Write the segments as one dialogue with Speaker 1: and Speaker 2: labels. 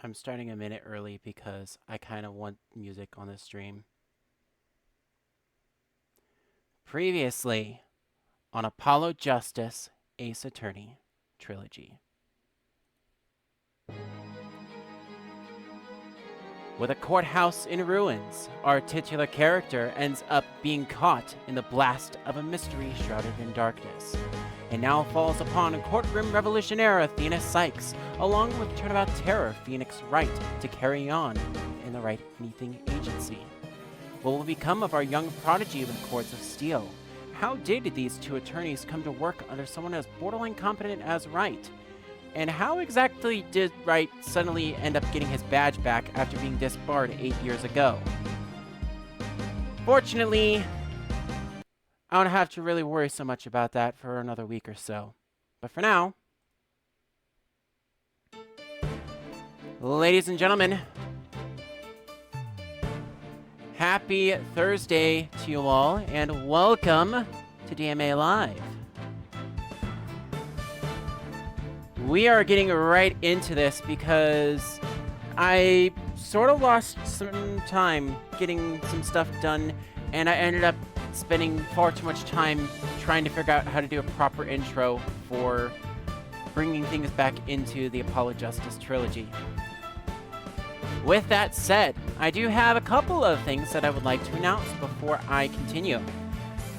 Speaker 1: I'm starting a minute early because I kind of want music on this stream. Previously on Apollo Justice Ace Attorney Trilogy. With a courthouse in ruins, our titular character ends up being caught in the blast of a mystery shrouded in darkness. And now falls upon courtroom revolutionary Athena Sykes, along with Turnabout terror Phoenix Wright, to carry on in the right anything agency. What will become of our young prodigy with cords of steel? How did these two attorneys come to work under someone as borderline competent as Wright? And how exactly did Wright suddenly end up getting his badge back after being disbarred 8 years ago? Fortunately, I don't have to really worry so much about that for another week or so. But for now, ladies and gentlemen, happy Thursday to you all, and welcome to DMA Live. We are getting right into this because I sort of lost some time getting some stuff done, and I ended up spending far too much time trying to figure out how to do a proper intro for bringing things back into the Apollo Justice Trilogy. With that said, I do have a couple of things that I would like to announce before I continue.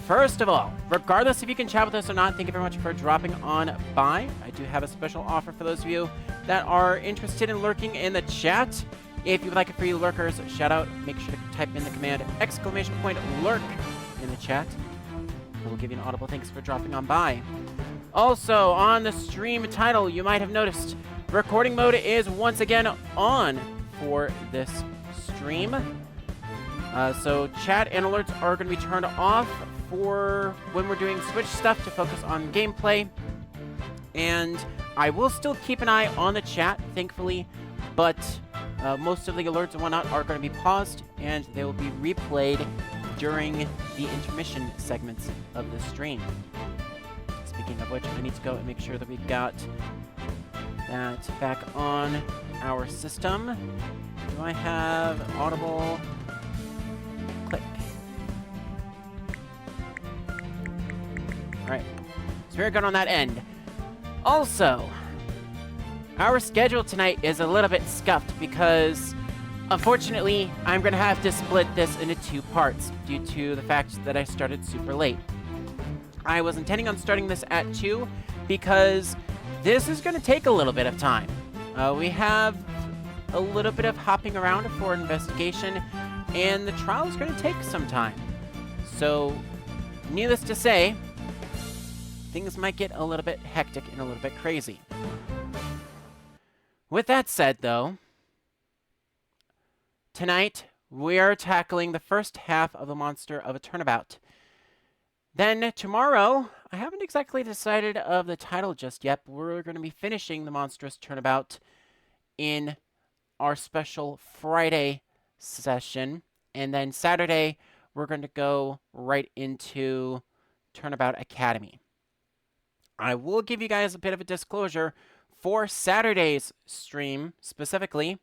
Speaker 1: First of all, regardless if you can chat with us or not, thank you very much for dropping on by. I do have a special offer for those of you that are interested in lurking in the chat. If you would like a free lurkers shout out, make sure to type in the command !lurk in the chat. It will give you an audible thanks for dropping on by. Also, on the stream title, you might have noticed recording mode is once again on for this stream. So chat and alerts are going to be turned off for when we're doing Switch stuff to focus on gameplay. And I will still keep an eye on the chat, thankfully, but most of the alerts and whatnot are going to be paused, and they will be replayed during the intermission segments of the stream. Speaking of which, I need to go and make sure that we've got that back on our system. Do I have audible? Click. Alright, so we're good on that end. Also, our schedule tonight is a little bit scuffed because, unfortunately, I'm going to have to split this into two parts due to the fact that I started super late. I was intending on starting this at 2 because this is going to take a little bit of time. We have a little bit of hopping around for investigation, and the trial is going to take some time. So, needless to say, things might get a little bit hectic and a little bit crazy. With that said, though, tonight we are tackling the first half of the Monster of a Turnabout. Then tomorrow, I haven't exactly decided of the title just yet, but we're going to be finishing the Monstrous Turnabout in our special Friday session. And then Saturday, we're going to go right into Turnabout Academy. I will give you guys a bit of a disclosure. For Saturday's stream, specifically,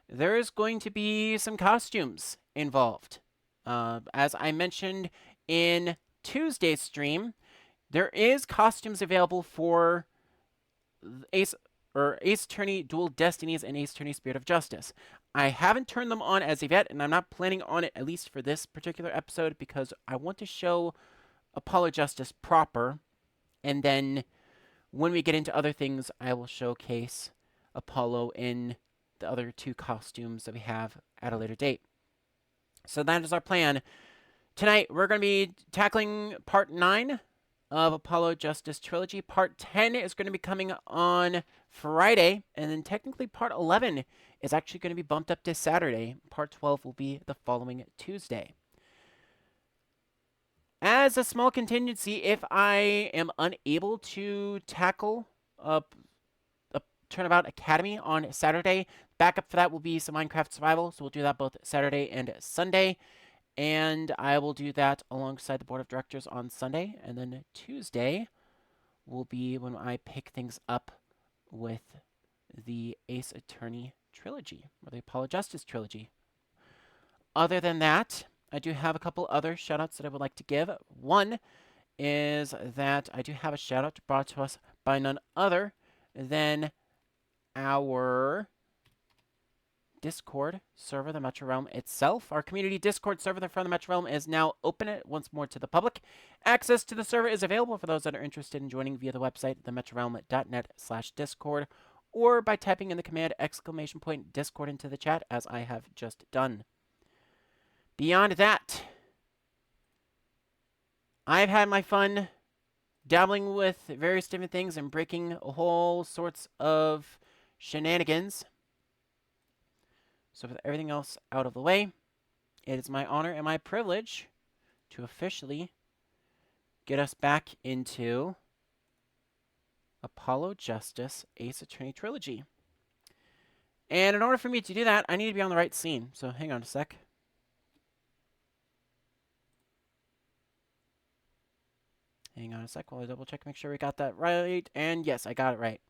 Speaker 1: there is going to be some costumes involved. As I mentioned in Tuesday's stream, there is costumes available for Ace Attorney Dual Destinies and Ace Attorney Spirit of Justice. I haven't turned them on as of yet, and I'm not planning on it, at least for this particular episode, because I want to show Apollo Justice proper, and then when we get into other things, I will showcase Apollo in the other two costumes that we have at a later date. So that is our plan. Tonight, we're going to be tackling Part 9 of Apollo Justice Trilogy. Part 10 is going to be coming on Friday, and then technically Part 11 is actually going to be bumped up to Saturday. Part 12 will be the following Tuesday. As a small contingency, if I am unable to tackle a Turnabout Academy on Saturday, backup for that will be some Minecraft Survival, so we'll do that both Saturday and Sunday. And I will do that alongside the Board of Directors on Sunday. And then Tuesday will be when I pick things up with the Ace Attorney trilogy, or the Apollo Justice trilogy. Other than that, I do have a couple other shoutouts that I would like to give. One is that I do have a shoutout brought to us by none other than our Discord server, the Metro Realm itself. Our community Discord server from the Metro Realm is now open once more to the public. Access to the server is available for those that are interested in joining via the website, themetrorealm.net/discord, or by typing in the command !Discord into the chat, as I have just done. Beyond that, I've had my fun dabbling with various different things and breaking whole sorts of shenanigans. So with everything else out of the way, it is my honor and my privilege to officially get us back into Apollo Justice Ace Attorney Trilogy. And in order for me to do that, I need to be on the right scene. So hang on a sec. Hang on a sec while I double check, make sure we got that right. And yes, I got it right.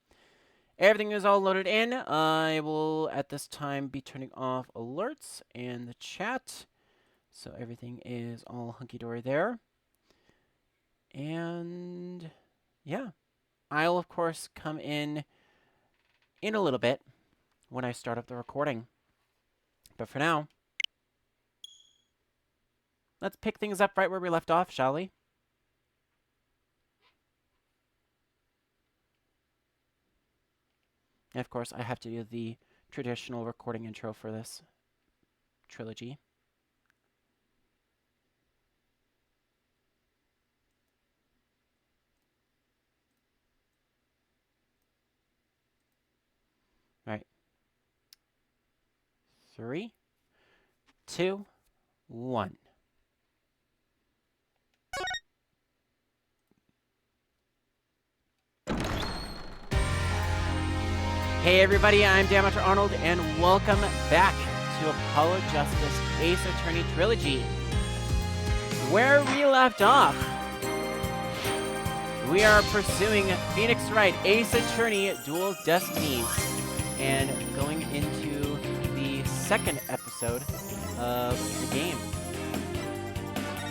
Speaker 1: Everything is all loaded in. I will, at this time, be turning off alerts and the chat. So everything is all hunky-dory there. And, yeah. I'll, of course, come in a little bit when I start up the recording. But for now, let's pick things up right where we left off, shall we? And of course, I have to do the traditional recording intro for this trilogy. Right. 3, 2, 1. Hey everybody, I'm DanMetroArnold, and welcome back to Apollo Justice Ace Attorney Trilogy. Where we left off, we are pursuing Phoenix Wright, Ace Attorney Dual Destinies, and going into the second episode of the game.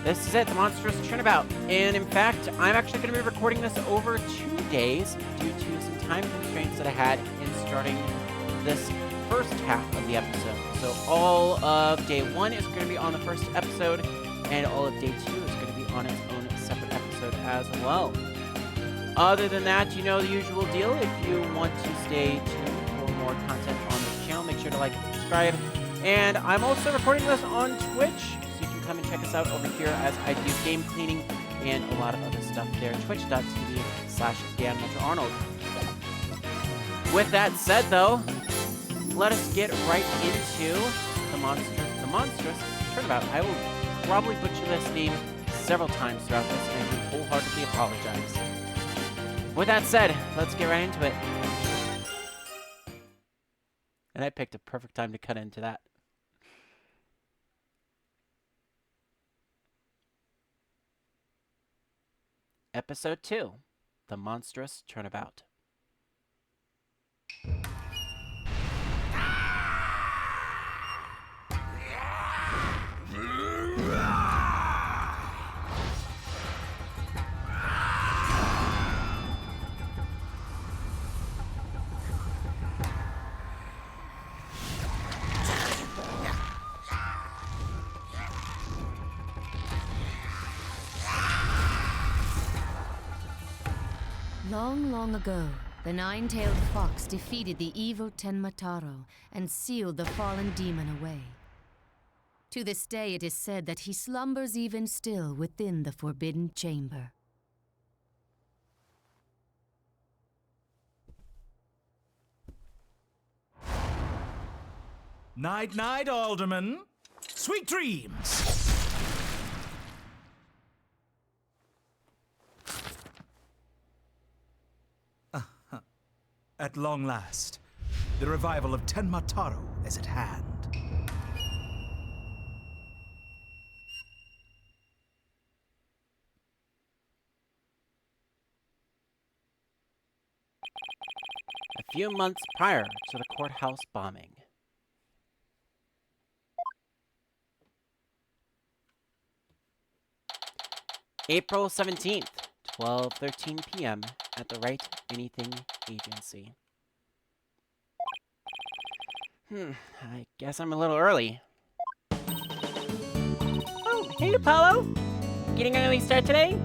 Speaker 1: This is it, the monstrous Turnabout. And in fact, I'm actually going to be recording this over 2 days due to some time constraints that I had in starting this first half of the episode. So all of day 1 is going to be on the first episode, and all of day 2 is going to be on its own separate episode as well. Other than that, you know the usual deal. If you want to stay tuned for more content on this channel, make sure to like and subscribe. And I'm also recording this on Twitch, so you can come and check us out over here as I do game cleaning and a lot of other stuff there. Twitch.tv/DanMetroArnold. With that said, though, let us get right into the monstrous Turnabout. I will probably butcher this name several times throughout this, and I do wholeheartedly apologize. With that said, let's get right into it. And I picked a perfect time to cut into that. Episode 2, The Monstrous Turnabout.
Speaker 2: Long, long ago, the Nine-Tailed Fox defeated the evil Tenmataro and sealed the fallen demon away. To this day, it is said that he slumbers even still within the Forbidden Chamber.
Speaker 3: Night, night, Alderman. Sweet dreams. At long last, the revival of Tenmataro is at hand.
Speaker 1: A few months prior to the courthouse bombing. April 17th, 12:13 p.m. at the Right Anything Agency. I guess I'm a little early. Oh, hey, Apollo! Getting an early start today?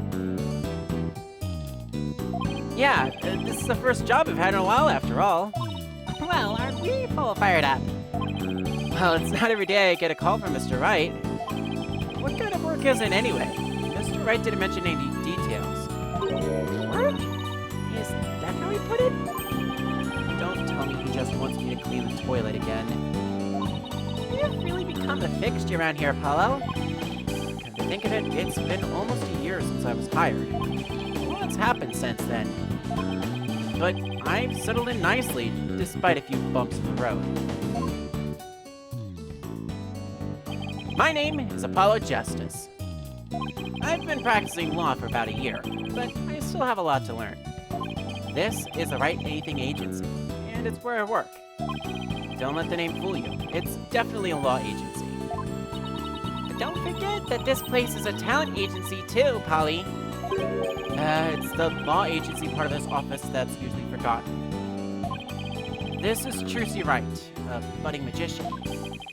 Speaker 1: Yeah, this is the first job I've had in a while after all. Well, aren't we full fired up? Well, it's not every day I get a call from Mr. Wright. What kind of work is it anyway? Mr. Wright didn't mention any details. Work? Is that how he put it? Don't tell me he just wants me to clean the toilet again. You've really become a fixture around here, Apollo. Come to think of it, it's been almost a year since I was hired. What's happened since then? But I've settled in nicely, despite a few bumps in the road. My name is Apollo Justice. I've been practicing law for about a year, but I still have a lot to learn. This is the Right Anything Agency, and it's where I work. Don't let the name fool you. It's definitely a law agency. But don't forget that this place is a talent agency too, Polly. It's the law agency part of this office that's usually forgotten. This is Trucy Wright, a budding magician,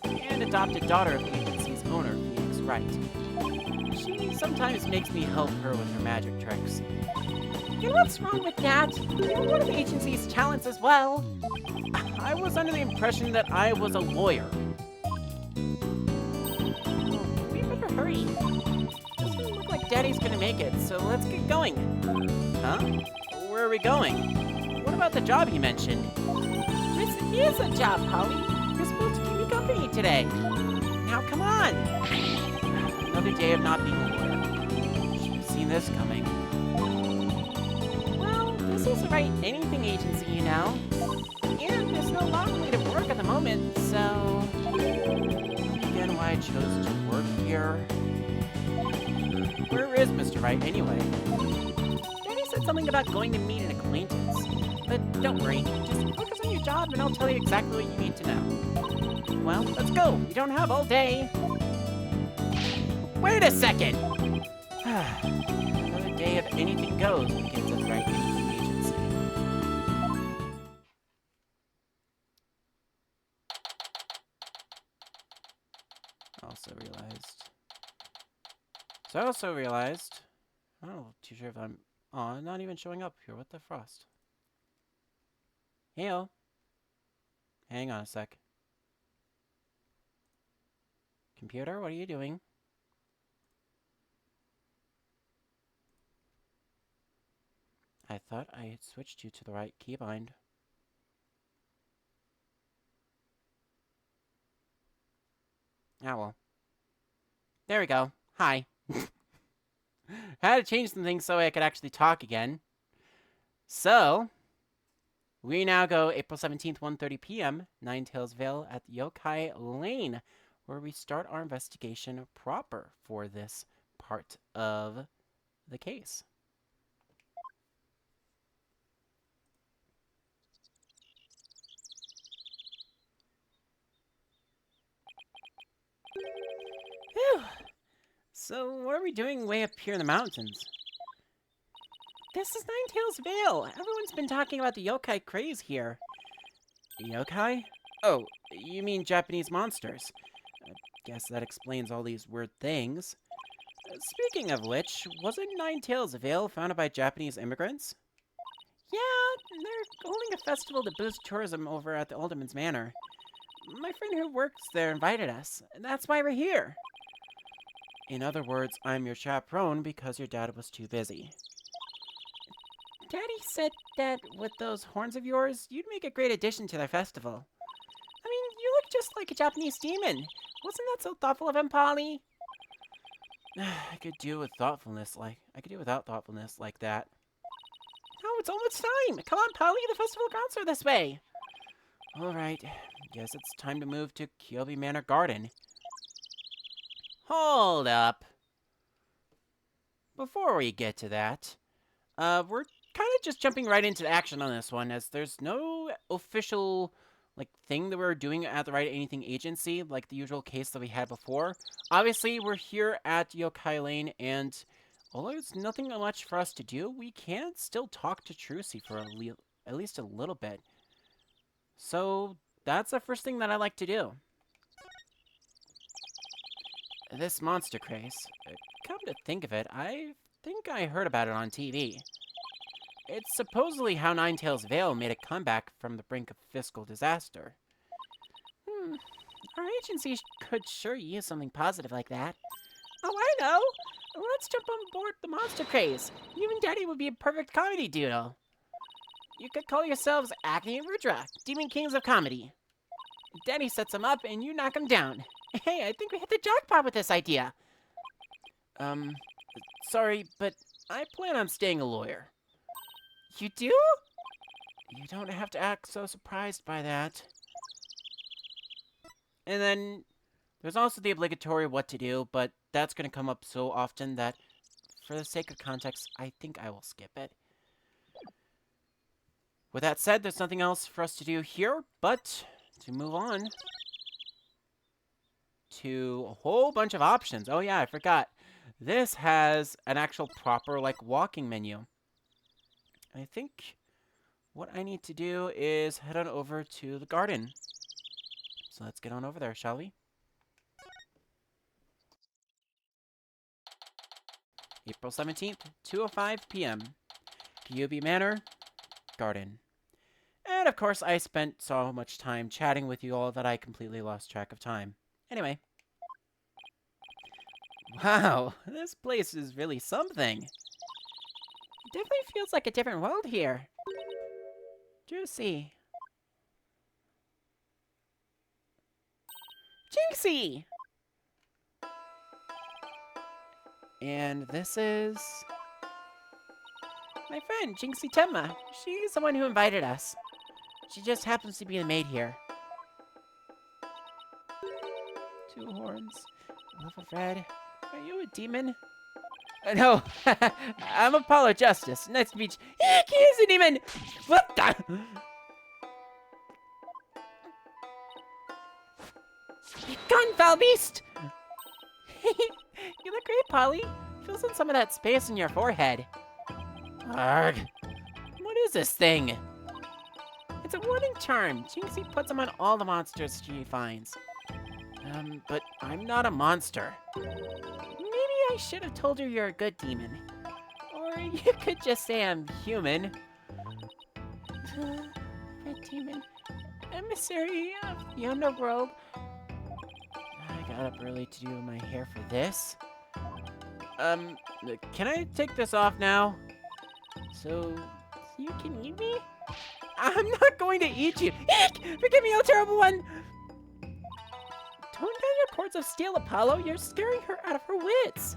Speaker 1: and adopted daughter of the agency's owner, Phoenix Wright. She sometimes makes me help her with her magic tricks. And what's wrong with that? You're one of the agency's talents as well. I was under the impression that I was a lawyer. We better hurry. Doesn't look like Daddy's gonna make it, so let's get going. Huh? Where are we going? What about the job he mentioned? This is a job, Polly. You're supposed to keep me company today. Now come on. Another day of not being a lawyer. Should have seen this coming. Well, this is the Right Anything Agency, you know. And there's no law related work at the moment, so... Again, why I chose to work here. Where is Mr. Wright, anyway? Daddy said something about going to meet an acquaintance. But don't worry, just focus on your job and I'll tell you exactly what you need to know. Well, let's go. We don't have all day. Wait a second! Another day of anything goes begins at the Right Anything Agency. I also realized, I'm not too sure if I'm not even showing up here. What the frost? Heyo. Hang on a sec. Computer, what are you doing? I thought I had switched you to the right keybind. Ah, well. There we go. Hi. Had to change some things so I could actually talk again. So, we now go April 17th, 1:30 p.m., Nine-Tails Vale at Yokai Lane, where we start our investigation proper for this part of the case. Whew. So, what are we doing way up here in the mountains? This is Nine-Tails Vale. Everyone's been talking about the yokai craze here. Yokai? Oh, you mean Japanese monsters. I guess that explains all these weird things. Speaking of which, wasn't Nine-Tails Vale founded by Japanese immigrants? Yeah, they're holding a festival to boost tourism over at the Alderman's Manor. My friend who works there invited us, and that's why we're here. In other words, I'm your chaperone because your dad was too busy. Daddy said that with those horns of yours, you'd make a great addition to their festival. I mean, you look just like a Japanese demon. Wasn't that so thoughtful of him, Polly? I could do without thoughtfulness like that. Oh, it's almost time. Come on, Polly, the festival grounds are this way. All right, guess it's time to move to Kyobi Manor Garden. Hold up. Before we get to that, we're kind of just jumping right into action on this one, as there's no official thing that we're doing at the Right Anything Agency, like the usual case that we had before. Obviously, we're here at Yokai Lane, and although there's nothing much for us to do, we can still talk to Trucy for at least a little bit. So that's the first thing that I like to do. This monster craze. Come to think of it, I think I heard about it on TV. It's supposedly how Nine-Tails Vale made a comeback from the brink of fiscal disaster. Our agency could sure use something positive like that. Oh, I know! Let's jump on board the monster craze. You and Daddy would be a perfect comedy duo. You could call yourselves Acne and Rudra, Demon Kings of Comedy. Daddy sets them up and you knock them down. Hey, I think we hit the jackpot with this idea. Sorry, but I plan on staying a lawyer. You do? You don't have to act so surprised by that. And then there's also the obligatory what to do, but that's going to come up so often that for the sake of context, I think I will skip it. With that said, there's nothing else for us to do here, but to move on to a whole bunch of options. Oh yeah, I forgot. This has an actual proper, like, walking menu. I think what I need to do is head on over to the garden. So let's get on over there, shall we? April 17th, 2:05 p.m. PUB Manor, Garden. And of course, I spent so much time chatting with you all that I completely lost track of time. Anyway. Wow, this place is really something. It definitely feels like a different world here. Juicy. Jinxie! And this is my friend, Jinxie Tenma. She's the one who invited us. She just happens to be the maid here. 2 horns, a love of red. Are you a demon? No, I'm Apollo Justice. Nice to meet you. He is a demon! What the? Gone, foul beast! You look great, Polly. Fills in some of that space in your forehead. Arg. What is this thing? It's a warning charm. Jinxie puts them on all the monsters she finds. But I'm not a monster. Maybe I should have told her you're a good demon. Or you could just say I'm human. Red demon. Emissary of the underworld. I got up early to do my hair for this. Can I take this off now? So you can eat me? I'm not going to eat you. Eek! Forgive me, oh terrible one! Tone down your cords of steel, Apollo. You're scaring her out of her wits.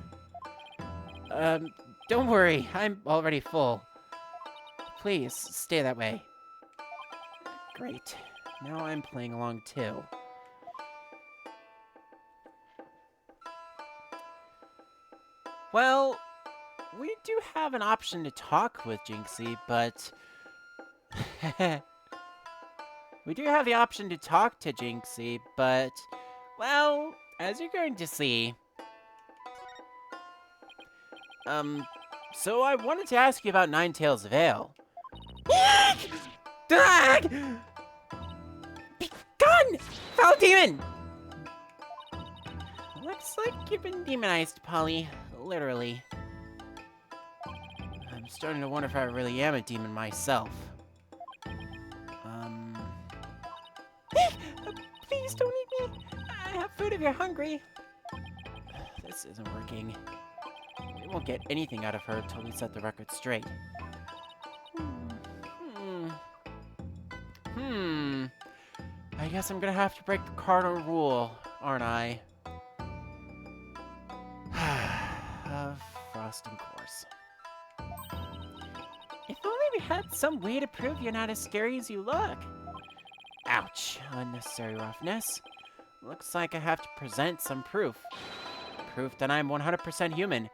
Speaker 1: Don't worry. I'm already full. Please, stay that way. Great. Now I'm playing along too. Well, we do have an option to talk with Jinxie, but... we do have the option to talk to Jinxie, but... well, as you're going to see... so I wanted to ask you about Nine-Tails Vale. Dag! Be gone! Foul demon! Looks like you've been demonized, Polly. Literally. I'm starting to wonder if I really am a demon myself. Please don't eat me! I have food if you're hungry. This isn't working. We won't get anything out of her until we set the record straight. I guess I'm gonna have to break the cardinal rule, aren't I? Of frosting course. If only we had some way to prove you're not as scary as you look. Ouch, unnecessary roughness. Looks like I have to present some proof. Proof that I'm 100% human.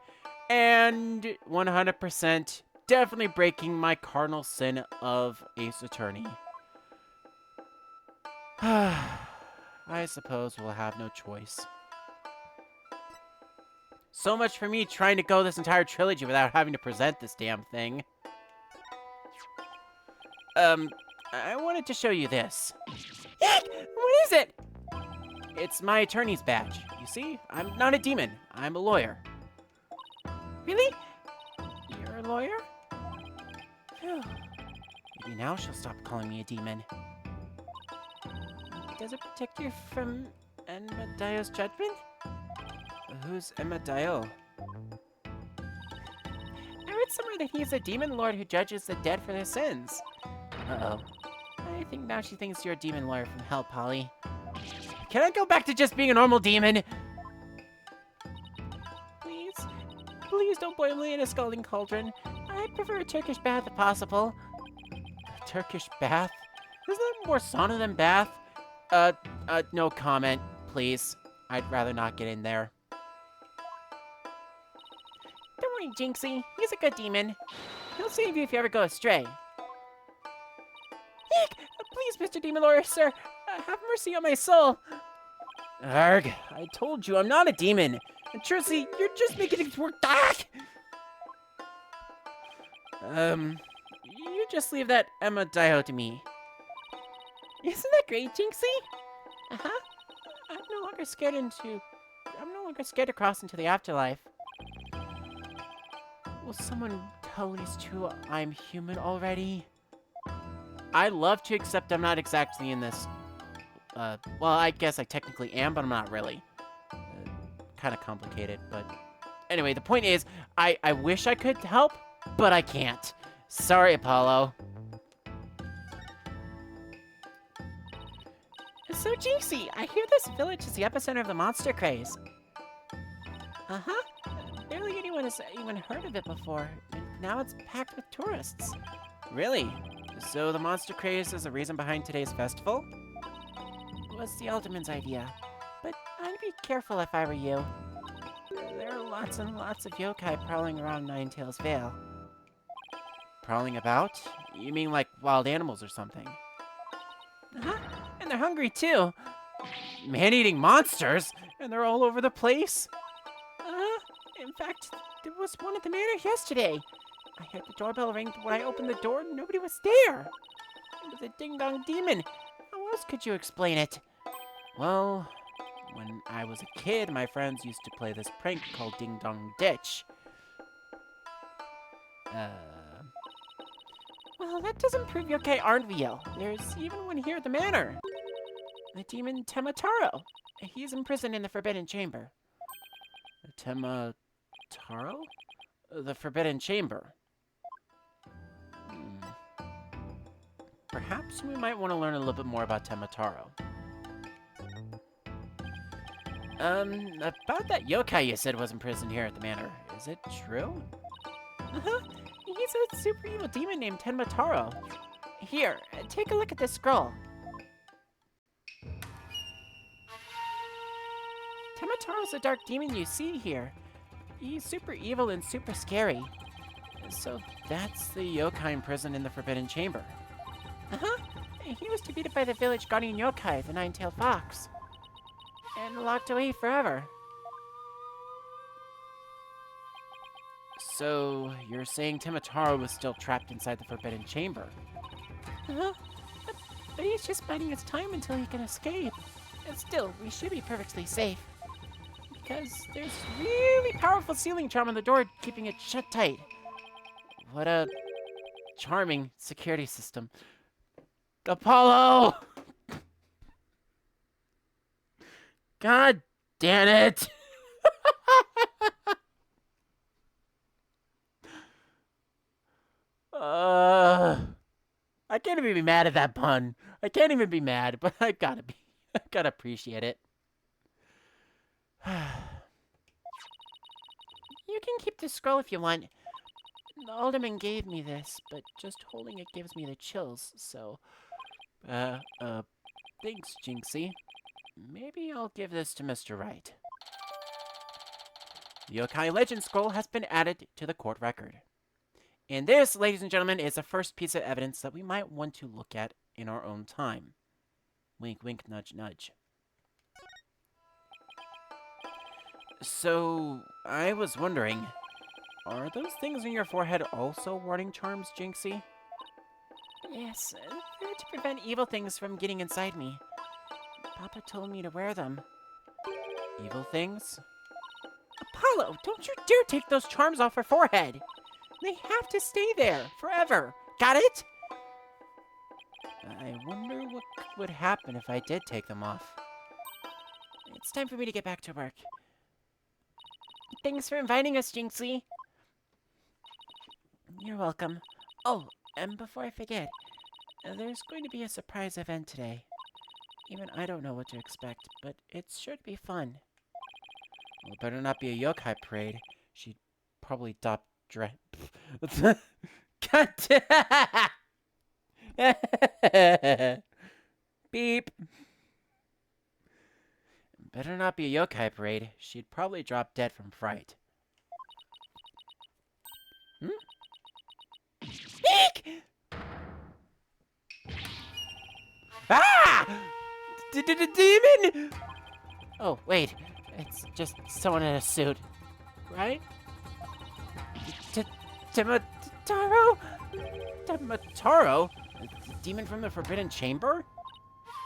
Speaker 1: And 100% definitely breaking my cardinal sin of Ace Attorney. I suppose we'll have no choice. So much for me trying to go this entire trilogy without having to present this damn thing. I wanted to show you this. What is it? It's my attorney's badge. You see, I'm not a demon. I'm a lawyer. Really? You're a lawyer? Phew. Maybe now she'll stop calling me a demon. Does it protect you from Enmadayo's judgment? Who's Enmadayo? I read somewhere that he's a demon lord who judges the dead for their sins. Uh-oh. I think now she thinks you're a demon lawyer from hell, Polly. Can I go back to just being a normal demon? Please. Please don't boil me in a scalding cauldron. I'd prefer a Turkish bath if possible. A Turkish bath? Isn't that more sauna than bath? No comment, please. I'd rather not get in there. Don't worry, Jinxie. He's a good demon. He'll save you if you ever go astray. Eek! Please, Mr. Demon Lawyer, sir. Have mercy on my soul. Arg, I told you I'm not a demon. And Trissy, you're just making it work. You just leave that Enmadayo to me. Isn't that great, Jinxie? Uh-huh. I'm no longer scared to cross into the afterlife. Will someone tell these two I'm human already? I'd love to, except I'm not exactly in this. Well, I guess I technically am, but I'm not really. Kind of complicated, but... Anyway, the point is, I wish I could help, but I can't. Sorry, Apollo. So, Jinxie, I hear this village is the epicenter of the monster craze. Uh-huh. Barely anyone has even heard of it before, and now it's packed with tourists. Really? So the monster craze is the reason behind today's festival? It was the Alderman's idea, but I'd be careful if I were you. There are lots and lots of yokai prowling around Nine-Tails Vale. Prowling about? You mean like wild animals or something? Uh-huh. And they're hungry too. Man-eating monsters? And they're all over the place? In fact, there was one at the manor yesterday. I heard the doorbell ring, but when I opened the door, nobody was there. It was a ding-dong demon. How else could you explain it? Well, when I was a kid, my friends used to play this prank called Ding Dong Ditch. Well, that doesn't prove yokai aren't real. There's even one here at the manor. The demon Temataro. He's imprisoned in the Forbidden Chamber. Temataro? The Forbidden Chamber. Perhaps we might want to learn a little bit more about Temataro. About that yokai you said was imprisoned here at the manor. Is it true? Uh-huh. He's a super evil demon named Temataro. Here, take a look at this scroll. Temataro's a dark demon you see here. He's super evil and super scary. So that's the yokai imprisoned in the Forbidden Chamber. Uh-huh. He was defeated by the village guardian yokai, the Nine-Tailed Fox. And locked away forever. So, you're saying Temataro was still trapped inside the Forbidden Chamber? Uh-huh. But he's just biding his time until he can escape. And still, we should be perfectly safe. Because there's really powerful sealing charm on the door, keeping it shut tight. What a charming security system. Apollo! God damn it! I can't even be mad at that pun. I can't even be mad, but I gotta appreciate it. You can keep this scroll if you want. The Alderman gave me this, but just holding it gives me the chills, so... thanks, Jinxie. Maybe I'll give this to Mr. Right. The Yokai Legend Scroll has been added to the court record. And this, ladies and gentlemen, is the first piece of evidence that we might want to look at in our own time. Wink, wink, nudge, nudge. So, I was wondering, are those things on your forehead also warding charms, Jinxie? Yes, they're to prevent evil things from getting inside me. Papa told me to wear them. Evil things? Apollo, don't you dare take those charms off her forehead! They have to stay there, forever. Got it? I wonder what would happen if I did take them off. It's time for me to get back to work. Thanks for inviting us, Jinxie. You're welcome. Oh, and before I forget, there's going to be a surprise event today. Even I don't know what to expect, but it's sure to be fun. Well, it better not be a yokai parade. She'd probably adopt God damn. Beep. Better not be a yokai parade. She'd probably drop dead from fright. Eek! Ah! Demon! Oh, wait. It's just someone in a suit. Right? Temataro? Temataro? The demon from the Forbidden Chamber?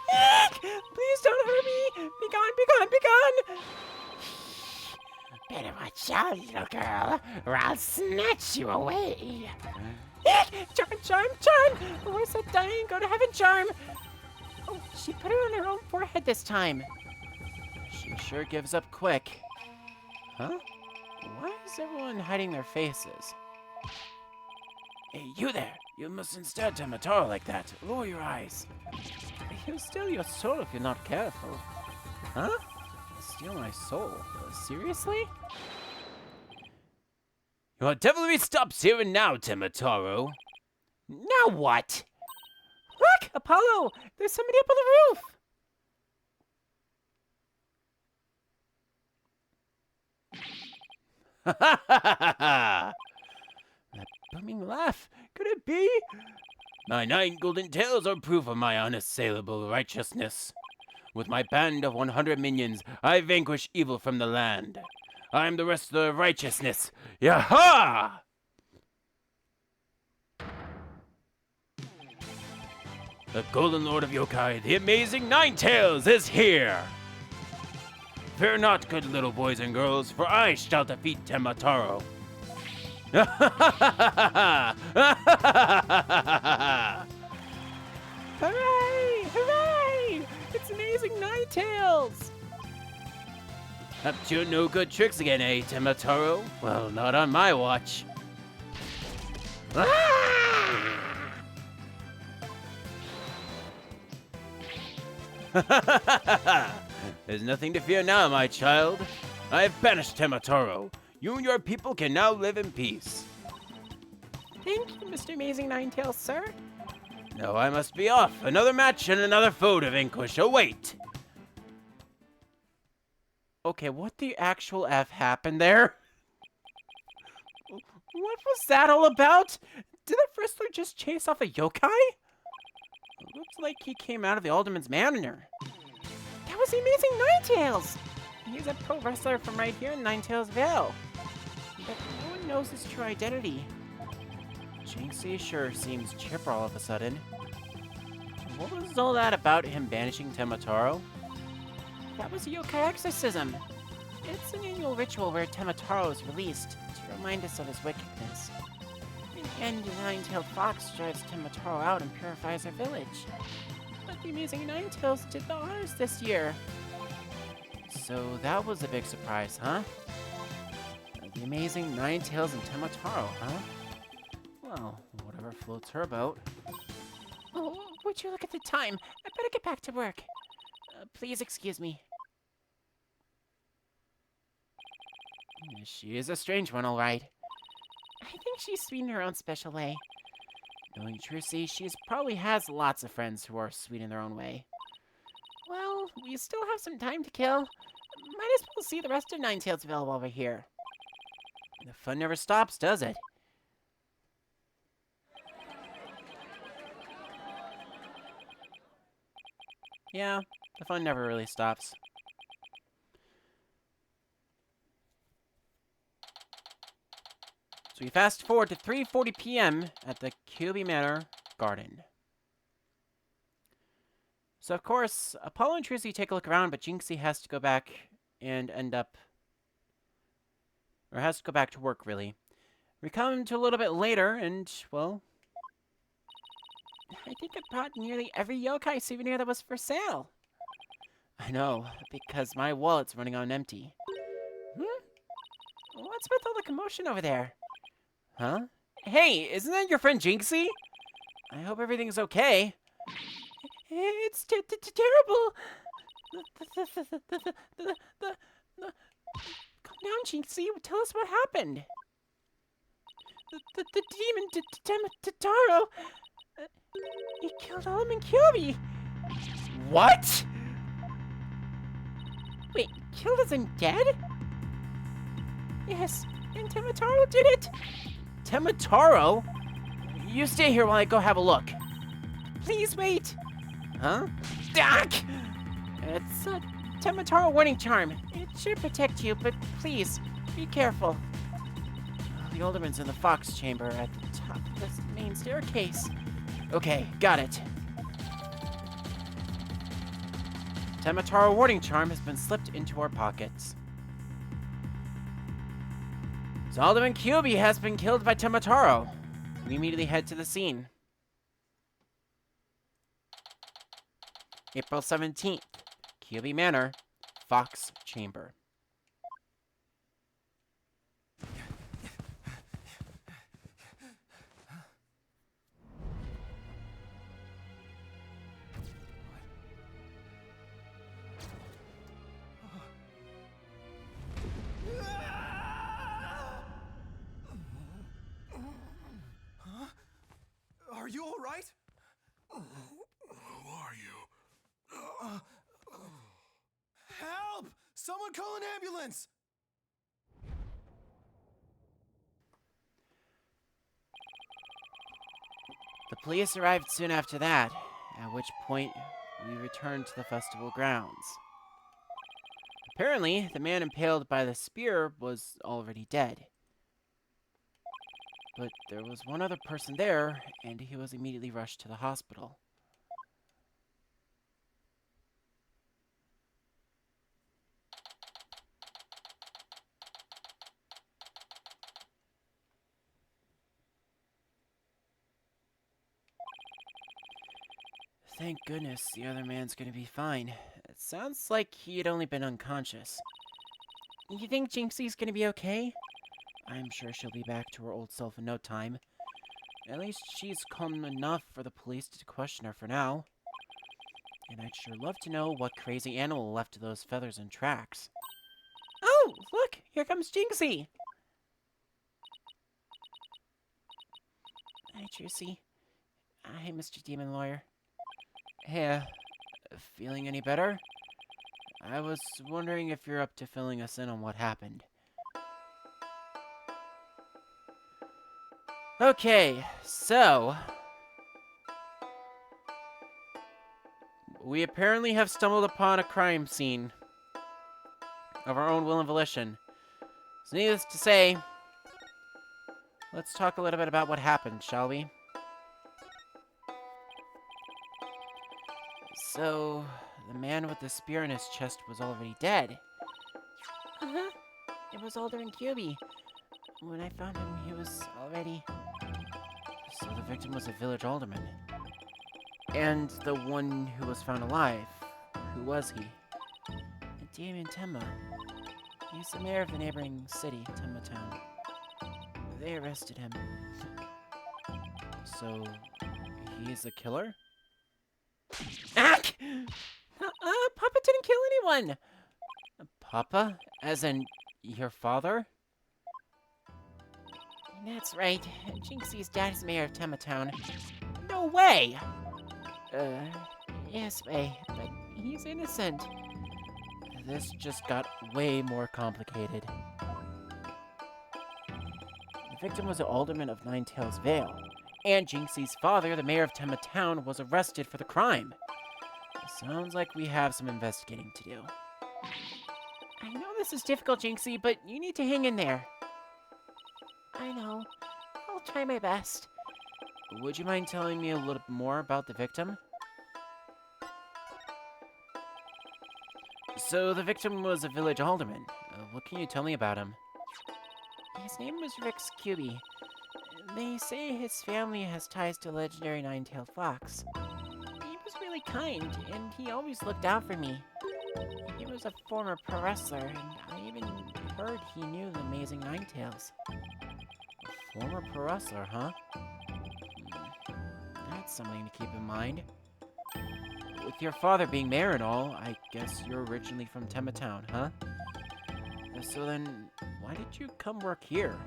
Speaker 1: Eek! Please don't hurt me! Be gone, be gone, be gone! Better watch out, little girl, or I'll snatch you away. Eek! Charm! Where's that dying go to heaven charm? Oh, she put it on her own forehead this time. She sure gives up quick. Huh? Why is everyone hiding their faces? Hey, you there! You mustn't stare at Temataro like that. Lower your eyes. He'll steal your soul if you're not careful. Huh? Steal my soul? Seriously? Your devilry stops here and now, Temataro. Now what? Look! Apollo! There's somebody up on the roof! Ha ha ha ha ha! That booming laugh. Could it be? My 9 golden tails are proof of my unassailable righteousness. With my band of 100 minions, I vanquish evil from the land. I am the wrestler of righteousness. Yaha! The Golden Lord of Yokai, the amazing Nine-Tails, is here! Fear not, good little boys and girls, for I shall defeat Temataro. Hooray! Hooray! It's amazing Nine-Tails! Up to your no good tricks again, eh, Temataro? Well, not on my watch. There's nothing to fear now, my child. I have banished Temataro. You and your people can now live in peace. Thank you, Mr. Amazing Nine-Tails, sir. No, I must be off. Another match and another foe to vanquish await. Okay, what the actual F happened there? What was that all about? Did the wrestler just chase off a yokai? It looks like he came out of the Alderman's Manor. That was the Amazing Nine-Tails! He's a pro wrestler from right here in Nine-Tails Vale. But no one knows his true identity. Jinxie sure seems chipper all of a sudden. What was all that about him banishing Temataro? That was a yokai exorcism. It's an annual ritual where Temataro is released to remind us of his wickedness. In the end, the Nine-Tailed Fox drives Temataro out and purifies our village. But the Amazing Nine-Tails did the honors this year. So that was a big surprise, huh? The Amazing Nine-Tails and Temataro, huh? Well, whatever floats her boat. Oh, would you look at the time? I better get back to work. Please excuse me. She is a strange one, all right. I think she's sweet in her own special way. Knowing Trucy, she probably has lots of friends who are sweet in their own way. Well, we still have some time to kill. Might as well see the rest of Nine-Tails Vale while we're here. The fun never stops, does it? Yeah, the fun never really stops. So we fast forward to 3:40 p.m. at the Kyubi Manor Garden. So of course, Apollo and Tracy take a look around, but Jinxie has to go back and has to go back to work, really. We come to a little bit later, and, well, I think I brought nearly every yokai souvenir that was for sale. I know, because my wallet's running on empty. What's with all the commotion over there? Huh? Hey, isn't that your friend Jinxie? I hope everything's okay. It's terrible. Calm down, Jinxie. Tell us what happened. The demon Tataro. He killed Alderman Kyubi. What? Wait, killed as in dead? Yes, and Temataro did it. Temataro? You stay here while I go have a look. Please wait. Huh? Doc! It's a Temataro warning charm. It should protect you, but please, be careful. The Alderman's in the Fox chamber at the top of this main staircase. Okay, got it. Temataro warning charm has been slipped into our pockets. So Alderman Kyubi has been killed by Temataro. We immediately head to the scene. April 17th, Kyubi Manor, Fox Chamber.
Speaker 3: Are you all right? Who are you? Help! Someone call an ambulance!
Speaker 1: The police arrived soon after that, at which point we returned to the festival grounds. Apparently, the man impaled by the spear was already dead. But there was one other person there, and he was immediately rushed to the hospital. Thank goodness the other man's gonna be fine. It sounds like he had only been unconscious. You think Jinxie's gonna be okay? I'm sure she'll be back to her old self in no time. At least she's calm enough for the police to question her for now. And I'd sure love to know what crazy animal left those feathers and tracks. Oh, look! Here comes Jinxie! Hi, Tracy. Hi, Mr. Demon Lawyer. Hey, feeling any better? I was wondering if you're up to filling us in on what happened. Okay, so we apparently have stumbled upon a crime scene of our own will and volition. So needless to say, let's talk a little bit about what happened, shall we? So, the man with the spear in his chest was already dead. Uh-huh. It was Alderman Kyubi. When I found him, he was already... So the victim was a village alderman. And the one who was found alive, who was he? Damien Tenma. He's the mayor of the neighboring city, Tenma Town. They arrested him. So, he is the killer? Ack! Papa didn't kill anyone! Papa? As in, your father? That's right. Jinxie's dad is mayor of Tenma Town. No way! Yes, way, but he's innocent. This just got way more complicated. The victim was an alderman of Nine-Tails Vale, and Jinxie's father, the mayor of Tenma Town, was arrested for the crime. Sounds like we have some investigating to do. I know this is difficult, Jinxie, but you need to hang in there. I know. I'll try my best. Would you mind telling me a little more about the victim? So the victim was a village alderman. What can you tell me about him? His name was Rex Cuby. They say his family has ties to legendary Nine-Tailed Fox. He was really kind, and he always looked out for me. He was a former pro wrestler, and I even heard he knew the amazing Nine-Tails. A former pro wrestler, huh? That's something to keep in mind. With your father being mayor and all, I guess you're originally from Tenma Town, huh? So then, why did you come work here?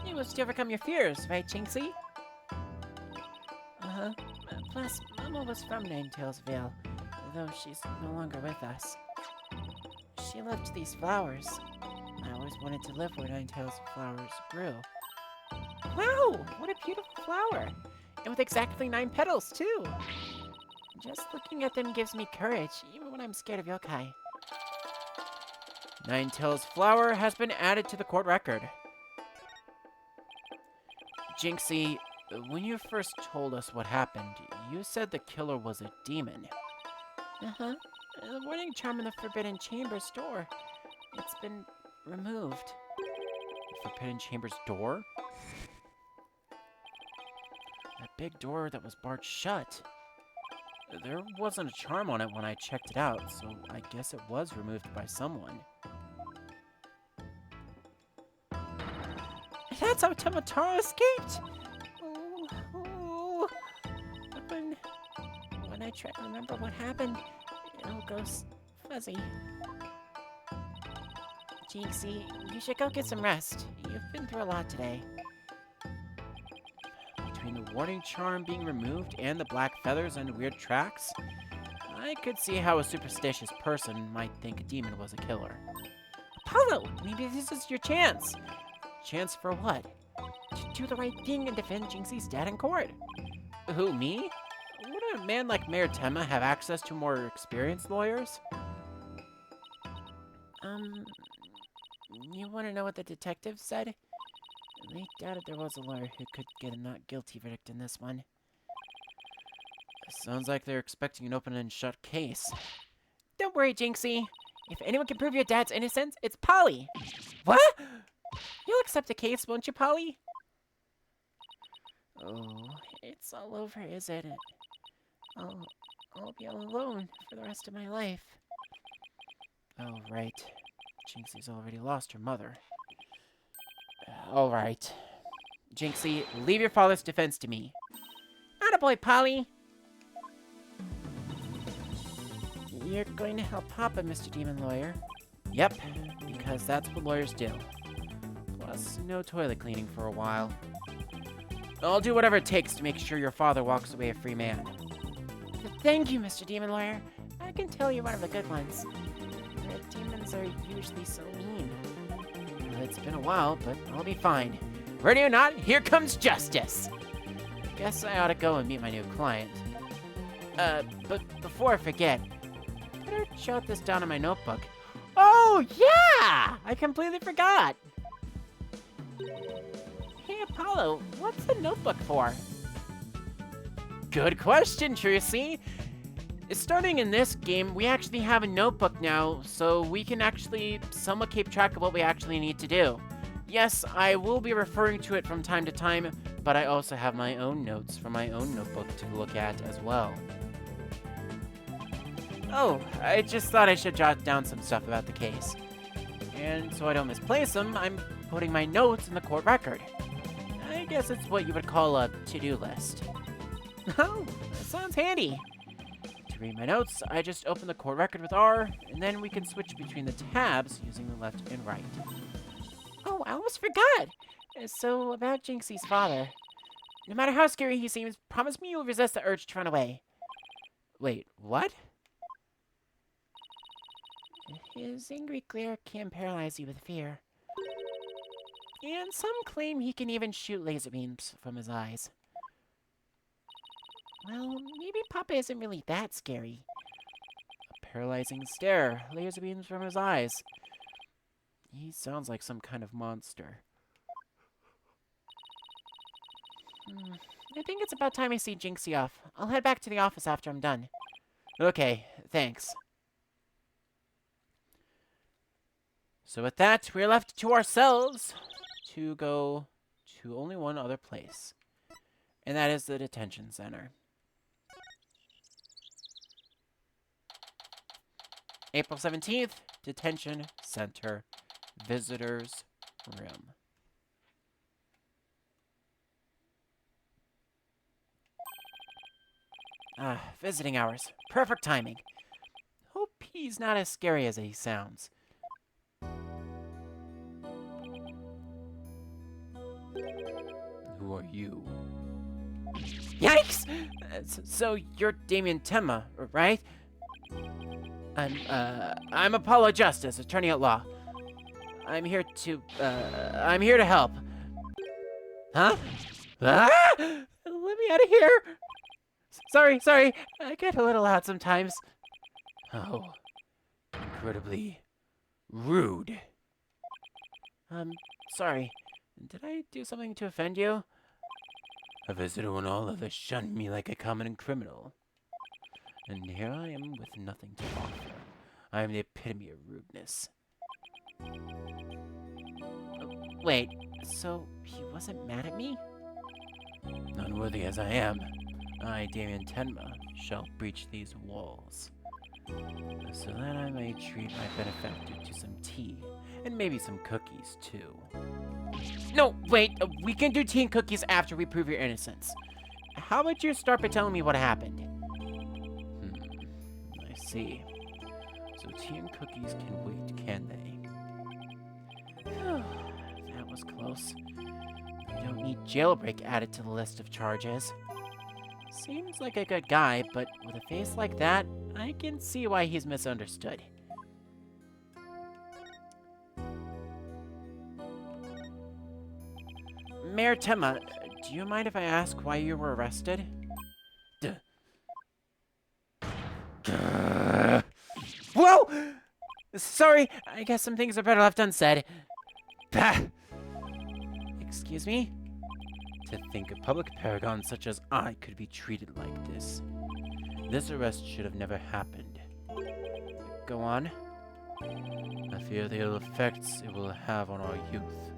Speaker 1: It was to overcome your fears, right, Jinxie? Uh-huh. Plus, Mama was from Nine-Tails Vale, though she's no longer with us. She loved these flowers. I always wanted to live where Nine-Tails flowers grew. Wow! What a beautiful flower! And with exactly 9 petals, too! Just looking at them gives me courage, even when I'm scared of yokai. Nine-Tails flower has been added to the court record. Jinxie, when you first told us what happened, you said the killer was a demon. Uh-huh. The warning charm in the Forbidden Chamber's door. It's been removed. The Forbidden Chamber's door? That big door that was barred shut. There wasn't a charm on it when I checked it out, so I guess it was removed by someone. That's how Tomataro escaped! Oh. But when I try to remember what happened, it all goes fuzzy. Jinxie, you should go get some rest. You've been through a lot today. Between the warning charm being removed and the black feathers and weird tracks, I could see how a superstitious person might think a demon was a killer. Apollo, maybe this is your chance. Chance for what? To do the right thing and defend Jinxie's dad in court. Who, me? Would a man like Mayor Tenma have access to more experienced lawyers? You want to know what the detective said? They doubted there was a lawyer who could get a not guilty verdict in this one. Sounds like they're expecting an open and shut case. Don't worry, Jinxie. If anyone can prove your dad's innocence, it's Polly. What? You'll accept the case, won't you, Polly? Oh, it's all over, isn't it? I'll be all alone for the rest of my life. Oh, right. Jinxie's already lost her mother. All right. Jinxie, leave your father's defense to me. Attaboy, Polly! You're going to help Papa, Mr. Demon Lawyer. Yep, because that's what lawyers do. Plus, no toilet cleaning for a while. I'll do whatever it takes to make sure your father walks away a free man. Thank you, Mr. Demon Lawyer. I can tell you're one of the good ones. The demons are usually so mean. It's been a while, but I'll be fine. Ready or not, here comes justice! Guess I ought to go and meet my new client. But before I forget, better jot this down in my notebook. Oh, yeah! I completely forgot! Hey, Apollo, what's the notebook for? Good question, Trucy. Starting in this game, we actually have a notebook now, so we can actually somewhat keep track of what we actually need to do. Yes, I will be referring to it from time to time, but I also have my own notes from my own notebook to look at as well. Oh, I just thought I should jot down some stuff about the case. And so I don't misplace them, I'm putting my notes in the court record. I guess it's what you would call a to-do list. Oh, that sounds handy. To read my notes, I just open the court record with R, and then we can switch between the tabs using the left and right. Oh, I almost forgot! So, about Jinxie's father. No matter how scary he seems, promise me you'll resist the urge to run away. Wait, what? His angry glare can paralyze you with fear. And some claim he can even shoot laser beams from his eyes. Well, maybe Papa isn't really that scary. A paralyzing stare, laser beams from his eyes. He sounds like some kind of monster. I think it's about time I see Jinxie off. I'll head back to the office after I'm done. Okay, thanks. So with that, we're left to ourselves to go to only one other place. And that is the detention center. April 17th, detention center, visitors room. Ah, visiting hours. Perfect timing. Hope he's not as scary as he sounds. Who are you? Yikes! So you're Damien Tenma, right? I'm Apollo Justice, attorney at law. I'm here to help. Huh? Ah! Let me out of here! Sorry, I get a little loud sometimes. Oh, incredibly rude. Sorry. Did I do something to offend you? A visitor when all others shun me like a common criminal. And here I am with nothing to offer. I am the epitome of rudeness. Wait, so he wasn't mad at me? Unworthy as I am, I, Damien Tenma, shall breach these walls, so that I may treat my benefactor to some tea, and maybe some cookies, too. No, wait, we can do tea and cookies after we prove your innocence. How about you start by telling me what happened? I see. So tea and cookies can wait, can they? That was close. I don't need jailbreak added to the list of charges. Seems like a good guy, but with a face like that, I can see why he's misunderstood. Mayor Tenma, do you mind if I ask why you were arrested? Whoa! Sorry, I guess some things are better left unsaid. Bah! Excuse me? To think a public paragon such as I could be treated like this. This arrest should have never happened. Go on. I fear the ill effects it will have on our youth.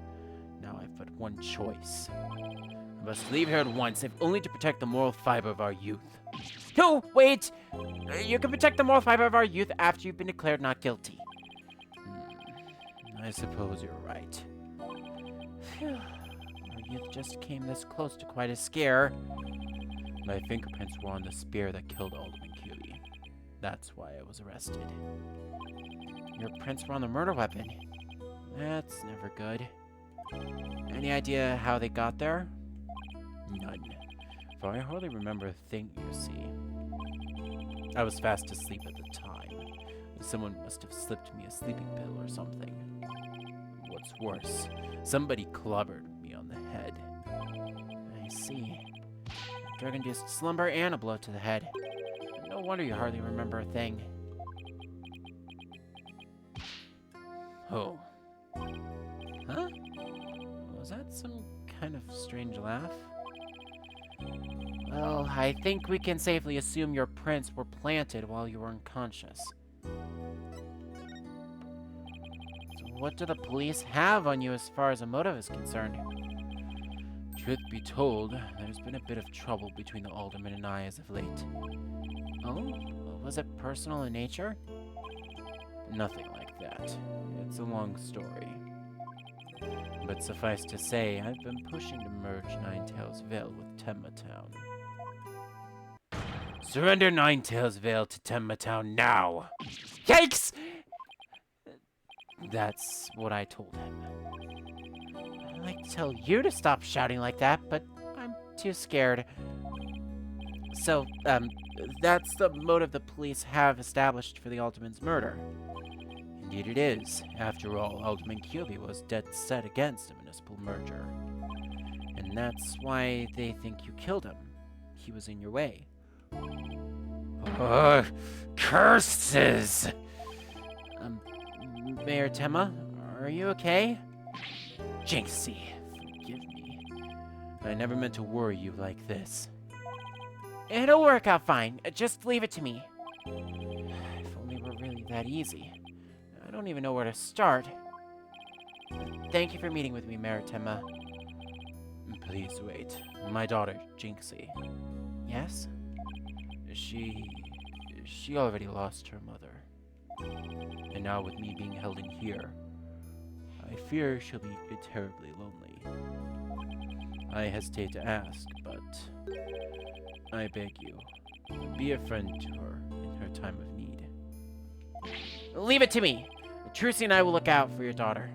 Speaker 1: Now I've but one choice. I must leave here at once, if only to protect the moral fiber of our youth. No, wait! You can protect the moral fiber of our youth after you've been declared not guilty. I suppose you're right. Phew. Our youth just came this close to quite a scare. My fingerprints were on the spear that killed Alderman Cutie. That's why I was arrested. Your prints were on the murder weapon. That's never good. Any idea how they got there? None. For I hardly remember a thing, you see. I was fast asleep at the time. Someone must have slipped me a sleeping pill or something. What's worse, somebody clobbered me on the head. I see. Drug-induced slumber and a blow to the head. No wonder you hardly remember a thing. Oh. Huh? Was that some kind of strange laugh? Well, I think we can safely assume your prints were planted while you were unconscious. So what do the police have on you as far as a motive is concerned? Truth be told, there's been a bit of trouble between the Alderman and I as of late. Oh? Was it personal in nature? Nothing like that. It's a long story. But suffice to say, I've been pushing to merge Nine-Tails Vale with Tenma Town. Surrender Nine-Tails Vale to Tenma Town now! Yikes! That's what I told him. I'd like to tell you to stop shouting like that, but I'm too scared. So, that's the motive the police have established for the Alderman's murder. Indeed it is. After all, Alderman Cutie was dead set against a municipal merger. And that's why they think you killed him. He was in your way. Curses! Mayor Tenma, are you okay? Jinxie, forgive me. I never meant to worry you like this. It'll work out fine. Just leave it to me. If only it were really that easy. I don't even know where to start. Thank you for meeting with me, Mayor Tenma. Please wait. My daughter, Jinxie. Yes? She already lost her mother. And now with me being held in here, I fear she'll be terribly lonely. I hesitate to ask, but I beg you, be a friend to her in her time of need. Leave it to me! Trucy and I will look out for your daughter.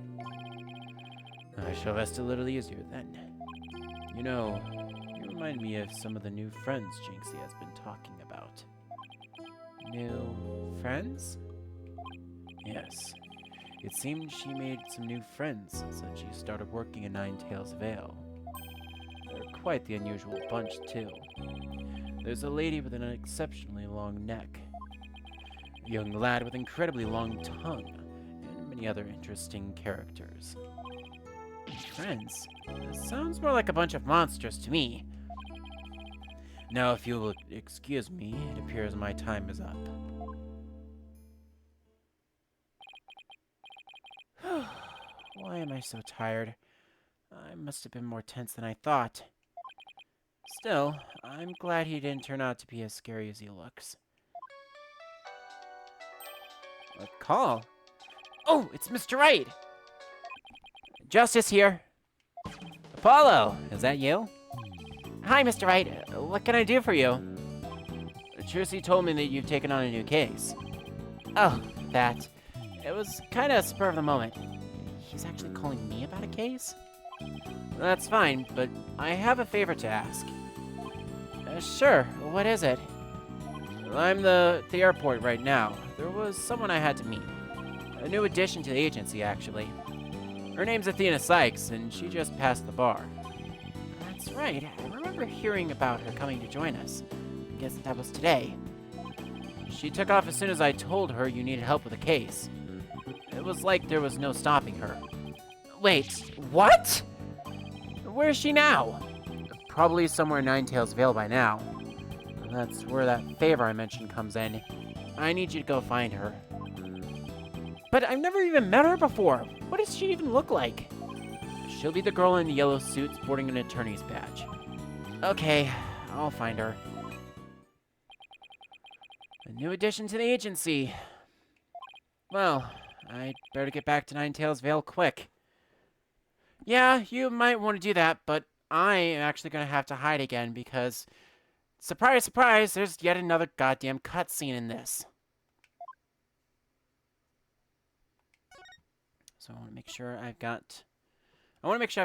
Speaker 1: I shall rest a little easier then. You know, you remind me of some of the new friends Jinxie has been talking about. New friends? Yes. It seemed she made some new friends since she started working in Nine-Tails Vale. They're quite the unusual bunch, too. There's a lady with an exceptionally long neck, a young lad with incredibly long tongue, and many other interesting characters. Friends? Sounds more like a bunch of monsters to me. Now, if you will excuse me, it appears my time is up. Why am I so tired? I must have been more tense than I thought. Still, I'm glad he didn't turn out to be as scary as he looks. A call? Oh, it's Mr. Right! Justice here. Apollo, is that you? Hi, Mr. Wright. What can I do for you? Trucy told me that you've taken on a new case. Oh, that. It was kind of spur of the moment. He's actually calling me about a case? That's fine, but I have a favor to ask. Sure, what is it? I'm at the airport right now. There was someone I had to meet. A new addition to the agency, actually. Her name's Athena Sykes, and she just passed the bar. That's right. I remember hearing about her coming to join us. I guess that was today. She took off as soon as I told her you needed help with a case. It was like there was no stopping her. Wait, what? Where is she now? Probably somewhere in Nine-Tails Vale by now. That's where that favor I mentioned comes in. I need you to go find her. But I've never even met her before. What does she even look like? She'll be the girl in the yellow suit sporting an attorney's badge. Okay, I'll find her. A new addition to the agency. Well, I'd better get back to Nine-Tails Vale quick. Yeah, you might want to do that, but I am actually going to have to hide again because, surprise, surprise, there's yet another goddamn cutscene in this. So I want to make sure I've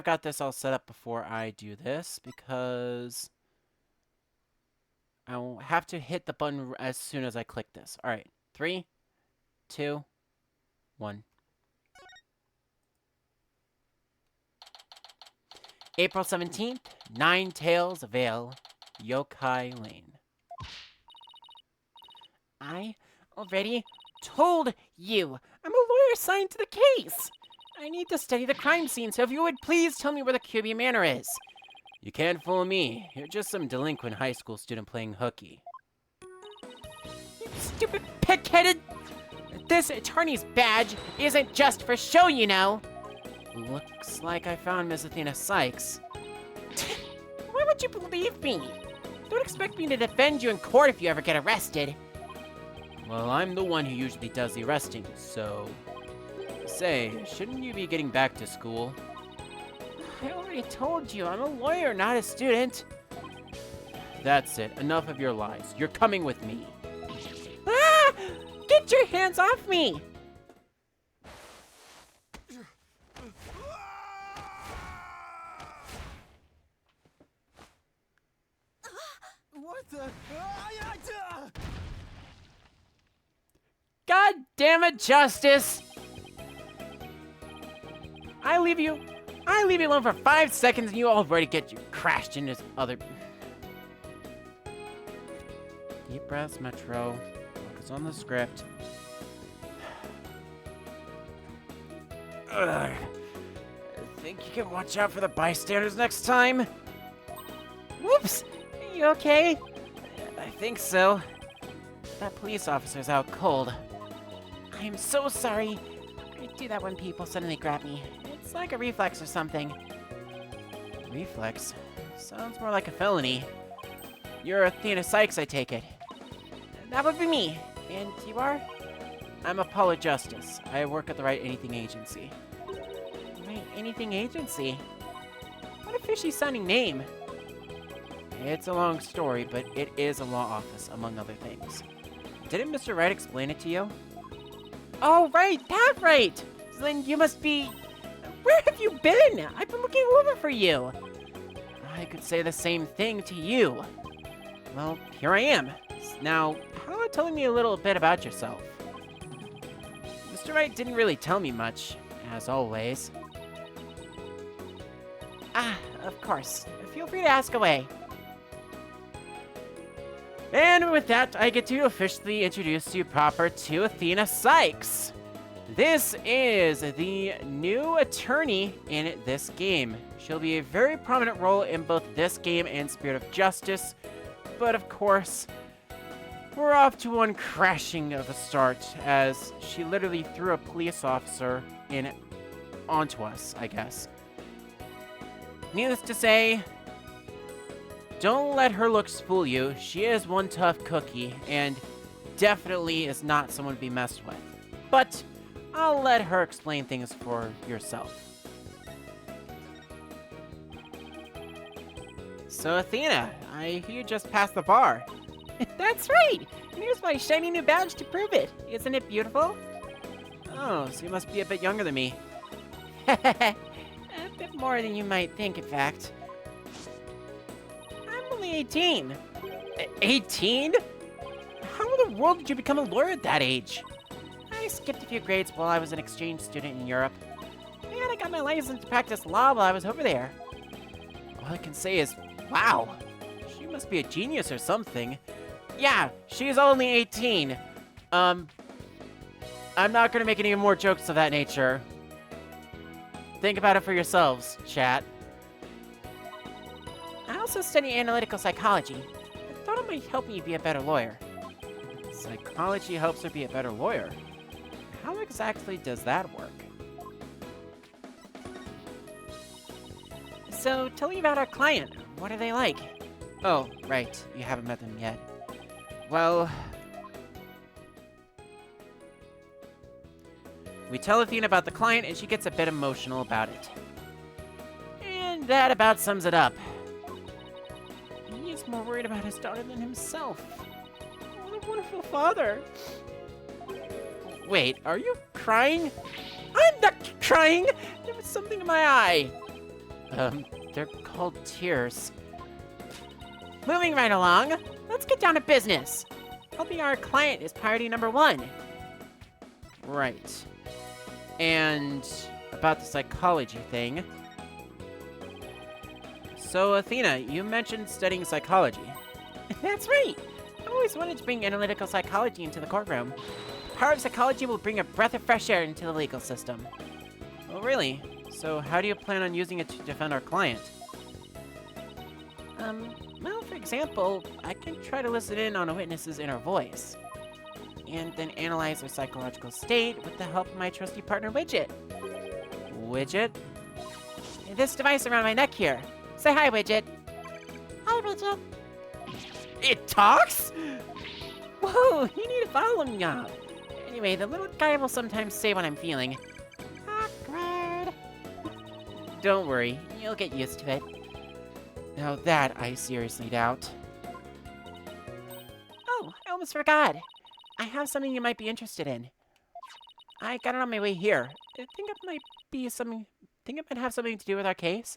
Speaker 1: got this all set up before I do this, because I will have to hit the button as soon as I click this. All right, 3, 2, 1. April 17th, Nine-Tails Vale, Yokai Lane. I already told you. I'm a lawyer assigned to the case. I need to study the crime scene, so if you would please tell me where the QB Manor is. You can't fool me. You're just some delinquent high school student playing hooky. You stupid pick-headed... This attorney's badge isn't just for show, you know. Looks like I found Miss Athena Sykes. Why would you believe me? Don't expect me to defend you in court if you ever get arrested. Well, I'm the one who usually does the arresting, so... Say, shouldn't you be getting back to school? I already told you, I'm a lawyer, not a student. That's it. Enough of your lies. You're coming with me. Ah! Get your hands off me!
Speaker 3: What the?
Speaker 1: God damn it, Justice! I leave you alone for 5 seconds and you already get you crashed into this other... Deep breaths, Metro. Focus on the script. Ugh. Think you can watch out for the bystanders next time? Whoops! Are you okay? I think so. That police officer's out cold. I am so sorry. I do that when people suddenly grab me. It's like a reflex or something. Reflex? Sounds more like a felony. You're Athena Sykes, I take it. That would be me. And you are? I'm Apollo Justice. I work at the Right Anything Agency. Right Anything Agency? What a fishy-sounding name. It's a long story, but it is a law office, among other things. Didn't Mr. Wright explain it to you? Oh, right! That right! So then you must be... Where have you been? I've been looking all over for you. I could say the same thing to you. Well, here I am. Now, how about telling me a little bit about yourself? Mr. Wright didn't really tell me much, as always. Ah, of course. Feel free to ask away. And with that, I get to officially introduce you proper to Athena Sykes. This is the new attorney in this game. She'll be a very prominent role in both this game and Spirit of Justice, but of course, we're off to one crashing of a start, as she literally threw a police officer onto us, I guess. Needless to say, don't let her looks fool you. She is one tough cookie, and definitely is not someone to be messed with. But I'll let her explain things for yourself. So Athena, I hear you just passed the bar. That's right! And here's my shiny new badge to prove it. Isn't it beautiful? Oh, so you must be a bit younger than me. A bit more than you might think, in fact. I'm only 18. 18? How in the world did you become a lawyer at that age? I skipped a few grades while I was an exchange student in Europe. And I got my license to practice law while I was over there. All I can say is, wow. She must be a genius or something. Yeah, she's only 18. I'm not gonna make any more jokes of that nature. Think about it for yourselves, chat. I also study analytical psychology. I thought it might help me be a better lawyer. Psychology helps her be a better lawyer? How exactly does that work? So, tell me about our client. What are they like? Oh, right. You haven't met them yet. Well... We tell Athena about the client, and she gets a bit emotional about it. And that about sums it up. He's more worried about his daughter than himself. What a wonderful father. Wait, are you crying? I'm not crying! There was something in my eye. They're called tears. Moving right along, let's get down to business. Helping our client is priority number 1. Right. And about the psychology thing. So, Athena, you mentioned studying psychology. That's right. I always wanted to bring analytical psychology into the courtroom. The power of psychology will bring a breath of fresh air into the legal system. Oh, really? So, how do you plan on using it to defend our client? Well, for example, I can try to listen in on a witness's inner voice, and then analyze their psychological state with the help of my trusty partner, Widget. Widget? This device around my neck here. Say hi, Widget. Hi, Widget. It talks? Whoa, you need to follow me now. Anyway, the little guy will sometimes say what I'm feeling. Awkward. Don't worry, you'll get used to it. Now that I seriously doubt. Oh, I almost forgot. I have something you might be interested in. I got it on my way here. I think it might have something to do with our case.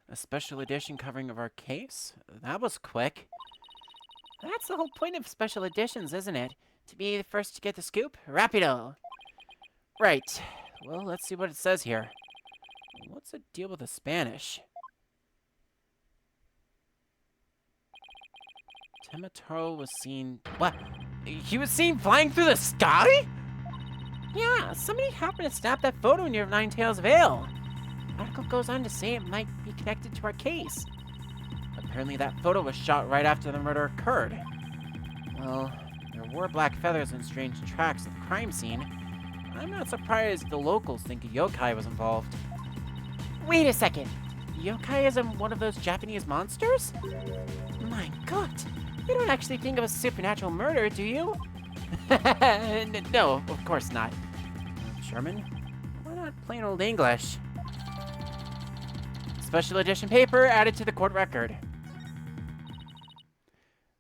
Speaker 1: A special edition covering of our case? That was quick. That's the whole point of special editions, isn't it? To be the first to get the scoop? Rapido! Right. Well, let's see what it says here. What's the deal with the Spanish? Temataro was seen... What? He was seen flying through the sky? Yeah, somebody happened to snap that photo near Nine-Tails Vale. The article goes on to say it might be connected to our case. Apparently that photo was shot right after the murder occurred. Well, there were black feathers and strange tracks at the crime scene. I'm not surprised the locals think a yokai was involved. Wait a second. Yokai isn't one of those Japanese monsters? My god, you don't actually think of a supernatural murder, do you? No, of course not. Sherman, why not plain old English? Special edition paper added to the court record.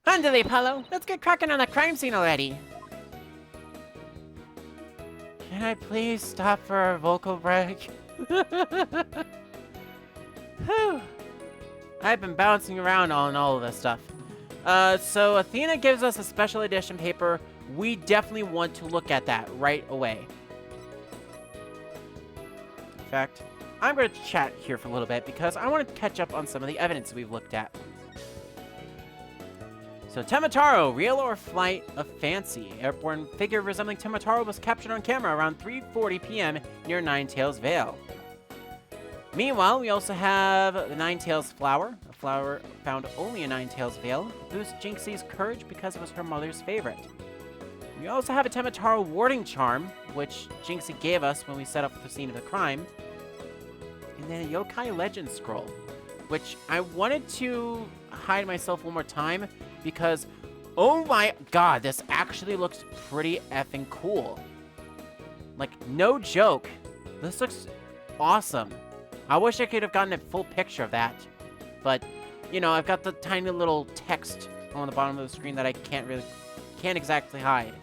Speaker 1: Handily, Apollo. Let's get cracking on the crime scene already. Can I please stop for a vocal break? Whew. I've been bouncing around on all of this stuff. So Athena gives us a special edition paper. We definitely want to look at that right away. In fact, I'm going to chat here for a little bit because I want to catch up on some of the evidence we've looked at. So Temataro, real or flight of fancy. Airborne figure resembling Temataro was captured on camera around 3:40 p.m. near Nine-Tails Vale. Meanwhile, we also have the Nine-Tails flower, a flower found only in Nine-Tails Vale, boosts Jinxie's courage because it was her mother's favorite. We also have a Temataro warding charm, which Jinxie gave us when we set up the scene of the crime. And then a yokai legend scroll, which I wanted to hide myself one more time because, oh my god, this actually looks pretty effing cool. Like, no joke. This looks awesome. I wish I could have gotten a full picture of that. But, you know, I've got the tiny little text on the bottom of the screen that I can't exactly hide.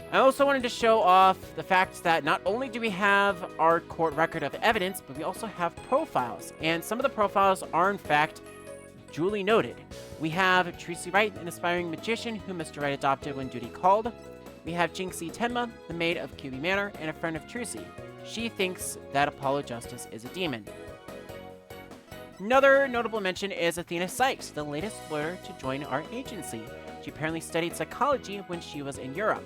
Speaker 1: I also wanted to show off the fact that not only do we have our court record of evidence, but we also have profiles. And some of the profiles are, in fact, duly noted. We have Tracy Wright, an aspiring magician who Mr. Wright adopted when duty called. We have Jinxie Tenma, the maid of QB Manor, and a friend of Tracy. She thinks that Apollo Justice is a demon. Another notable mention is Athena Sykes, the latest lawyer to join our agency. She apparently studied psychology when she was in Europe.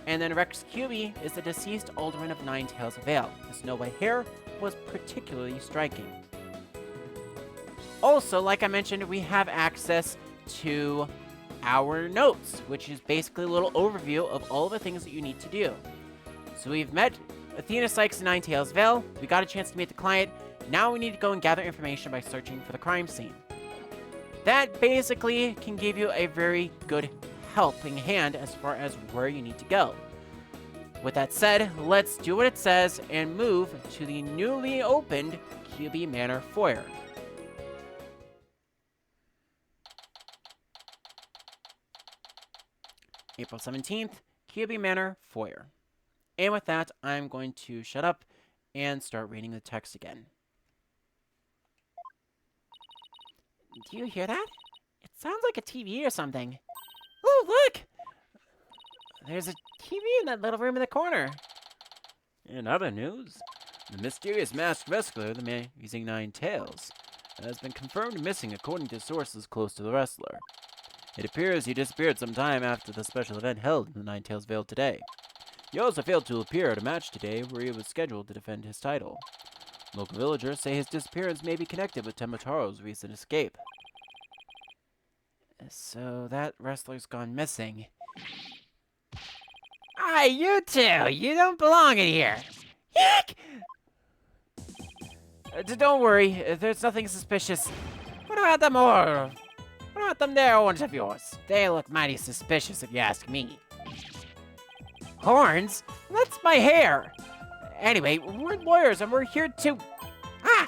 Speaker 1: And then Rex QB is the deceased alderman of Nine-Tails Vale. The snow white hair was particularly striking. Also, like I mentioned, we have access to our notes, which is basically a little overview of all the things that you need to do. So we've met Athena Sykes in Nine-Tails Vale. We got a chance to meet the client. Now we need to go and gather information by searching for the crime scene. That basically can give you a very good helping hand as far as where you need to go. With that said, let's do what it says and move to the newly opened QB Manor foyer. April 17th, QB Manor foyer. And with that, I'm going to shut up and start reading the text again. Do you hear that? It sounds like a TV or something. Oh, look! There's a TV in that little room in the corner. In other news, the mysterious masked wrestler, the man using 9 tails, has been confirmed missing according to sources close to the wrestler. It appears he disappeared sometime after the special event held in the Nine-Tails Vale today. He also failed to appear at a match today where he was scheduled to defend his title. Local villagers say his disappearance may be connected with Temataro's recent escape. So that wrestler's gone missing. Hi, you two! You don't belong in here! Yuck! Don't worry, there's nothing suspicious. What about them or... What about them there horns of yours? They look mighty suspicious if you ask me. Horns? That's my hair! Anyway, we're lawyers and we're here to... Ah!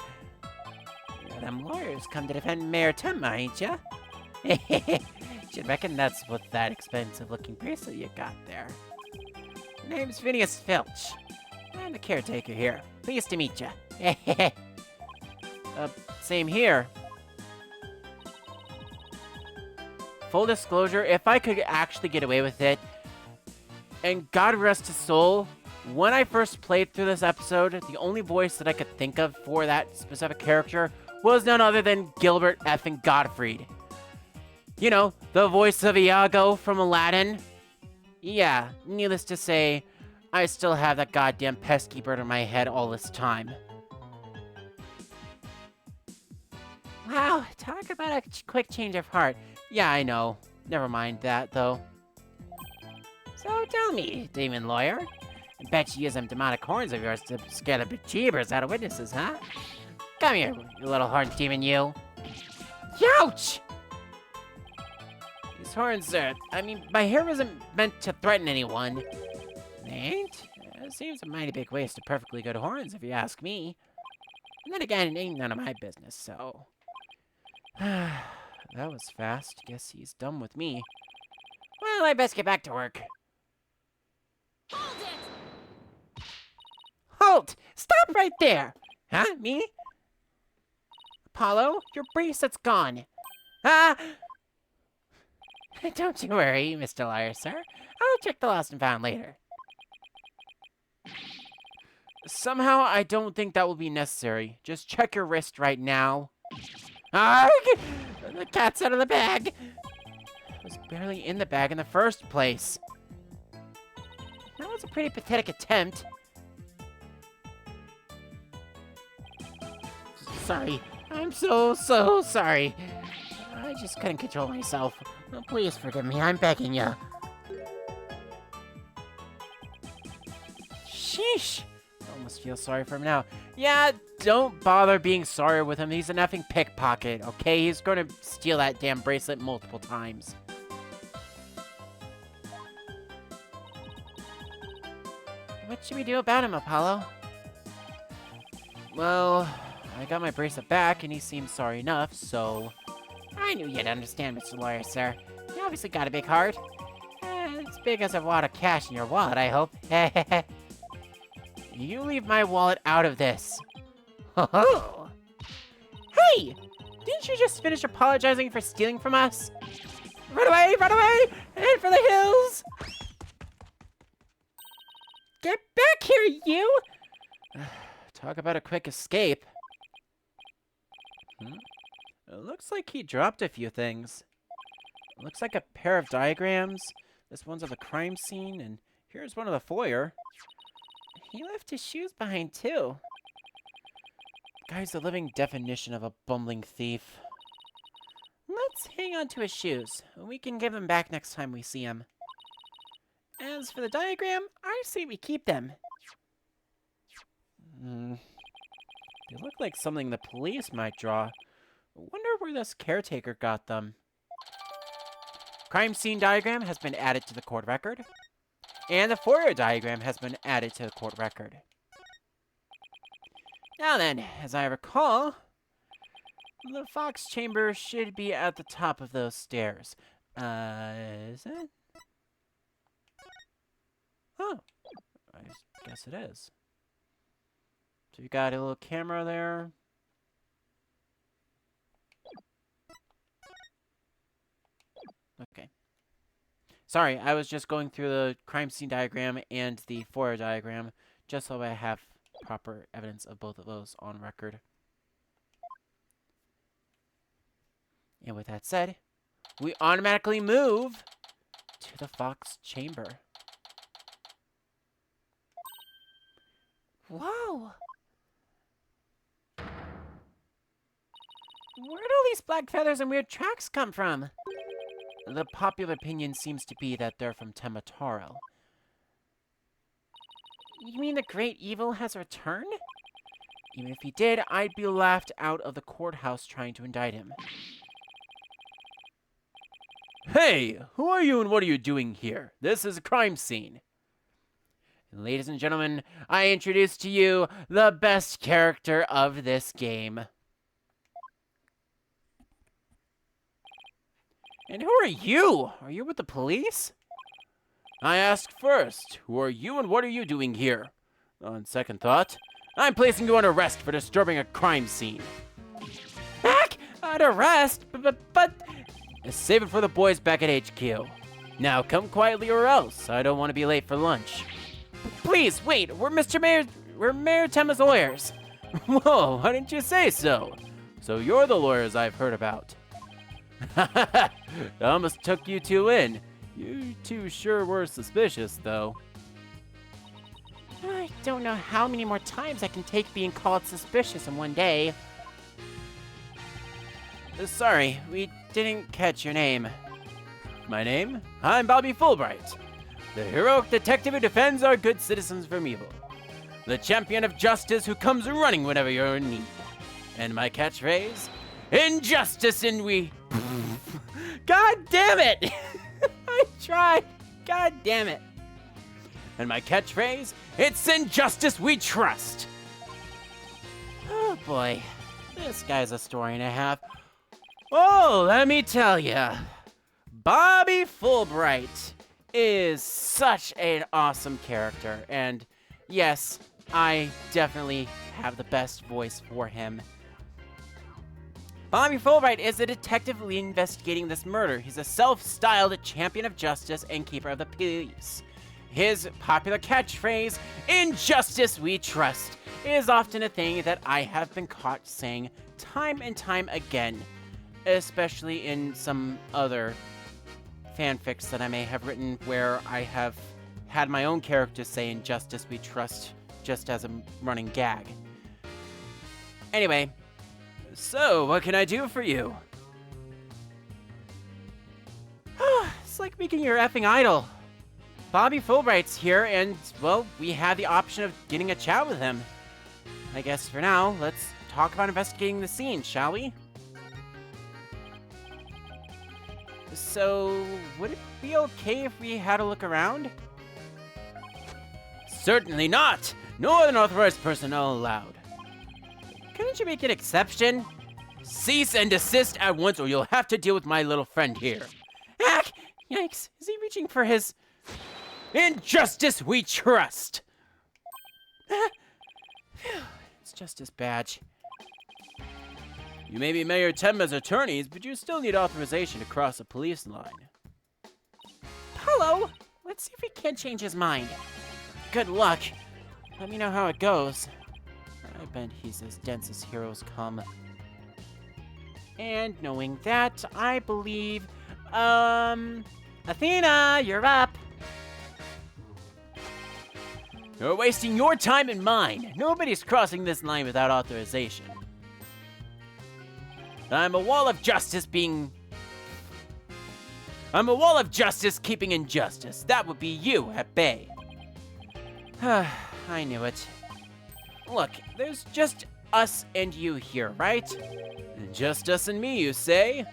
Speaker 1: Them lawyers come to defend Mayor Temma, ain't ya? Should reckon that's what that expensive-looking bracelet you got there. Name's Phineas Filch. I'm the caretaker here. Pleased to meet ya. Same here. Full disclosure, if I could actually get away with it, and God rest his soul, when I first played through this episode, the only voice that I could think of for that specific character was none other than Gilbert effing Gottfried. You know, the voice of Iago from Aladdin. Yeah, needless to say, I still have that goddamn pesky bird in my head all this time. Wow, talk about a quick change of heart. Yeah, I know. Never mind that, though. So tell me, demon lawyer. I bet you use them demonic horns of yours to scare the bejeebers out of witnesses, huh? Come here, you little horn demon, you. Youch! These horns are... I mean, my hair isn't meant to threaten anyone. It ain't? It seems a mighty big waste of perfectly good horns, if you ask me. And then again, it ain't none of my business, so... That was fast. Guess he's done with me. Well, I best get back to work.
Speaker 2: Hold it!
Speaker 1: Halt! Stop right there! Huh? Me? Apollo, your bracelet's gone. Ah! Don't you worry, Mr. Liar, sir. I'll check the lost and found later. Somehow, I don't think that will be necessary. Just check your wrist right now. Ah! The cat's out of the bag! It was barely in the bag in the first place. That was a pretty pathetic attempt. Sorry. I'm so sorry. I just couldn't control myself. Please forgive me, I'm begging you. Sheesh. I almost feel sorry for him now. Yeah, don't bother being sorry with him. He's an effing pickpocket, okay? He's gonna steal that damn bracelet multiple times. What should we do about him, Apollo? Well, I got my bracelet back, and he seemed sorry enough, so... I knew you'd understand, Mr. Lawyer, sir. You obviously got a big heart. As big as a wad of cash in your wallet, I hope. You leave my wallet out of this. Ho-ho! Hey! Didn't you just finish apologizing for stealing from us? Run away! Run away! And for the hills! Get back here, you! Talk about a quick escape. It looks like he dropped a few things. It looks like a pair of diagrams. This one's of the crime scene, and here's one of the foyer. He left his shoes behind, too. Guy's the living definition of a bumbling thief. Let's hang on to his shoes. We can give them back next time we see him. As for the diagram, I say we keep them. They look like something the police might draw. Wonder where this caretaker got them. Crime scene diagram has been added to the court record. And the foyer diagram has been added to the court record. Now then, as I recall, the Fox chamber should be at the top of those stairs. Is it? Oh, I guess it is. So you got a little camera there. Okay. Sorry, I was just going through the crime scene diagram and the foyer diagram, just so I have proper evidence of both of those on record. And with that said, we automatically move to the Fox chamber. Whoa! Where'd all these black feathers and weird tracks come from? The popular opinion seems to be that they're from Temataro. You mean the great evil has returned? Even if he did, I'd be laughed out of the courthouse trying to indict him. Hey! Who are you and what are you doing here? This is a crime scene. And ladies and gentlemen, I introduce to you the best character of this game. And who are you? Are you with the police? I asked first, who are you and what are you doing here? On second thought, I'm placing you on arrest for disturbing a crime scene. Back? On arrest? But... Save it for the boys back at HQ. Now come quietly or else. I don't want to be late for lunch. Please, wait, we're Mayor Tema's lawyers. Whoa, why didn't you say so? So you're the lawyers I've heard about. I almost took you two in. You two sure were suspicious, though. I don't know how many more times I can take being called suspicious in one day. Sorry, we didn't catch your name. My name? I'm Bobby Fulbright, the heroic detective who defends our good citizens from evil. The champion of justice who comes running whenever you're in need. And my catchphrase? Injustice and we... God damn it! I tried. God damn it. And my catchphrase? It's injustice we trust. Oh boy. This guy's a story and a half. Oh, let me tell ya. Bobby Fulbright is such an awesome character. And yes, I definitely have the best voice for him. Bobby Fulbright is a detective investigating this murder. He's a self-styled champion of justice and keeper of the peace. His popular catchphrase, "Injustice we trust," is often a thing that I have been caught saying time and time again, especially in some other fanfics that I may have written where I have had my own characters say "Injustice we trust" just as a running gag. Anyway, so what can I do for you? It's like making your effing idol. Bobby Fulbright's here, and, well, we had the option of getting a chat with him. I guess for now, let's talk about investigating the scene, shall we? So, would it be okay if we had a look around? Certainly not! No unauthorized personnel allowed. Couldn't you make an exception? Cease and desist at once, or you'll have to deal with my little friend here. Ack! Yikes, is he reaching for his... Injustice we trust! It's Justice Badge. You may be Mayor Tenma's attorneys, but you still need authorization to cross a police line. Apollo! Let's see if we can't change his mind. Good luck. Let me know how it goes. I bet he's as dense as heroes come. And knowing that, I believe, Athena, you're up. You're wasting your time and mine. Nobody's crossing this line without authorization. I'm a wall of justice keeping injustice. That would be you at bay. I knew it. Look, there's just us and you here, right? Just us and me, you say?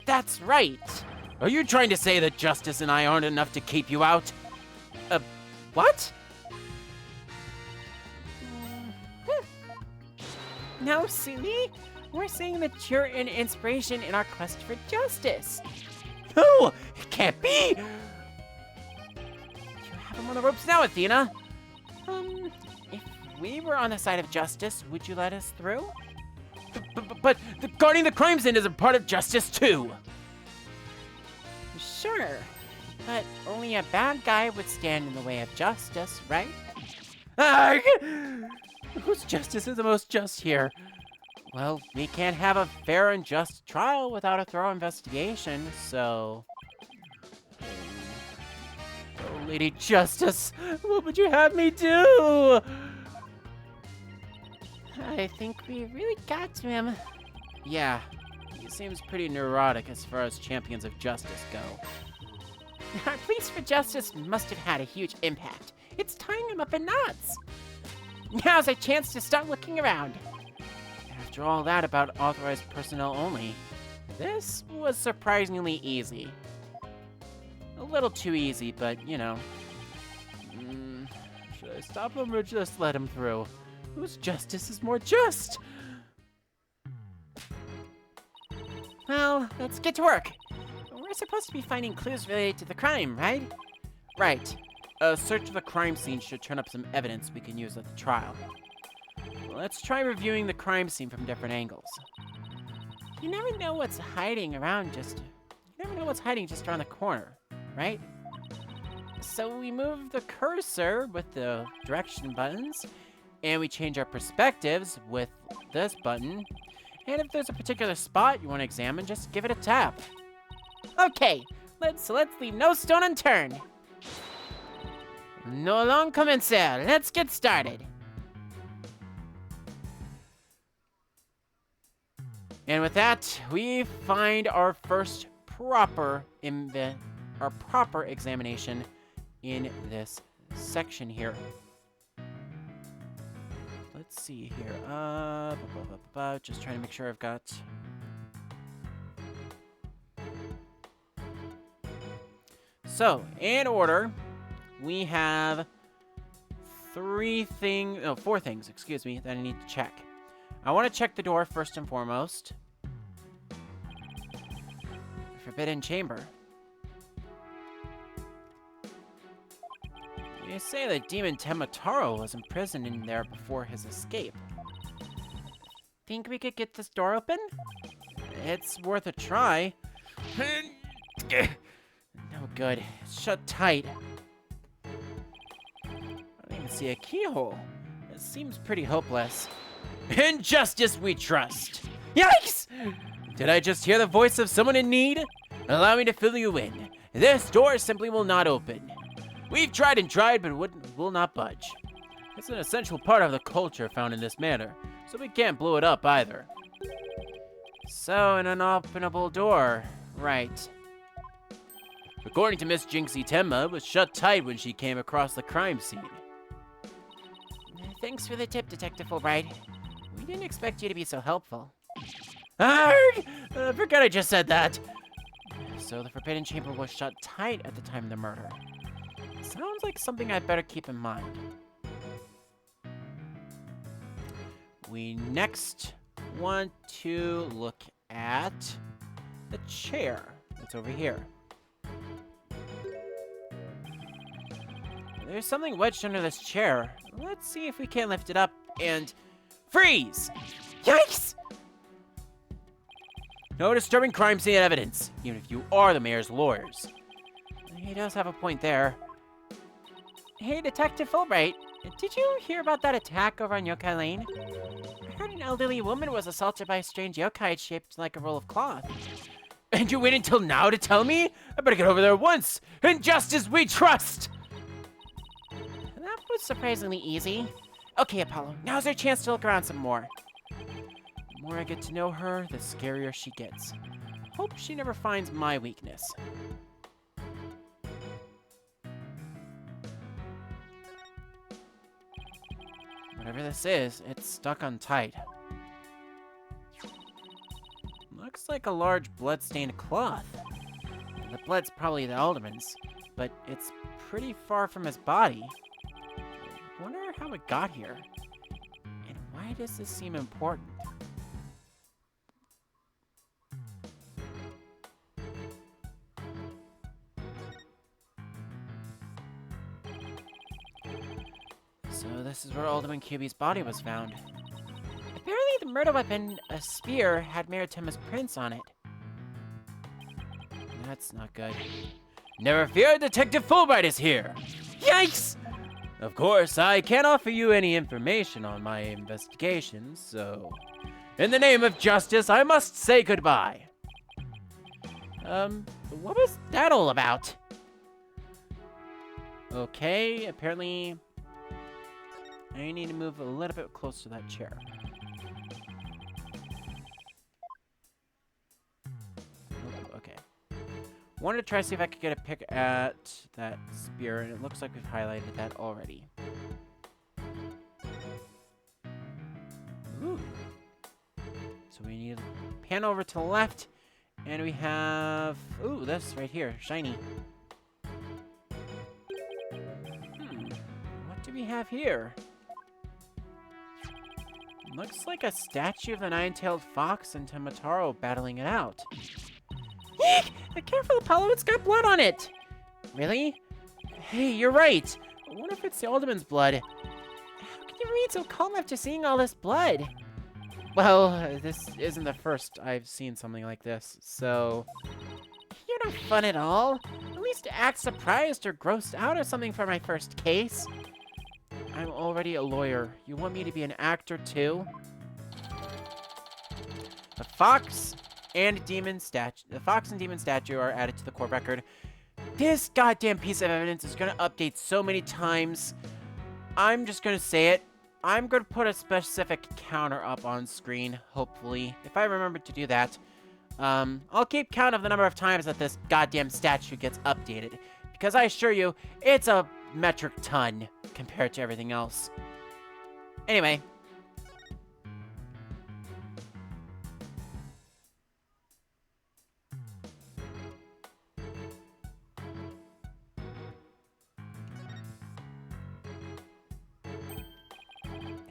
Speaker 1: That's right. Are you trying to say that Justice and I aren't enough to keep you out? What? No, silly. We're saying that you're an inspiration in our quest for justice. No, it can't be. You have him on the ropes now, Athena. If we were on the side of justice, would you let us through? But guarding the crime scene is a part of justice, too. Sure, but only a bad guy would stand in the way of justice, right? Whose justice is the most just here? Well, we can't have a fair and just trial without a thorough investigation, so... Oh, Lady Justice, what would you have me do? I think we really got to him. Yeah, he seems pretty neurotic as far as champions of justice go. Our pleas for justice must have had a huge impact. It's tying him up in knots. Now's our chance to start looking around. After all that about authorized personnel only, this was surprisingly easy. A little too easy, but, you know. Should I stop him or just let him through? Whose justice is more just? Well, let's get to work. We're supposed to be finding clues related to the crime, right? Right. A search of the crime scene should turn up some evidence we can use at the trial. Let's try reviewing the crime scene from different angles. You never know what's hiding just around the corner, right? So we move the cursor with the direction buttons, and we change our perspectives with this button. And if there's a particular spot you want to examine, just give it a tap. Okay, Let's leave no stone unturned. No long commencer. Let's get started. And with that, we find our first proper examination in this section here. Let's see here. Just trying to make sure I've got. So, in order, we have four things, excuse me, that I need to check. I want to check the door first and foremost. Forbidden chamber. You say that Demon Temataro was imprisoned in there before his escape. Think we could get this door open? It's worth a try. No good. It's shut tight. I don't even see a keyhole. It seems pretty hopeless. In justice we trust. Yikes! Did I just hear the voice of someone in need? Allow me to fill you in. This door simply will not open. We've tried and tried, but will not budge. It's an essential part of the culture found in this manor, so we can't blow it up either. So, an unopenable door. Right. According to Miss Jinxie Tenma, it was shut tight when she came across the crime scene. Thanks for the tip, Detective Fulbright. We didn't expect you to be so helpful. Arrgh! Forgot I just said that. So the Forbidden Chamber was shut tight at the time of the murder. Sounds like something I'd better keep in mind. We next want to look at the chair that's over here. There's something wedged under this chair. Let's see if we can lift it up and freeze! Yikes! No disturbing crime scene evidence, even if you are the mayor's lawyers. He does have a point there. Hey, Detective Fulbright, did you hear about that attack over on Yokai Lane? I heard an elderly woman was assaulted by a strange yokai shaped like a roll of cloth. And you wait until now to tell me? I better get over there once. In justice we trust! That was surprisingly easy. Okay, Apollo, now's our chance to look around some more. The more I get to know her, the scarier she gets. Hope she never finds my weakness. Whatever this is, it's stuck on tight. Looks like a large blood-stained cloth. The blood's probably the Alderman's, but it's pretty far from his body. I wonder how it got here. And why does this seem important? So this is where Alderman QB's body was found. Apparently the murder weapon, a spear, had Mayor Tenma's prints on it. That's not good. Never fear, Detective Fulbright is here! Yikes! Of course, I can't offer you any information on my investigations, so... in the name of justice, I must say goodbye. What was that all about? Okay, apparently... I need to move a little bit closer to that chair. Oh, okay. Wanted to try to see if I could get a pick at that spear, and it looks like we've highlighted that already. Ooh. So we need to pan over to the left, and we have... ooh, this right here, shiny. What do we have here? Looks like a statue of the Nine-Tailed Fox and Temataro battling it out. Eek! Careful, Apollo, it's got blood on it! Really? Hey, you're right! I wonder if it's the Alderman's blood. How can you read so calm after seeing all this blood? Well, this isn't the first I've seen something like this, so... you're not fun at all. At least act surprised or grossed out or something for my first case. I'm already a lawyer. You want me to be an actor too? A fox and demon statue, the fox and demon statue are added to the court record. This goddamn piece of evidence is going to update so many times. I'm just going to say it. I'm going to put a specific counter up on screen, hopefully, if I remember to do that. I'll keep count of the number of times that this goddamn statue gets updated, because I assure you, it's a metric ton compared to everything else. Anyway.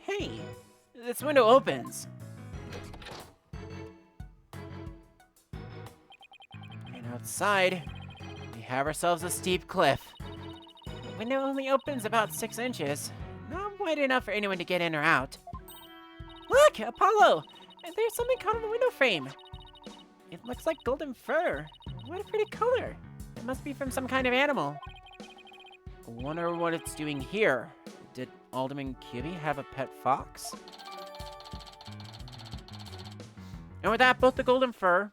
Speaker 1: Hey, this window opens. And outside, we have ourselves a steep cliff. The window only opens about 6 inches. Not wide enough for anyone to get in or out. Look, Apollo! There's something caught in the window frame. It looks like golden fur. What a pretty color. It must be from some kind of animal. I wonder what it's doing here. Did Alderman Cuby have a pet fox? And with that, both the golden fur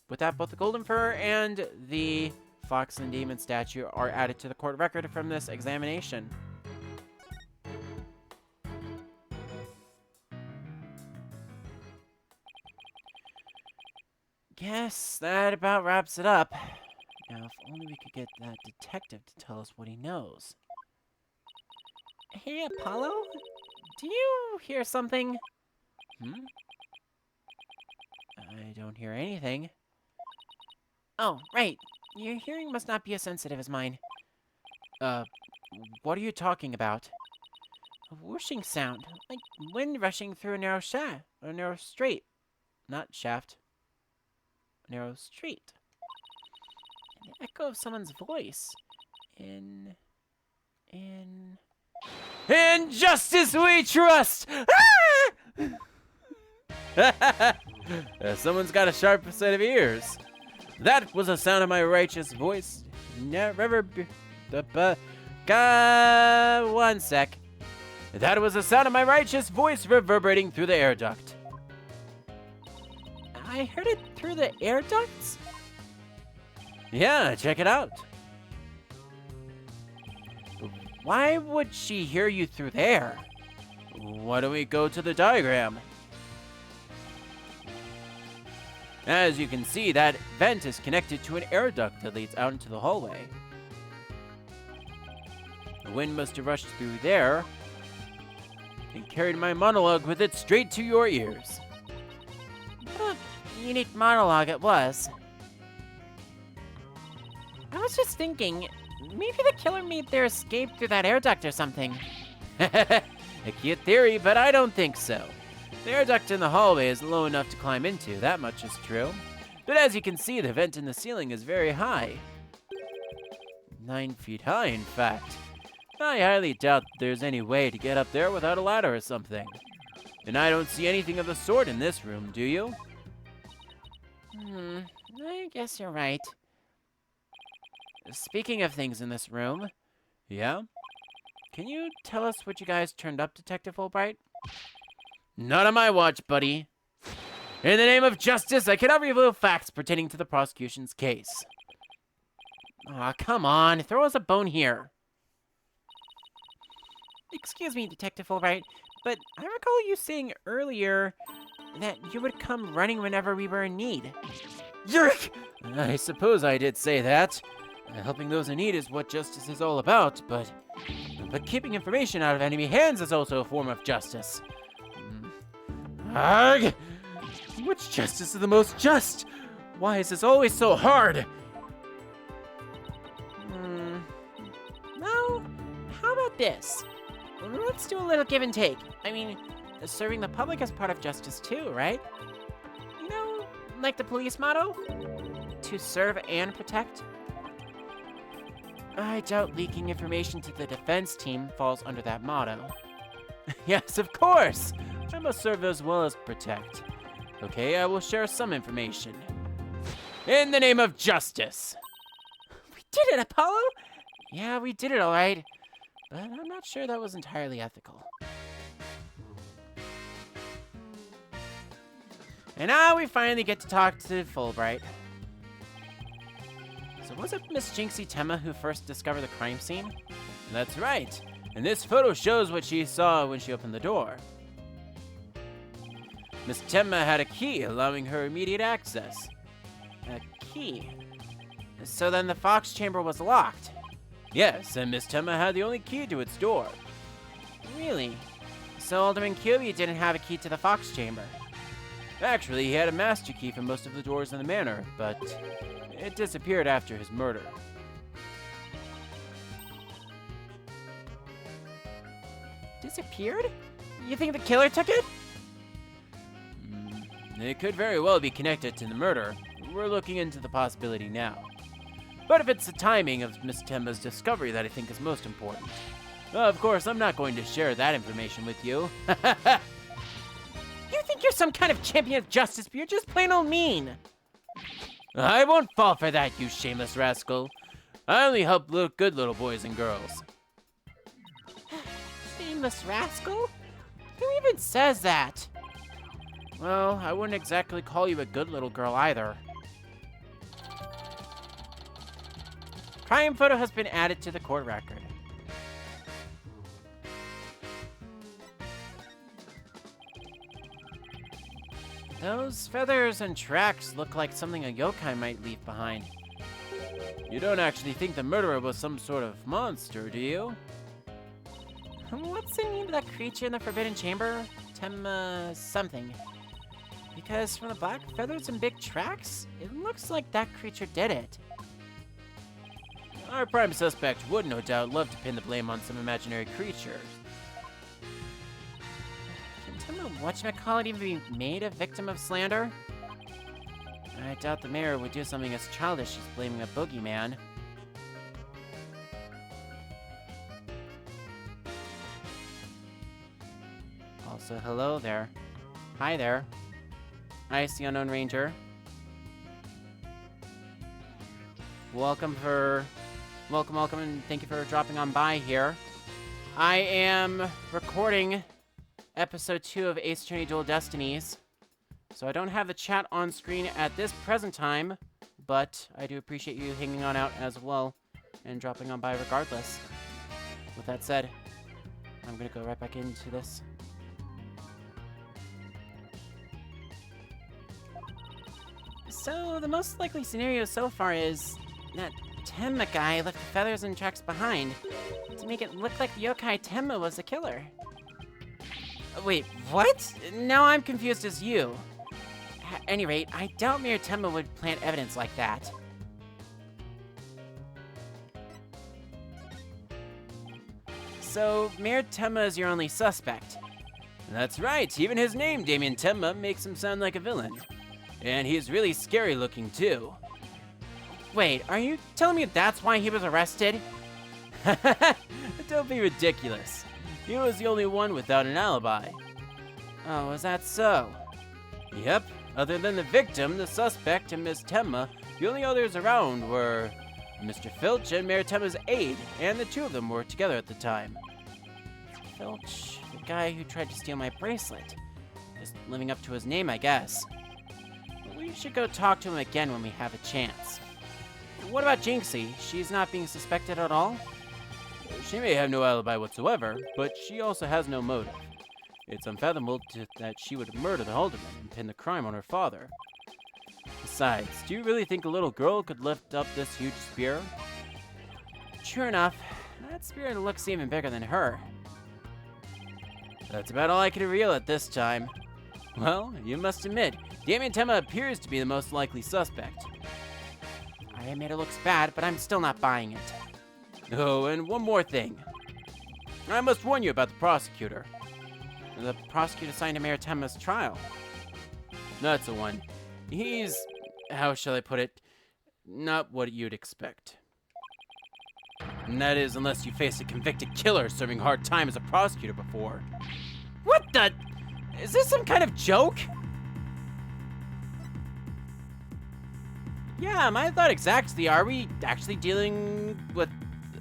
Speaker 1: and the fox and demon statue are added to the court record from this examination. Guess that about wraps it up. Now, if only we could get that detective to tell us what he knows. Hey, Apollo? Do you hear something? I don't hear anything. Oh, right. Your hearing must not be as sensitive as mine. What are you talking about? A whooshing sound, like wind rushing through a narrow street. Not shaft. A narrow street. An echo of someone's voice. In justice we trust! Someone's got a sharp set of ears. That was the sound of my righteous voice. One sec. That was the sound of my righteous voice reverberating through the air duct. I heard it through the air ducts? Yeah, check it out. Why would she hear you through there? Why don't we go to the diagram? As you can see, that vent is connected to an air duct that leads out into the hallway. The wind must have rushed through there and carried my monologue with it straight to your ears. What a unique monologue it was. I was just thinking, maybe the killer made their escape through that air duct or something. A cute theory, but I don't think so. The air duct in the hallway is low enough to climb into, that much is true. But as you can see, the vent in the ceiling is very high. 9 feet high, in fact. I highly doubt there's any way to get up there without a ladder or something. And I don't see anything of the sort in this room, do you? I guess you're right. Speaking of things in this room... Yeah? Can you tell us what you guys turned up, Detective Fulbright? Not on my watch, buddy. In the name of justice, I cannot reveal facts pertaining to the prosecution's case. Aw, come on. Throw us a bone here. Excuse me, Detective Fulbright, but I recall you saying earlier that you would come running whenever we were in need. Yerk! I suppose I did say that. Helping those in need is what justice is all about, but keeping information out of enemy hands is also a form of justice. Arg! Which justice is the most just? Why is this always so hard? Well, how about this? Let's do a little give and take. I mean, serving the public is part of justice too, right? You know, like the police motto? To serve and protect? I doubt leaking information to the defense team falls under that motto. Yes, of course! I must serve as well as protect. Okay, I will share some information. In the name of justice! We did it, Apollo! Yeah, we did it all right. But I'm not sure that was entirely ethical. And now we finally get to talk to Fulbright. So was it Miss Jinxie Temma who first discovered the crime scene? That's right. And this photo shows what she saw when she opened the door. Miss Temma had a key allowing her immediate access. A key? So then the Fox chamber was locked? Yes, and Miss Temma had the only key to its door. Really? So Alderman Kyobi didn't have a key to the Fox chamber? Actually, he had a master key for most of the doors in the manor, but it disappeared after his murder. Disappeared? You think the killer took it? It could very well be connected to the murder. We're looking into the possibility now. But if it's the timing of Miss Temma's discovery that I think is most important. Of course, I'm not going to share that information with you. You think you're some kind of champion of justice, but you're just plain old mean. I won't fall for that, you shameless rascal. I only help good little boys and girls. Shameless rascal? Who even says that? Well, I wouldn't exactly call you a good little girl either. Crime photo has been added to the court record. Those feathers and tracks look like something a yokai might leave behind. You don't actually think the murderer was some sort of monster, do you? What's the name of that creature in the Forbidden Chamber? Something. Because from the black feathers and big tracks, it looks like that creature did it. Our prime suspect would no doubt love to pin the blame on some imaginary creature. Can Temma whatchamacallit even be made a victim of slander? I doubt the mayor would do something as childish as blaming a boogeyman. Also, hello there. Hi there. Hi, the Unknown Ranger. Welcome, and thank you for dropping on by here. I am recording episode 2 of Ace Attorney Dual Destinies, so I don't have the chat on screen at this present time, but I do appreciate you hanging on out as well and dropping on by regardless. With that said, I'm gonna go right back into this. So, the most likely scenario so far is that Temma guy left the feathers and tracks behind to make it look like the yokai Temma was the killer. Wait, what? Now I'm confused as you. At any rate, I doubt Mayor Temma would plant evidence like that. So, Mayor Temma is your only suspect. That's right, even his name, Damien Temma, makes him sound like a villain. And he's really scary looking too. Wait, are you telling me that's why he was arrested? Don't be ridiculous. He was the only one without an alibi. Oh, is that so? Yep, other than the victim, the suspect, and Miss Temma, the only others around were Mr. Filch and Mayor Temma's aide, and the two of them were together at the time. Filch, the guy who tried to steal my bracelet. Just living up to his name, I guess. We should go talk to him again when we have a chance. What about Jinxie? She's not being suspected at all? She may have no alibi whatsoever, but she also has no motive. It's unfathomable that she would murder the alderman and pin the crime on her father. Besides, do you really think a little girl could lift up this huge spear? True enough, that spear looks even bigger than her. That's about all I can reveal at this time. Well, you must admit, Damien Temma appears to be the most likely suspect. I admit it looks bad, but I'm still not buying it. Oh, and one more thing. I must warn you about the prosecutor. The prosecutor assigned to Mayor Temma's trial. That's the one. He's, how shall I put it, not what you'd expect. And that is unless you face a convicted killer serving hard time as a prosecutor before. What the? Is this some kind of joke? Yeah, my thought exactly. Are we actually dealing with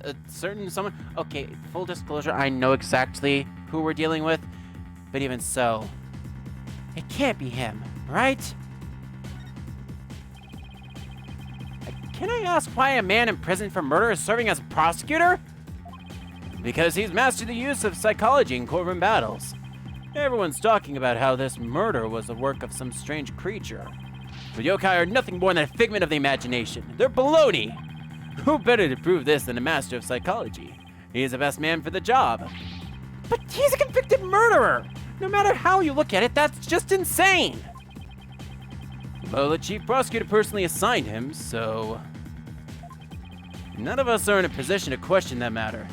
Speaker 1: a certain someone? Okay, full disclosure, I know exactly who we're dealing with, but even so, it can't be him. right? Can I ask why a man in prison for murder is serving as a prosecutor? Because he's mastered the use of psychology in courtroom battles. Everyone's talking about how this murder was the work of some strange creature. But yokai are nothing more than a figment of the imagination. They're baloney! Who better to prove this than a master of psychology? He's the best man for the job. But he's a convicted murderer! No matter how you look at it, that's just insane! Well, the chief prosecutor personally assigned him, so... none of us are in a position to question that matter.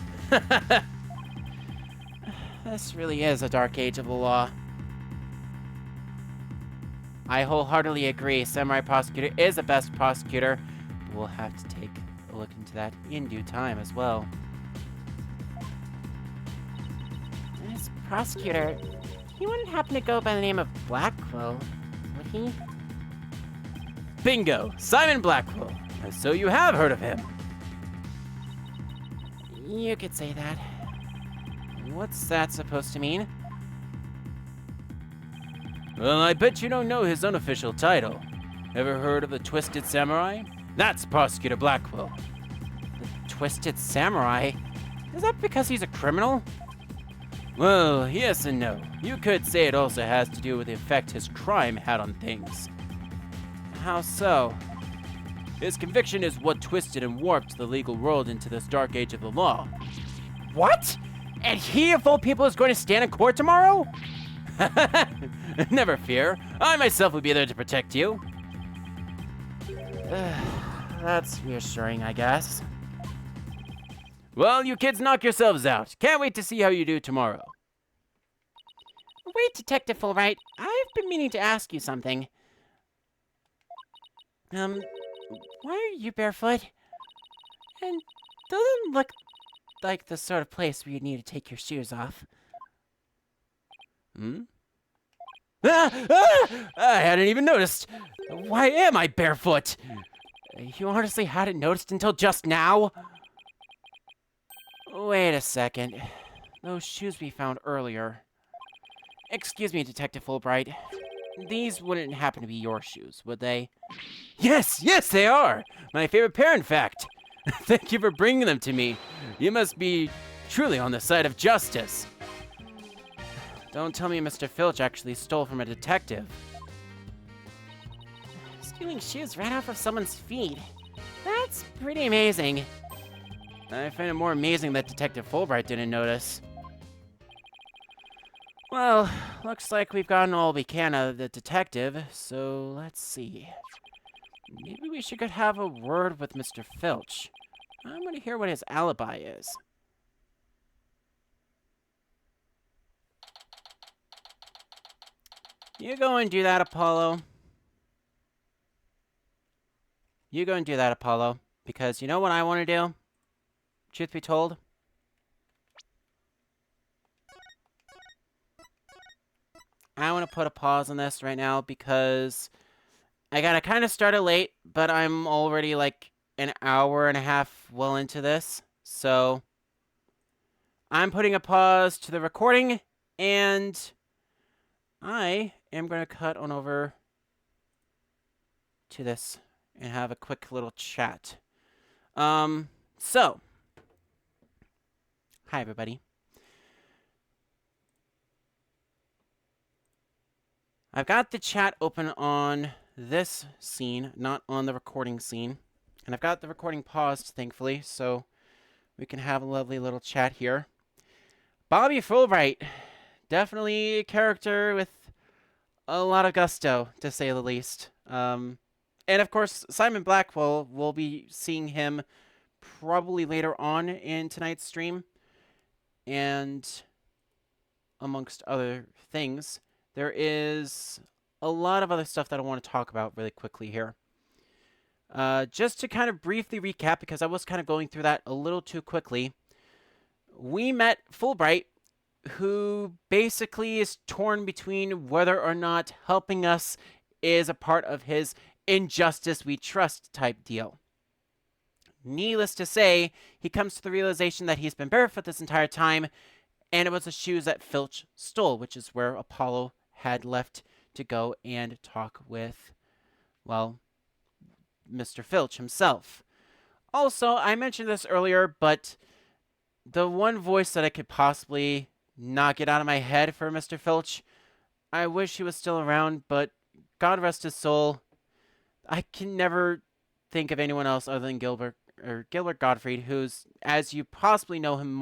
Speaker 1: This really is a dark age of the law. I wholeheartedly agree. Samurai prosecutor is the best prosecutor. But we'll have to take a look into that in due time as well. This prosecutor, he wouldn't happen to go by the name of Blackwell, would he? Bingo! Simon Blackwell. So you have heard of him. You could say that. What's that supposed to mean? Well, I bet you don't know his unofficial title. Ever heard of the Twisted Samurai? That's Prosecutor Blackwell. The Twisted Samurai? Is that because he's a criminal? Well, yes and no. You could say it also has to do with the effect his crime had on things. How so? His conviction is what twisted and warped the legal world into this dark age of the law. What? And he, of all people, is going to stand in court tomorrow? Never fear. I myself will be there to protect you. That's reassuring, I guess. Well, you kids knock yourselves out. Can't wait to see how you do tomorrow. Wait, Detective Fulbright. I've been meaning to ask you something. Why are you barefoot? And doesn't look like the sort of place where you need to take your shoes off. I hadn't even noticed. Why am I barefoot? You honestly hadn't noticed until just now? Wait a second. Those shoes we found earlier. Excuse me, Detective Fulbright. These wouldn't happen to be your shoes, would they? Yes, they are! My favorite pair, in fact. Thank you for bringing them to me. You must be truly on the side of justice. Don't tell me Mr. Filch actually stole from a detective. Stealing shoes right off of someone's feet. That's pretty amazing. I find it more amazing that Detective Fulbright didn't notice. Well, looks like we've gotten all we can out of the detective, so let's see. Maybe we should have a word with Mr. Filch. I want to hear what his alibi is. You go and do that, Apollo. You go and do that, Apollo. Because you know what I want to do? Truth be told? I want to put a pause on this right now because I gotta kind of start it late, but I'm already like an hour and a half well into this. So I'm putting a pause to the recording, and I am going to cut on over to this and have a quick little chat. So, hi everybody. I've got the chat open on this scene, not on the recording scene. And I've got the recording paused, thankfully, so we can have a lovely little chat here. Bobby Fulbright, definitely a character with a lot of gusto, to say the least. And of course, Simon Blackwell, we'll be seeing him probably later on in tonight's stream. And amongst other things, there is a lot of other stuff that I want to talk about really quickly here. Just to kind of briefly recap, because I was kind of going through that a little too quickly. We met Fulbright, who basically is torn between whether or not helping us is a part of his injustice we trust type deal. Needless to say, he comes to the realization that he's been barefoot this entire time, and it was the shoes that Filch stole, which is where Apollo had left to go and talk with, well, Mr. Filch himself. Also, I mentioned this earlier, but the one voice that I could possibly not get out of my head for Mr. Filch, I wish he was still around, but God rest his soul, I can never think of anyone else other than Gilbert Gottfried, who's, as you possibly know him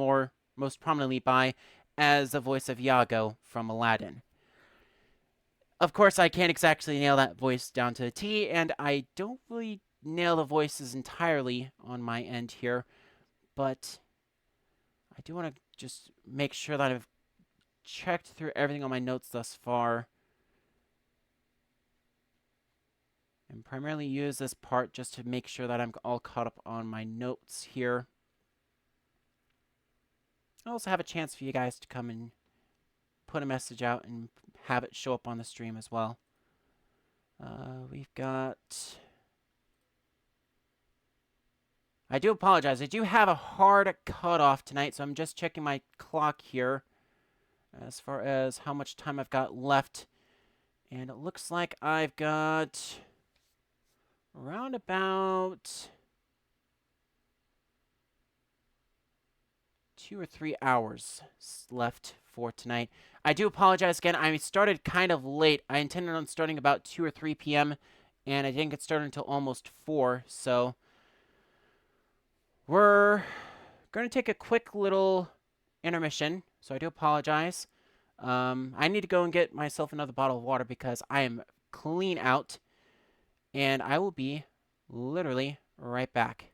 Speaker 1: most prominently by, as the voice of Iago from Aladdin. Of course, I can't exactly nail that voice down to a T, and I don't really nail the voices entirely on my end here, but I do want to just make sure that I've checked through everything on my notes thus far, and primarily use this part just to make sure that I'm all caught up on my notes here. I also have a chance for you guys to come and put a message out and have it show up on the stream as well. We've got... I do apologize. I do have a hard cutoff tonight, so I'm just checking my clock here as far as how much time I've got left. And it looks like I've got around about 2 or 3 hours left for tonight. I do apologize again. I started kind of late. I intended on starting about 2 or 3 p.m. and I didn't get started until almost 4, so we're going to take a quick little intermission, so I do apologize. I need to go and get myself another bottle of water because I am clean out, and I will be literally right back.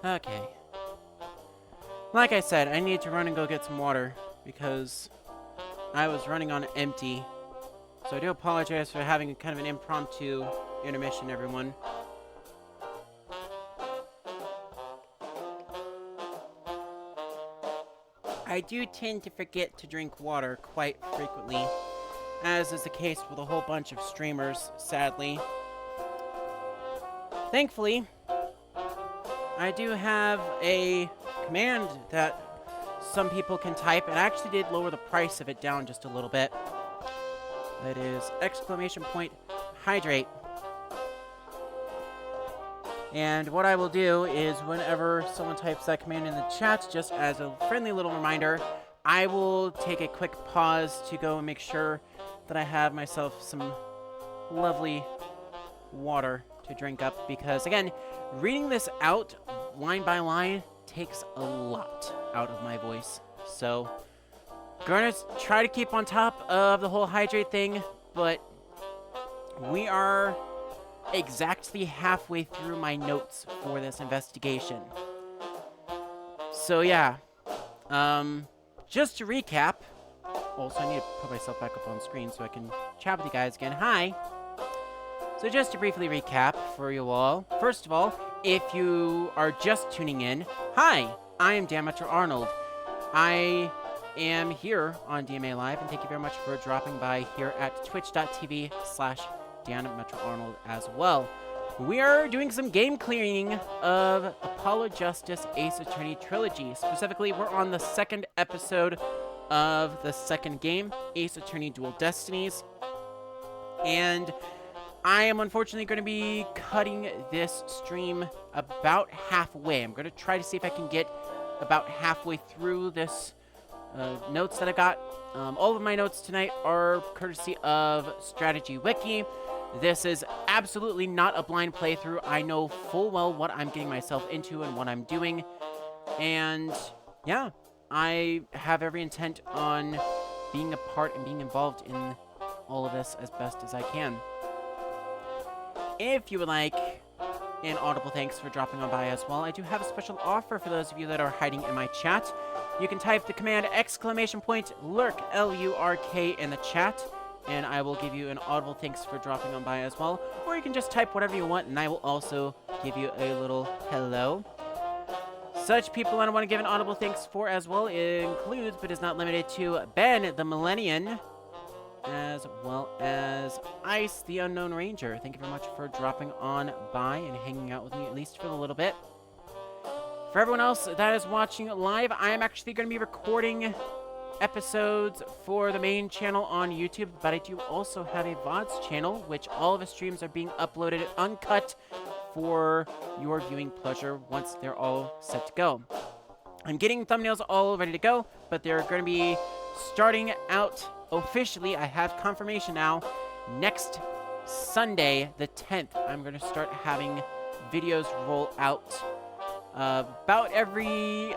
Speaker 1: Okay. Like I said, I need to run and go get some water because I was running on empty. So I do apologize for having kind of an impromptu intermission, everyone. I do tend to forget to drink water quite frequently, as is the case with a whole bunch of streamers, sadly. Thankfully, I do have a command that some people can type, and I actually did lower the price of it down just a little bit. That is !hydrate. And what I will do is whenever someone types that command in the chat, just as a friendly little reminder, I will take a quick pause to go and make sure that I have myself some lovely water to drink up, because again, reading this out line by line takes a lot out of my voice. So, gonna try to keep on top of the whole hydrate thing, but we are exactly halfway through my notes for this investigation. So yeah, just to recap, also I need to put myself back up on screen so I can chat with you guys again. Hi! So just to briefly recap for you all, first of all, if you are just tuning in, hi, I am DanMetroArnold. I am here on DMA Live, and thank you very much for dropping by here at twitch.tv/DanMetroArnold as well. We are doing some game clearing of Apollo Justice Ace Attorney Trilogy. Specifically, we're on the second episode of the second game, Ace Attorney Dual Destinies. And I am unfortunately going to be cutting this stream about halfway. I'm going to try to see if I can get about halfway through this notes that I got. All of my notes tonight are courtesy of Strategy Wiki. This is absolutely not a blind playthrough. I know full well what I'm getting myself into and what I'm doing. And yeah, I have every intent on being a part and being involved in all of this as best as I can. If you would like an audible thanks for dropping on by as well, I do have a special offer for those of you that are hiding in my chat. You can type the command !lurk, L-U-R-K, in the chat, and I will give you an audible thanks for dropping on by as well. Or you can just type whatever you want, and I will also give you a little hello. Such people I want to give an audible thanks for as well includes, but is not limited to, Ben the Millennium, as well as Ice the Unknown Ranger. Thank you very much for dropping on by and hanging out with me, at least for a little bit. For everyone else that is watching live, I am actually going to be recording episodes for the main channel on YouTube, but I do also have a VODs channel, which all of the streams are being uploaded uncut for your viewing pleasure once they're all set to go. I'm getting thumbnails all ready to go, but they're going to be starting out officially. I have confirmation now. Next Sunday, the 10th, I'm going to start having videos roll out about every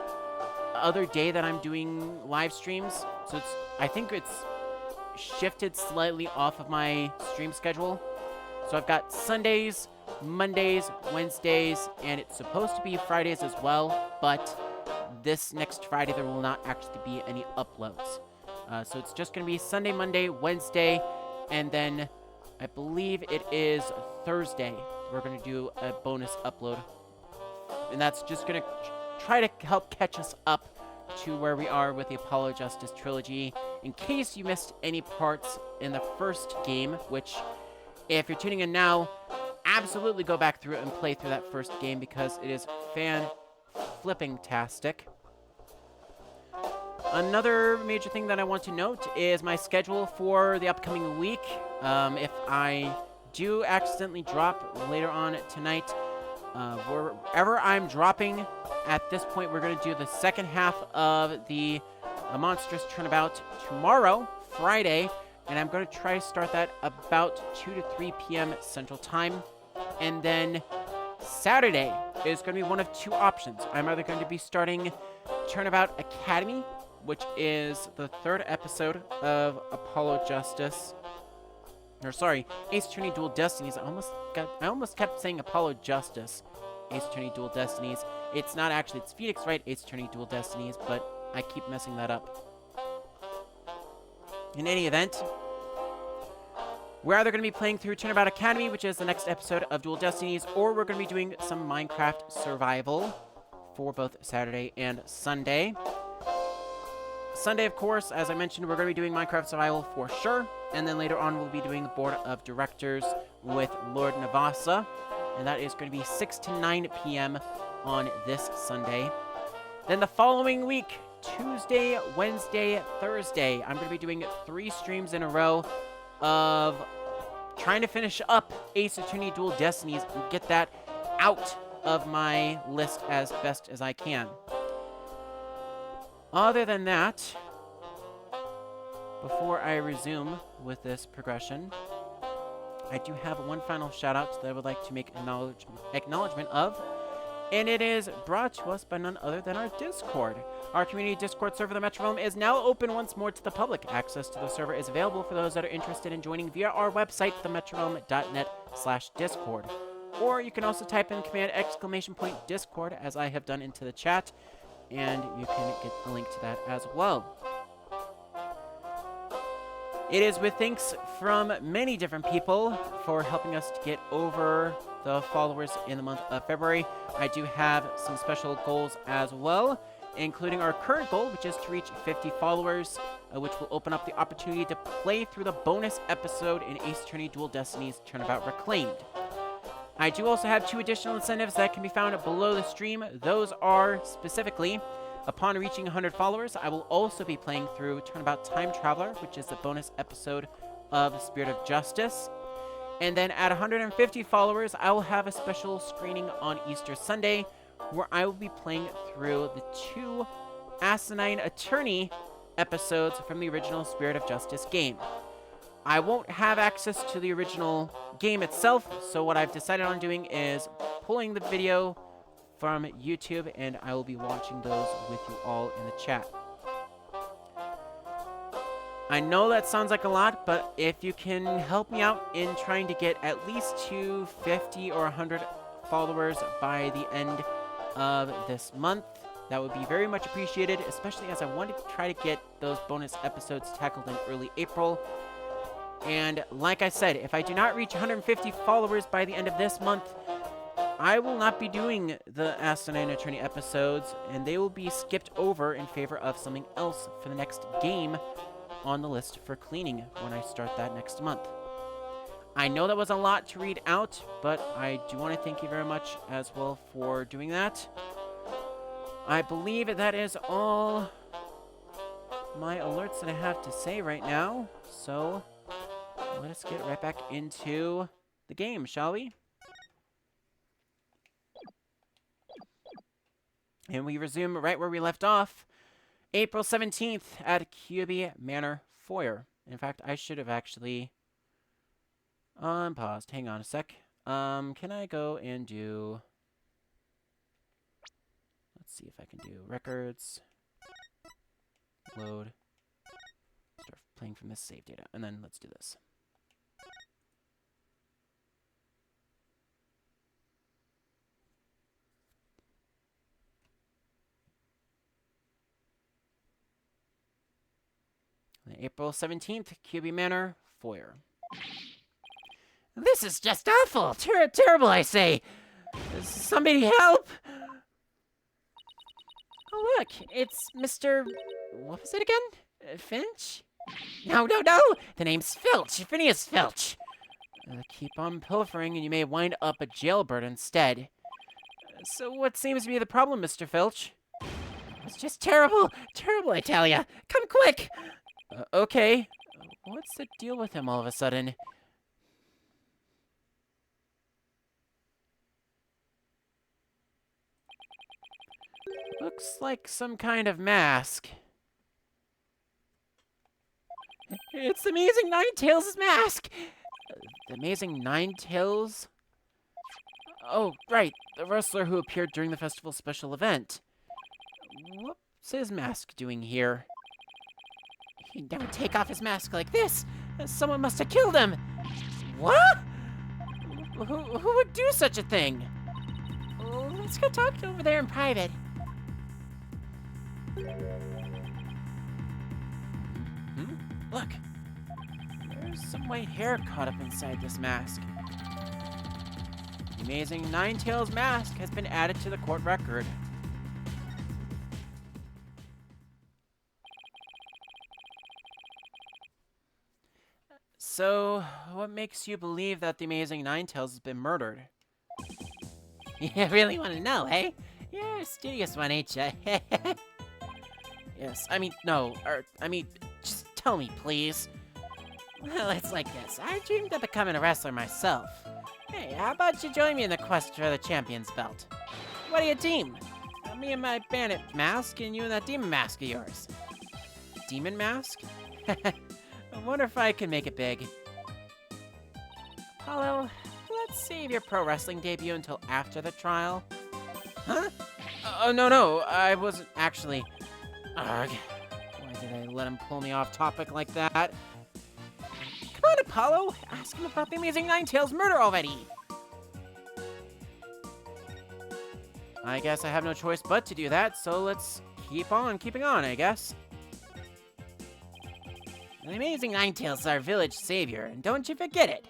Speaker 1: other day that I'm doing live streams. So I think it's shifted slightly off of my stream schedule. So I've got Sundays, Mondays, Wednesdays, and it's supposed to be Fridays as well, but this next Friday there will not actually be any uploads. So it's just going to be Sunday, Monday, Wednesday, and then I believe it is Thursday we're going to do a bonus upload. And that's just going to try to help catch us up to where we are with the Apollo Justice trilogy. In case you missed any parts in the first game, which, if you're tuning in now, absolutely go back through it and play through that first game because it is fan-flipping-tastic. Another major thing that I want to note is my schedule for the upcoming week. If I do accidentally drop later on tonight, wherever I'm dropping, at this point we're going to do the second half of the Monstrous Turnabout tomorrow, Friday, and I'm going to try to start that about 2 to 3 p.m. Central Time. And then Saturday is going to be one of two options. I'm either going to be starting Turnabout Academy, which is the third episode of Apollo Justice. Or sorry, Ace Attorney Dual Destinies. I almost kept saying Apollo Justice, Ace Attorney Dual Destinies. It's not actually, it's Phoenix Wright, Ace Attorney Dual Destinies, but I keep messing that up. In any event, we're either going to be playing through Turnabout Academy, which is the next episode of Dual Destinies, or we're going to be doing some Minecraft Survival for both Saturday and Sunday. Sunday, of course, as I mentioned, we're going to be doing Minecraft Survival for sure. And then later on, we'll be doing the Board of Directors with Lord Navasa. And that is going to be 6 to 9 p.m. on this Sunday. Then the following week, Tuesday, Wednesday, Thursday, I'm going to be doing 3 streams in a row of trying to finish up Ace Attorney Dual Destinies and get that out of my list as best as I can. Other than that, before I resume with this progression, I do have one final shout out that I would like to make acknowledgement of, and it is brought to us by none other than our Discord. Our community Discord server, the Metro Realm, is now open once more to the public. Access to the server is available for those that are interested in joining via our website, themetrorealm.net/discord. Or you can also type in command !Discord, as I have done into the chat, and you can get a link to that as well. It is with thanks from many different people for helping us to get over the followers in the month of February. I do have some special goals as well, including our current goal, which is to reach 50 followers, which will open up the opportunity to play through the bonus episode in Ace Attorney Dual Destinies Turnabout Reclaimed. I do also have 2 additional incentives that can be found below the stream. Those are specifically, upon reaching 100 followers, I will also be playing through Turnabout Time Traveler, which is the bonus episode of Spirit of Justice. And then at 150 followers, I will have a special screening on Easter Sunday where I will be playing through the 2 Asinine Attorney episodes from the original Spirit of Justice game. I won't have access to the original game itself, so what I've decided on doing is pulling the video from YouTube, and I will be watching those with you all in the chat. I know that sounds like a lot, but if you can help me out in trying to get at least 250 or 100 followers by the end of this month, that would be very much appreciated, especially as I wanted to try to get those bonus episodes tackled in early April. And like I said, if I do not reach 150 followers by the end of this month, I will not be doing the Asinine Attorney episodes, and they will be skipped over in favor of something else for the next game on the list for cleaning when I start that next month. I know that was a lot to read out, but I do want to thank you very much as well for doing that. I believe that is all my alerts that I have to say right now, so let us get right back into the game, shall we? And we resume right where we left off. April 17th at QB Manor Foyer. In fact, I should have actually paused. Hang on a sec. Can I go and do... Let's see if I can do records. Load. Start playing from this save data. And then let's do this. April 17th, QB Manor, Foyer. This is just awful! Terrible, I say! Somebody help! Oh, look, it's Mr... What was it again? Finch? No! The name's Filch, Phineas Filch. Keep on pilfering and you may wind up a jailbird instead. So what seems to be the problem, Mr. Filch? It's just terrible, I tell ya. Come quick! Okay. What's the deal with him all of a sudden? Looks like some kind of mask. It's the Amazing Nine-Tails' mask! The Amazing Nine-Tails? Oh, right. The wrestler who appeared during the festival special event. What's his mask doing here? He'd never take off his mask like this. Someone must have killed him. What? Who would do such a thing? Let's go talk over there in private. Look. There's some white hair caught up inside this mask. The Amazing Nine-Tails mask has been added to the court record. So, what makes you believe that the Amazing Nine-Tails has been murdered? You really want to know, eh? You're a studious one, ain't ya? Yes, just tell me, please. Well, it's like this. I dreamed of becoming a wrestler myself. Hey, how about you join me in the quest for the champion's belt? What do you deem? Me and my bandit mask, and you and that demon mask of yours. Demon mask? I wonder if I can make it big. Apollo, let's save your pro wrestling debut until after the trial. Huh? Oh, no, I wasn't actually... Ugh. Why did I let him pull me off topic like that? Come on, Apollo! Ask him about the Amazing Nine-Tails murder already! I guess I have no choice but to do that, so let's keep on keeping on, I guess. The Amazing Nine-Tails is our village savior, and don't you forget it.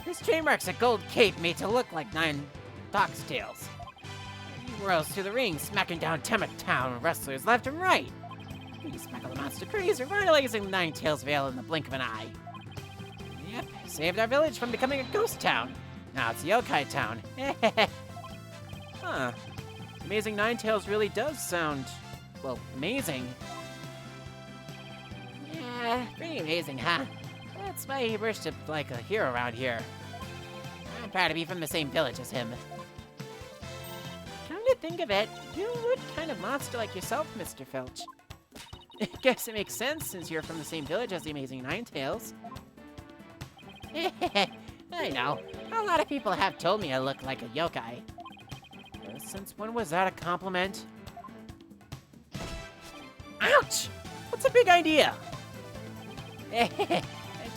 Speaker 1: His trademark's a gold cape made to look like 9 foxtails. He whirls through the ring, smacking down Town wrestlers left and right. He speckled the monster craze, revitalizing Nine-Tails Vale in the blink of an eye. Yep, saved our village from becoming a ghost town. Now it's a yokai town. Huh. Amazing Nine-Tails really does sound, well, amazing. Yeah, pretty amazing, huh? That's why he worshipped like a hero around here. I'm proud to be from the same village as him. Come to think of it, you look kind of monster like yourself, Mr. Filch. I guess it makes sense since you're from the same village as the amazing Nine-Tails. I know. A lot of people have told me I look like a yokai. Since when was that a compliment? Ouch! What's a big idea?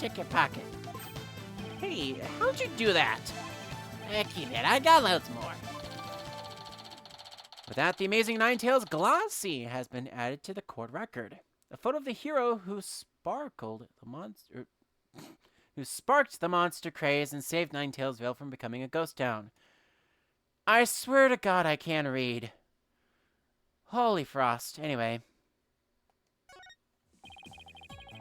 Speaker 1: Check your pocket. Hey, how'd you do that? Keep it, I got loads more. With that, the amazing Nine-Tails glossy has been added to the court record. A photo of the hero who sparked the monster craze and saved Nine-Tails Vale from becoming a ghost town. I swear to God I can't read. Holy frost. Anyway.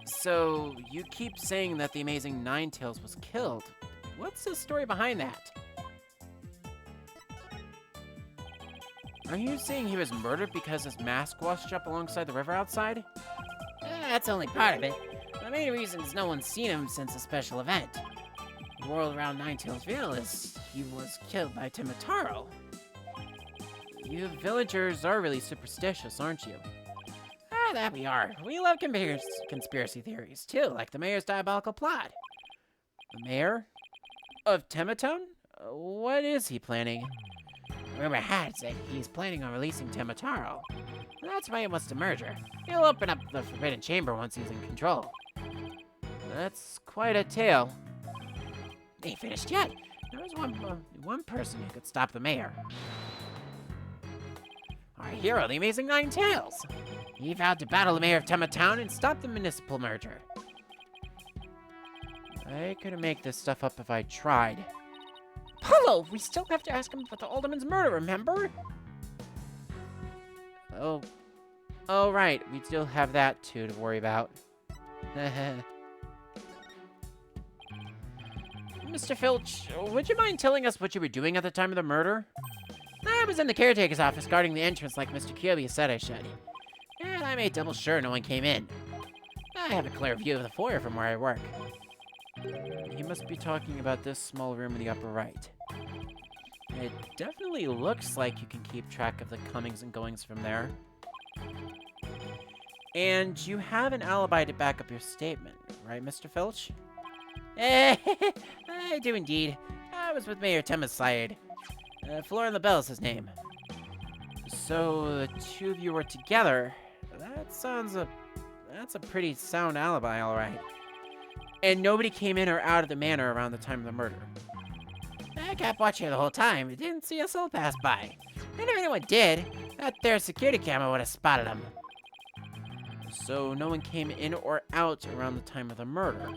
Speaker 1: So, you keep saying that the amazing Nine-Tails was killed. What's the story behind that? Are you saying he was murdered because his mask washed up alongside the river outside? That's only part of it. The main reason is no one's seen him since a special event. The world around Nine-Tails Vale is he was killed by Timataro. You villagers are really superstitious, aren't you? That we are. We love conspiracy theories, too, like the mayor's diabolical plot. The mayor? Of Tematown? What is he planning? Rumor has it he's planning on releasing Timataro. That's why he wants to merge her. He'll open up the Forbidden Chamber once he's in control. That's quite a tale. Ain't finished yet. There was one person who could stop the mayor. Our hero, the amazing Nine-Tails. He vowed to battle the mayor of Tematown and stop the municipal merger. I couldn't make this stuff up if I tried. Apollo! We still have to ask him about the alderman's murder, remember? Oh, right. We still have that, too, to worry about. Mr. Filch, would you mind telling us what you were doing at the time of the murder? I was in the caretaker's office guarding the entrance like Mr. Kirby said I should. And I made double sure no one came in. I have a clear view of the foyer from where I work. He must be talking about this small room in the upper right. It definitely looks like you can keep track of the comings and goings from there. And you have an alibi to back up your statement, right, Mr. Filch? I do indeed. I was with Mayor Temma's side. Flora LaBelle is his name. So the two of you were together. That's a pretty sound alibi, all right. And nobody came in or out of the manor around the time of the murder. I kept watching the whole time. It didn't see a soul pass by. And if anyone did, that there security camera would have spotted them. So no one came in or out around the time of the murder.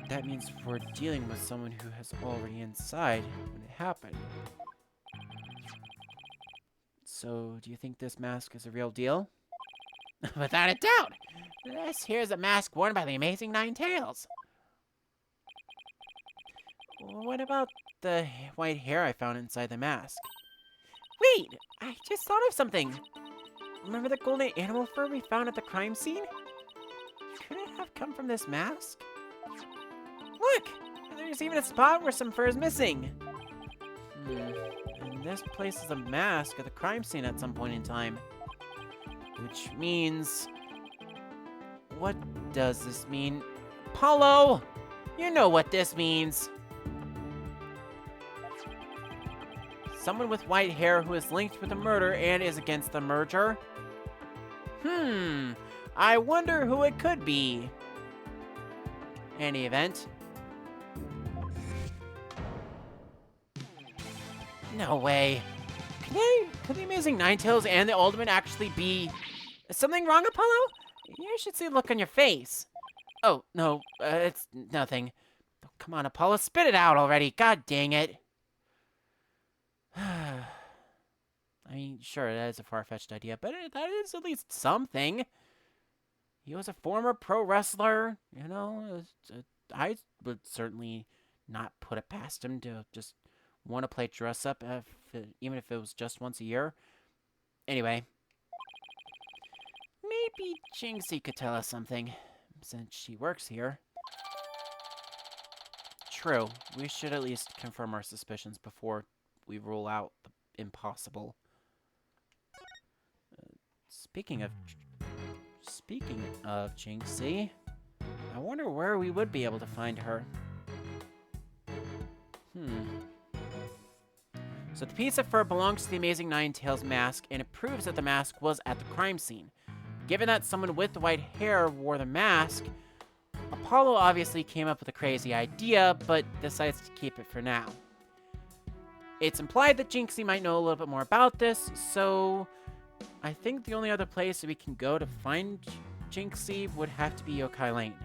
Speaker 1: That means we're dealing with someone who was already inside when it happened. So, do you think this mask is a real deal? Without a doubt! This here's a mask worn by the amazing Nine-Tails. What about the white hair I found inside the mask? Wait! I just thought of something! Remember the golden animal fur we found at the crime scene? Could it have come from this mask? Look! There's even a spot where some fur is missing! And this places a mask at the crime scene at some point in time. Which means... What does this mean? Apollo! You know what this means! Someone with white hair who is linked with the murder and is against the merger? I wonder who it could be. Any event. No way. Could the amazing Nine-Tails and the Alderman actually be... Is something wrong, Apollo? You should see the look on your face. Oh, no, it's nothing. Oh, come on, Apollo, spit it out already. God dang it. I mean, sure, that is a far-fetched idea, but that is at least something. He was a former pro wrestler, you know. I would certainly not put it past him to just want to play dress-up, even if it was just once a year. Anyway. Maybe Jinxie could tell us something. since she works here. True. We should at least confirm our suspicions before we rule out the impossible. Speaking of Jinxie, I wonder where we would be able to find her. So the piece of fur belongs to the amazing Nine-Tails mask, and it proves that the mask was at the crime scene. Given that someone with the white hair wore the mask, Apollo obviously came up with a crazy idea, but decides to keep it for now. It's implied that Jinxie might know a little bit more about this, so I think the only other place that we can go to find Jinxie would have to be Yokai Lane.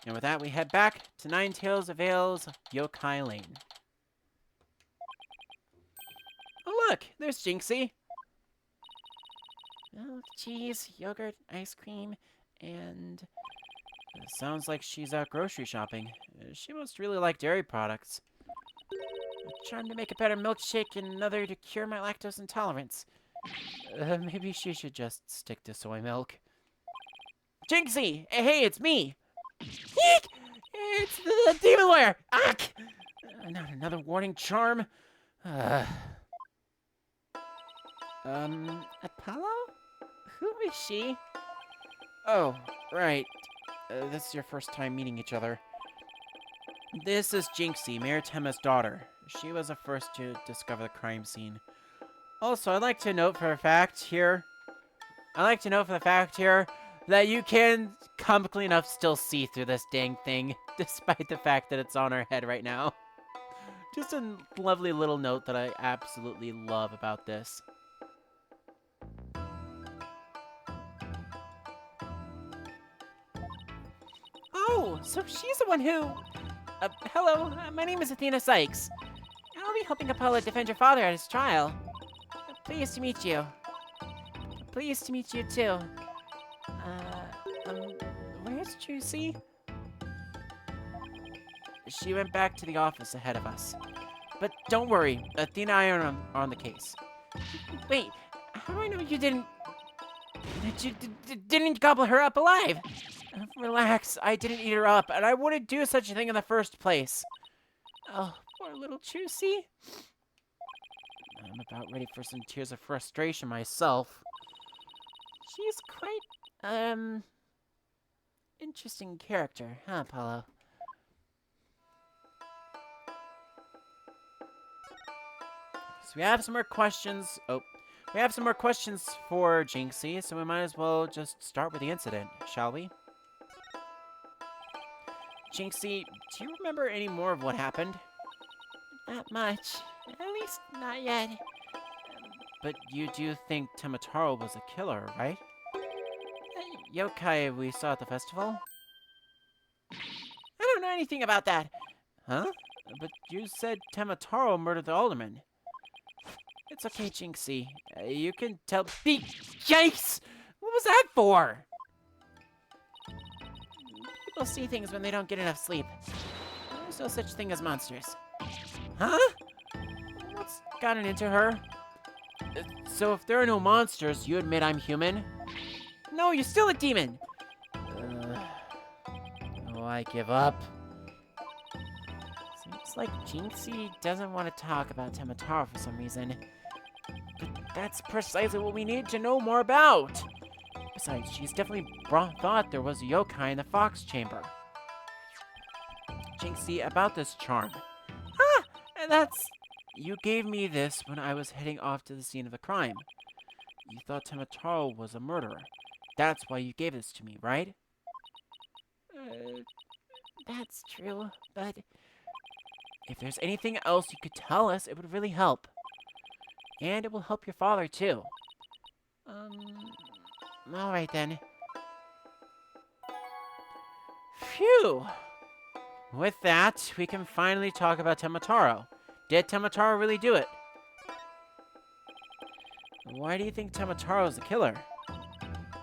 Speaker 1: And with that, we head back to Nine-Tails Vale's Yokai Lane. Oh look, there's Jinxie. Oh, cheese, yogurt, ice cream, and it sounds like she's out grocery shopping. She must really like dairy products. Trying to make a better milkshake and another to cure my lactose intolerance. Maybe she should just stick to soy milk. Jinxie! Hey, it's me! Eek! It's the demon lawyer! Ack! Not another warning charm. Apollo? Who is she? Oh, right. This is your first time meeting each other. This is Jinxie, Mayor Temma's daughter. She was the first to discover the crime scene. Also, I'd like to note for the fact here that you can comically enough still see through this dang thing, despite the fact that it's on our head right now. Just a lovely little note that I absolutely love about this. Oh, so she's the one who... hello, my name is Athena Sykes. I'll be helping Apollo defend your father at his trial. Pleased to meet you. Pleased to meet you, too. Where's Juicy? She went back to the office ahead of us. But don't worry, Athena and I are on the case. Wait, how do I know you didn't gobble her up alive? Relax, I didn't eat her up, and I wouldn't do such a thing in the first place. Oh, poor little Juicy. I'm about ready for some tears of frustration myself. She's quite, interesting character, huh, Apollo? So we have some more questions. Oh, we have some more questions for Jinxie, so we might as well just start with the incident, shall we? Jinxie, do you remember any more of what happened? Not much. At least not yet. But you do think Temmataro was a killer, right? Yokai we saw at the festival? I don't know anything about that. Huh? But you said Temmataro murdered the Alderman. It's okay, Jinxie. You can tell... Yikes! What was that for? People see things when they don't get enough sleep. There's no such thing as monsters. Huh? What's gotten into her? So if there are no monsters, you admit I'm human? No, you're still a demon! Oh, I give up. Seems like Jinxie doesn't want to talk about Temmataro for some reason. But that's precisely what we need to know more about! Besides, she's definitely thought there was a yokai in the fox chamber. Jinxie, about this charm. Ah! And that's... You gave me this when I was heading off to the scene of the crime. You thought Temmataro was a murderer. That's why you gave this to me, right? That's true, but... If there's anything else you could tell us, it would really help. And it will help your father, too. Alright then. Phew! With that, we can finally talk about Temmataro. Did Temmataro really do it? Why do you think Temmataro is the killer?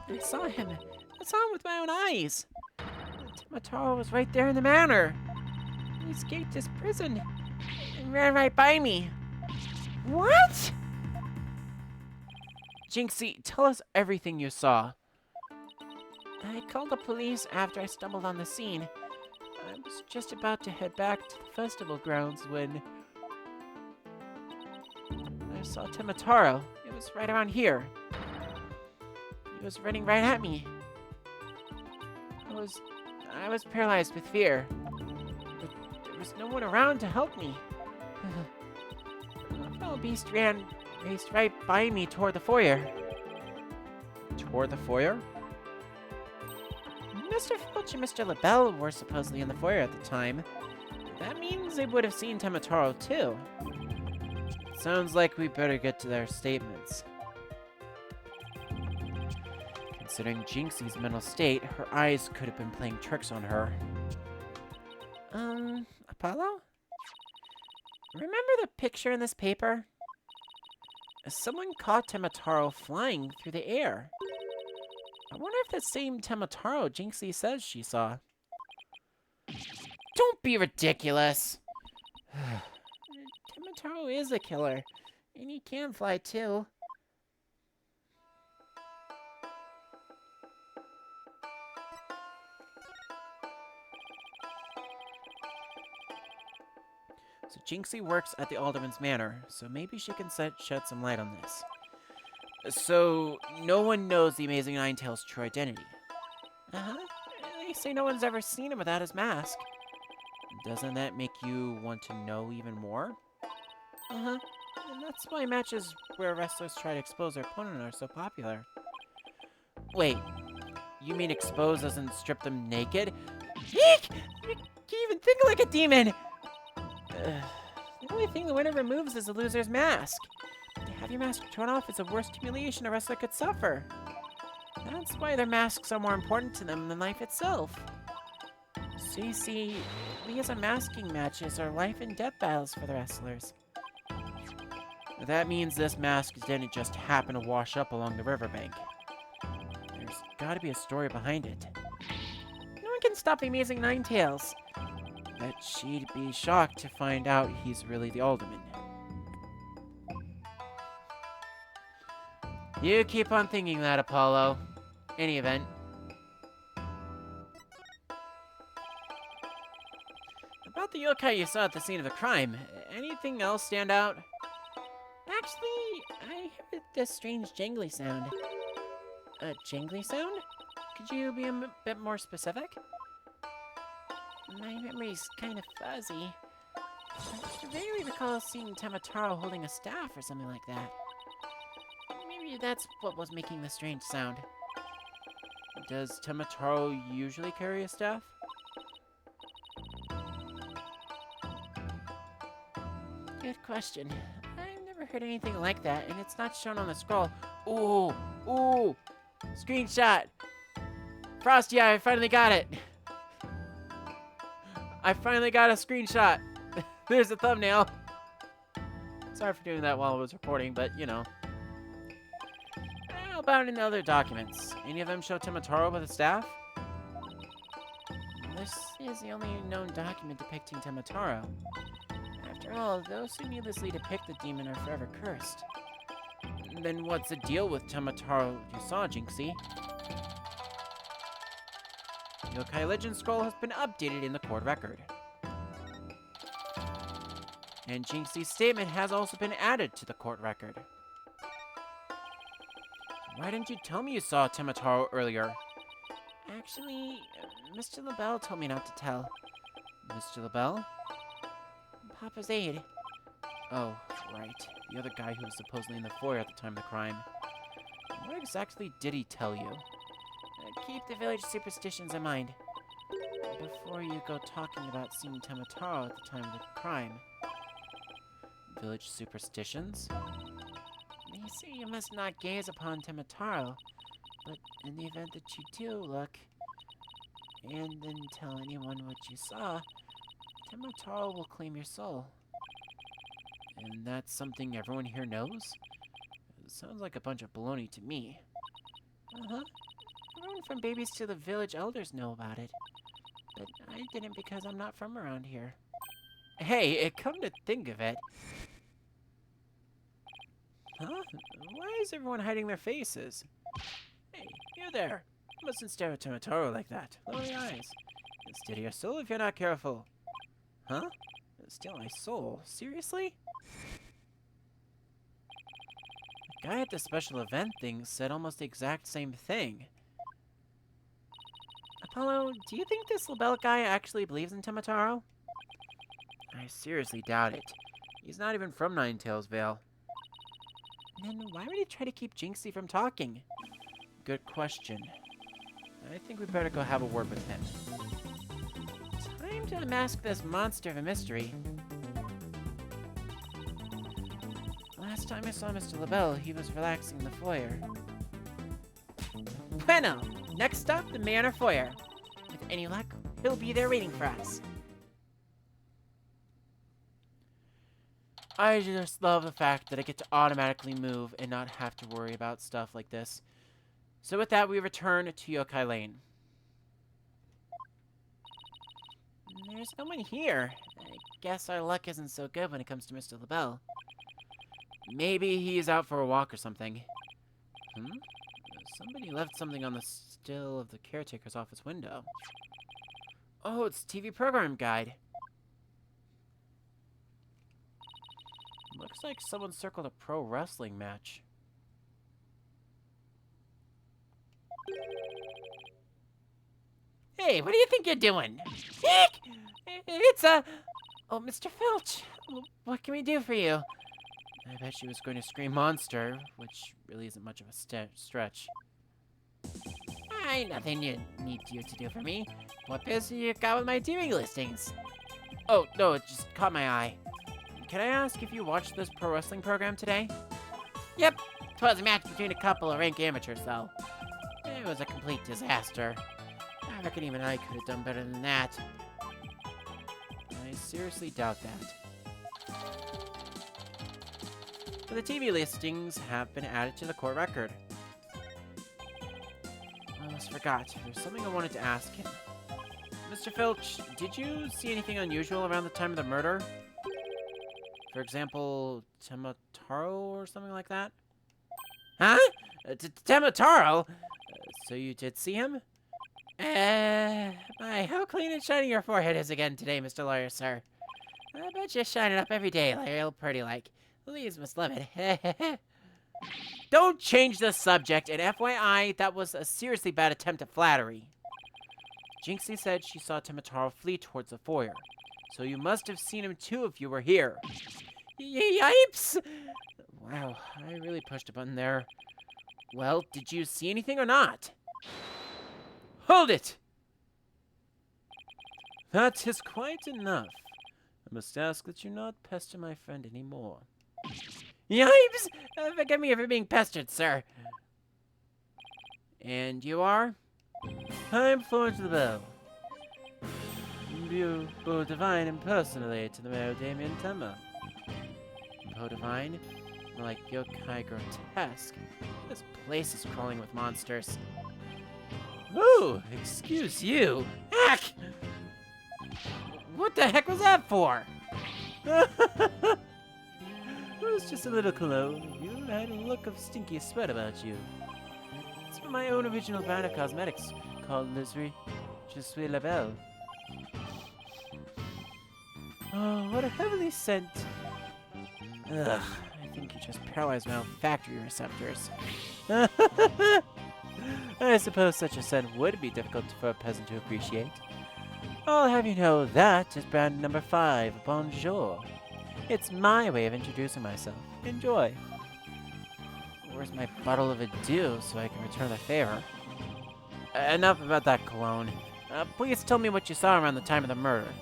Speaker 1: I saw him. I saw him with my own eyes. Temmataro was right there in the manor. He escaped his prison and ran right by me. What? Jinxie, tell us everything you saw. I called the police after I stumbled on the scene. I was just about to head back to the festival grounds when I saw Tomataro. It was right around here. He was running right at me. I was paralyzed with fear. But there was no one around to help me. A fellow beast raced right by me toward the foyer. Toward the foyer? Mr. Filch and Mr. LaBelle were supposedly in the foyer at the time. That means they would have seen Tomataro too. Sounds like we better get to their statements. Considering Jinxie's mental state, her eyes could have been playing tricks on her. Apollo? Remember the picture in this paper? Someone caught Tomataro flying through the air. I wonder if the same Tomataro Jinxie says she saw. Don't be ridiculous! Tomataro is a killer, and he can fly too. So Jinxie works at the Alderman's Manor, so maybe she can shed some light on this. So, no one knows the amazing Nine-Tails' true identity. Uh-huh. They say no one's ever seen him without his mask. Doesn't that make you want to know even more? Uh-huh. And that's why matches where wrestlers try to expose their opponent are so popular. Wait, you mean expose doesn't strip them naked? Eek! You can't even think like a demon! The only thing the winner removes is the loser's mask. To have your mask torn off is the worst humiliation a wrestler could suffer. That's why their masks are more important to them than life itself. So you see, these unmasking matches are life and death battles for the wrestlers. That means this mask didn't just happen to wash up along the riverbank. There's gotta be a story behind it. No one can stop the amazing Nine-Tails. Bet she'd be shocked to find out he's really the Alderman. You keep on thinking that, Apollo. Any event. About the yokai you saw at the scene of the crime, anything else stand out? Actually, I heard this strange jangly sound. A jangly sound? Could you be a bit more specific? My memory's kind of fuzzy. I vaguely recall seeing Tomataro holding a staff or something like that. Maybe that's what was making the strange sound. Does Tomataro usually carry a staff? Good question. I've never heard anything like that, and it's not shown on the scroll. Ooh! Ooh! Screenshot! Frosty, I finally got it! I finally got a screenshot. There's the thumbnail. Sorry for doing that while I was recording, but you know. How about in the other documents? Any of them show Tomataro with a staff? This is the only known document depicting Tomataro. After all, those who needlessly depict the demon are forever cursed. Then what's the deal with Tomataro you saw, Jinxie? The Yokai Legend Scroll has been updated in the court record. And Jinxie's statement has also been added to the court record. Why didn't you tell me you saw Tomataro earlier? Actually, Mr. LaBelle told me not to tell. Mr. LaBelle? Papa's aide. Oh, right. The other guy who was supposedly in the foyer at the time of the crime. What exactly did he tell you? Keep the village superstitions in mind. Before you go talking about seeing Tomataro at the time of the crime. Village superstitions? They say you must not gaze upon Tomataro, but in the event that you do look, and then tell anyone what you saw, Tomataro will claim your soul. And that's something everyone here knows? It sounds like a bunch of baloney to me. Uh-huh. Everyone from babies to the village elders know about it. But I didn't because I'm not from around here. Hey, come to think of it, Huh? Why is everyone hiding their faces? Hey, you there. You mustn't stare at Tomatoro like that. Lower your eyes. It'll steal your soul if you're not careful. Huh? Steal my soul? Seriously? The guy at the special event thing said almost the exact same thing. Apollo, do you think this LaBelle guy actually believes in Tomatoro? I seriously doubt it. He's not even from Nine-Tails Vale. Then why would he try to keep Jinxie from talking? Good question. I think we better go have a word with him. Time to unmask this monster of a mystery. Last time I saw Mr. LaBelle, he was relaxing in the foyer. Bueno! Next stop, the Manor Foyer. With any luck, he'll be there waiting for us. I just love the fact that I get to automatically move and not have to worry about stuff like this. So with that, we return to Yokai Lane. There's no one here. I guess our luck isn't so good when it comes to Mr. LaBelle. Maybe he's out for a walk or something. Somebody left something on the sill of the caretaker's office window. Oh, it's TV program guide. Looks like someone circled a pro wrestling match. Hey, what do you think you're doing? It's oh, Mr. Filch. What can we do for you? I bet she was going to scream monster, which really isn't much of a stretch. Nothing you need you to do for me. What biz you got with my TV listings? Oh, no, it just caught my eye. Can I ask if you watched this pro wrestling program today? Yep. It was a match between a couple of rank amateurs, though. It was a complete disaster. I reckon even I could have done better than that. I seriously doubt that. But the TV listings have been added to the court record. I almost forgot. There's something I wanted to ask him. Mr. Filch, did you see anything unusual around the time of the murder? For example, Tomatoro or something like that? Huh? Tomatoro? So you did see him? My, how clean and shiny your forehead is again today, Mr. Lawyer, sir. I bet you shine it up every day, like real pretty like. Louise must love it. Don't change the subject, and FYI, that was a seriously bad attempt at flattery. Jinxie said she saw Tomatoro flee towards the foyer, so you must have seen him too if you were here. Yipes! Wow, I really pushed a button there. Well, did you see anything or not? Hold it! That is quite enough. I must ask that you not pester my friend anymore. Yipes! Forgive me for being pestered, sir. And you are? I'm Florence LaBelle. You both divine impersonally to the Mayor Damien Temmer. Divine? More like yokai grotesque. This place is crawling with monsters. Ooh, excuse you. Heck! What the heck was that for? It was just a little cologne. You had a look of stinky sweat about you. It's from my own original brand of cosmetics called Je suis LaBelle. Oh, what a heavenly scent. Ugh, I think you just paralyzed my olfactory receptors. I suppose such a scent would be difficult for a peasant to appreciate. I'll have you know that is brand number 5, Bonjour. It's my way of introducing myself. Enjoy. Where's my bottle of adieu so I can return the favor? Enough about that cologne. Please tell me what you saw around the time of the murder.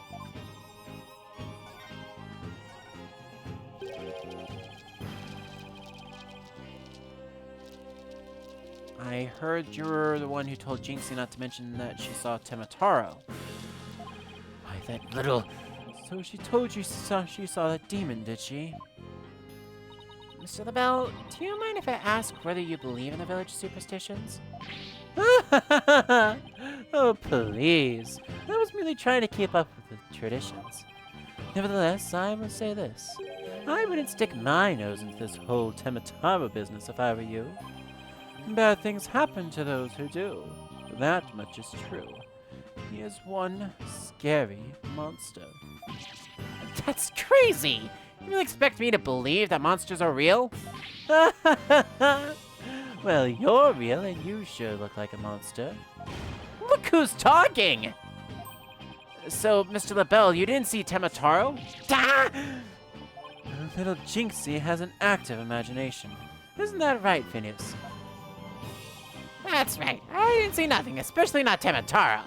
Speaker 1: I heard you were the one who told Jinxie not to mention that she saw Tomatoro. Why, that little... So she told you she saw that demon, did she? Mr. LaBelle, do you mind if I ask whether you believe in the village superstitions? Oh, please. I was merely trying to keep up with the traditions. Nevertheless, I must say this. I wouldn't stick my nose into this whole Temataro business if I were you. Bad things happen to those who do. That much is true. He is one scary monster. That's crazy! You really expect me to believe that monsters are real? Well, you're real and you sure look like a monster. Look who's talking! So, Mr. LaBelle, you didn't see Temataro? Ah! Little Jinxie has an active imagination. Isn't that right, Phineas? That's right. I didn't see nothing, especially not Temataro.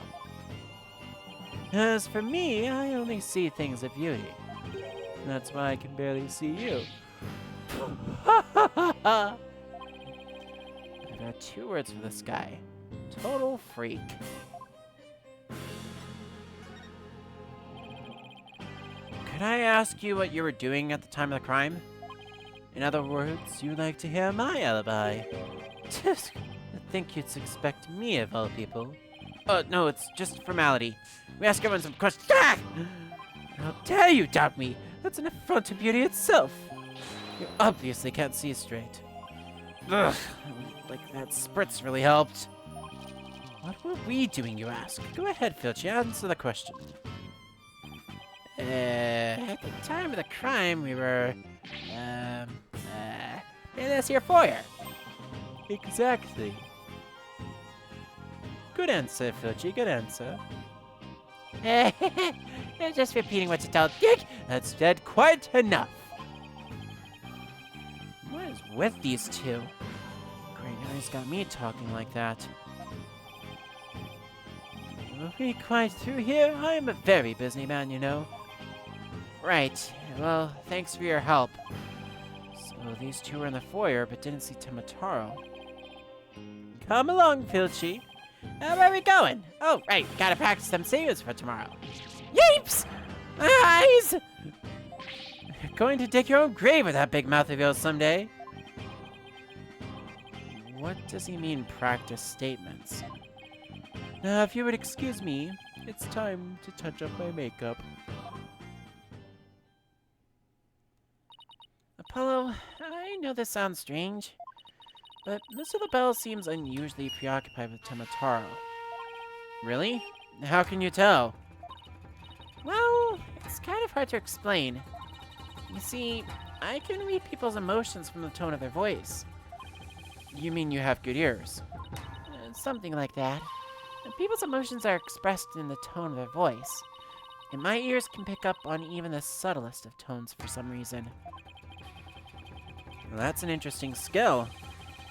Speaker 1: As for me, I only see things of beauty. That's why I can barely see you. I've got 2 words for this guy. Total freak. Could I ask you what you were doing at the time of the crime? In other words, you'd like to hear my alibi. Just think you'd expect me of all people. Oh, no, it's just formality. We ask everyone some questions. Ah! How dare you doubt me? That's an affront to beauty itself. You obviously can't see straight. Ugh, like that spritz really helped. What were we doing, you ask? Go ahead, Filchy, answer the question. At the time of the crime, we were, in this here foyer. Exactly. Good answer, Filchy, good answer. You're just repeating what you told Dick. That's said quite enough. What is with these two? Great, now he's got me talking like that. Are we quite through here? I am a very busy man, you know. Right. Well, thanks for your help. So these two were in the foyer, but didn't see Temataro. Come along, Filchy. Where are we going? Oh, right. Gotta practice them saves for tomorrow. Yeeps! Eyes! You're going to dig your own grave with that big mouth of yours someday. What does he mean, practice statements? Now, if you would excuse me, it's time to touch up my makeup. Apollo, I know this sounds strange, but Mr. LaBelle seems unusually preoccupied with Temataro. Really? How can you tell? Well, it's kind of hard to explain. You see, I can read people's emotions from the tone of their voice. You mean you have good ears? Something like that. People's emotions are expressed in the tone of their voice, and my ears can pick up on even the subtlest of tones for some reason. Well, that's an interesting skill.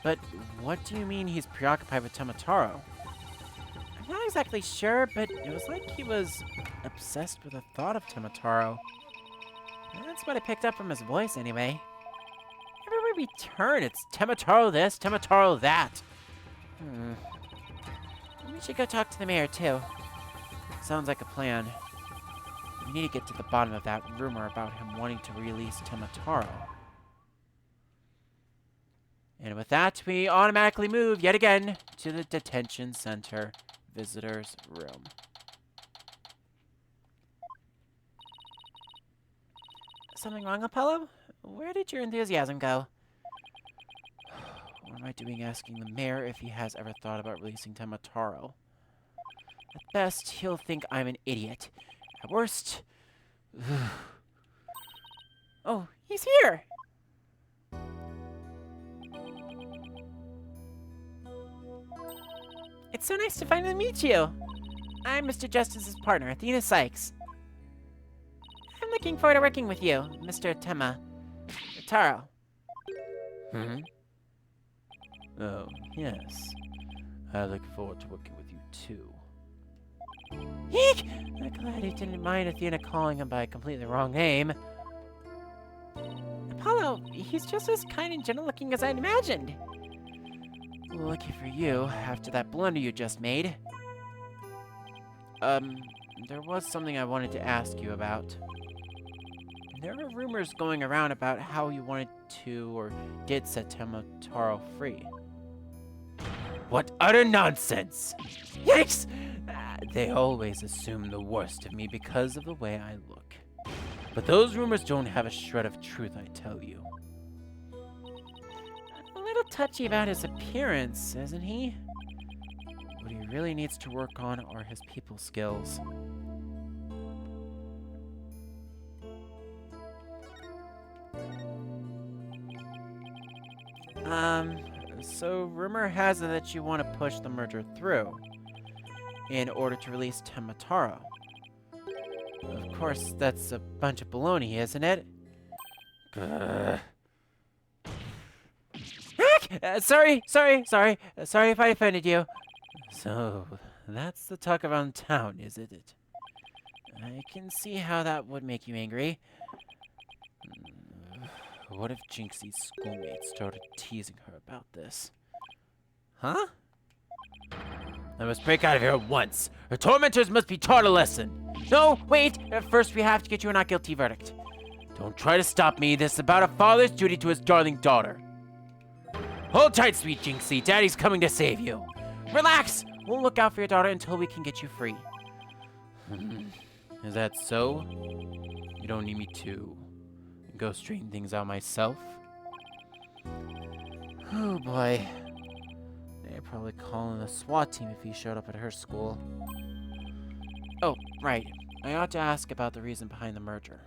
Speaker 1: But what do you mean he's preoccupied with Temataro? I'm not exactly sure, but it was like he was obsessed with the thought of Temataro. That's what I picked up from his voice, anyway. Everywhere we turn, it's Temataro this, Temataro that. We should go talk to the mayor, too. Sounds like a plan. We need to get to the bottom of that rumor about him wanting to release Temataro. And with that, we automatically move, yet again, to the detention center visitor's room. Something wrong, Apollo? Where did your enthusiasm go? What am I doing asking the mayor if he has ever thought about releasing Temataro? At best, he'll think I'm an idiot. At worst... Oh, he's here! It's so nice to finally meet you. I'm Mr. Justice's partner, Athena Sykes. I'm looking forward to working with you, Mr. Taro. Oh, yes. I look forward to working with you, too. Eek! I'm glad he didn't mind Athena calling him by a completely wrong name. Apollo, he's just as kind and gentle-looking as I'd imagined. Lucky for you, after that blunder you just made. There was something I wanted to ask you about. There were rumors going around about how you wanted to, or did, set Temataro free. What utter nonsense! Yikes! They always assume the worst of me because of the way I look. But those rumors don't have a shred of truth, I tell you. A little touchy about his appearance, isn't he? What he really needs to work on are his people skills. So rumor has it that you want to push the merger through in order to release Tenmataro. Of course, that's a bunch of baloney, isn't it? Sorry if I offended you. So, that's the talk around town, isn't it? I can see how that would make you angry. What if Jinxie's schoolmates started teasing her about this? Huh? I must break out of here at once. Her tormentors must be taught a lesson. No, wait! First we have to get you a not guilty verdict. Don't try to stop me. This is about a father's duty to his darling daughter. Hold tight, sweet Jinxie. Daddy's coming to save you. Relax! We'll look out for your daughter until we can get you free. Is that so? You don't need me to go straighten things out myself? Oh boy. They'd probably call in the SWAT team if he showed up at her school. Oh, right. I ought to ask about the reason behind the merger.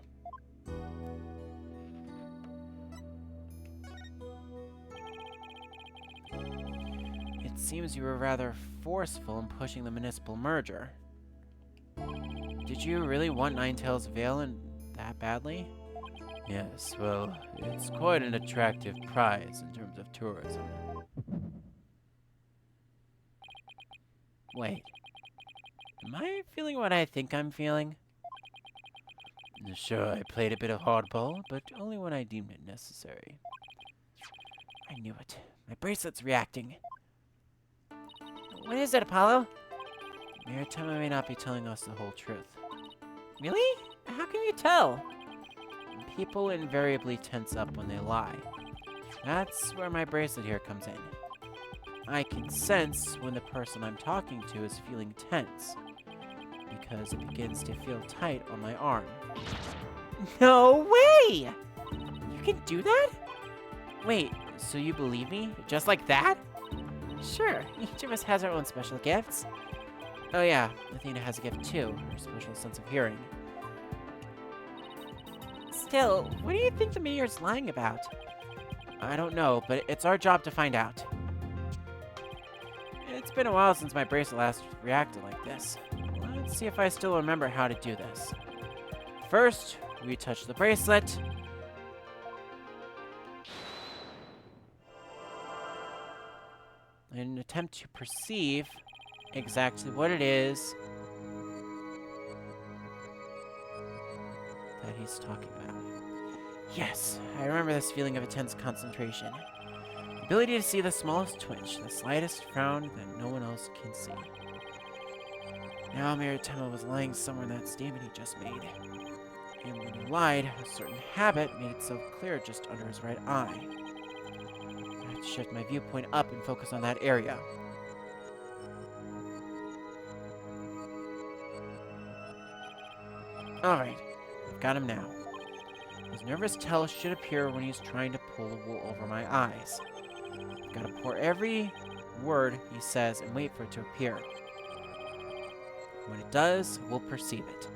Speaker 1: It seems you were rather forceful in pushing the municipal merger. Did you really want Nine-Tails Vale that badly? Yes, well, it's quite an attractive prize in terms of tourism. Wait. Am I feeling what I think I'm feeling? Sure, I played a bit of hardball, but only when I deemed it necessary. I knew it. My bracelet's reacting. What is it, Apollo? Mayor may not be telling us the whole truth. Really? How can you tell? People invariably tense up when they lie. That's where my bracelet here comes in. I can sense when the person I'm talking to is feeling tense, because it begins to feel tight on my arm. No way! You can do that? Wait, so you believe me? Just like that? Sure, each of us has our own special gifts. Oh yeah, Athena has a gift too, her special sense of hearing. Still, what do you think the mayor's lying about? I don't know, but it's our job to find out. It's been a while since my bracelet last reacted like this. Let's see if I still remember how to do this. First, we touch the bracelet. And attempt to perceive exactly what it is that he's talking about. Yes, I remember this feeling of intense concentration. Ability to see the smallest twitch, the slightest frown that no one else can see. Now Mayor was lying somewhere in that statement he just made. And when he lied, a certain habit made itself clear just under his right eye. I have to shift my viewpoint up and focus on that area. Alright, I've got him now. His nervous tell should appear when he's trying to pull the wool over my eyes. I've got to pour every word he says and wait for it to appear. When it does, we'll perceive it.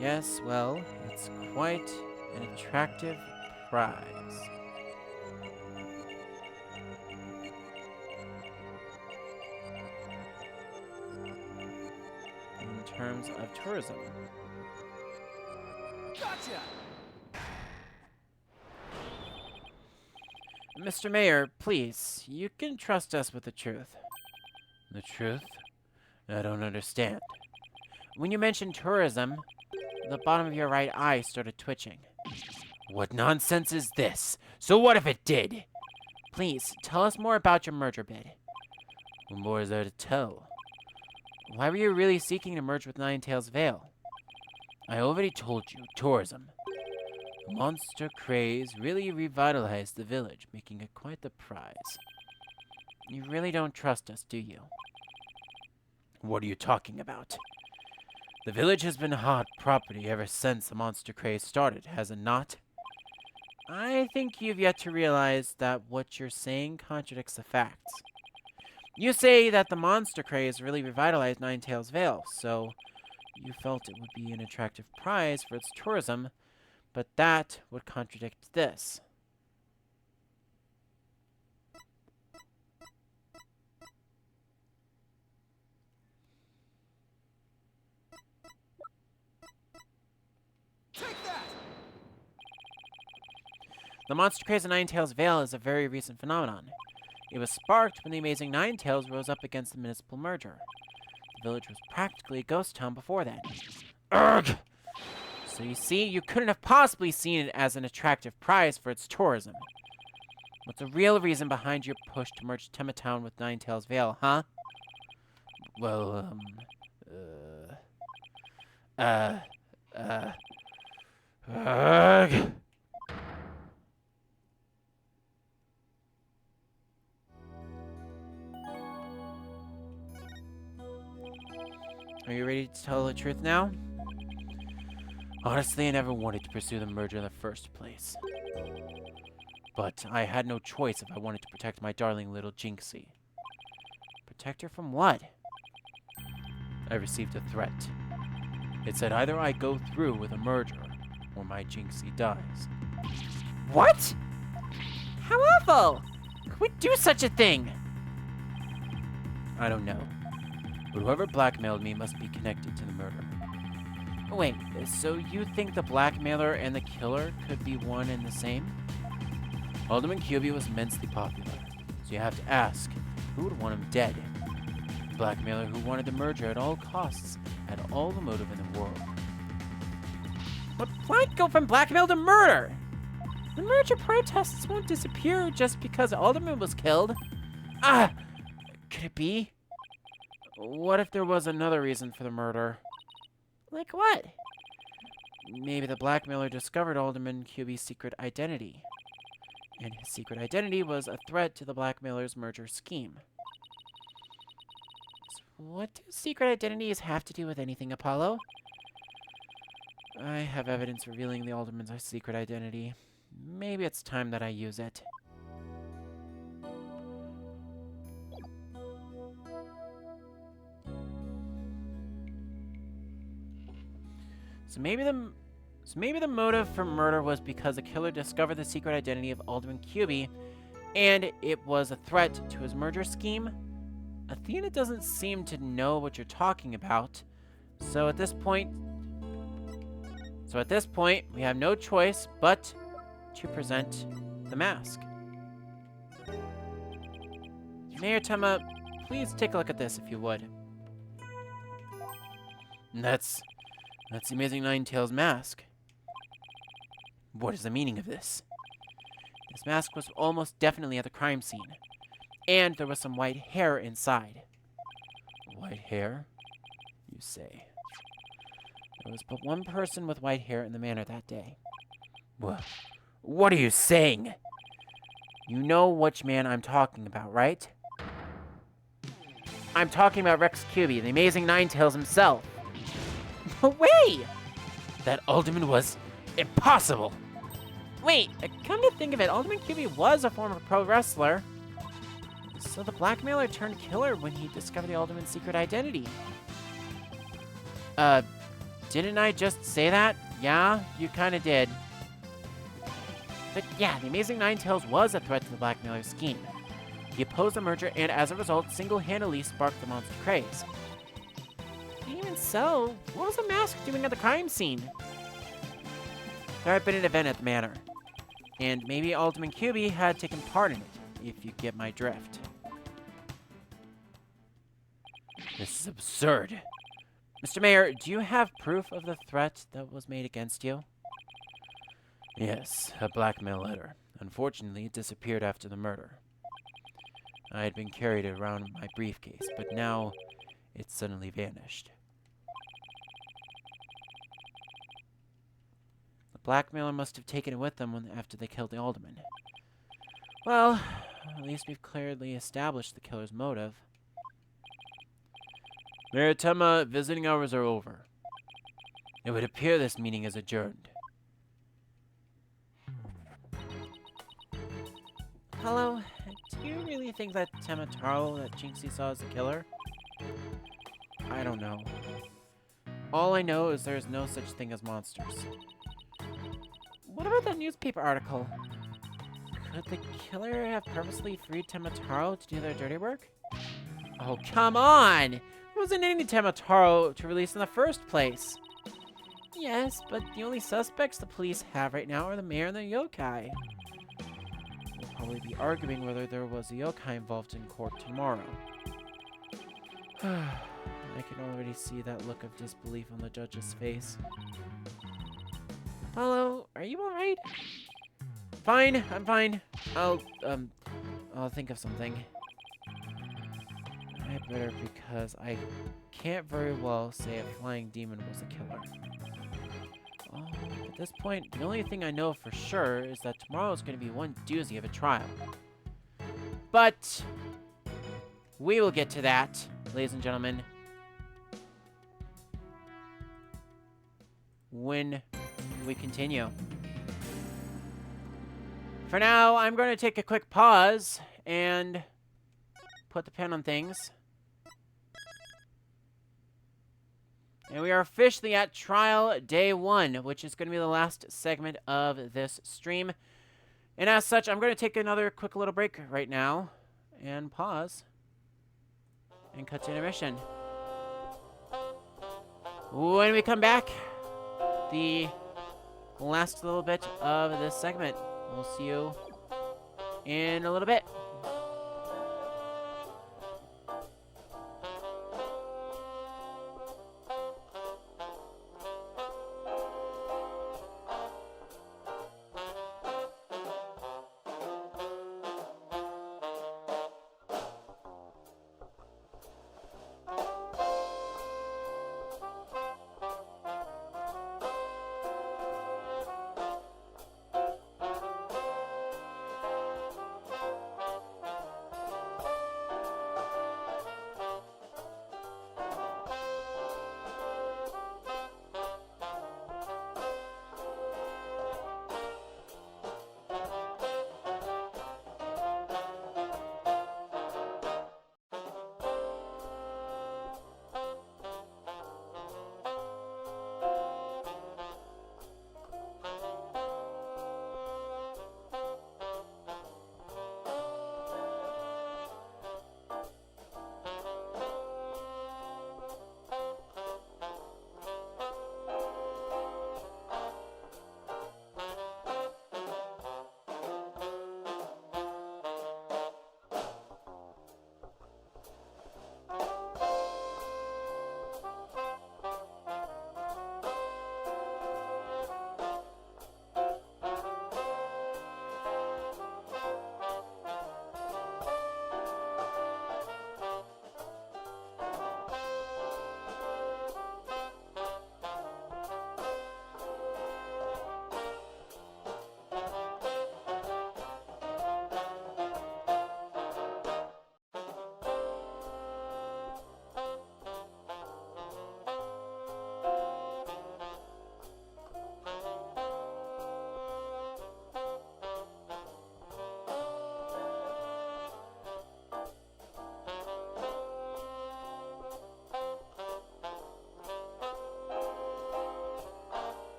Speaker 1: Yes, well, it's quite an attractive prize. In terms of tourism.
Speaker 3: Gotcha!
Speaker 1: Mr. Mayor, please, you can trust us with the truth. The truth? I don't understand. When you mentioned tourism, the bottom of your right eye started twitching. What nonsense is this? So what if it did? Please, tell us more about your merger bid. What more is there to tell? Why were you really seeking to merge with Nine-Tails Vale? I already told you, tourism. The monster craze really revitalized the village, making it quite the prize. You really don't trust us, do you? What are you talking about? The village has been hot property ever since the monster craze started, has it not? I think you've yet to realize that what you're saying contradicts the facts. You say that the monster craze really revitalized Nine-Tails Vale, so you felt it would be an attractive prize for its tourism, but that would contradict this. The monster craze in Nine-Tails Vale is a very recent phenomenon. It was sparked when the amazing Nine-Tails rose up against the municipal merger. The village was practically a ghost town before then. Urgh! So you see, you couldn't have possibly seen it as an attractive prize for its tourism. What's the real reason behind your push to merge Town with Nine-Tails Vale, huh? Well, Ugh. Are you ready to tell the truth now? Honestly, I never wanted to pursue the merger in the first place. But I had no choice if I wanted to protect my darling little Jinxie. Protect her from what? I received a threat. It said either I go through with a merger, or my Jinxie dies. What? How awful! Could we do such a thing? I don't know. But whoever blackmailed me must be connected to the murder. Wait, so you think the blackmailer and the killer could be one and the same? Alderman QB was immensely popular, so you have to ask, who would want him dead? The blackmailer who wanted the merger at all costs had all the motive in the world. But why go from blackmail to murder? The merger protests won't disappear just because Alderman was killed. Could it be? What if there was another reason for the murder? Like what? Maybe the blackmailer discovered Alderman QB's secret identity. And his secret identity was a threat to the blackmailer's merger scheme. So what do secret identities have to do with anything, Apollo? I have evidence revealing the Alderman's secret identity. Maybe it's time that I use it. So maybe the motive for murder was because the killer discovered the secret identity of Alderman QB, and it was a threat to his merger scheme. Athena doesn't seem to know what you're talking about, so at this point, we have no choice but to present the mask. Mayor Tema, please take a look at this if you would. That's the amazing Nine-Tails mask. What is the meaning of this? This mask was almost definitely at the crime scene. And there was some white hair inside. White hair? You say. There was but one person with white hair in the manor that day. What are you saying? You know which man I'm talking about, right? I'm talking about Rex QB, the amazing Nine-Tails himself. No way! That Alderman was impossible! Wait, come to think of it, Alderman QB was a former pro wrestler. So the blackmailer turned killer when he discovered the Alderman's secret identity. Didn't I just say that? Yeah, you kinda did. But yeah, the amazing Nine-Tails was a threat to the blackmailer's scheme. He opposed the merger and, as a result, single-handedly sparked the monster craze. Even so, what was the mask doing at the crime scene? There had been an event at the manor, and maybe Alderman QB had taken part in it, if you get my drift. This is absurd. Mr. Mayor, do you have proof of the threat that was made against you? Yes, a blackmail letter. Unfortunately, it disappeared after the murder. I had been carried it around in my briefcase, but now it suddenly vanished. The blackmailer must have taken it with them after they killed the Alderman. Well, at least we've clearly established the killer's motive. Mayor Tema, visiting hours are over. It would appear this meeting is adjourned. Hello, do you really think that Temataro that Jinxie saw is the killer? I don't know. All I know is there is no such thing as monsters. What about that newspaper article? Could the killer have purposely freed Temataro to do their dirty work? Oh, come on! There wasn't any Temataro to release in the first place. Yes, but the only suspects the police have right now are the mayor and the yokai. We'll probably be arguing whether there was a yokai involved in court tomorrow. I can already see that look of disbelief on the judge's face. Apollo, are you alright? Fine, I'm fine. I'll think of something. I better, because I can't very well say a flying demon was a killer. At this point, the only thing I know for sure is that tomorrow is going to be one doozy of a trial. But we will get to that, ladies and gentlemen, when we continue. For now, I'm going to take a quick pause and put the pin on things. And we are officially at trial day 1, which is going to be the last segment of this stream. And as such, I'm going to take another quick little break right now and pause and cut to intermission. When we come back, the last little bit of this segment. We'll see you in a little bit.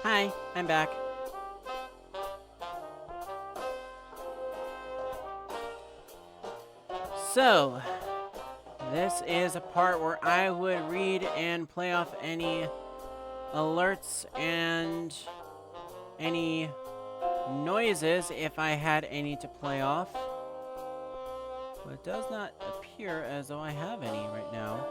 Speaker 1: Hi, I'm back. So, this is a part where I would read and play off any alerts and any noises if I had any to play off. But it does not appear as though I have any right now.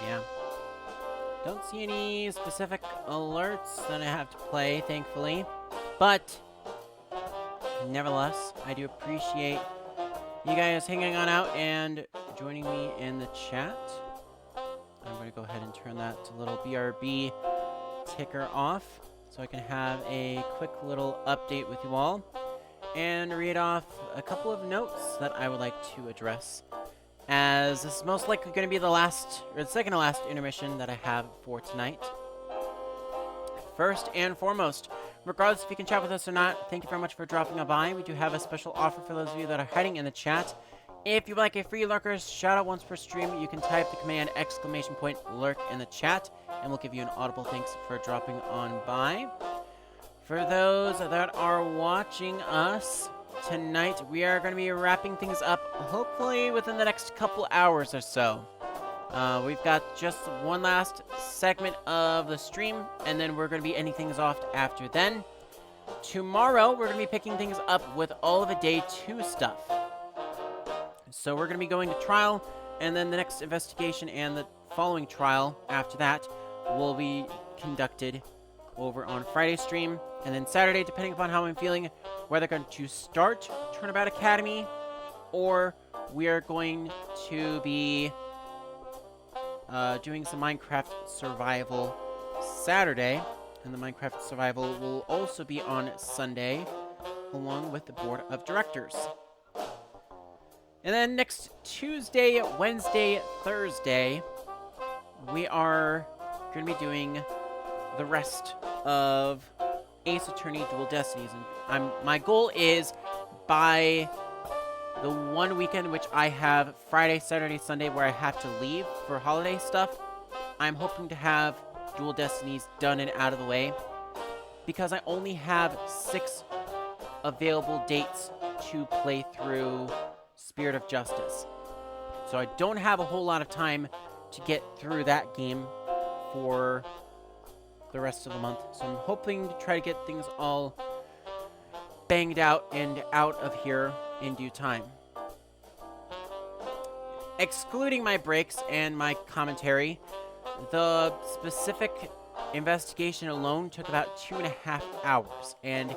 Speaker 1: Yeah. Don't see any specific alerts that I have to play, thankfully. But, nevertheless, I do appreciate you guys hanging on out and joining me in the chat. I'm going to go ahead and turn that little BRB ticker off so I can have a quick little update with you all and read off a couple of notes that I would like to address, as this is most likely going to be the last, or the second to last intermission that I have for tonight. First and foremost, regardless if you can chat with us or not, thank you very much for dropping by. We do have a special offer for those of you that are hiding in the chat. If you'd like a free lurkers shout out once per stream, you can type the command !lurk in the chat, and we'll give you an audible thanks for dropping on by. For those that are watching us tonight, we are going to be wrapping things up, hopefully within the next couple hours or so. We've got just one last segment of the stream, and then we're going to be ending things off after then. Tomorrow, we're going to be picking things up with all of the Day 2 stuff. So we're going to be going to trial, and then the next investigation and the following trial after that will be conducted over on Friday stream, and then Saturday, depending upon how I'm feeling, whether going to start Turnabout Academy, or we are going to be doing some Minecraft Survival Saturday, and the Minecraft Survival will also be on Sunday, along with the Board of Directors. And then next Tuesday, Wednesday, Thursday, we are going to be doing the rest of Ace Attorney Dual Destinies. And my goal is by the one weekend which I have Friday, Saturday, Sunday where I have to leave for holiday stuff, I'm hoping to have Dual Destinies done and out of the way, because I only have 6 available dates to play through Spirit of Justice. So I don't have a whole lot of time to get through that game for the rest of the month. So I'm hoping to try to get things all banged out and out of here in due time. Excluding my breaks and my commentary, the specific investigation alone took about 2.5 hours. And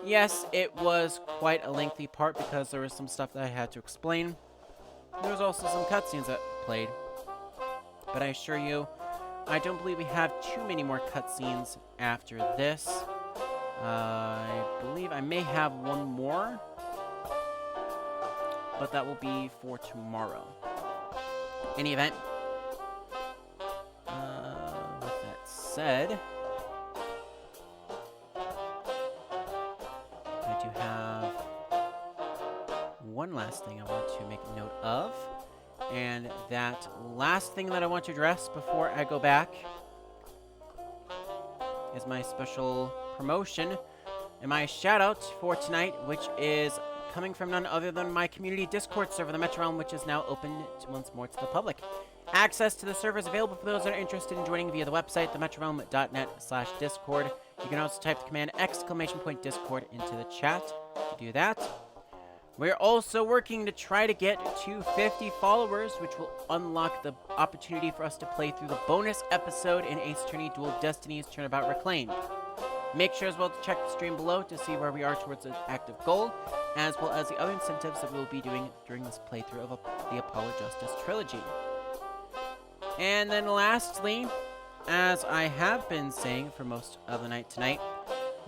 Speaker 1: yes, it was quite a lengthy part because there was some stuff that I had to explain. There was also some cutscenes that played. But I assure you, I don't believe we have too many more cutscenes after this. I believe I may have one more, but that will be for tomorrow. Any event, with that said, I do have one last thing I want to make a note of. And that last thing that I want to address before I go back is my special promotion and my shout out for tonight, which is coming from none other than my community Discord server, the Metro Realm, which is now open once more to the public. Access to the server is available for those that are interested in joining via the website, themetrorealm.net/discord. You can also type the command !Discord into the chat to do that. We're also working to try to get to 50 followers, which will unlock the opportunity for us to play through the bonus episode in Ace Attorney Dual Destinies Turnabout Reclaimed. Make sure as well to check the stream below to see where we are towards the active goal, as well as the other incentives that we'll be doing during this playthrough of the Apollo Justice Trilogy. And then lastly, as I have been saying for most of the night tonight,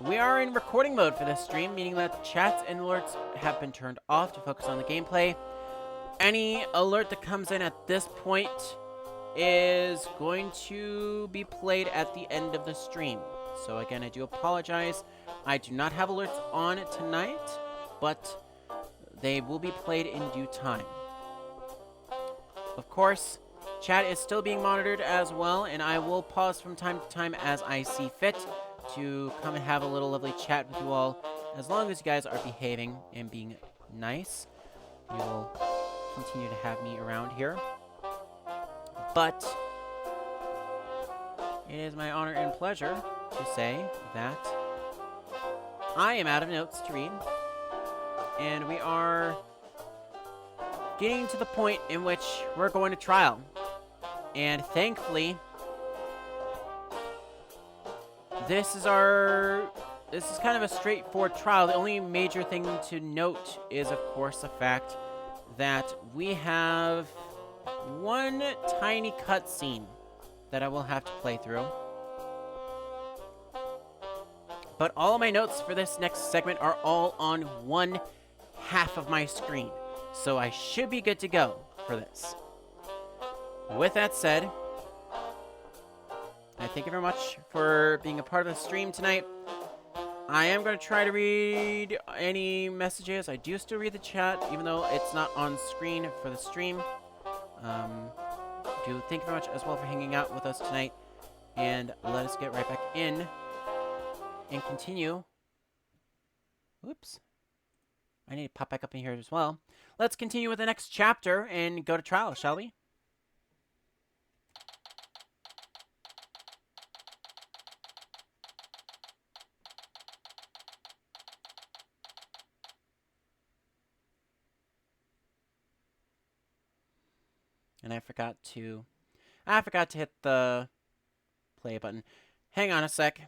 Speaker 1: we are in recording mode for this stream, meaning that chats and alerts have been turned off to focus on the gameplay. Any alert that comes in at this point is going to be played at the end of the stream. So again, I do apologize. I do not have alerts on tonight, but they will be played in due time. Of course, chat is still being monitored as well, and I will pause from time to time as I see fit to come and have a little lovely chat with you all. As long as you guys are behaving and being nice, you will continue to have me around here. But it is my honor and pleasure to say that I am out of notes to read, and we are getting to the point in which we're going to trial. And thankfully, this is kind of a straightforward trial. The only major thing to note is, of course, the fact that we have one tiny cutscene that I will have to play through. But all of my notes for this next segment are all on one half of my screen. So I should be good to go for this. With that said, I thank you very much for being a part of the stream tonight. I am going to try to read any messages. I do still read the chat, even though it's not on screen for the stream. Do thank you very much as well for hanging out with us tonight. And let us get right back in and continue. Whoops. I need to pop back up in here as well. Let's continue with the next chapter and go to trial, shall we? And I forgot to hit the play button. Hang on a sec.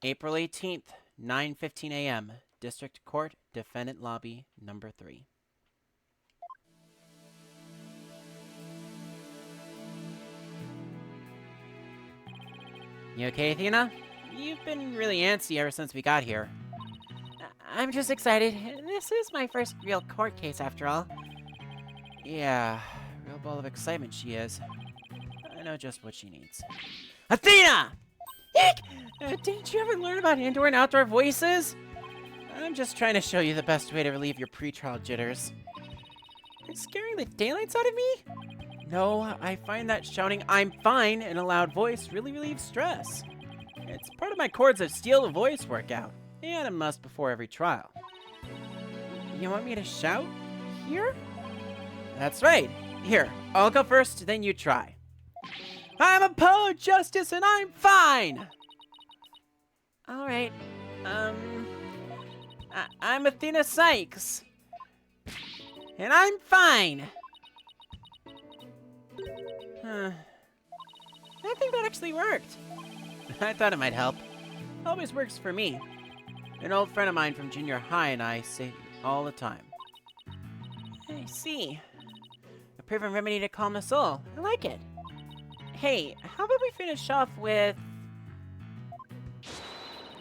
Speaker 1: April 18th, 9:15 a.m. District Court, Defendant Lobby, number 3. You okay, Athena? You've been really antsy ever since we got here. I'm just excited. This is my first real court case, after all. Yeah, real ball of excitement she is. I know just what she needs. Athena! Eek! Didn't you ever learn about indoor and outdoor voices? I'm just trying to show you the best way to relieve your pretrial jitters. It's scaring the daylights out of me? No, I find that shouting "I'm fine" in a loud voice really relieves stress. It's part of my Chords of Steel voice workout, and a must before every trial. You want me to shout? Here? That's right. Here, I'll go first, then you try. I'm Apollo Justice and I'm fine! Alright, I'm Athena Sykes. And I'm fine! Huh. I think that actually worked. I thought it might help. Always works for me. An old friend of mine from junior high and I say it all the time. I see. A proven remedy to calm the soul. I like it. Hey, how about we finish off with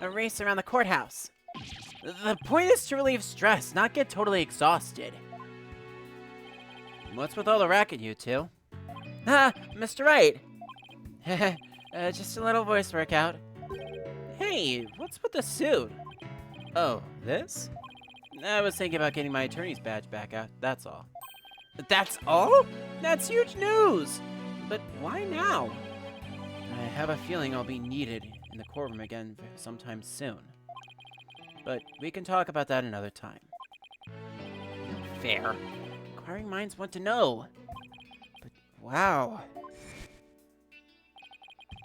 Speaker 1: a race around the courthouse? The point is to relieve stress, not get totally exhausted. What's with all the racket, you two? Ah, Mr. Wright. Just a little voice workout. Hey, what's with the suit? Oh, this? I was thinking about getting my attorney's badge back out, that's all. That's all? That's huge news! But why now? I have a feeling I'll be needed in the courtroom again sometime soon. But we can talk about that another time. No fair. Inquiring minds want to know. But wow.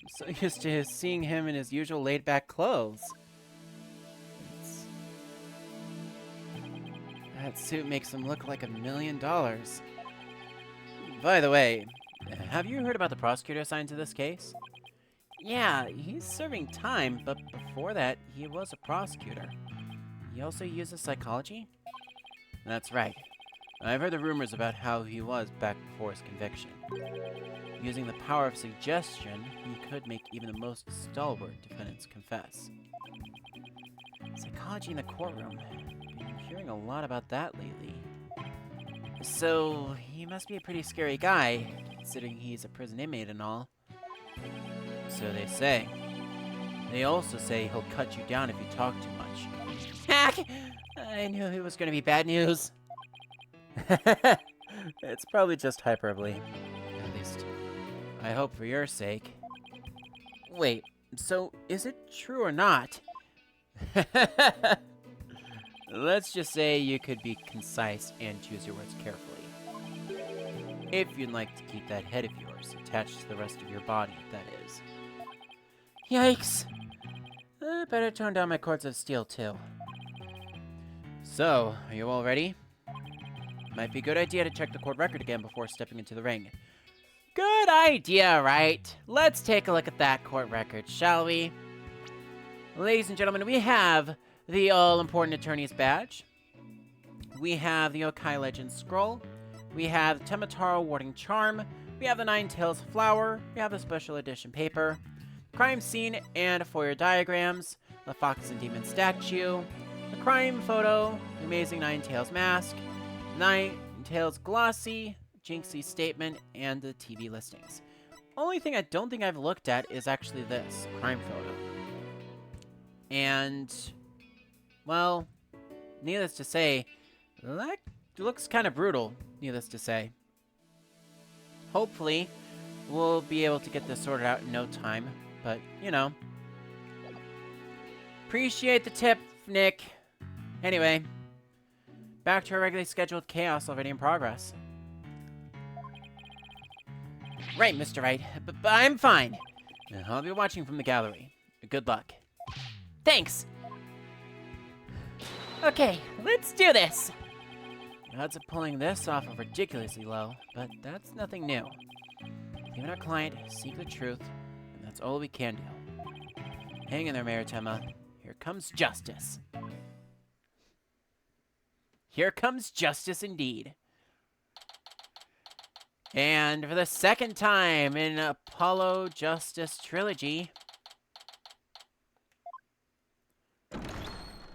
Speaker 1: I'm so used to seeing him in his usual laid-back clothes. That suit makes him look like $1 million. By the way, have you heard about the prosecutor assigned to this case? Yeah, he's serving time, but before that, he was a prosecutor. He also uses psychology? That's right. I've heard the rumors about how he was back before his conviction. Using the power of suggestion, he could make even the most stalwart defendants confess. Psychology in the courtroom. Been hearing a lot about that lately. So, he must be a pretty scary guy, considering he's a prison inmate and all. So they say. They also say he'll cut you down if you talk too much. Hack! I knew it was going to be bad news. It's probably just hyperbole. At least, I hope for your sake. Wait, so is it true or not? Let's just say you could be concise and choose your words carefully. If you'd like to keep that head of yours attached to the rest of your body, that is. Yikes! I better tone down my cords of steel, too. So, are you all ready? Might be a good idea to check the court record again before stepping into the ring. Good idea, right? Let's take a look at that court record, shall we? Ladies and gentlemen, we have the all-important attorney's badge. We have the yokai legend scroll. We have the Temataro warding charm. We have the Nine-Tails flower. We have the special edition paper. Crime scene and foyer diagrams. The fox and demon statue. The crime photo. The amazing Nine-Tails mask. Nine-Tails glossy. Jinxie statement. And the TV listings. Only thing I don't think I've looked at is actually this crime photo. And, well, needless to say, that looks kind of brutal, needless to say. Hopefully, we'll be able to get this sorted out in no time, but, you know. Appreciate the tip, Nick. Anyway, back to our regularly scheduled chaos already in progress. Right, Mr. Wright, but I'm fine. I'll be watching from the gallery. Good luck. Thanks! Okay, let's do this! The odds of pulling this off are ridiculously low, but that's nothing new. Given our client, seek the truth, and that's all we can do. Hang in there, Mayor Temma. Here comes justice. Here comes justice indeed. And for the second time in Apollo Justice Trilogy,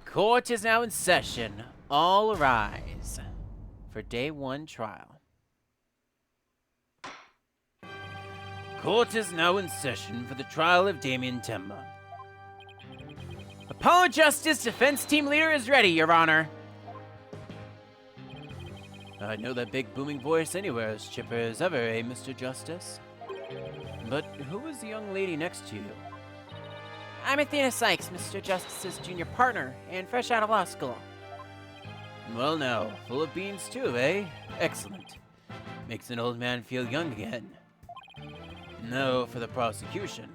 Speaker 1: court is now in session. All rise for day one trial. Court is now in session for the trial of Damien Temba. Apollo Justice defense team leader is ready, Your Honor. I know that big booming voice anywhere as chipper as ever, eh, Mr. Justice? But who is the young lady next to you? I'm Athena Sykes, Mr. Justice's junior partner, and fresh out of law school. Well now, full of beans too, eh? Excellent. Makes an old man feel young again. No, for the prosecution.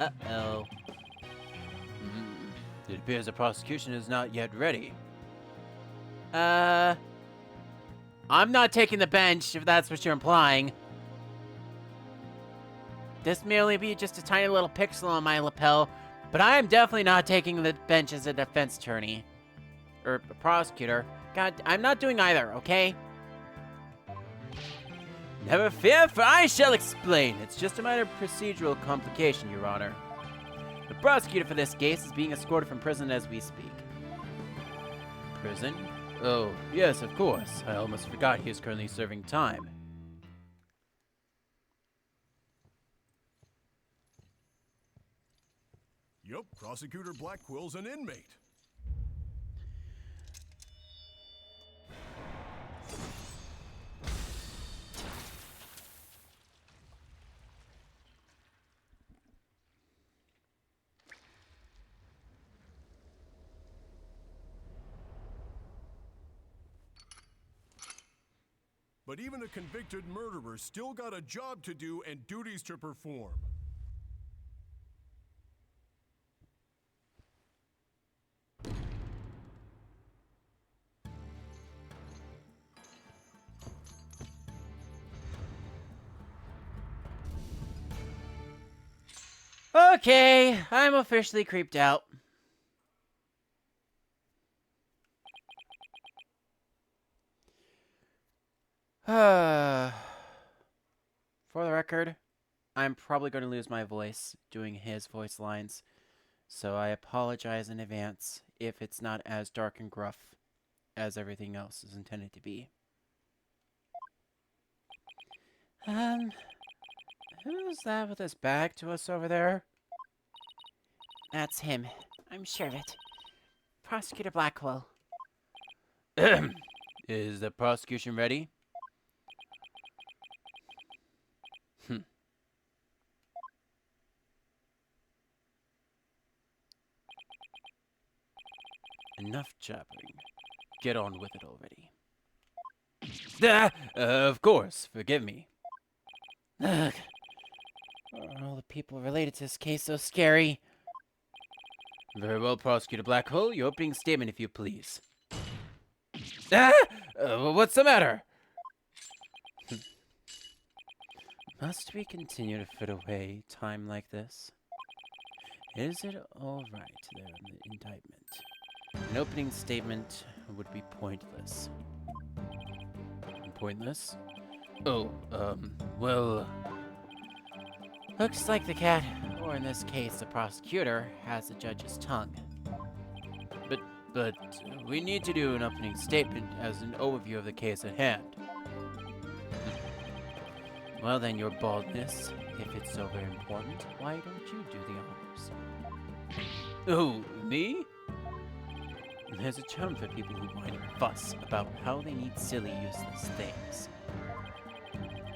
Speaker 1: Uh-oh. It appears the prosecution is not yet ready. I'm not taking the bench, if that's what you're implying. This may only be just a tiny little pixel on my lapel, but I am definitely not taking the bench as a defense attorney. Or a prosecutor. God, I'm not doing either, okay? Never fear, for I shall explain. It's just a minor procedural complication, Your Honor. The prosecutor for this case is being escorted from prison as we speak. Prison? Oh, yes, of course. I almost forgot he is currently serving time.
Speaker 4: Yup, Prosecutor Blackwell's an inmate. But even a convicted murderer still got a job to do and duties to perform.
Speaker 1: Okay, I'm officially creeped out. For the record, I'm probably going to lose my voice doing his voice lines, so I apologize in advance if it's not as dark and gruff as everything else is intended to be. Who's that with his bag to us over there? That's him. I'm sure of it. Prosecutor Blackwell. Is the prosecution ready? Enough jabbering. Get on with it already. Of course. Forgive me. Ugh. Are all the people related to this case so scary? Very well, Prosecutor Blackwell. Your opening statement, if you please. What's the matter? Must we continue to fit away time like this? Is it all right there in the indictment? An opening statement would be pointless. Pointless? Oh, well... Looks like the cat, or in this case the prosecutor, has the judge's tongue. But we need to do an opening statement as an overview of the case at hand. Well then, your baldness, if it's so very important, why don't you do the honors? Oh, me? There's a term for people who whine and fuss about how they need silly, useless things.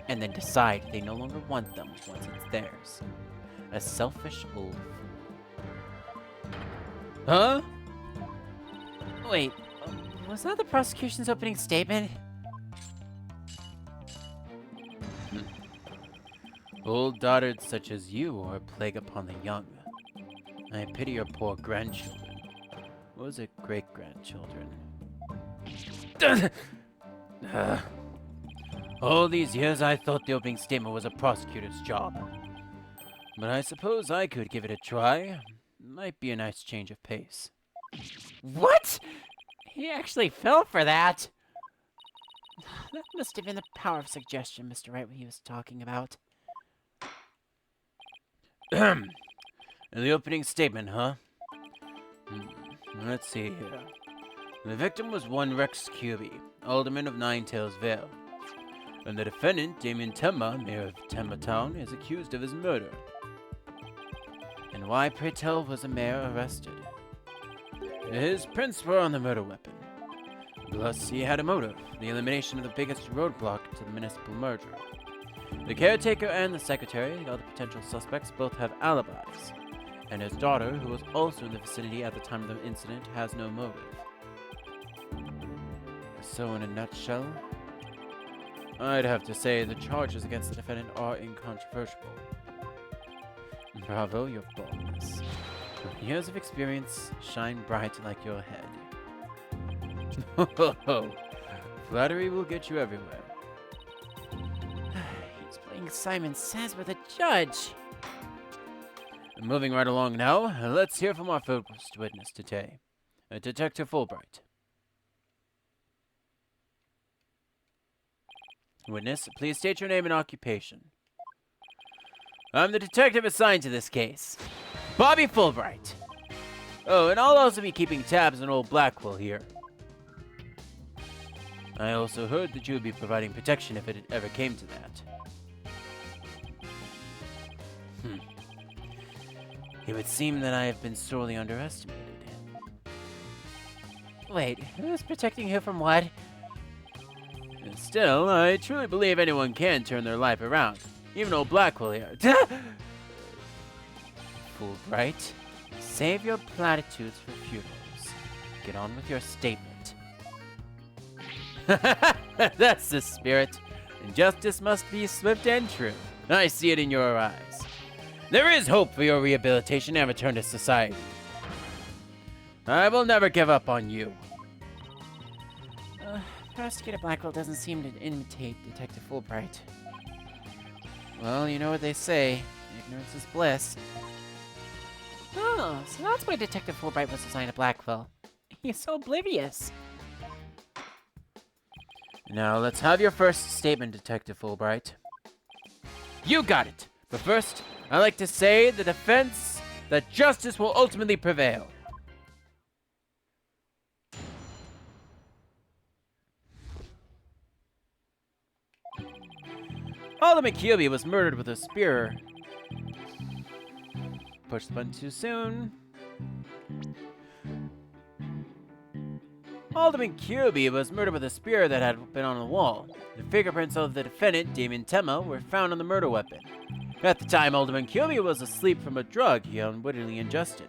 Speaker 1: And then decide they no longer want them once it's theirs. A selfish oaf. Huh? Wait, was that the prosecution's opening statement? Old dotards such as you are a plague upon the young. I pity your poor grandchildren. What was it, great-grandchildren? All these years I thought the opening statement was a prosecutor's job. But I suppose I could give it a try. Might be a nice change of pace. What? He actually fell for that? That must have been the power of suggestion, Mr. Wright, what he was talking about. The opening statement, huh? Let's see here. The victim was one Rex Cuby, Alderman of Nine-Tails Vale. And the defendant, Damien Temma, Mayor of Tenma Town, is accused of his murder. And why, pray tell, was the mayor arrested? His prints were on the murder weapon. Plus, he had a motive, the elimination of the biggest roadblock to the municipal merger. The caretaker and the secretary, the other potential suspects, both have alibis. And his daughter, who was also in the vicinity at the time of the incident, has no motive. So in a nutshell, I'd have to say the charges against the defendant are incontrovertible. Bravo, your boldness. Years of experience shine bright like your head. Ho ho ho! Flattery will get you everywhere. He's playing Simon Says with a judge. Moving right along now, let's hear from our first witness today, Detective Fulbright. Witness, please state your name and occupation. I'm the detective assigned to this case, Bobby Fulbright. Oh, and I'll also be keeping tabs on old Blackwell here. I also heard that you would be providing protection if it ever came to that. It would seem that I have been sorely underestimated. Wait, who's protecting who from what? Still, I truly believe anyone can turn their life around. Even old Blackwell here. Fulbright, save your platitudes for funerals. Get on with your statement. That's the spirit. And justice must be swift and true. I see it in your eyes. There is hope for your rehabilitation and return to society. I will never give up on you. Prosecutor Blackwell doesn't seem to imitate Detective Fulbright. Well, you know what they say. Ignorance is bliss. Oh, so that's why Detective Fulbright was assigned to Blackwell. He's so oblivious. Now, let's have your first statement, Detective Fulbright. You got it! But first, I'd like to say the defense that justice will ultimately prevail. Alderman Kilby was murdered with a spear. Push the button too soon. Alderman Kilby was murdered with a spear that had been on the wall. The fingerprints of the defendant, Damien Tema, were found on the murder weapon. At the time, Alderman Kilby was asleep from a drug he unwittingly ingested.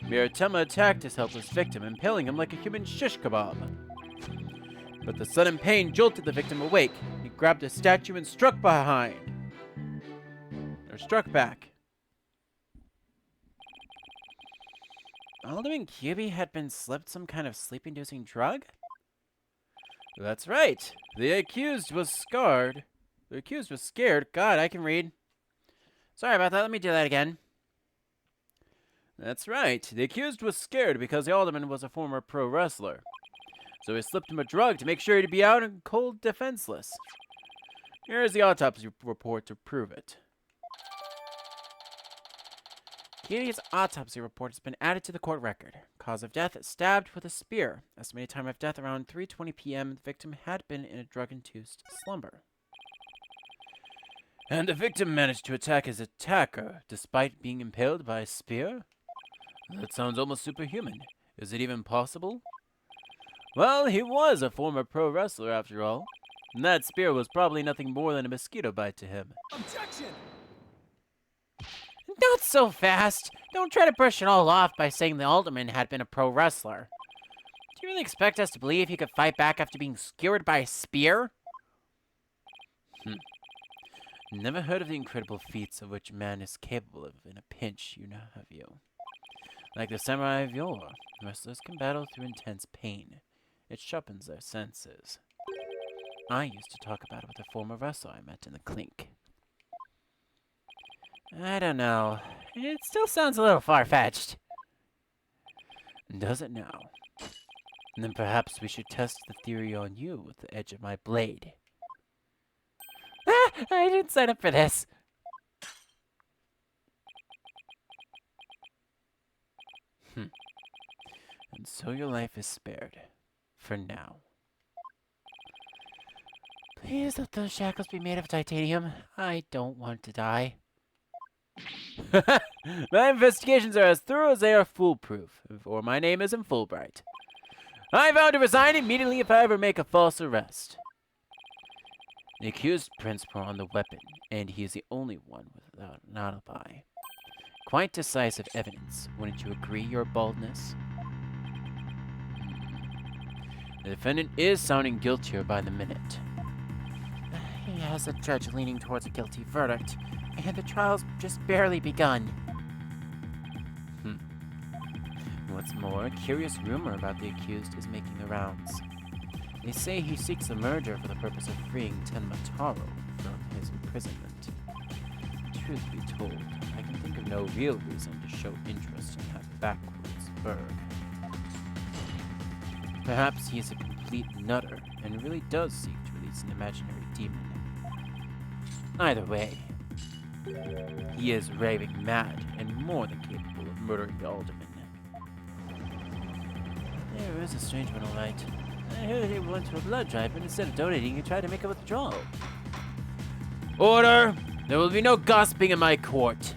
Speaker 1: Mayor Tema attacked his helpless victim, impaling him like a human shish kebab. But the sudden pain jolted the victim awake. He grabbed a statue and struck back. Alderman Kilby had been slipped some kind of sleep-inducing drug? That's right. The accused was scared. God, I can read. Sorry about that. Let me do that again. That's right. The accused was scared because the alderman was a former pro wrestler. So he slipped him a drug to make sure he'd be out in cold defenseless. Here's the autopsy report to prove it. Kilby's autopsy report has been added to the court record. Cause of death, stabbed with a spear. Estimated time of death around 3:20 p.m. The victim had been in a drug-induced slumber. And the victim managed to attack his attacker, despite being impaled by a spear? That sounds almost superhuman. Is it even possible? Well, he was a former pro wrestler after all. And that spear was probably nothing more than a mosquito bite to him.
Speaker 3: Objection!
Speaker 1: Not so fast! Don't try to brush it all off by saying the alderman had been a pro wrestler. Do you really expect us to believe he could fight back after being skewered by a spear? Never heard of the incredible feats of which man is capable of in a pinch, have you? Like the samurai of yore, wrestlers can battle through intense pain. It sharpens their senses. I used to talk about it with a former wrestler I met in the clink. I don't know. It still sounds a little far-fetched. Does it now? And then perhaps we should test the theory on you with the edge of my blade. I didn't sign up for this. And so your life is spared. For now. Please let those shackles be made of titanium. I don't want to die. My investigations are as thorough as they are foolproof, or my name isn't Fulbright. I vow to resign immediately if I ever make a false arrest. The accused prints were on the weapon, and he is the only one without an alibi. Quite decisive evidence, wouldn't you agree, Your Baldness? The defendant is sounding guiltier by the minute. He has the judge leaning towards a guilty verdict, and the trial's just barely begun. What's more, a curious rumor about the accused is making the rounds. They say he seeks a merger for the purpose of freeing Tenmataro from his imprisonment. Truth be told, I can think of no real reason to show interest in that backwoods burg. Perhaps he is a complete nutter and really does seek to release an imaginary demon. Either way, he is raving mad and more than capable of murdering the alderman. There is a strange one, all right. I heard he went to a blood drive, but instead of donating, he tried to make a withdrawal. Order! There will be no gossiping in my court.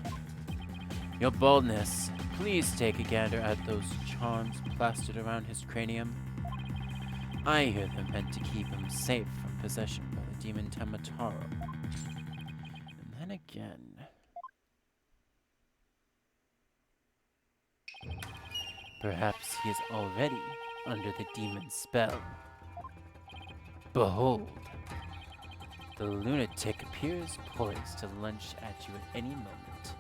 Speaker 1: Your Baldness, please take a gander at those charms plastered around his cranium. I hear them meant to keep him safe from possession by the demon Tenmataro. And then again... Perhaps he is already under the demon's spell. Behold, the lunatic appears poised to lunge at you at any moment.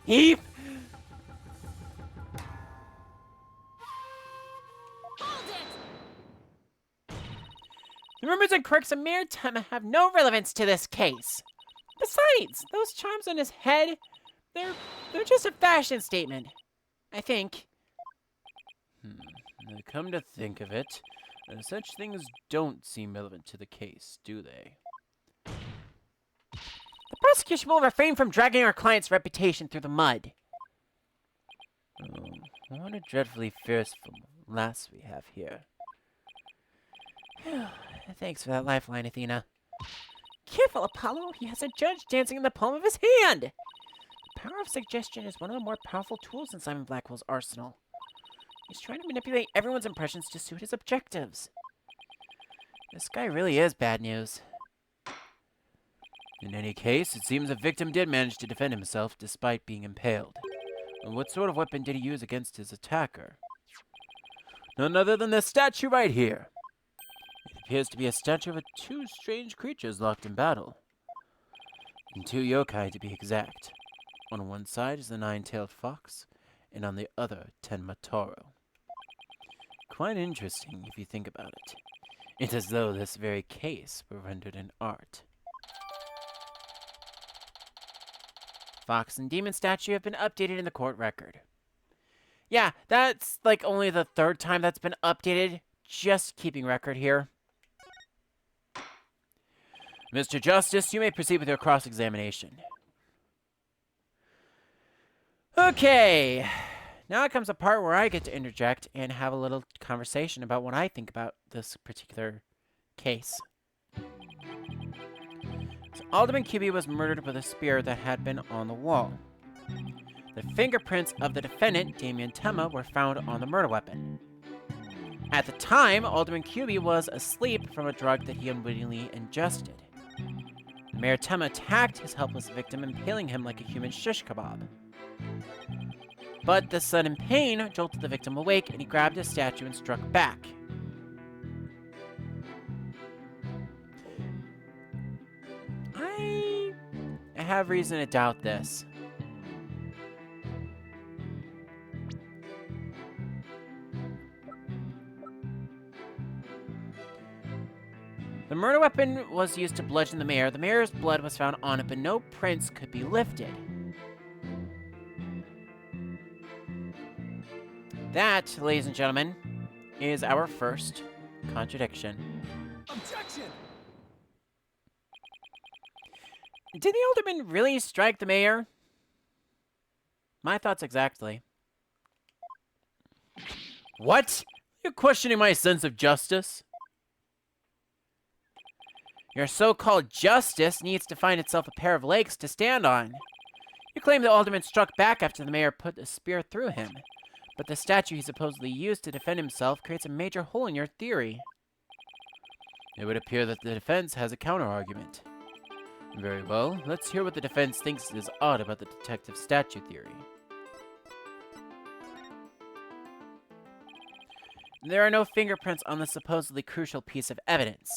Speaker 1: Heap! The rumors and quirks of mere time have no relevance to this case. Besides, those charms on his head, They're just a fashion statement, I think.
Speaker 5: Come to think of it, such things don't seem relevant to the case, do they?
Speaker 1: The prosecution will refrain from dragging our client's reputation through the mud.
Speaker 5: What a dreadfully fearsome lass we have here.
Speaker 1: Thanks for that lifeline, Athena. Careful, Apollo! He has a judge dancing in the palm of his hand! The power of suggestion is one of the more powerful tools in Simon Blackwell's arsenal. He's trying to manipulate everyone's impressions to suit his objectives. This guy really is bad news.
Speaker 5: In any case, it seems the victim did manage to defend himself despite being impaled. And what sort of weapon did he use against his attacker? None other than this statue right here. It appears to be a statue of two strange creatures locked in battle. And two yokai to be exact. On one side is the nine-tailed fox, and on the other, Tenmataro. Quite interesting if you think about it. It's as though this very case were rendered in art.
Speaker 1: Fox and demon statue have been updated in the court record. Yeah, that's like only the third time that's been updated. Just keeping record here.
Speaker 5: Mr. Justice, you may proceed with your cross-examination.
Speaker 1: Okay, now comes the part where I get to interject and have a little conversation about what I think about this particular case. So Alderman QB was murdered with a spear that had been on the wall. The fingerprints of the defendant, Damien Tema, were found on the murder weapon. At the time, Alderman QB was asleep from a drug that he unwittingly ingested. Mayor Tema attacked his helpless victim, impaling him like a human shish kebab. But the sudden pain jolted the victim awake, and he grabbed a statue and struck back. I have reason to doubt this. The murder weapon was used to bludgeon the mayor. The mayor's blood was found on it, but no prints could be lifted. That, ladies and gentlemen, is our first contradiction.
Speaker 3: Objection!
Speaker 1: Did the alderman really strike the mayor? My thoughts exactly.
Speaker 5: What? You're questioning my sense of justice?
Speaker 1: Your so-called justice needs to find itself a pair of legs to stand on. You claim the alderman struck back after the mayor put a spear through him, but the statue he supposedly used to defend himself creates a major hole in your theory.
Speaker 5: It would appear that the defense has a counter-argument. Very well, let's hear what the defense thinks is odd about the detective statue theory.
Speaker 1: There are no fingerprints on the supposedly crucial piece of evidence.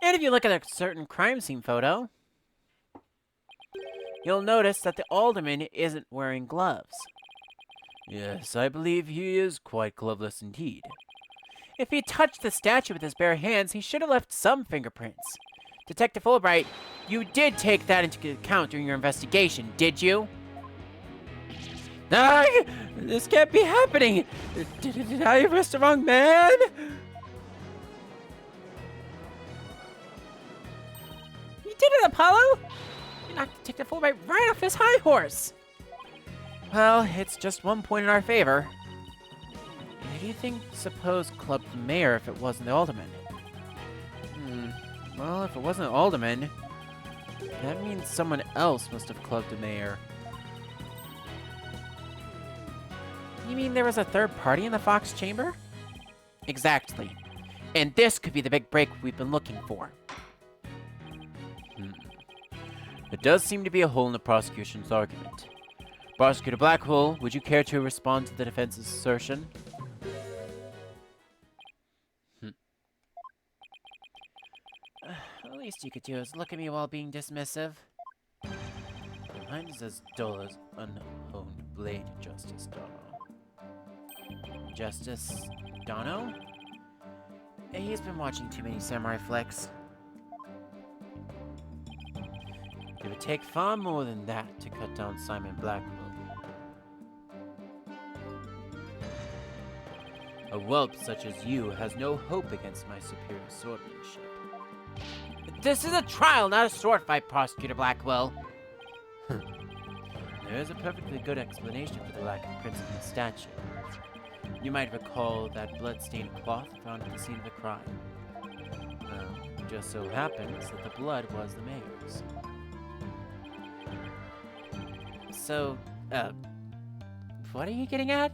Speaker 1: And if you look at a certain crime scene photo, you'll notice that the alderman isn't wearing gloves.
Speaker 5: Yes, I believe he is quite gloveless indeed.
Speaker 1: If he touched the statue with his bare hands, he should have left some fingerprints. Detective Fulbright, you did take that into account during your investigation, did you? Ah, this can't be happening! Did I arrest the wrong man? You did it, Apollo! You knocked Detective Fulbright right off his high horse! Well, it's just 1 point in our favor. Who do you think suppose clubbed the mayor if it wasn't the alderman? Well, if it wasn't the alderman, that means someone else must have clubbed the mayor. You mean there was a third party in the Fox chamber? Exactly. And this could be the big break we've been looking for.
Speaker 5: It does seem to be a hole in the prosecution's argument. Prosecutor Blackwell, would you care to respond to the defense's assertion?
Speaker 1: The least you could do is look at me while being dismissive.
Speaker 5: Your mind is as dull as unhoned blade, Justice Dono.
Speaker 1: Justice Dono? He's been watching too many samurai flicks.
Speaker 5: It would take far more than that to cut down Simon Blackwell. A whelp such as you has no hope against my superior swordsmanship.
Speaker 1: This is a trial, not a sword fight, Prosecutor Blackwell.
Speaker 5: There is a perfectly good explanation for the lack of prints in the statue. You might recall that blood-stained cloth found at the scene of the crime. Well, it just so happens that the blood was the mayor's.
Speaker 1: So, what are you getting at?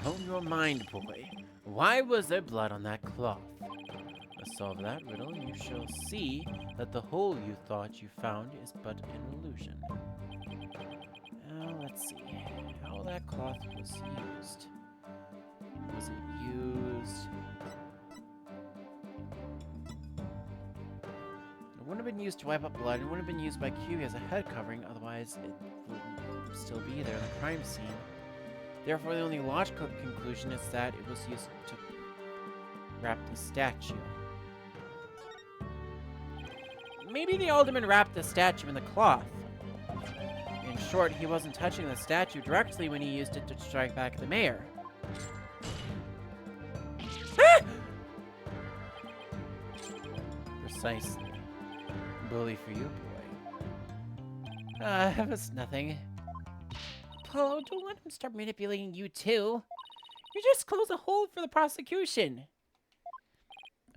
Speaker 5: Hold your mind, boy. Why was there blood on that cloth? To solve that riddle, you shall see that the hole you thought you found is but an illusion. Now, let's see how that cloth was used. Was it used? It wouldn't have been used to wipe up blood. It wouldn't have been used by Q as a head covering, otherwise it would still be there in the crime scene. Therefore, the only logical conclusion is that it was used to wrap the statue.
Speaker 1: Maybe the alderman wrapped the statue in the cloth. In short, he wasn't touching the statue directly when he used it to strike back at the mayor. Ah!
Speaker 5: Precisely. Bully for you, boy.
Speaker 1: It was nothing. Apollo, don't let him start manipulating you too. You just closed a hole for the prosecution.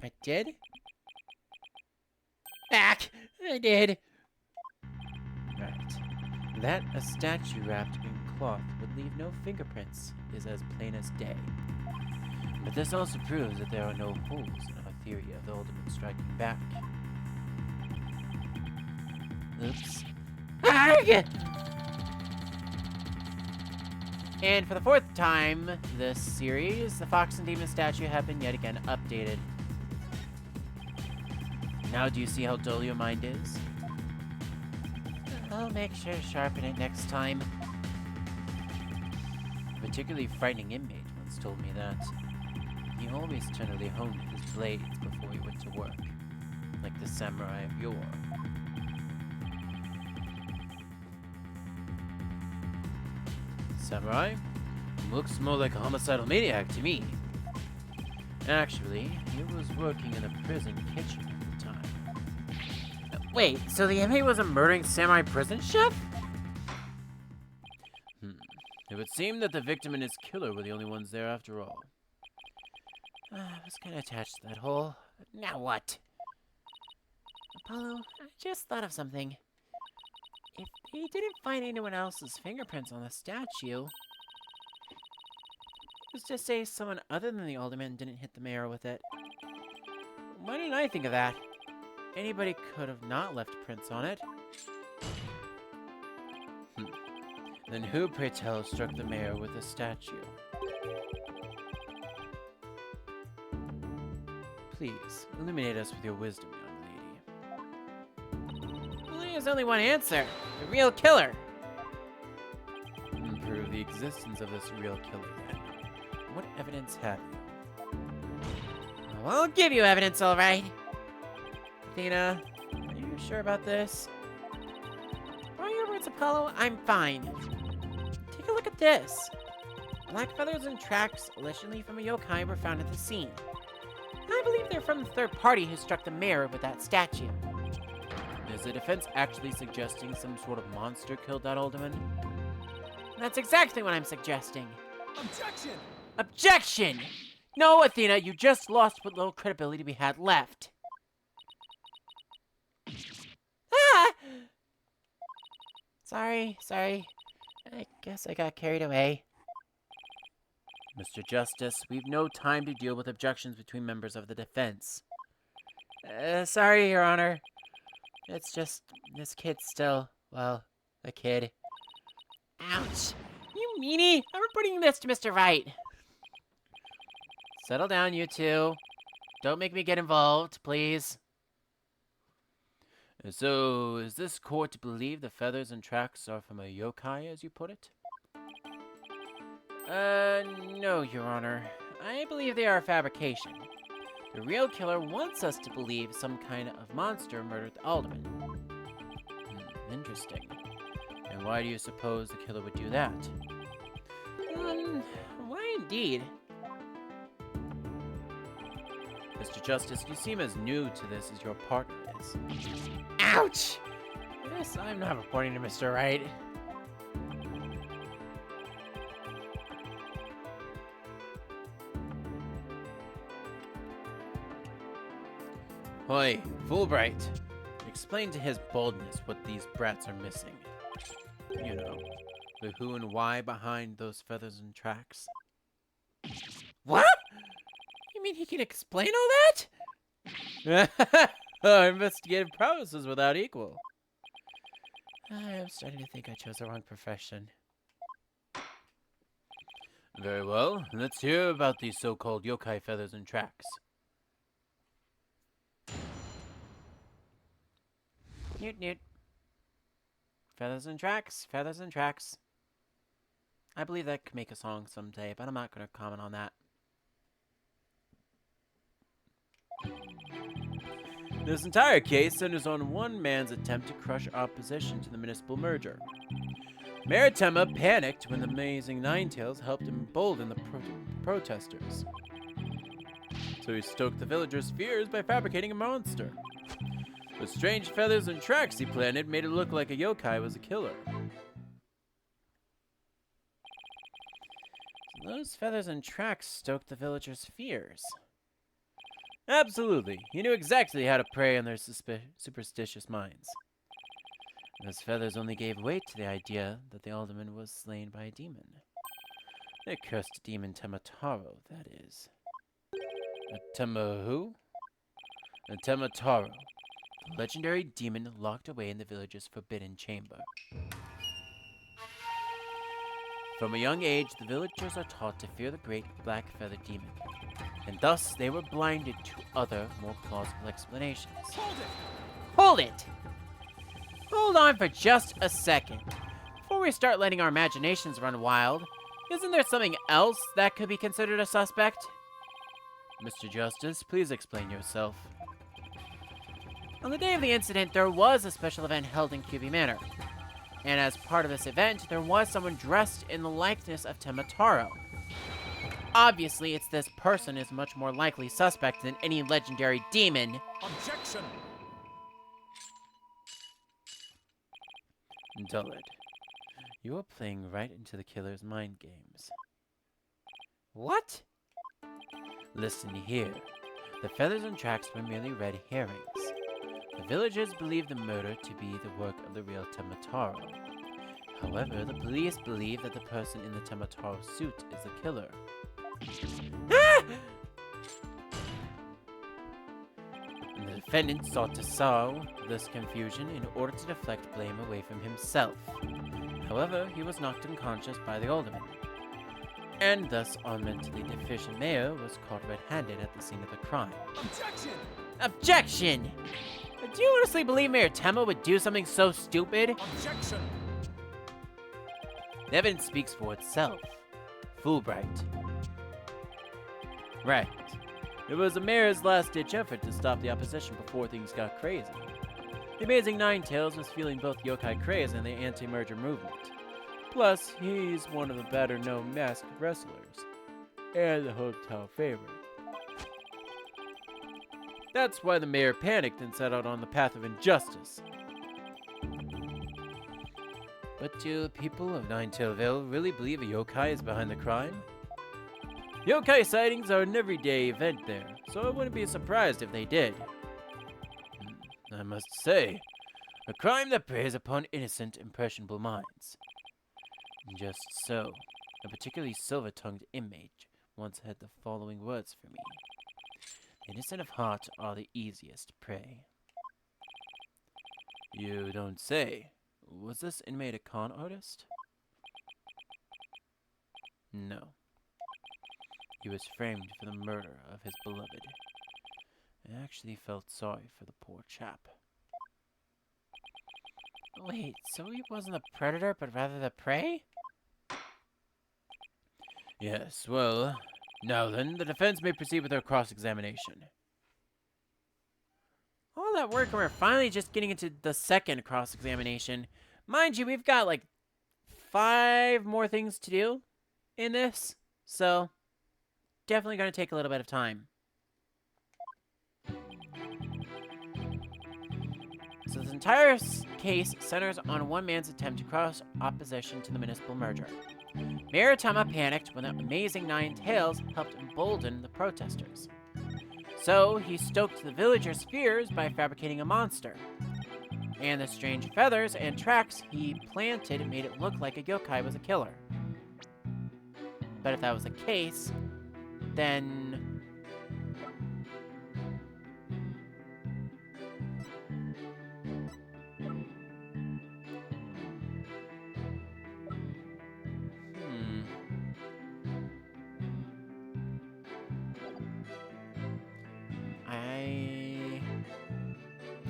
Speaker 1: I did? Back! I did.
Speaker 5: Right. That a statue wrapped in cloth would leave no fingerprints is as plain as day. But this also proves that there are no holes in our theory of the Alderman striking back. Oops.
Speaker 1: Arrgh! And for the fourth time this series, the Fox and Demon statue have been yet again updated.
Speaker 5: Now do you see how dull your mind is?
Speaker 1: I'll make sure to sharpen it next time.
Speaker 5: A particularly frightening inmate once told me that he always tenderly honed his blades before he went to work, like the samurai of yore. Samurai? Looks more like a homicidal maniac to me. Actually, he was working in a prison kitchen at the time.
Speaker 1: Wait, so the inmate was a murdering samurai prison chef?
Speaker 5: It would seem that the victim and his killer were the only ones there after all.
Speaker 1: I was kind of attached to that hole. Now what? Apollo, I just thought of something. If they didn't find anyone else's fingerprints on the statue, who's to say someone other than the alderman didn't hit the mayor with it? Why didn't I think of that? Anybody could have not left prints on it.
Speaker 5: Then who, pray tell, struck the mayor with the statue? Please, illuminate us with your wisdom, young lady.
Speaker 1: Well, there's only one answer. The real killer.
Speaker 5: Prove the existence of this real killer, then. What evidence have you?
Speaker 1: Well, I'll give you evidence, all right. Athena, are you sure about this? By your words, Apollo, I'm fine. Take a look at this. Black feathers and tracks allegedly from a yokai were found at the scene. I believe they're from the third party who struck the mayor with that statue.
Speaker 5: Is the defense actually suggesting some sort of monster killed that alderman?
Speaker 1: That's exactly what I'm suggesting.
Speaker 3: Objection!
Speaker 1: Objection! No, Athena, you just lost what little credibility we had left. Ah! Sorry. I guess I got carried away.
Speaker 5: Mr. Justice, we've no time to deal with objections between members of the defense.
Speaker 1: Sorry, Your Honor. It's just, this kid's still, well, a kid. Ouch! You meanie! I'm reporting this to Mr. Wright. Settle down, you two. Don't make me get involved, please.
Speaker 5: So, is this court to believe the feathers and tracks are from a yokai, as you put it?
Speaker 1: No, Your Honor. I believe they are a fabrication. The real killer wants us to believe some kind of monster murdered the alderman.
Speaker 5: Interesting. And why do you suppose the killer would do that?
Speaker 1: Why indeed?
Speaker 5: Mr. Justice, you seem as new to this as your partner is.
Speaker 1: Ouch! Yes, I'm not reporting to Mr. Wright.
Speaker 5: Hoy, Fulbright. Explain to his boldness what these brats are missing. You know, the who and why behind those feathers and tracks.
Speaker 1: What? You mean he can explain all that?
Speaker 5: Our investigative prowess is without equal.
Speaker 1: I am starting to think I chose the wrong profession.
Speaker 5: Very well, let's hear about these so-called yokai feathers and tracks.
Speaker 1: Newt newt. Feathers and tracks, feathers and tracks. I believe that could make a song someday, but I'm not going to comment on that.
Speaker 5: This entire case centers on one man's attempt to crush opposition to the municipal merger. Mayor Temma panicked when the amazing Nine-Tails helped embolden the protesters. So he stoked the villagers' fears by fabricating a monster. The strange feathers and tracks he planted made it look like a yokai was a killer.
Speaker 1: So those feathers and tracks stoked the villagers' fears.
Speaker 5: Absolutely. He knew exactly how to prey on their superstitious minds.
Speaker 1: Those feathers only gave weight to the idea that the alderman was slain by a demon. The cursed demon Temataro, that is.
Speaker 5: A Temma who? A Temataro.
Speaker 1: The legendary demon locked away in the village's forbidden chamber. From a young age, the villagers are taught to fear the great black feather demon, and thus they were blinded to other, more plausible explanations.
Speaker 4: Hold it!
Speaker 1: Hold it! Hold on for just a second. Before we start letting our imaginations run wild, isn't there something else that could be considered a suspect?
Speaker 5: Mr. Justice, please explain yourself.
Speaker 1: On the day of the incident, there was a special event held in QB Manor. And as part of this event, there was someone dressed in the likeness of Temataro. Obviously, it's this person is much more likely suspect than any legendary demon.
Speaker 4: Objection!
Speaker 5: Dullard, you are playing right into the killer's mind games.
Speaker 1: What?
Speaker 5: Listen here. The feathers and tracks were merely red herrings. The villagers believe the murder to be the work of the real Temataro. However, the police believe that the person in the Temataro suit is the killer. And the defendant sought to solve this confusion in order to deflect blame away from himself. However, he was knocked unconscious by the alderman. And thus, our mentally deficient mayor was caught red-handed at the scene of the crime.
Speaker 4: Objection!
Speaker 1: Objection! Do you honestly believe Mayor Temma would do something so stupid?
Speaker 4: Objection!
Speaker 5: The evidence speaks for itself. Fulbright. Right. It was the mayor's last-ditch effort to stop the opposition before things got crazy. The amazing Nine-Tails was feeling both yokai craze and the anti-merger movement. Plus, he's one of the better-known masked wrestlers, and the hotel favorite. That's why the mayor panicked and set out on the path of injustice. But do the people of Nine-Tails Vale really believe a yokai is behind the crime? Yokai sightings are an everyday event there, so I wouldn't be surprised if they did. I must say, a crime that preys upon innocent, impressionable minds. Just so, a particularly silver-tongued inmate once had the following words for me. The innocent of heart are the easiest prey. You don't say. Was this inmate a con artist? No. He was framed for the murder of his beloved. I actually felt sorry for the poor chap.
Speaker 1: Wait, so he wasn't the predator, but rather the prey?
Speaker 5: Yes, well, now then, the defense may proceed with their cross-examination.
Speaker 1: Hold that work, and we're finally just getting into the second cross-examination. Mind you, we've got like 5 more things to do in this, so definitely going to take a little bit of time. So this entire case centers on one man's attempt to cross opposition to the municipal merger. Mayor Tama panicked when the amazing Nine-Tails helped embolden the protesters. So he stoked the villagers' fears by fabricating a monster. And the strange feathers and tracks he planted made it look like a yokai was a killer. But if that was the case, then...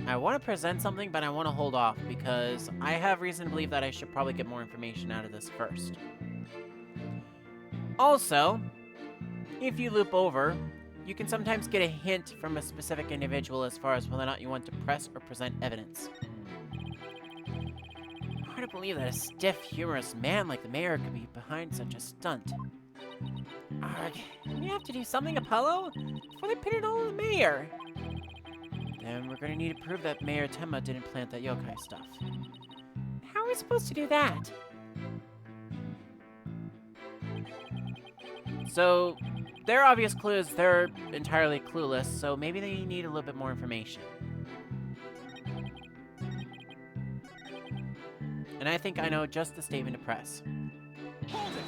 Speaker 1: I want to present something, but I want to hold off because I have reason to believe that I should probably get more information out of this first. Also, if you loop over, you can sometimes get a hint from a specific individual as far as whether or not you want to press or present evidence. Hard to believe that a stiff, humorous man like the mayor could be behind such a stunt. We have to do something, Apollo, before they pin it all on the mayor. Then we're gonna need to prove that Mayor Tenma didn't plant that yokai stuff. How are we supposed to do that? So, their obvious clue is they're entirely clueless, so maybe they need a little bit more information. And I think I know just the statement to press. Hold it!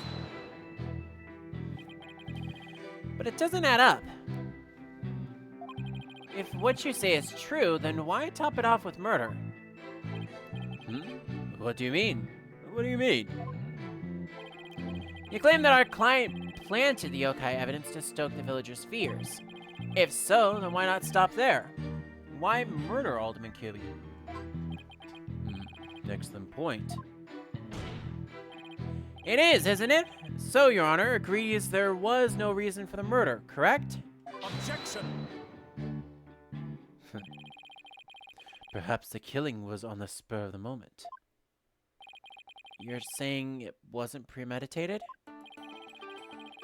Speaker 1: But it doesn't add up. If what you say is true, then why top it off with murder? What do you mean? What do you mean? You claim that our client planted the yokai evidence to stoke the villagers' fears. If so, then why not stop there? Why murder Alderman Kubi? Excellent point. It is, isn't it? So, Your Honor agrees there was no reason for the murder, correct?
Speaker 3: Objection!
Speaker 1: Perhaps the killing was on the spur of the moment. You're saying it wasn't premeditated?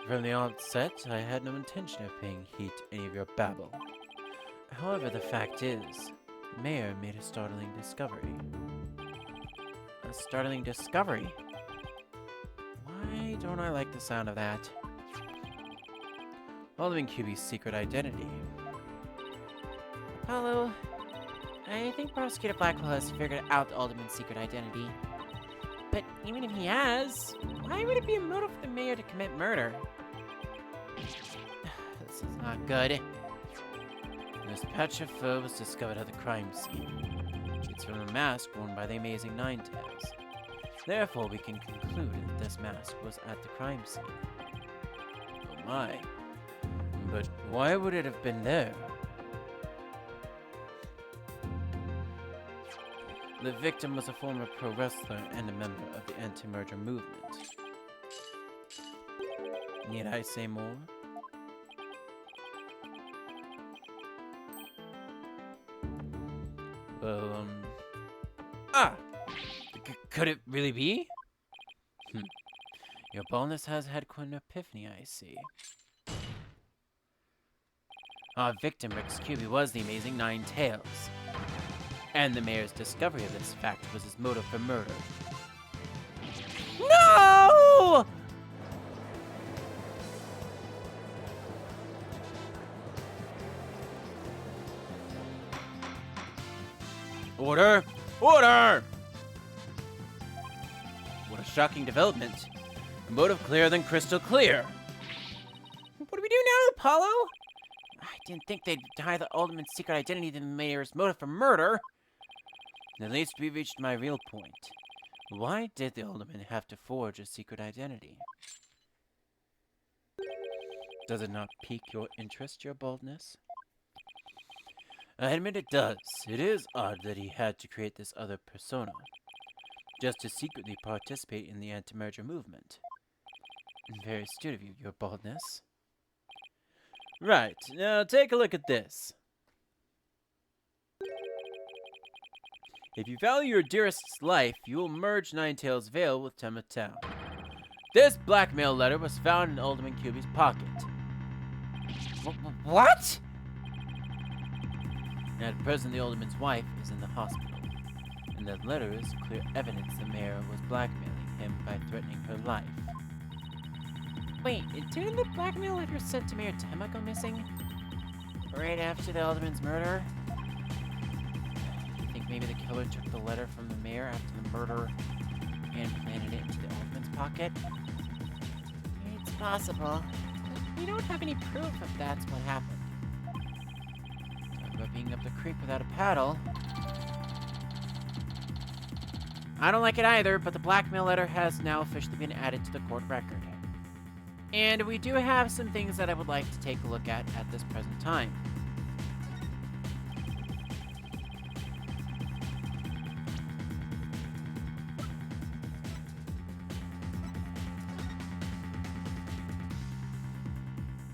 Speaker 1: From the outset, I had no intention of paying heed to any of your babble. However, the fact is, the mayor made a startling discovery. A startling discovery? Why don't I like the sound of that? Alderman Kubi's secret identity. Apollo, I think Prosecutor Blackwell has figured out the Alderman's secret identity. But even if he has, why would it be a motive for the mayor to commit murder? This is not good. This patch of fur was discovered at the crime scene. It's from a mask worn by the amazing Nine-Tails. Therefore, we can conclude that this mask was at the crime scene. Oh my. But why would it have been there? The victim was a former pro wrestler and a member of the anti-merger movement. Need I say more? Well, could it really be? Your boldness has had quite an epiphany, I see. Our victim, Rex Kubi, was the amazing Nine-Tails. And the mayor's discovery of this fact was his motive for murder. No! Order! Order! What a shocking development. A motive clearer than crystal clear. What do we do now, Apollo? I didn't think they'd tie the Alderman's secret identity to the mayor's motive for murder. At least we reached my real point. Why did the Alderman have to forge a secret identity? Does it not pique your interest, your boldness? I admit it does. It is odd that he had to create this other persona, just to secretly participate in the anti-merger movement. Very astute of you, your boldness. Right, now take a look at this.
Speaker 5: If you value your dearest's life, you will merge Nine-Tails Vale with Tenma Town. This blackmail letter was found in Alderman Cuby's pocket.
Speaker 1: What?
Speaker 5: At present, the Alderman's wife is in the hospital, and that letter is clear evidence the mayor was blackmailing him by threatening her life.
Speaker 1: Wait, didn't the blackmail letter sent to Mayor Tenma go missing? Right after the Alderman's murder? You think maybe the killer took the letter from the mayor after the murder and planted it into the Alderman's pocket? It's possible. But we don't have any proof if that's what happened. Talk about being up the creek without a paddle. I don't like it either, but the blackmail letter has now officially been added to the court record. And we do have some things that I would like to take a look at this present time.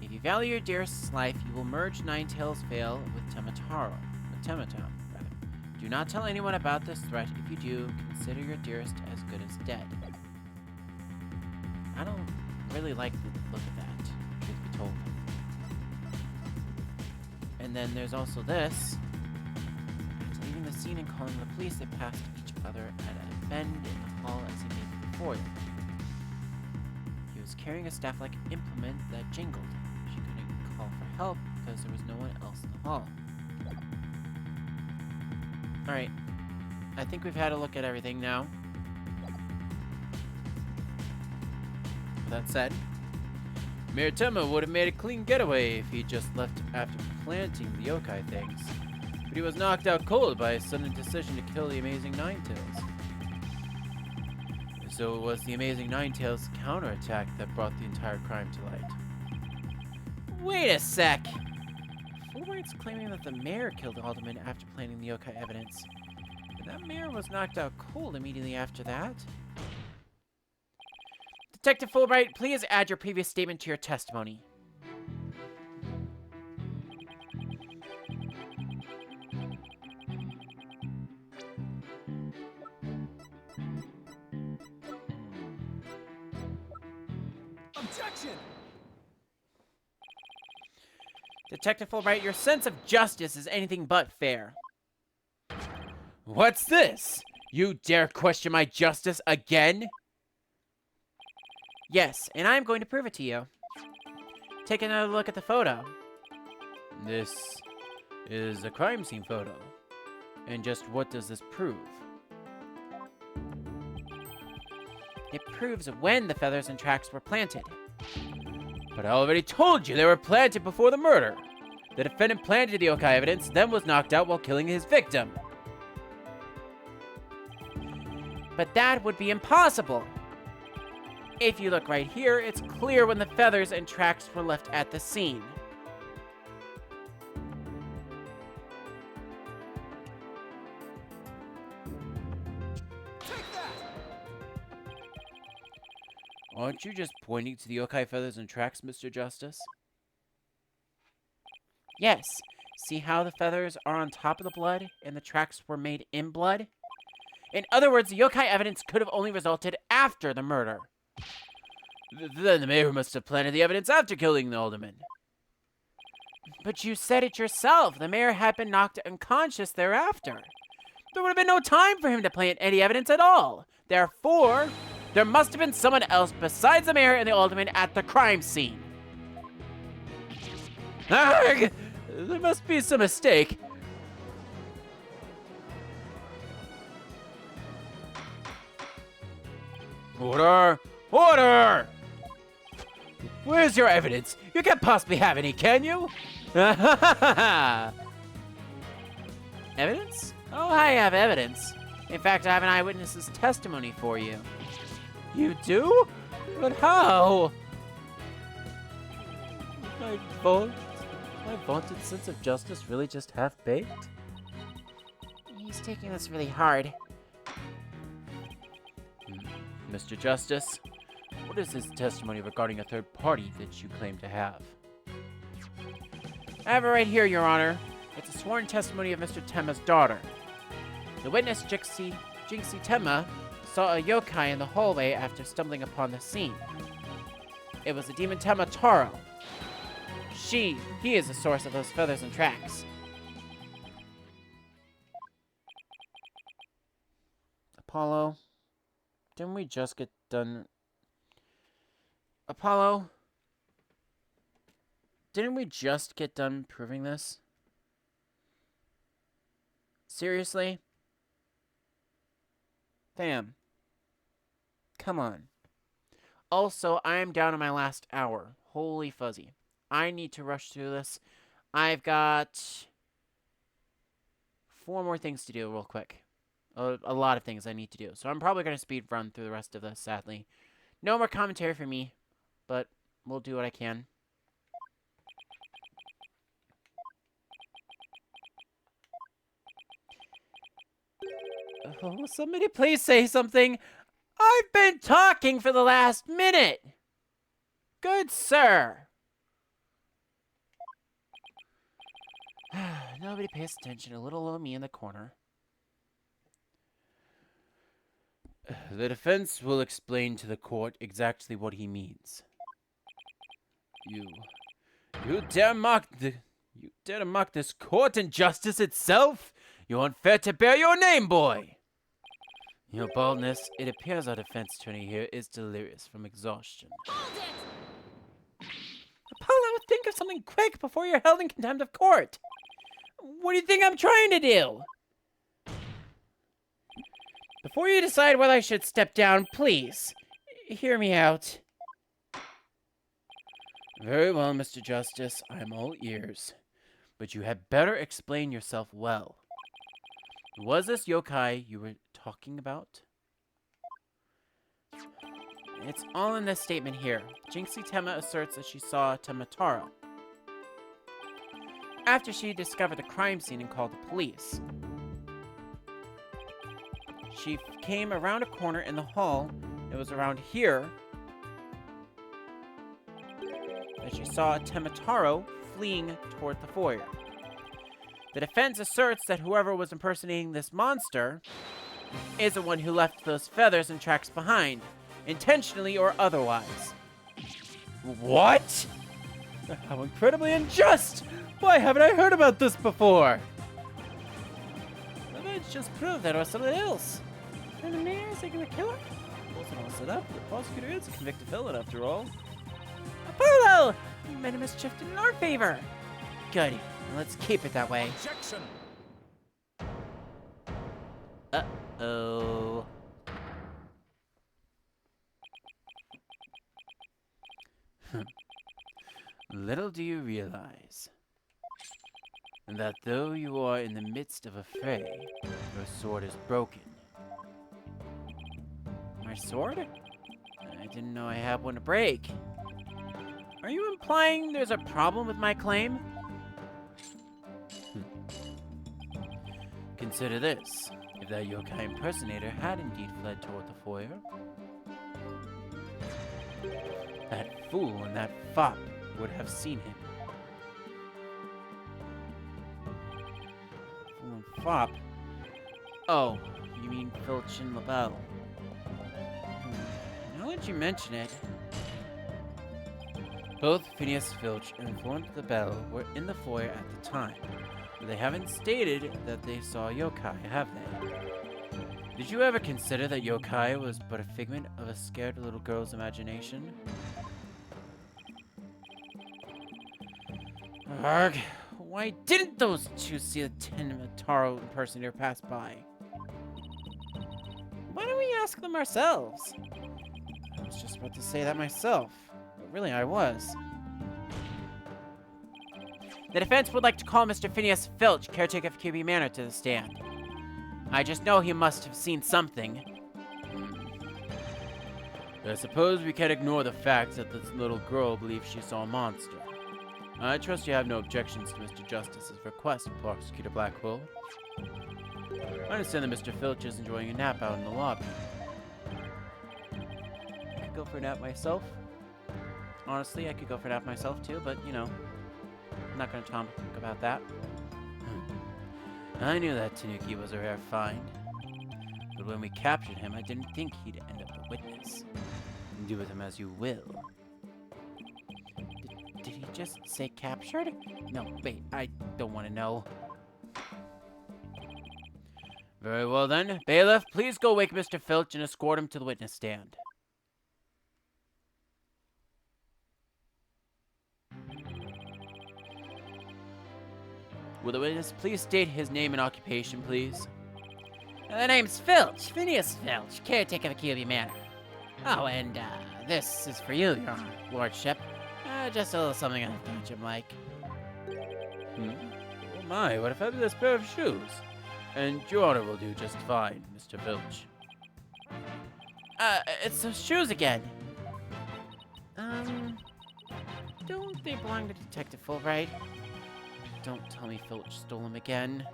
Speaker 1: If you value your dearest's life, you will merge Nine-Tails Vale with Tenma Town. Do not tell anyone about this threat. If you do, consider your dearest as good as dead. I don't really like the look of that, truth be told. And then there's also this. After leaving the scene and calling the police, they passed each other at a bend in the hall as he made before them. He was carrying a staff-like implement that jingled. She couldn't call for help because there was no one else in the hall. Alright, I think we've had a look at everything now. With that said, Mayor Tenma would have made a clean getaway if he just left after planting the yokai things. But he was knocked out cold by a sudden decision to kill the Amazing Nine-Tails. So it was the Amazing Nine-Tails counterattack that brought the entire crime to light. Wait a sec! Fulbright's claiming that the mayor killed Alderman after planting the yokai evidence. And that mayor was knocked out cold immediately after that. Detective Fulbright, please add your previous statement to your testimony.
Speaker 3: Objection!
Speaker 1: Detective Fulbright, your sense of justice is anything but fair.
Speaker 5: What's this? You dare question my justice again?
Speaker 1: Yes, and I'm going to prove it to you. Take another look at the photo.
Speaker 5: This is a crime scene photo. And just what does this prove?
Speaker 1: It proves when the feathers and tracks were planted.
Speaker 5: But I already told you they were planted before the murder. The defendant planted the yokai evidence, then was knocked out while killing his victim.
Speaker 1: But that would be impossible. If you look right here, it's clear when the feathers and tracks were left at the scene.
Speaker 3: Take that!
Speaker 5: Aren't you just pointing to the yokai feathers and tracks, Mr. Justice?
Speaker 1: Yes. See how the feathers are on top of the blood and the tracks were made in blood? In other words, the yokai evidence could have only resulted after the murder.
Speaker 5: Then the mayor must have planted the evidence after killing the alderman.
Speaker 1: But you said it yourself. The mayor had been knocked unconscious thereafter. There would have been no time for him to plant any evidence at all. Therefore, there must have been someone else besides the mayor and the alderman at the crime scene.
Speaker 5: Arrgh! There must be some mistake. Order! Order! Where's your evidence? You can't possibly have any, can you?
Speaker 1: Evidence? Oh, I have evidence. In fact, I have an eyewitness's testimony for you.
Speaker 5: You do? But how? My vaunted sense of justice really just half-baked?
Speaker 1: He's taking this really hard.
Speaker 5: Mr. Justice, what is his testimony regarding a third party that you claim to have?
Speaker 1: I have it right here, Your Honor. It's a sworn testimony of Mr. Tenma's daughter. The witness, Jinxie Tenma, saw a yokai in the hallway after stumbling upon the scene. It was the demon Tenma Taro. He is the source of those feathers and tracks. Apollo, didn't we just get done? Apollo, didn't we just get done proving this? Seriously? Fam. Come on. Also, I am down to my last hour. Holy fuzzy. I need to rush through this. I've got 4 more things to do real quick. A lot of things I need to do. So I'm probably going to speed run through the rest of this, sadly. No more commentary for me, but we'll do what I can. Oh, somebody please say something. I've been talking for the last minute. Good sir. Nobody pays attention. A little old me in the corner. The defense will explain to the court exactly what he means. You dare mock this court and justice itself? You're unfair to bear your name, boy. Your baldness, it appears our defense attorney here is delirious from exhaustion.
Speaker 2: Hold it!
Speaker 1: Apollo, think of something quick before you're held in contempt of court. What do you think I'm trying to do? Before you decide whether I should step down, please, hear me out. Very well, Mr. Justice, I'm all ears. But you had better explain yourself well. Was this yokai you were talking about? It's all in this statement here. Jinxie Tenma asserts that she saw Temataro after she discovered the crime scene and called the police. She came around a corner in the hall. It was around here that she saw Temataro fleeing toward the foyer. The defense asserts that whoever was impersonating this monster is the one who left those feathers and tracks behind, intentionally or otherwise. What? How incredibly unjust! Why haven't I heard about this before? Let's just prove that it was something else. And the mayor is taking the killer? It wasn't all set up. The prosecutor is a convicted felon after all. Apollo! You made a mischief in our favor. Good. Let's keep it that way.
Speaker 3: Objection!
Speaker 1: Uh-oh. Little do you realize that though you are in the midst of a fray, your sword is broken. My sword? I didn't know I had one to break. Are you implying there's a problem with my claim? Consider this. If that yokai impersonator had indeed fled toward the foyer, that fool and that fop would have seen him. Fool and fop? Oh, you mean Filch and LaBelle. Now that you mention it, both Phineas Filch and Florence LaBelle were in the foyer at the time, but they haven't stated that they saw yokai, have they? Did you ever consider that yokai was but a figment of a scared little girl's imagination? Arg, why didn't those two see the Temataro impersonator pass by? Why don't we ask them ourselves? I was just about to say that myself, but really I was. The defense would like to call Mr. Phineas Filch, caretaker of QB Manor, to the stand. I just know he must have seen something. I suppose we can't ignore the fact that this little girl believes she saw a monster. I trust you have no objections to Mr. Justice's request, Prosecutor Blackwell. I understand that Mr. Filch is enjoying a nap out in the lobby. I could go for a nap myself. Honestly, I could go for a nap myself too, but, you know, I'm not going to talk about that.
Speaker 5: I knew that Tanuki was a rare find. But when we captured him, I didn't think he'd end up a witness. Do with him as you will. Did he just say captured? No, wait, I don't want to know. Very well then. Bailiff, please go wake Mr. Filch and escort him to the witness stand. Will the witness please state his name and occupation, please?
Speaker 1: The name's Filch, Phineas Filch, caretaker of Keelby Manor. Oh, and this is for you, Your Lordship. Just a little something I thought you'd like.
Speaker 5: Oh my, what a fabulous pair of shoes. And your honor will do just fine, Mr. Filch.
Speaker 1: It's those shoes again. Don't they belong to Detective Fulbright?
Speaker 5: Don't tell me Filch stole them again.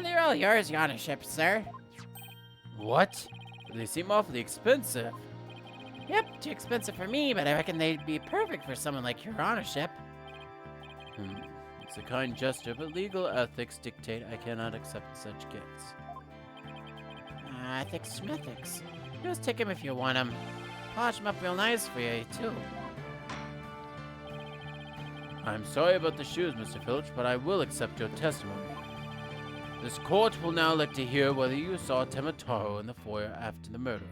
Speaker 1: They're all yours, Your Honorship, sir.
Speaker 5: What? They seem awfully expensive.
Speaker 1: Yep, too expensive for me, but I reckon they'd be perfect for someone like Your Honorship.
Speaker 5: It's a kind gesture, but legal ethics dictate I cannot accept such gifts.
Speaker 1: Ethics schmethics. Just take 'em if you want 'em. Polish 'em up real nice for you, too.
Speaker 5: I'm sorry about the shoes, Mr. Filch, but I will accept your testimony. This court will now like to hear whether you saw Temataro in the foyer after the murder.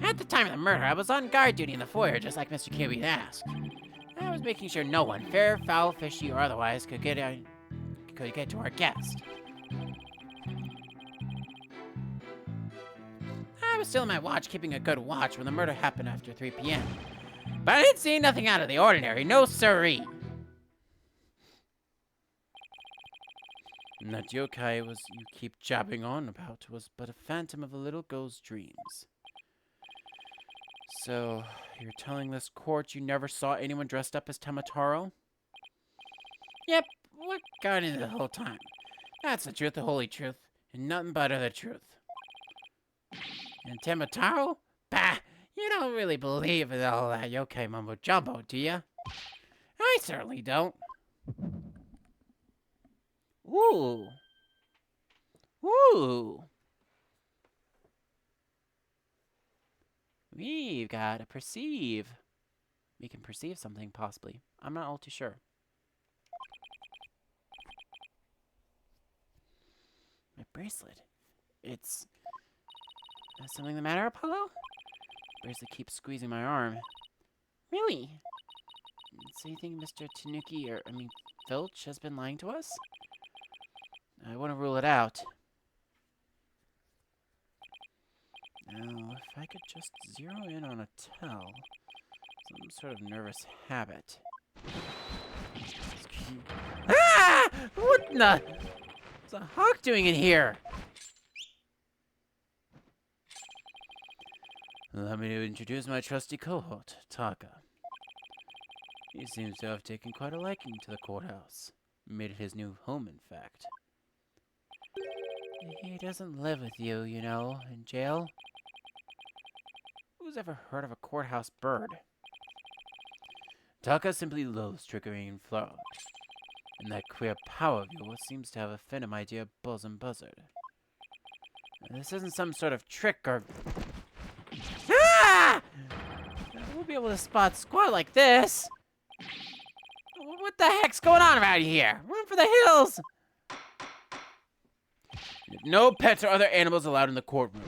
Speaker 1: At the time of the murder, I was on guard duty in the foyer, just like Mr. Kirby had asked. I was making sure no one, fair, foul, fishy, or otherwise, could get to our guest. I was still in my watch, keeping a good watch when the murder happened after 3 p.m. But I didn't see nothing out of the ordinary, no siree.
Speaker 5: And that yokai you keep jabbing on about was but a phantom of a little girl's dreams. So, you're telling this court you never saw anyone dressed up as Temataro?
Speaker 1: Yep, what got into the whole time? That's the truth, the holy truth, and nothing but the truth. And Temataro? Bah, you don't really believe in all that yokai mumbo-jumbo, do you? I certainly don't. Ooh. Ooh. We've got to perceive. We can perceive something, possibly. I'm not all too sure. My bracelet. Is something the matter, Apollo? Bracelet keeps squeezing my arm. Really? So you think Mr. Tanuki, Filch, has been lying to us? I want to rule it out. Now, if I could just zero in on a tell, some sort of nervous habit. Ah! What the? What's a hawk doing in here?
Speaker 5: Allow me to introduce my trusty cohort, Taka. He seems to have taken quite a liking to the courthouse. Made it his new home, in fact.
Speaker 1: He doesn't live with you, you know, in jail. Who's ever heard of a courthouse bird?
Speaker 5: Taka simply loathes trickery and fraud. And that queer power of yours seems to have offended my dear bosom buzzard.
Speaker 1: This isn't some sort of trick or... Ah! We'll be able to spot squat like this. What the heck's going on around here? Run for the hills!
Speaker 5: No pets or other animals allowed in the courtroom.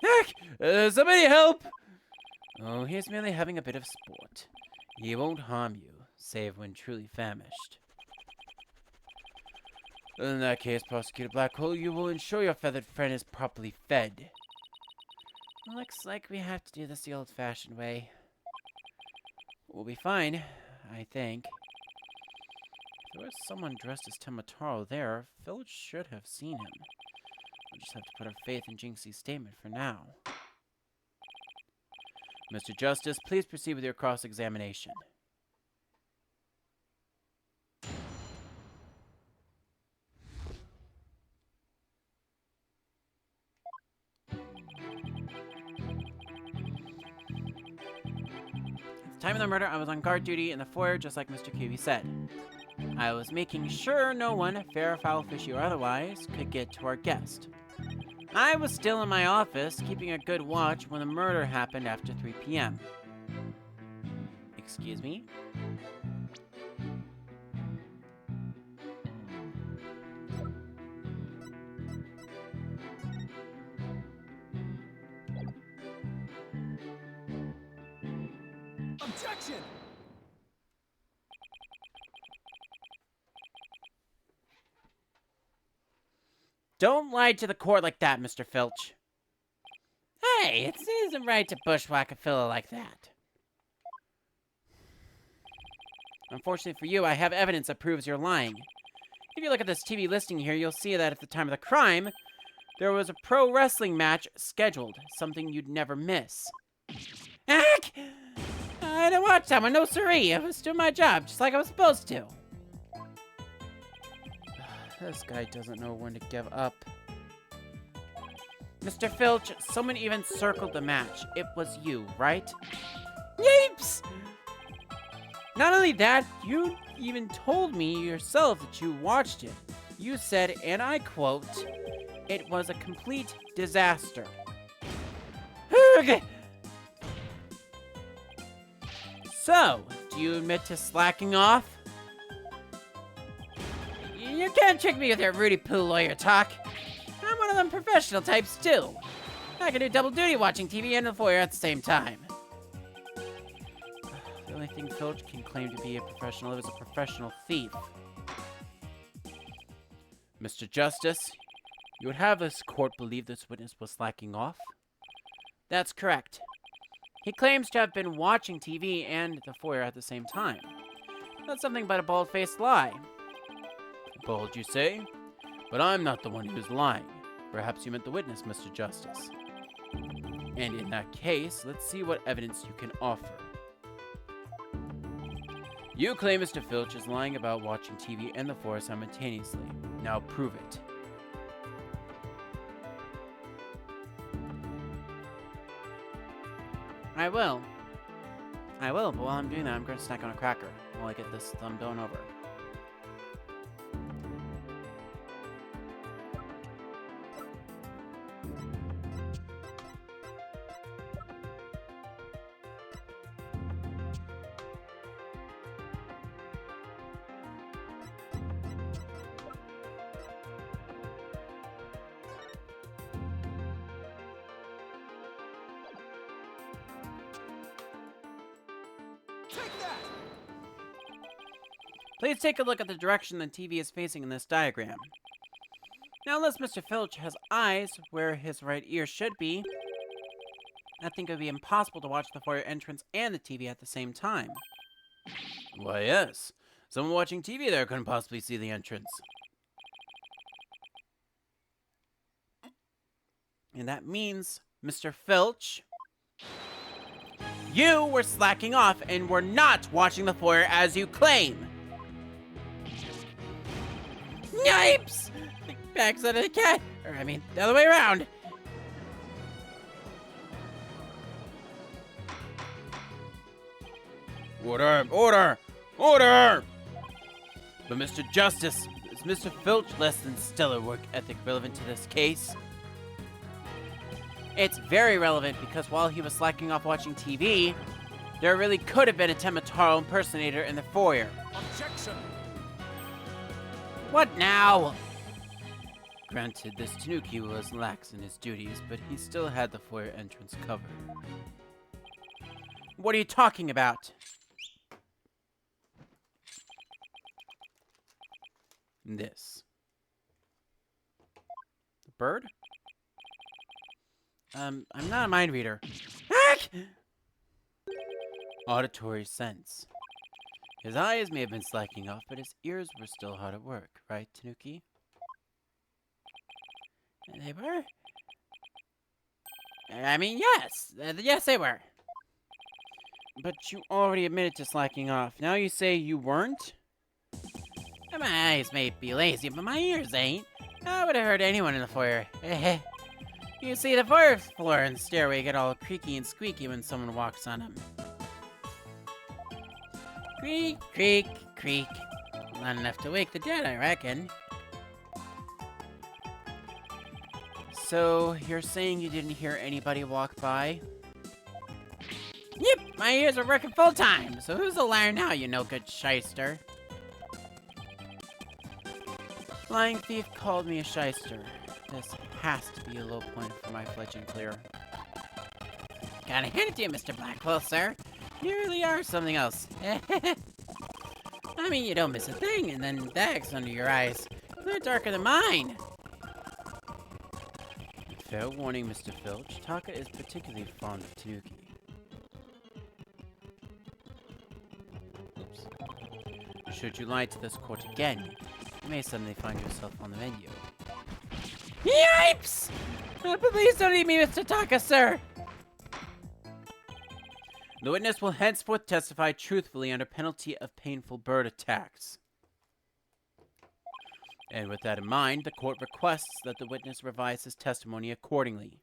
Speaker 5: Heck! Somebody help! Oh, he's merely having a bit of sport. He won't harm you, save when truly famished. In that case, Prosecutor Blackhole, you will ensure your feathered friend is properly fed.
Speaker 1: Looks like we have to do this the old-fashioned way.
Speaker 5: We'll be fine, I think. If there was someone dressed as Temataro there, Phil should have seen him. We'll just have to put our faith in Jinxie's statement for now. Mr. Justice, please proceed with your cross-examination.
Speaker 1: time of the murder, I was on guard duty in the foyer, just like Mr. QB said. I was making sure no one, fair, foul, fishy, or otherwise, could get to our guest. I was still in my office, keeping a good watch when the murder happened after 3 p.m. Excuse me?
Speaker 3: Objection!
Speaker 1: Don't lie to the court like that, Mr. Filch. Hey, it isn't right to bushwhack a fellow like that. Unfortunately for you, I have evidence that proves you're lying. If you look at this TV listing here, you'll see that at the time of the crime, there was a pro wrestling match scheduled, something you'd never miss. Heck! I didn't watch that one, no siree. I was doing my job, just like I was supposed to. This guy doesn't know when to give up. Mr. Filch, someone even circled the match. It was you, right? Yeeps! Not only that, you even told me yourself that you watched it. You said, and I quote, "It was a complete disaster." So, do you admit to slacking off? You can't trick me with your Rudy Poo lawyer talk. I'm one of them professional types, too. I can do double duty watching TV and the foyer at the same time. The only thing Filch can claim to be a professional is a professional thief. Mr. Justice, you would have this court believe this witness was slacking off? That's correct. He claims to have been watching TV and the foyer at the same time. That's something but a bald-faced lie. Bold, you say? But I'm not the one who's lying. Perhaps you meant the witness, Mr. Justice. And in that case, let's see what evidence you can offer. You claim Mr. Filch is lying about watching TV and the foyer simultaneously. Now prove it. I will, but while I'm doing that, I'm going to snack on a cracker while I get this thumb done over.
Speaker 3: Take that!
Speaker 1: Please take a look at the direction the TV is facing in this diagram. Now, unless Mr. Filch has eyes where his right ear should be, I think it would be impossible to watch the foyer entrance and the TV at the same time. Why, yes. Someone watching TV there couldn't possibly see the entrance. And that means, Mr. Filch, you were slacking off and were not watching the foyer as you claim. Yipes! The backside of the cat. Or, I mean, the other way around. Order! Order! Order! But Mr. Justice, is Mr. Filch less than stellar work ethic relevant to this case? It's very relevant because while he was slacking off watching TV, there really could have been a Tenmataro impersonator in the foyer.
Speaker 3: Objection!
Speaker 1: What now? Granted, this Tanuki was lax in his duties, but he still had the foyer entrance covered. What are you talking about? This. The bird? I'm not a mind reader. Heck! Auditory sense. His eyes may have been slacking off, but his ears were still hard at work, right, Tanuki? They were? I mean, yes. Yes, they were. But you already admitted to slacking off. Now you say you weren't? My eyes may be lazy, but my ears ain't. I would have heard anyone in the foyer. You see, the foyer floor and stairway get all creaky and squeaky when someone walks on them. Creak, creak, creak. Not enough to wake the dead, I reckon. So, you're saying you didn't hear anybody walk by? Yep, my ears are working full time, so who's the liar now, you no-good shyster? Flying thief called me a shyster. This has to be a low point for my fledgling clear. Gotta hand it to you, Mr. Blackwell, sir. You really are something else. I mean, you don't miss a thing, and then bags under your eyes. They're darker than mine. Fair warning, Mr. Filch. Taka is particularly fond of Tanuki. Oops. Should you lie to this court again, you may suddenly find yourself on the menu. Yipes! Please don't eat me, Mr. Taka, sir! The witness will henceforth testify truthfully under penalty of painful bird attacks. And with that in mind, the court requests that the witness revise his testimony accordingly.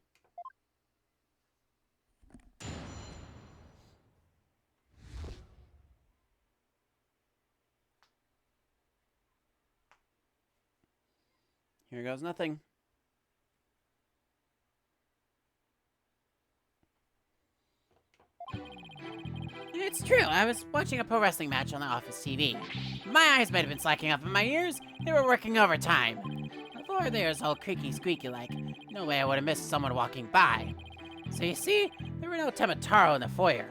Speaker 1: Here goes nothing. It's true, I was watching a pro wrestling match on the office TV. My eyes might have been slacking off, but my ears, they were working overtime. The floor there is all creaky squeaky like. No way I would have missed someone walking by. So you see, there were no Temataro in the foyer.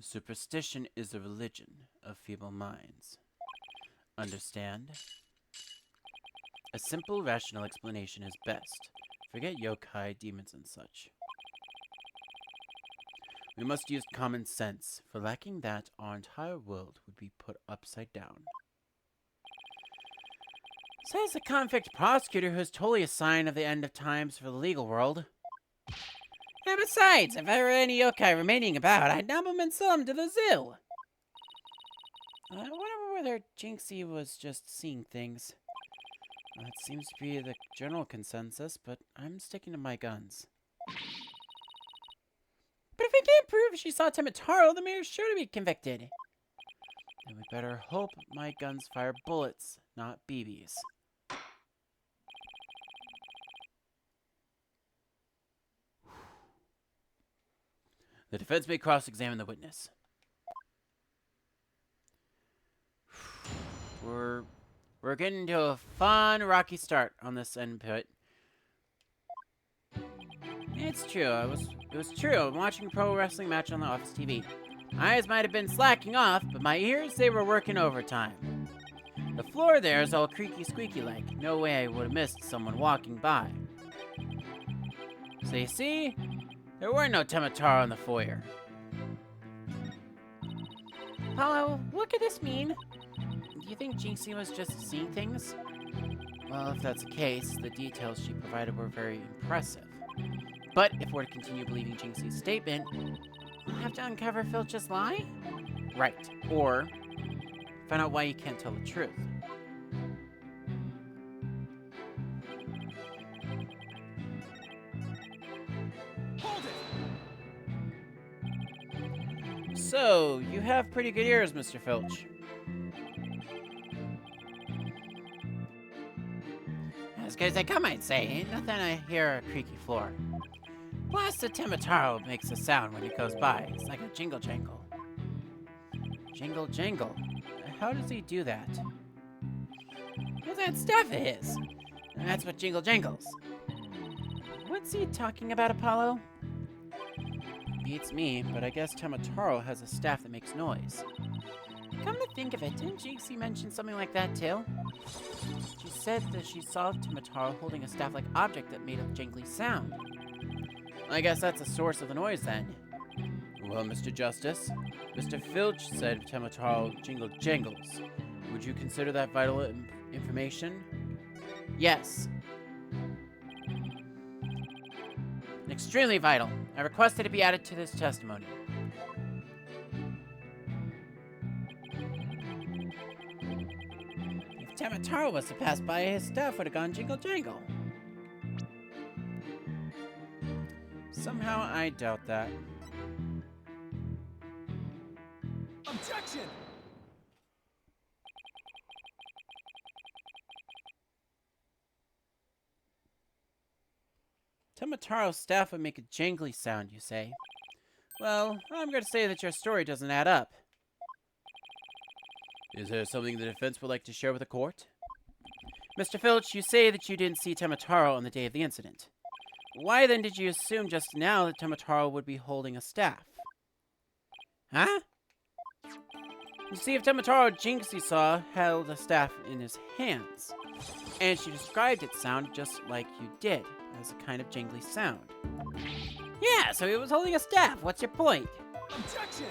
Speaker 1: Superstition is the religion of feeble minds. Understand? A simple, rational explanation is best. Forget yokai, demons, and such. We must use common sense, for lacking that, our entire world would be put upside down. Says the convict prosecutor who's totally a sign of the end of times for the legal world. And besides, if there were any yokai remaining about, I'd nab them and sell them to the zoo. I wonder whether Jinxie was just seeing things. That seems to be the general consensus, but I'm sticking to my guns. But if we can't prove she saw Temataro, the mayor's sure to be convicted. Then we better hope my guns fire bullets, not BBs. The defense may cross-examine the witness. We're getting to a fun, rocky start on this input. It's true. It was true. I'm watching a pro wrestling match on the office TV. My eyes might have been slacking off, but my ears, they were working overtime. The floor there is all creaky squeaky like. No way I would have missed someone walking by. So you see, there were no Temataro in the foyer. Apollo, what could this mean? Do you think Jinxie was just seeing things? Well, if that's the case, the details she provided were very impressive. But if we're to continue believing Jinxie's statement, we'll have to uncover Filch's lie? Right. Or find out why you can't tell the truth.
Speaker 4: Hold it!
Speaker 1: So, you have pretty good ears, Mr. Filch. As good as they come, I'd say. Ain't nothing I hear a creaky floor. Plus, the Temataro makes a sound when it goes by. It's like a jingle jangle. Jingle jangle. How does he do that? What's that stuff of his? That's what jingle jangles. What's he talking about, Apollo? Beats me, but I guess Temataro has a staff that makes noise. Come to think of it, didn't Jinxie mention something like that too? She said that she saw Temataro holding a staff-like object that made a jangly sound. I guess that's the source of the noise then. Well, Mr. Justice, Mr. Filch said Temataro jingled jangles. Would you consider that vital information? Yes. Extremely vital. I requested it be added to this testimony. If Temataro was to pass by, his staff would have gone jingle jangle. Somehow I doubt that.
Speaker 3: Objection!
Speaker 1: Temataro's staff would make a jangly sound, you say? Well, I'm going to say that your story doesn't add up. Is there something the defense would like to share with the court? Mr. Filch, you say that you didn't see Temataro on the day of the incident. Why then did you assume just now that Temataro would be holding a staff? Huh? You see, if Temataro Jinxie saw held a staff in his hands, and she described its sound just like you did, as a kind of jingly sound. Yeah, so he was holding a staff. What's your point?
Speaker 3: Objection!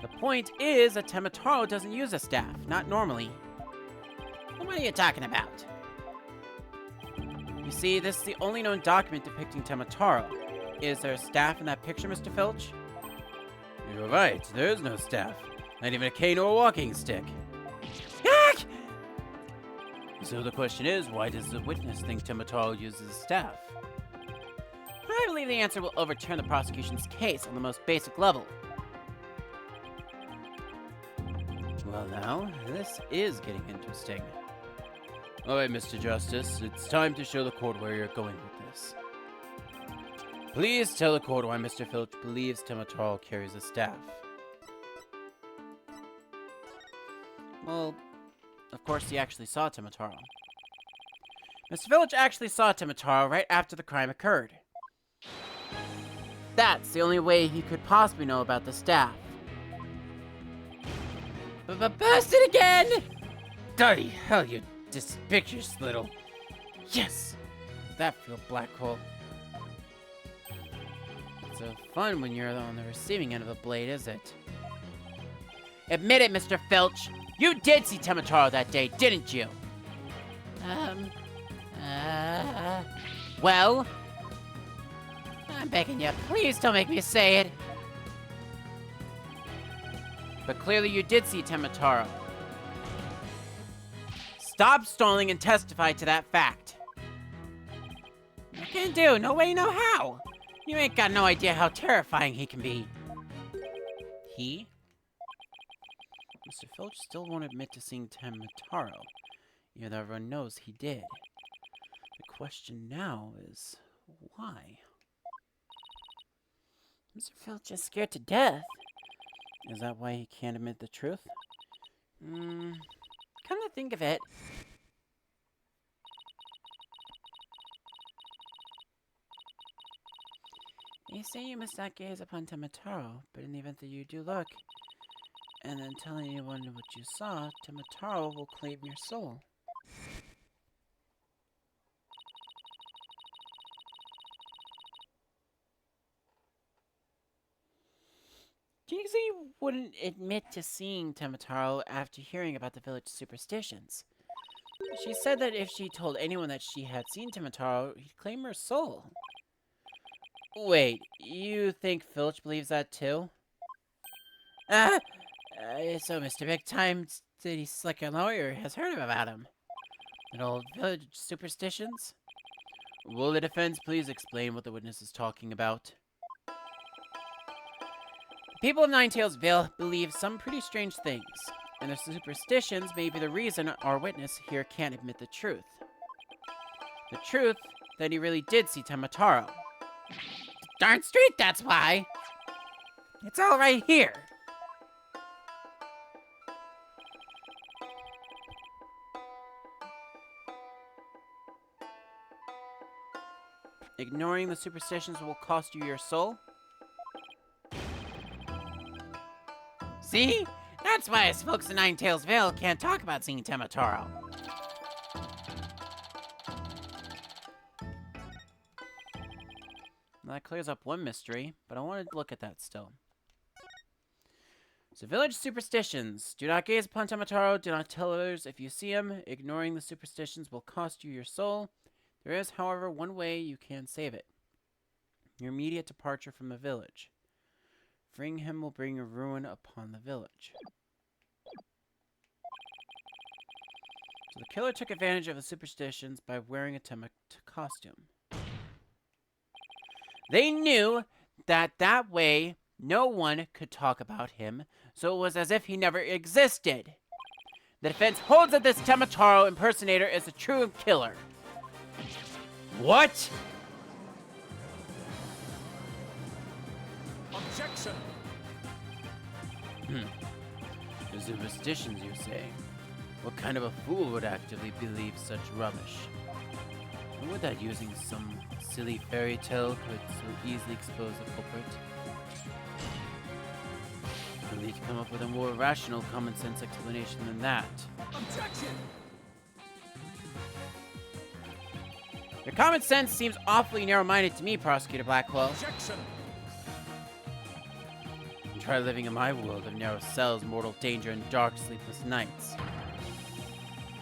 Speaker 1: The point is that Temataro doesn't use a staff, not normally. What are you talking about? You see, this is the only known document depicting Temataro. Is there a staff in that picture, Mr. Filch? You're right, there is no staff. Not even a cane or a walking stick. Ah! So the question is, why does the witness think Temataro uses a staff? I believe the answer will overturn the prosecution's case on the most basic level. Well now, this is getting interesting. Alright, Mr. Justice, it's time to show the court where you're going with this. Please tell the court why Mr. Filch believes Temataro carries a staff. Well, of course he actually saw Temataro. Mr. Filch actually saw Temataro right after the crime occurred. That's the only way he could possibly know about the staff. Busted again! Dirty hell, you despicable little... Yes! That feel black hole. It's so fun when you're on the receiving end of a blade, is it? Admit it, Mr. Filch! You did see Temataro that day, didn't you? Well? I'm begging you, please don't make me say it. But clearly you did see Temataro. Stop stalling and testify to that fact. I can't do, no way, no how. You ain't got no idea how terrifying he can be. He? Mr. Filch still won't admit to seeing Temataro, even though everyone knows he did. The question now is, why? Mr. Filch is scared to death. Is that why he can't admit the truth? Come to think of it. You say you must not gaze upon Temataro, but in the event that you do look, and then tell anyone what you saw, Temataro will claim your soul. Jinxie wouldn't admit to seeing Temataro after hearing about the village superstitions. She said that if she told anyone that she had seen Temataro, he'd claim her soul. Wait, you think Filch believes that too? So Mr. Big Time City Slicker Lawyer has heard about him. And old village superstitions? Will the defense please explain what the witness is talking about? People of Nine-Tails Vale believe some pretty strange things, and their superstitions may be the reason our witness here can't admit the truth. The truth that he really did see Temataro. Darn straight, that's why! It's all right here! Ignoring the superstitions will cost you your soul? See? That's why us folks in Nine-Tails Vale can't talk about seeing Temataro. That clears up one mystery, but I wanted to look at that still. So village superstitions. Do not gaze upon Temataro. Do not tell others if you see him. Ignoring the superstitions will cost you your soul. There is, however, one way you can save it. Your immediate departure from the village. Freeing him will bring a ruin upon the village. So the killer took advantage of the superstitions by wearing a Temat costume. They knew that way no one could talk about him, so it was as if he never existed. The defense holds that this Temataro impersonator is a true killer. What?
Speaker 4: Objection!
Speaker 1: The superstitions, you say? What kind of a fool would actively believe such rubbish? And would that using some silly fairy tale could so easily expose the culprit? You'll need to come up with a more rational, common sense explanation than that.
Speaker 4: Objection!
Speaker 1: Your common sense seems awfully narrow-minded to me, Prosecutor Blackwell.
Speaker 4: Objection!
Speaker 1: Try living in my world of narrow cells, mortal danger, and dark, sleepless nights.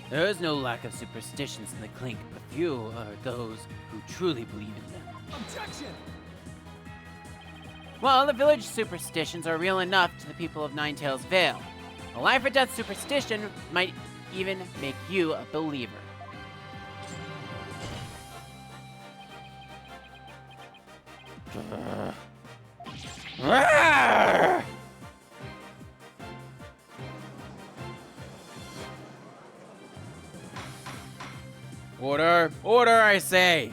Speaker 1: There is no lack of superstitions in the clink, but few are those who truly believe in them.
Speaker 4: Objection!
Speaker 1: Well, the village superstitions are real enough to the people of Nine-Tails Vale. A life or death superstition might even make you a believer. Order! Order, I say!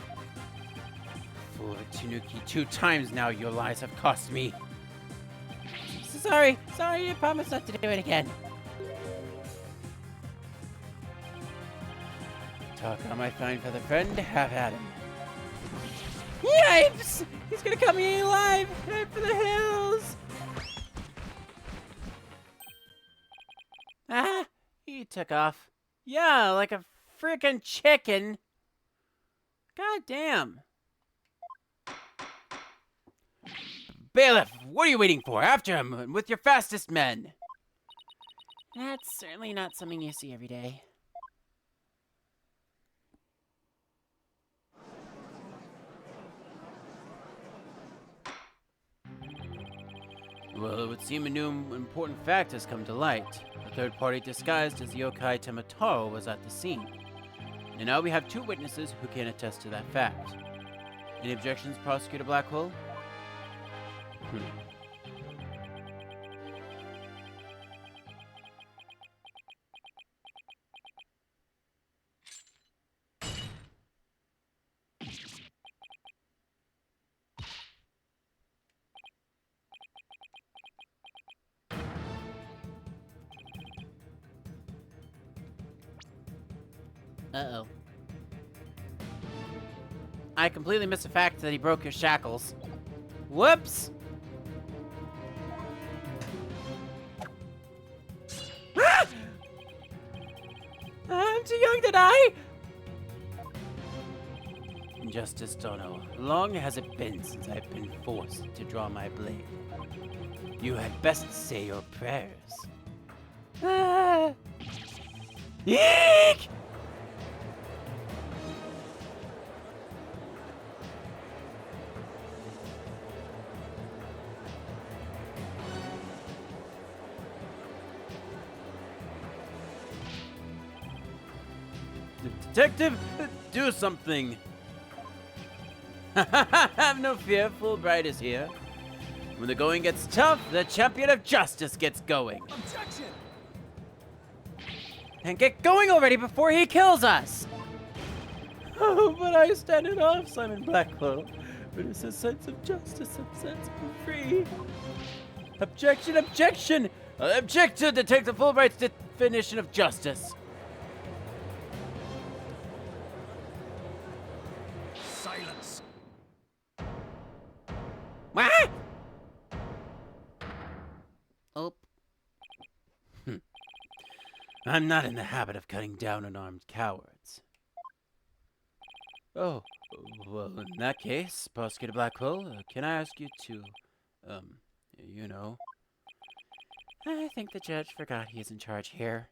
Speaker 1: Fool Tanuki, 2 times now your lies have cost me. Sorry, I promise not to do it again. Talk on my fine feather friend, have at him. Yipes! He's gonna come in alive! Head for the hills! Ah! He took off. Yeah, like a freaking chicken. God damn. Bailiff, what are you waiting for? After him, with your fastest men. That's certainly not something you see every day. Well, it would seem a new important fact has come to light. A third party disguised as the yokai Temataro was at the scene. And now we have 2 witnesses who can attest to that fact. Any objections, Prosecutor Blackwell? Uh-oh. I completely missed the fact that he broke his shackles. Whoops! Ah! I'm too young to die! Justice Dono, long has it been since I've been forced to draw my blade. You had best say your prayers. Ah! Eek! Detective, do something! Have no fear, Fulbright is here. When the going gets tough, the champion of justice gets going.
Speaker 4: Objection!
Speaker 1: And get going already before he kills us! Oh, but I stand it off, Simon Blackwell. But it's a sense of justice that sets me free. Objection, objection! I object to Detective Fulbright's definition of justice.
Speaker 4: Silence!
Speaker 1: What? Oh. I'm not in the habit of cutting down unarmed cowards. Oh, well, in that case, Prosecutor Blackwell, can I ask you to, you know... I think the judge forgot he is in charge here.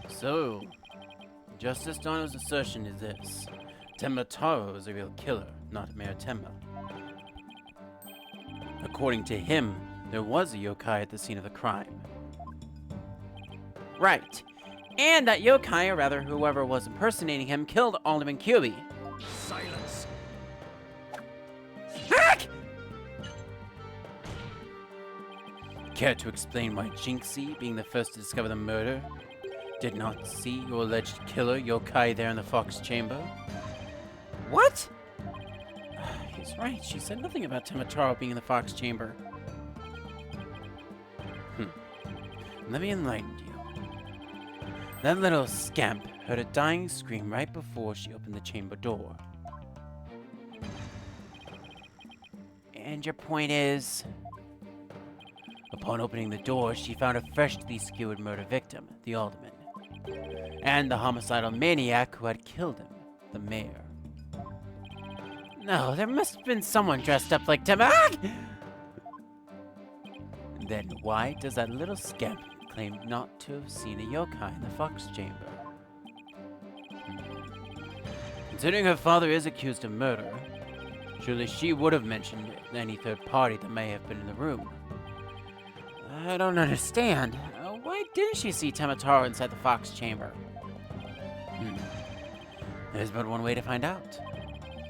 Speaker 1: So, Justice Dono's assertion is this. Temataro is a real killer, not Mayor Temma. According to him, there was a yokai at the scene of the crime. Right. And that yokai, or rather whoever was impersonating him, killed Alderman Kyubi.
Speaker 3: Silence.
Speaker 1: Heck!
Speaker 5: Care to explain why Jinxie, being the first to discover the murder, did not see your alleged killer, yokai, there in the Fox Chamber?
Speaker 1: What?
Speaker 5: He's right. She said nothing about Tamataro being in the Fox Chamber. Let me enlighten you. That little scamp heard a dying scream right before she opened the chamber door.
Speaker 1: And your point is?
Speaker 5: Upon opening the door, she found a freshly skewered murder victim, the Alderman, and the homicidal maniac who had killed him, the Mayor.
Speaker 1: No, there must have been someone dressed up like Tim.
Speaker 5: Then why does that little scamp claim not to have seen a yokai in the Fox Chamber? Considering her father is accused of murder, surely she would have mentioned any third party that may have been in the room.
Speaker 1: I don't understand. Why didn't she see Tamataro inside the Fox Chamber?
Speaker 5: There's but one way to find out.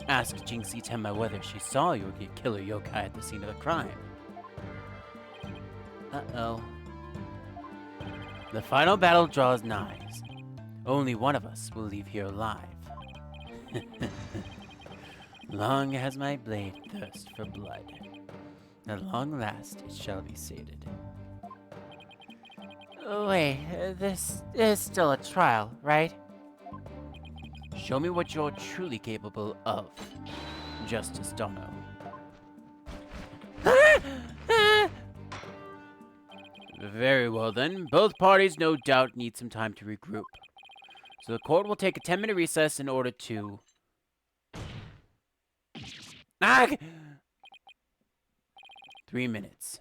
Speaker 5: Ask Jinxie Tenma whether she saw your killer yokai at the scene of the crime. Uh-oh. The final battle draws nigh. Only one of us will leave here alive. Long has my blade thirst for blood. At long last it shall be sated.
Speaker 1: Wait, this is still a trial, right?
Speaker 5: Show me what you're truly capable of, Justice Dono. Very well then. Both parties no doubt need some time to regroup. So the court will take a 10-minute recess in order to...
Speaker 1: Ah!
Speaker 5: 3 minutes.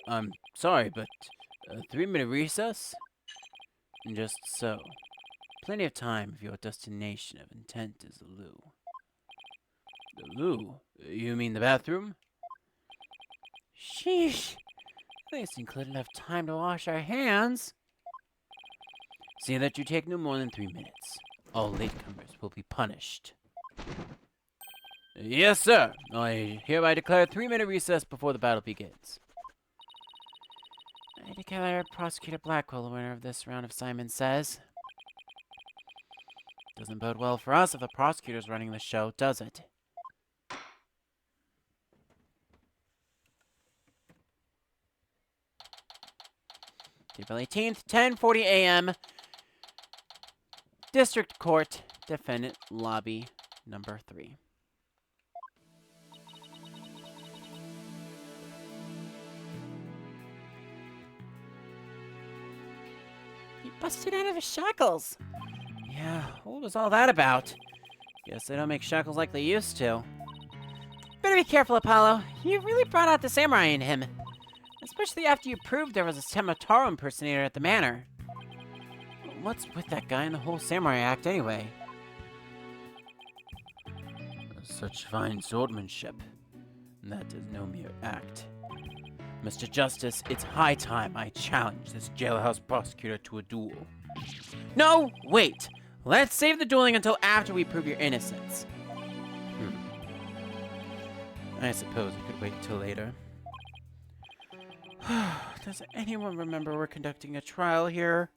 Speaker 5: I'm sorry, but a 3-minute recess? Just so. Plenty of time if your destination of intent is the loo. The loo? You mean the bathroom?
Speaker 1: Sheesh. At least include enough time to wash our hands.
Speaker 5: See that you take no more than 3 minutes. All latecomers will be punished. Yes, sir. I hereby declare a 3-minute recess before the battle begins.
Speaker 1: I declare Prosecutor Blackwell the winner of this round of Simon Says. Doesn't bode well for us if the prosecutor's running the show, does it? April 18th, 10:40 a.m. District Court, Defendant Lobby, number 3. He busted out of his shackles. Yeah, what was all that about? Guess they don't make shackles like they used to. Better be careful, Apollo. You really brought out the samurai in him. Especially after you proved there was a Tamataro impersonator at the manor. What's with that guy and the whole samurai act anyway?
Speaker 5: Such fine swordsmanship. That is no mere act. Mr. Justice, it's high time I challenge this jailhouse prosecutor to a duel.
Speaker 1: No, wait. Let's save the dueling until after we prove your innocence.
Speaker 5: I suppose I could wait until later.
Speaker 1: Does anyone remember we're conducting a trial here?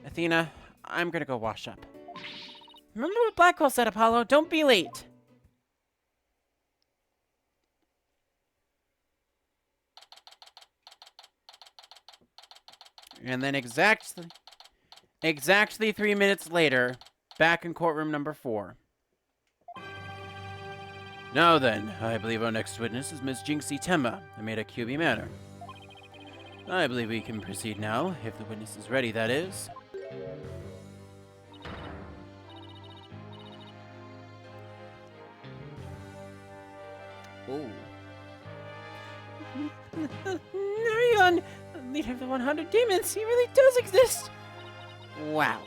Speaker 1: Athena, I'm gonna go wash up. Remember what Blackwell said, Apollo? Don't be late. And then exactly 3 minutes later, back in courtroom number 4.
Speaker 5: Now then, I believe our next witness is Miss Jinxie Tenma, Ameda Kyubi Manor. I believe we can proceed now, if the witness is ready, that is.
Speaker 1: Oh. Narion, leader of the 100 demons, he really does exist! Wow.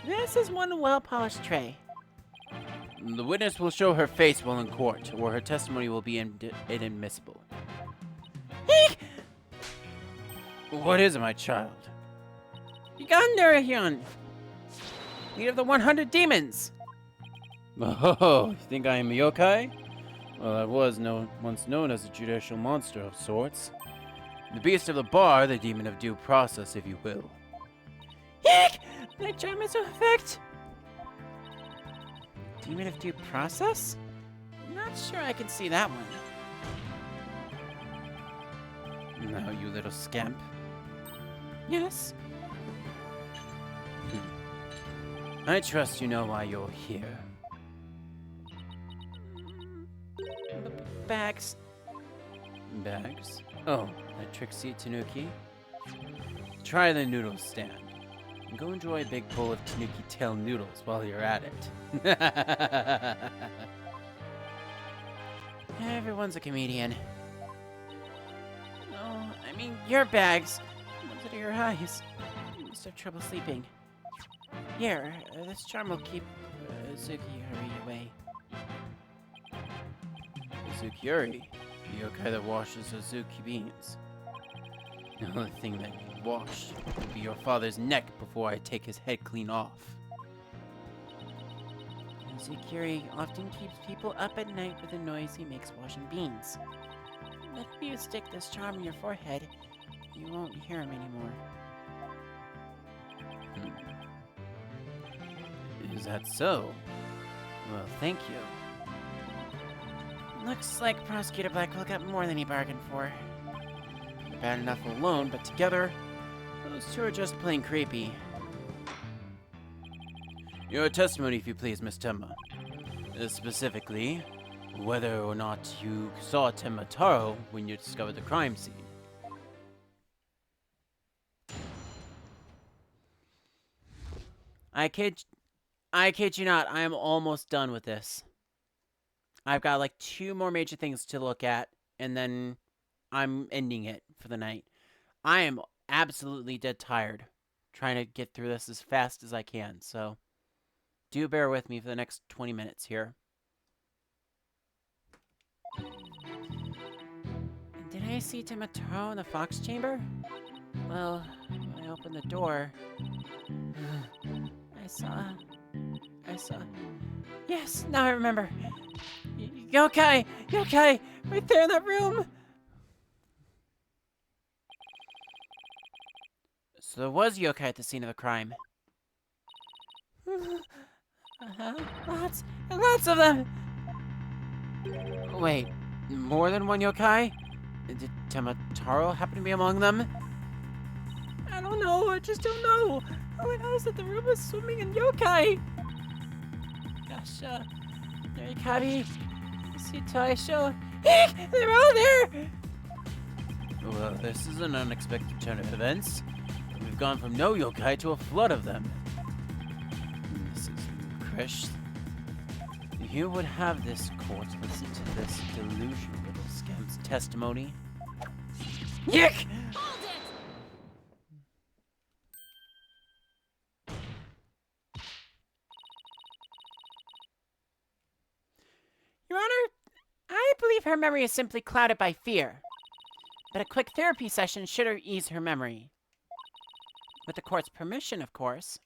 Speaker 1: This is one well-polished tray.
Speaker 5: The witness will show her face while in court, or her testimony will be inadmissible.
Speaker 1: Eek!
Speaker 5: What is it, my child?
Speaker 1: Yonder, leader of the 100 demons.
Speaker 5: Oh, you think I am a yokai? Well, I was once known as a judicial monster of sorts. The beast of the bar, the demon of due process, if you will.
Speaker 1: Eek! My charm is effect. Demon of due process? Not sure I can see that one.
Speaker 5: Now, you little scamp.
Speaker 1: Yes.
Speaker 5: I trust you know why you're here.
Speaker 1: Bags.
Speaker 5: Bags? Oh, that tricksy Tanuki? Try the noodle stand. And go enjoy a big bowl of Tanuki tail noodles while you're at it.
Speaker 1: Everyone's a comedian. No, I mean your bags. Ones under your eyes. You must have trouble sleeping. Here, this charm will keep Zuki-Huri away.
Speaker 5: Zukiyuri, the yokai that washes Azuki beans. The only thing that you wash will be your father's neck before I take his head clean off.
Speaker 1: Zuki-Huri often keeps people up at night with the noise he makes washing beans. If you stick this charm on your forehead, you won't hear him anymore.
Speaker 5: Is that so? Well, thank you.
Speaker 1: Looks like Prosecutor Blackwell got more than he bargained for. They're bad enough alone, but together, those two are just plain creepy.
Speaker 5: Your testimony, if you please, Miss Tenma. Specifically, whether or not you saw Tenma Taro when you discovered the crime scene.
Speaker 1: I kid you not, I am almost done with this. I've got like 2 more major things to look at, and then I'm ending it for the night. I am absolutely dead tired trying to get through this as fast as I can, so do bear with me for the next 20 minutes here. Did I see Timataro in the Fox Chamber? Well, when I opened the door, I saw... Yes, now I remember. Yokai! Yokai! Right there in that room! So there was yokai at the scene of the crime. Lots and lots of them! Wait, more than one yokai? Did Tamataro happen to be among them? I don't know, I just don't know. All I know is that the room was swimming in yokai. Gosh, Narikabi, Sutaisho, Eek! They're all there!
Speaker 5: Well, this is an unexpected turn of events. We've gone from no yokai to a flood of them. This is Krish. You would have this court listen to this delusional little scamp's testimony.
Speaker 1: Yick!
Speaker 2: Hold it!
Speaker 1: Your Honor, I believe her memory is simply clouded by fear. But a quick therapy session should ease her memory. With the court's permission, of course.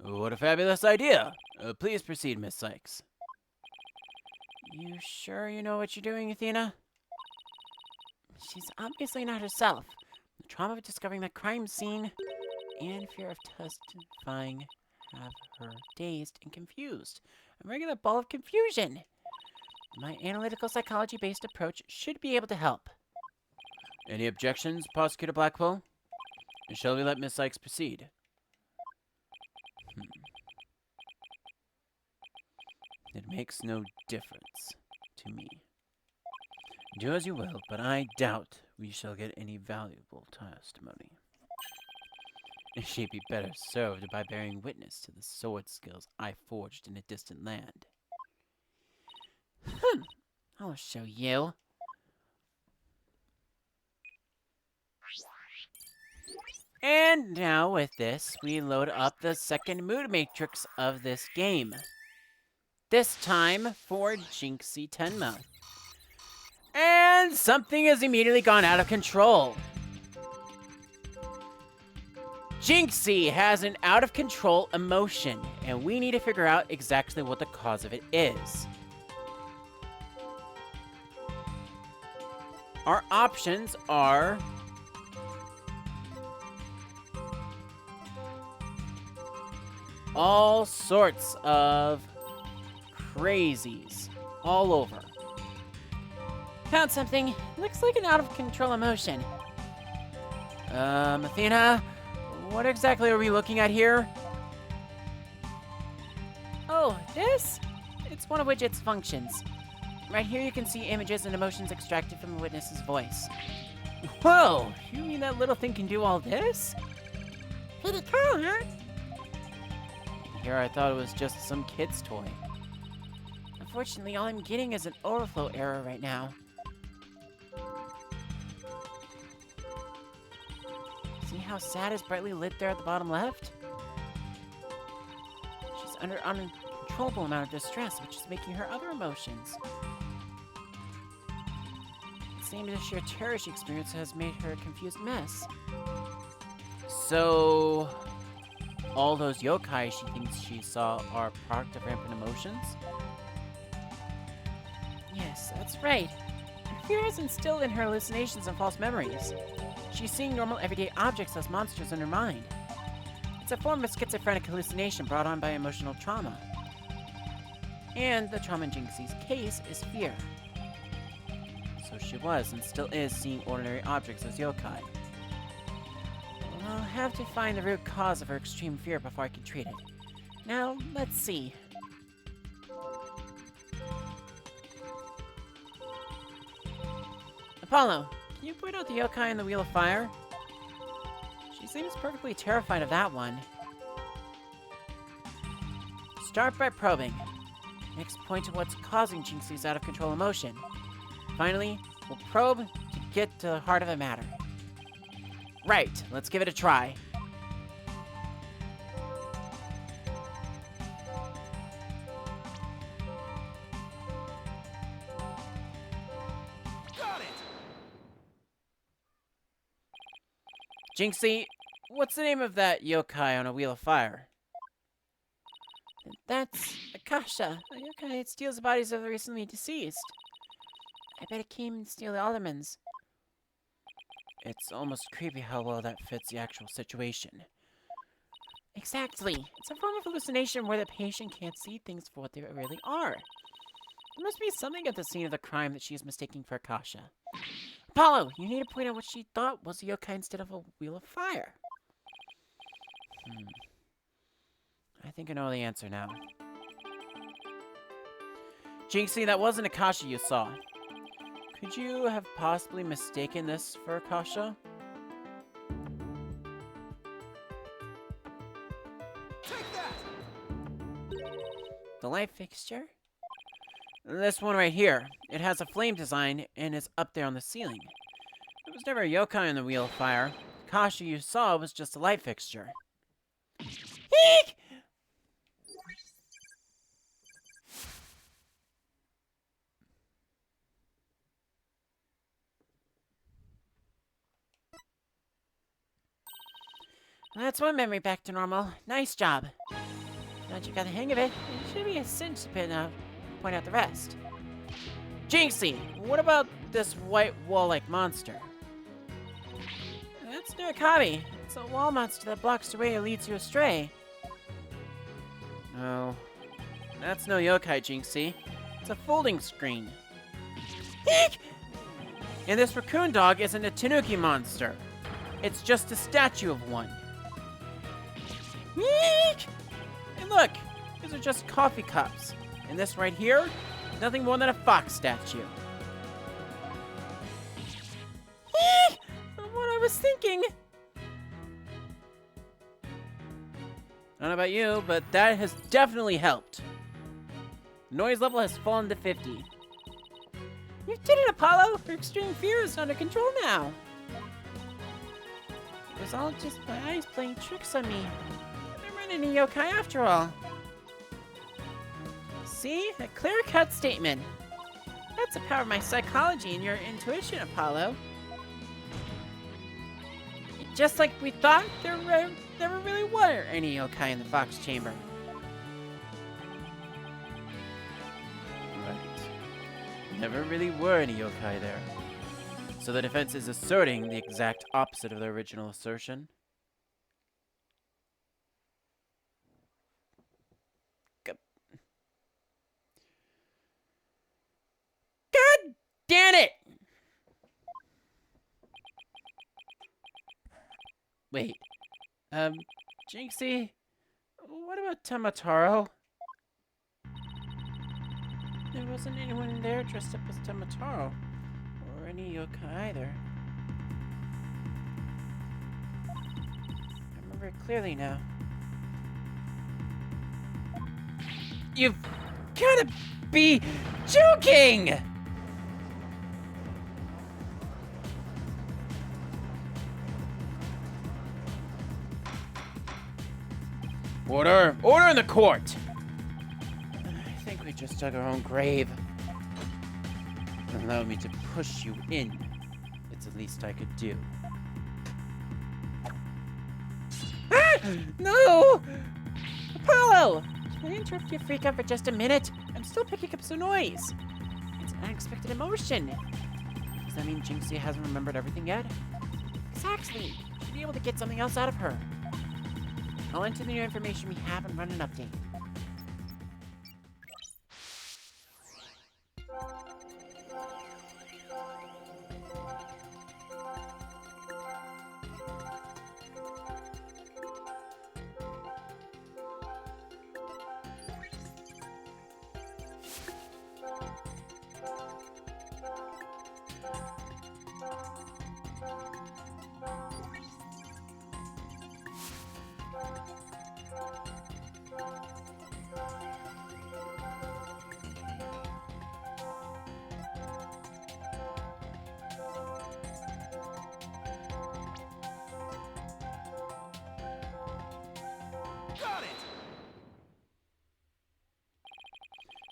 Speaker 5: What a fabulous idea! Please proceed, Miss Sykes.
Speaker 1: You sure you know what you're doing, Athena? She's obviously not herself. The trauma of discovering that crime scene and fear of testifying have her dazed and confused. A regular ball of confusion. My analytical psychology-based approach should be able to help.
Speaker 5: Any objections, Prosecutor Blackwell? Shall we let Miss Sykes proceed? It makes no difference to me. Do as you will, but I doubt we shall get any valuable testimony. She'd be better served by bearing witness to the sword skills I forged in a distant land.
Speaker 1: I'll show you. And now with this, we load up the second mood matrix of this game. This time for Jinxie Tenma. And something has immediately gone out of control. Jinxie has an out-of-control emotion, and we need to figure out exactly what the cause of it is. Our options are all sorts of crazies all over. Found something. Looks like an out-of-control emotion. Athena, what exactly are we looking at here?
Speaker 6: Oh, this? It's one of Widget's functions. Right here you can see images and emotions extracted from the witness's voice.
Speaker 1: Whoa! You mean that little thing can do all this?
Speaker 6: Pretty cool, huh?
Speaker 1: Here I thought it was just some kid's toy.
Speaker 6: Unfortunately, all I'm getting is an overflow error right now. See how sad is brightly lit there at the bottom left? She's under an uncontrollable amount of distress, which is making her other emotions. It seems the sheer terror she experiences has made her a confused mess.
Speaker 1: So, all those yokai she thinks she saw are a product of rampant emotions?
Speaker 6: Yes, that's right. Her fear is instilled in her hallucinations and false memories. She's seeing normal everyday objects as monsters in her mind. It's a form of schizophrenic hallucination brought on by emotional trauma. And the trauma in Jinxie's case is fear.
Speaker 1: So she was and still is seeing ordinary objects as yokai.
Speaker 6: I'll have to find the root cause of her extreme fear before I can treat it. Now, let's see. Apollo, can you point out the yokai in the Wheel of Fire? She seems perfectly terrified of that one. Start by probing. Next, point to what's causing Jinxie's out-of-control emotion. Finally, we'll probe to get to the heart of the matter.
Speaker 1: Right, let's give it a try.
Speaker 3: Got it!
Speaker 1: Jinxie, what's the name of that yokai on a Wheel of Fire?
Speaker 6: That's Akasha, a yokai that steals the bodies of the recently deceased. I bet it came to steal the Aldermans.
Speaker 1: It's almost creepy how well that fits the actual situation.
Speaker 6: Exactly. It's a form of hallucination where the patient can't see things for what they really are. There must be something at the scene of the crime that she is mistaking for Akasha. Apollo, you need to point out what she thought was a yokai instead of a Wheel of Fire.
Speaker 1: I think I know the answer now. Jinxie, that wasn't Akasha you saw. Could you have possibly mistaken this for Akasha?
Speaker 3: Take that!
Speaker 6: The light fixture?
Speaker 1: This one right here. It has a flame design and is up there on the ceiling. There was never a yokai in the Wheel of Fire. Akasha you saw was just a light fixture.
Speaker 6: Eek! That's one memory back to normal. Nice job. Now that you got the hang of it, it should be a cinch to point out the rest.
Speaker 1: Jinxie, what about this white wall-like monster?
Speaker 6: That's Narakabi. It's a wall monster that blocks the way and leads you astray.
Speaker 1: No, that's no yokai, Jinxie. It's a folding screen.
Speaker 6: Eek!
Speaker 1: And this raccoon dog isn't a tanuki monster. It's just a statue of one.
Speaker 6: Eek!
Speaker 1: And look, these are just coffee cups. And this right here, nothing more than a fox statue.
Speaker 6: Eek! What I was thinking.
Speaker 1: I don't know about you, but that has definitely helped. Noise level has fallen to 50.
Speaker 6: You did it, Apollo! Her extreme fear is under control now. It was all just my eyes playing tricks on me. I never any yokai after all. See? A clear-cut statement. That's the power of my psychology and your intuition, Apollo. Just like we thought, there never really were any yokai in the Fox Chamber.
Speaker 5: Right. Never really were any yokai there. So the defense is asserting the exact opposite of their original assertion.
Speaker 6: God damn it!
Speaker 5: Wait. Jinxie, what about Tamataro?
Speaker 6: There wasn't anyone there dressed up as Tamataro, or any yokai either. I remember it clearly now.
Speaker 5: You've gotta be joking! Order! Order in the court!
Speaker 6: I think we just dug our own grave.
Speaker 5: Allow me to push you in. It's the least I could do.
Speaker 6: Ah! No! Apollo! Can I interrupt your freak out for just a minute? I'm still picking up some noise. It's unexpected emotion. Does that mean Jinxie hasn't remembered everything yet? Exactly. Should be able to get something else out of her. I'll enter the new information we have and run an update.
Speaker 3: Got it!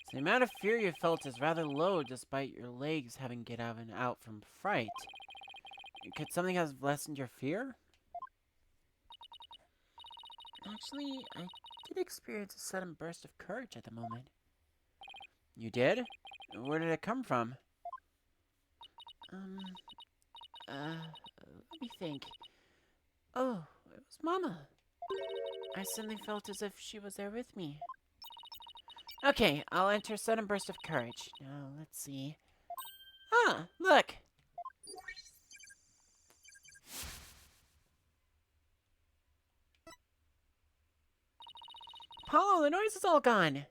Speaker 5: So the amount of fear you felt is rather low despite your legs having get out and out from fright. Could something have lessened your fear?
Speaker 6: Actually, I did experience a sudden burst of courage at the moment.
Speaker 5: You did? Where did it come from?
Speaker 6: Let me think. Oh, it was Mama. I suddenly felt as if she was there with me. Okay, I'll enter sudden burst of courage. Now, let's see. Ah, look! Apollo, the noise is all gone.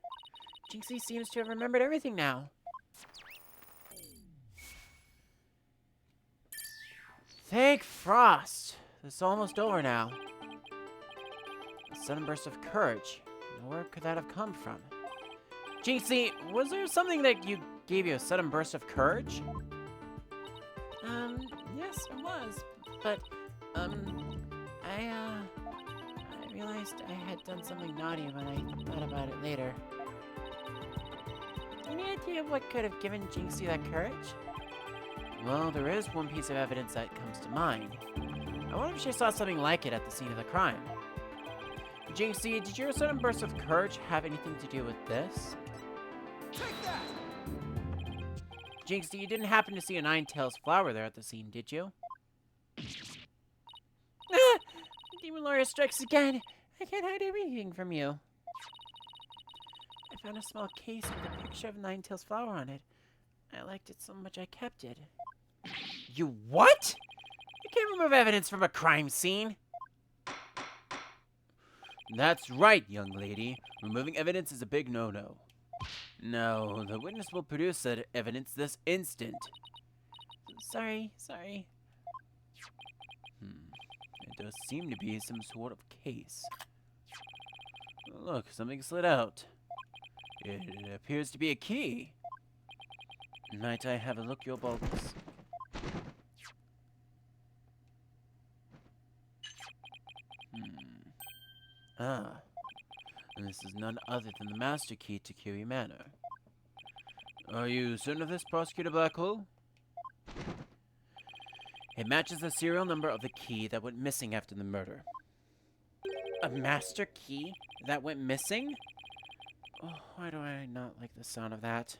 Speaker 6: Jinxie seems to have remembered everything now.
Speaker 5: Thank Frost! This is almost over now. A sudden burst of courage. Where could that have come from? Jinxie, was there something that gave you a sudden burst of courage?
Speaker 6: Yes, it was. But, I realized I had done something naughty when I thought about it later. Any idea of what could have given Jinxie that courage?
Speaker 5: Well, there is one piece of evidence that comes to mind. I wonder if she saw something like it at the scene of the crime. Jinxie, did your sudden burst of courage have anything to do with this?
Speaker 3: Take that!
Speaker 5: Jinxie, you didn't happen to see a Nine-Tails flower there at the scene, did you?
Speaker 6: Ah! The demon lawyer strikes again. I can't hide everything from you. I found a small case with a picture of a Nine-Tails flower on it. I liked it so much I kept it.
Speaker 5: You what? You can't remove evidence from a crime scene. That's right, young lady. Removing evidence is a big no-no. No, the witness will produce that evidence this instant.
Speaker 6: Sorry.
Speaker 5: It does seem to be some sort of case. Look, something slid out. It appears to be a key. Might I have a look, your bogus? Ah. And this is none other than the master key to Kiri Manor. Are you certain of this, Prosecutor Blackhole? It matches the serial number of the key that went missing after the murder.
Speaker 1: A master key that went missing? Oh, why do I not like the sound of that?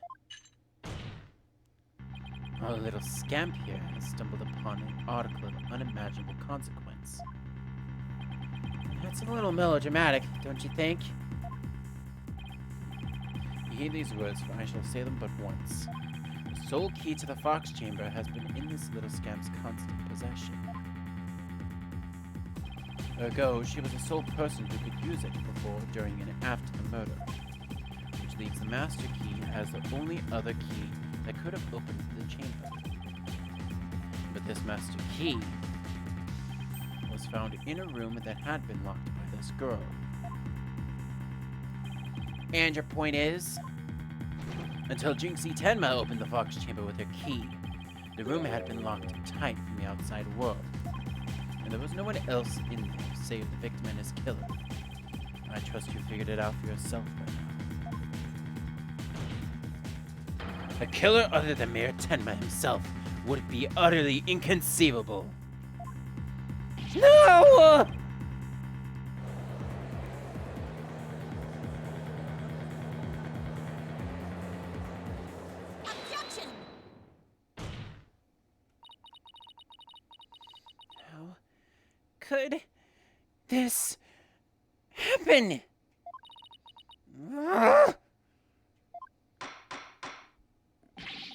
Speaker 1: Our little scamp here has stumbled upon an article of unimaginable consequence. That's a little melodramatic, don't you think? Heed these words, for I shall say them but once. The sole key to the Fox Chamber has been in this little scamp's constant possession. Ergo, she was the sole person who could use it before, during, and after the murder. Which leaves the master key as the only other key that could have opened the chamber. But this master key was found in a room that had been locked by this girl. And your point is? Until Jinxie Tenma opened the Fox Chamber with her key, the room had been locked tight from the outside world. And there was no one else in there save the victim and his killer. I trust you figured it out for yourself by now. A killer other than Mayor Tenma himself would be utterly inconceivable. No!
Speaker 2: Objection!
Speaker 1: How could this happen?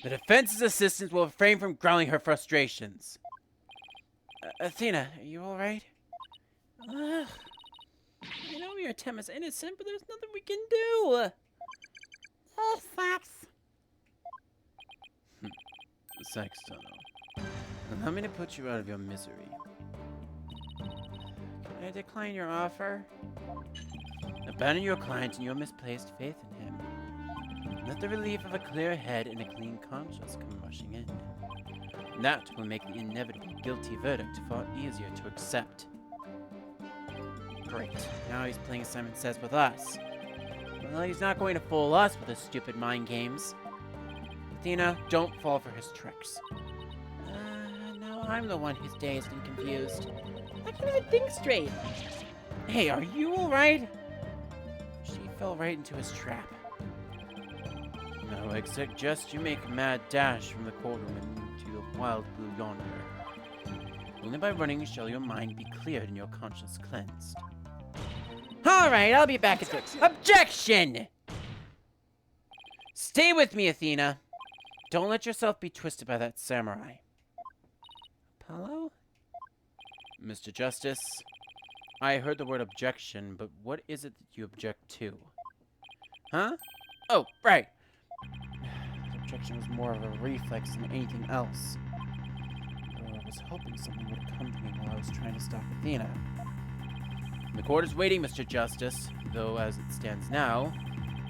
Speaker 1: The defense's assistants will refrain from growling her frustrations. Athena, are you alright? I know your Tem is innocent, but there's nothing we can do. Oh, sucks. Sex tunnel. Allow me to put you out of your misery. Can I decline your offer? Abandon your client and your misplaced faith in him. Let the relief of a clear head and a clean conscience come rushing in. That will make the inevitable guilty verdict far easier to accept. Great. Now he's playing Simon Says with us. Well, he's not going to fool us with his stupid mind games. Athena, don't fall for his tricks. Now I'm the one who's dazed and confused. I can't even think straight. Hey, are you alright? She fell right into his trap. Now I suggest you make a mad dash from the courtroom into the wild blue yonder. Only by running shall your mind be cleared and your conscience cleansed. Alright, I'll be back at the— Objection! Stay with me, Athena. Don't let yourself be twisted by that samurai. Apollo? Mr. Justice, I heard the word objection, but what is it that you object to? Huh? Oh, right. The objection was more of a reflex than anything else. Though I was hoping something would come to me while I was trying to stop Athena. The court is waiting, Mr. Justice, though as it stands now,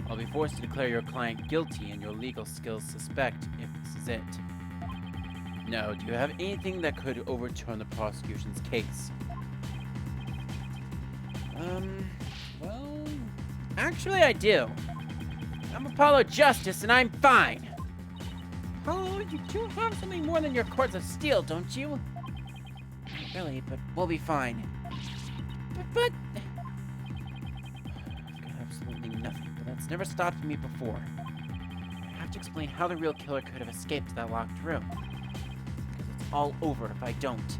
Speaker 1: I'll be forced to declare your client guilty and your legal skills suspect if this is it. Now, do you have anything that could overturn the prosecution's case? Well, actually I do. I'm Apollo Justice and I'm fine. Apollo, you do have something more than your cords of steel, don't you? Not really, but we'll be fine. But I've got absolutely nothing, but that's never stopped me before. I have to explain how the real killer could have escaped that locked room. Because it's all over if I don't.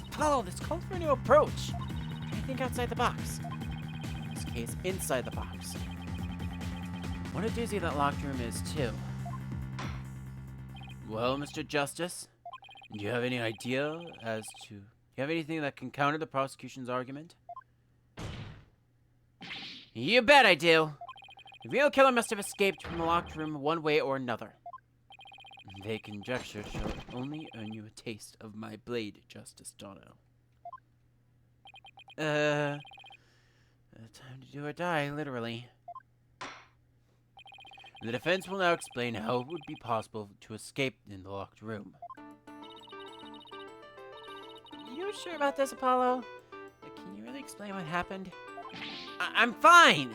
Speaker 1: Apollo, this calls for a new approach. Try to think outside the box. In this case, inside the box. What a doozy that locked room is, too. Well, Mr. Justice, do you have any idea as to... Do you have anything that can counter the prosecution's argument? You bet I do! The real killer must have escaped from the locked room one way or another. They conjecture shall only earn you a taste of my blade, Justice Dono. Time to do or die, literally. The defense will now explain how it would be possible to escape in the locked room. You sure about this, Apollo? Can you really explain what happened? I'm fine!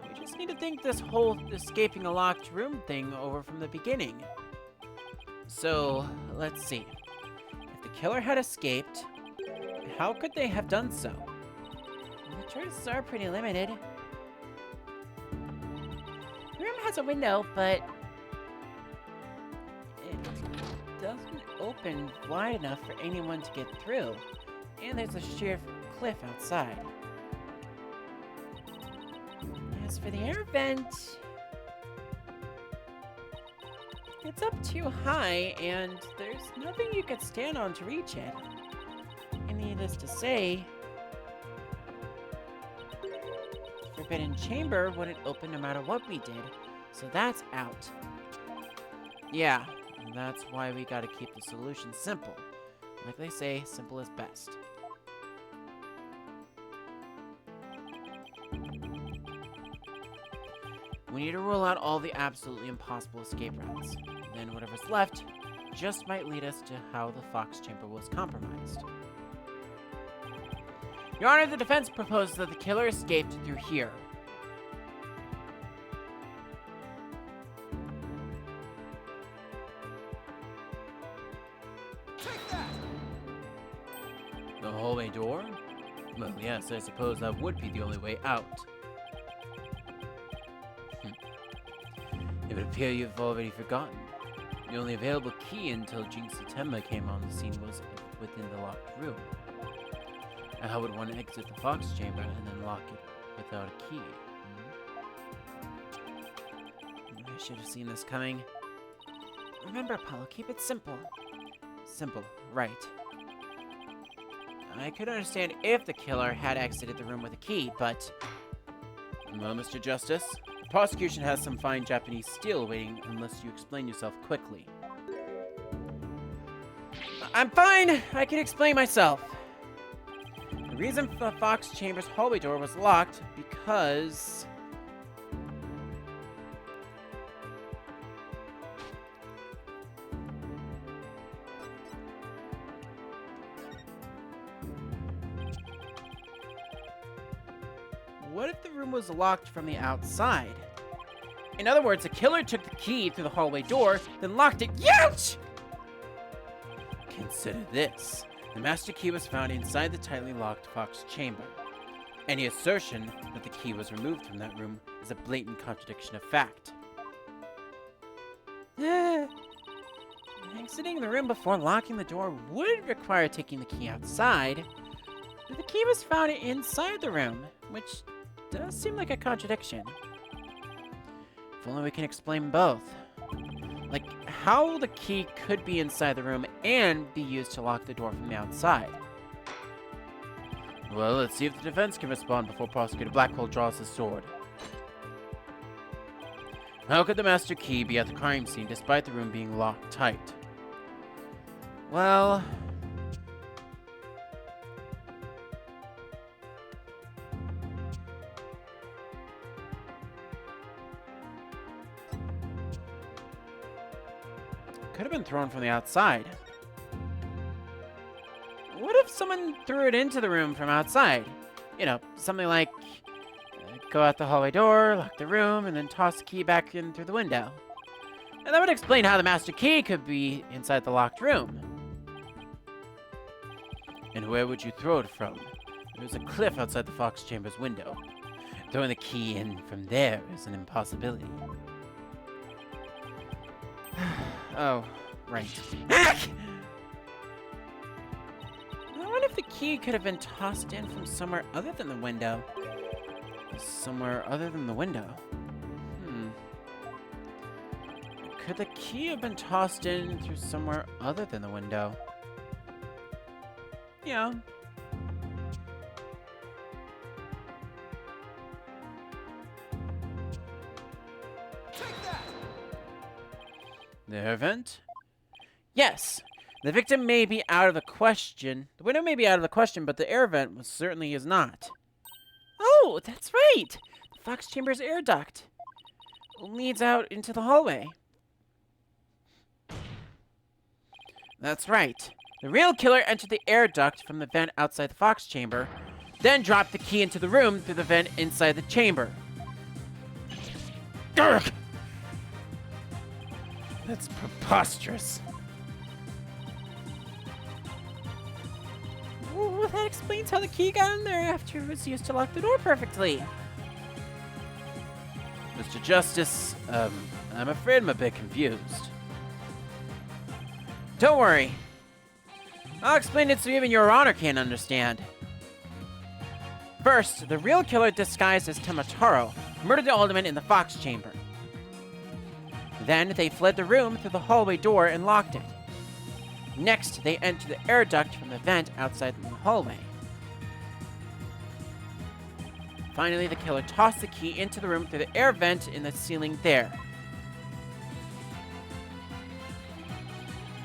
Speaker 1: We just need to think this whole escaping a locked room thing over from the beginning. So, let's see. If the killer had escaped, how could they have done so?
Speaker 6: The choices are pretty limited. The room has a window, but
Speaker 1: It doesn't open wide enough for anyone to get through. And there's a sheer cliff outside.
Speaker 6: as for the air vent,
Speaker 1: It's up too high, and there's nothing you could stand on to reach it. And needless to say, the Forbidden Chamber wouldn't open no matter what we did, so that's out. Yeah, and that's why we gotta keep the solution simple. Like they say, simple is best. We need to rule out all the absolutely impossible escape routes. Then whatever's left just might lead us to how the Fox Chamber was compromised. Your Honor, the defense proposes that the killer escaped through here. The hallway door? Well, yes, I suppose that would be the only way out. It would appear you've already forgotten. The only available key until Jinx September came on the scene was within the locked room. How would one exit the Fox Chamber and then lock it without a key? I should have seen this coming. Remember, Apollo, keep it simple. Simple, right. I could understand if the killer had exited the room with a key, but... Well, Mr. Justice, the prosecution has some fine Japanese steel waiting unless you explain yourself quickly. I'm fine! I can explain myself. The reason the Fox Chamber's hallway door was locked because... What if the room was locked from the outside? In other words, the killer took the key through the hallway door, then locked it. Ouch! Consider this. The master key was found inside the tightly locked Fox Chamber. Any assertion that the key was removed from that room is a blatant contradiction of fact. Exiting the room before locking the door would require taking the key outside, but the key was found inside the room, which does seem like a contradiction. If only we can explain both. Like, how the key could be inside the room and be used to lock the door from the outside. Well, let's see if the defense can respond before Prosecutor Blackwell draws his sword. How could the master key be at the crime scene despite the room being locked tight? Well... could have been thrown from the outside. What if someone threw it into the room from outside? You know, something like go out the hallway door, lock the room, and then toss the key back in through the window. And that would explain how the master key could be inside the locked room. And where would you throw it from? There's a cliff outside the Fox Chamber's window. Throwing the key in from there is an impossibility. Oh, right. I wonder if the key could have been tossed in from somewhere other than the window. Somewhere other than the window. Could the key have been tossed in through somewhere other than the window? Yeah. The air vent? Yes! The victim may be out of the question. The window may be out of the question, but the air vent certainly is not. Oh, that's right! The Fox Chamber's air duct leads out into the hallway. That's right. The real killer entered the air duct from the vent outside the Fox Chamber, then dropped the key into the room through the vent inside the chamber. Grr! That's preposterous.
Speaker 6: that explains how the key got in there after it was used to lock the door perfectly.
Speaker 5: Mr. Justice, I'm afraid I'm a bit confused.
Speaker 1: Don't worry. I'll explain it so even Your Honor can't understand. First, the real killer disguised as Temataro murdered the alderman in the Fox chamber. Then they fled the room through the hallway door and locked it. Next, they entered the air duct from the vent outside in the hallway. Finally, the killer tossed the key into the room through the air vent in the ceiling there.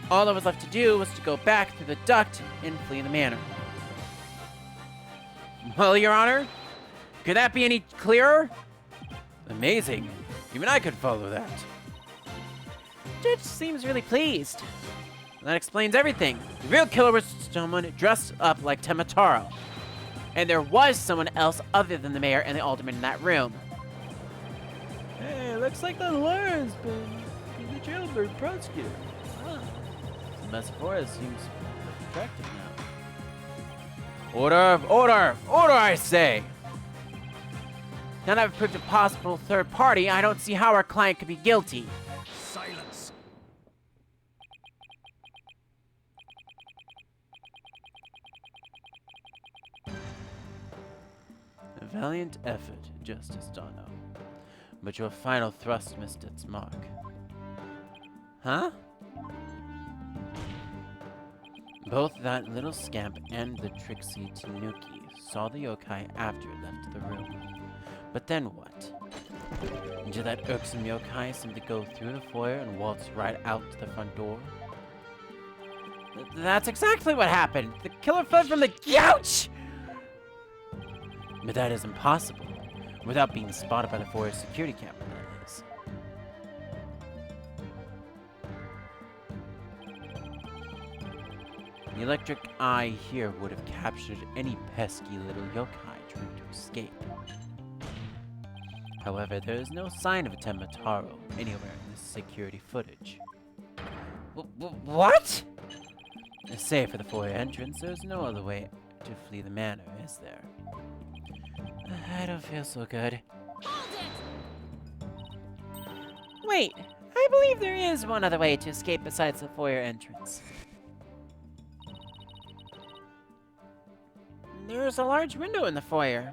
Speaker 1: All that was left to do was to go back through the duct and flee the manor. Well, Your Honor, could that be any clearer?
Speaker 5: Amazing. Even I could follow that.
Speaker 1: Judge seems really pleased. That explains everything. The real killer was someone dressed up like Temataro. And there was someone else other than the mayor and the alderman in that room.
Speaker 5: Hey, looks like the lawyer's been in the jailbird prosecutor. Huh. The mess for us seems attractive now. Order, I say!
Speaker 1: Now that I've proved a possible third party, I don't see how our client could be guilty.
Speaker 3: Silence.
Speaker 5: A valiant effort, Justice Darno. But your final thrust missed its mark.
Speaker 1: Huh?
Speaker 5: Both that little scamp and the tricksy Tanuki saw the yokai after it left the room. But then what? Did that irksome yokai simply go through the foyer and waltz right out to the front door?
Speaker 1: That's exactly what happened. The killer fled from the couch!
Speaker 5: But that is impossible, without being spotted by the foyer security camera, that is. The electric eye here would have captured any pesky little yokai trying to escape. However, there is no sign of a Temataro anywhere in this security footage.
Speaker 1: What?
Speaker 5: Save for the foyer entrance, there is no other way to flee the manor, is there? I don't feel so good.
Speaker 1: Wait, I believe there is one other way to escape besides the foyer entrance. There's a large window in the foyer.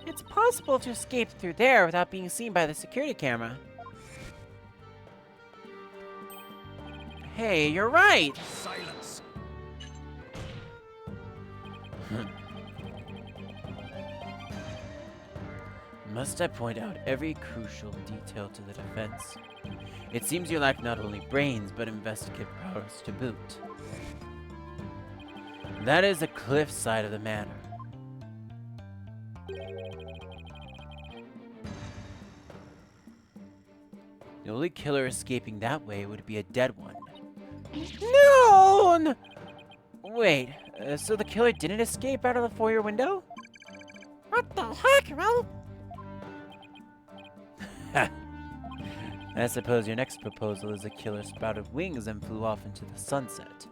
Speaker 1: It's possible to escape through there without being seen by the security camera. Hey, you're right!
Speaker 3: Silence.
Speaker 5: Must I point out every crucial detail to the defense? It seems you lack not only brains, but investigative powers to boot. That is the cliff side of the manor. The only killer escaping that way would be a dead one.
Speaker 1: No! Wait, so the killer didn't escape out of the foyer window? What the heck, Ralph?
Speaker 5: I suppose your next proposal is a killer sprouted wings and flew off into the sunset.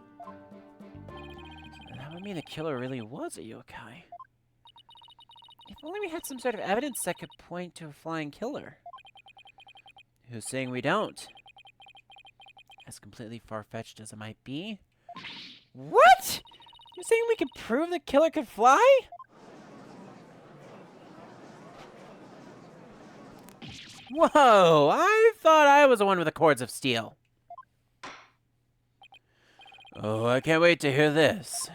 Speaker 1: That would mean the killer really was a yokai. If only we had some sort of evidence that could point to a flying killer.
Speaker 5: Who's saying we don't?
Speaker 1: As completely far-fetched as it might be. What? You're saying we could prove the killer could fly? Whoa, I thought I was the one with the cords of steel.
Speaker 5: Oh, I can't wait to hear this.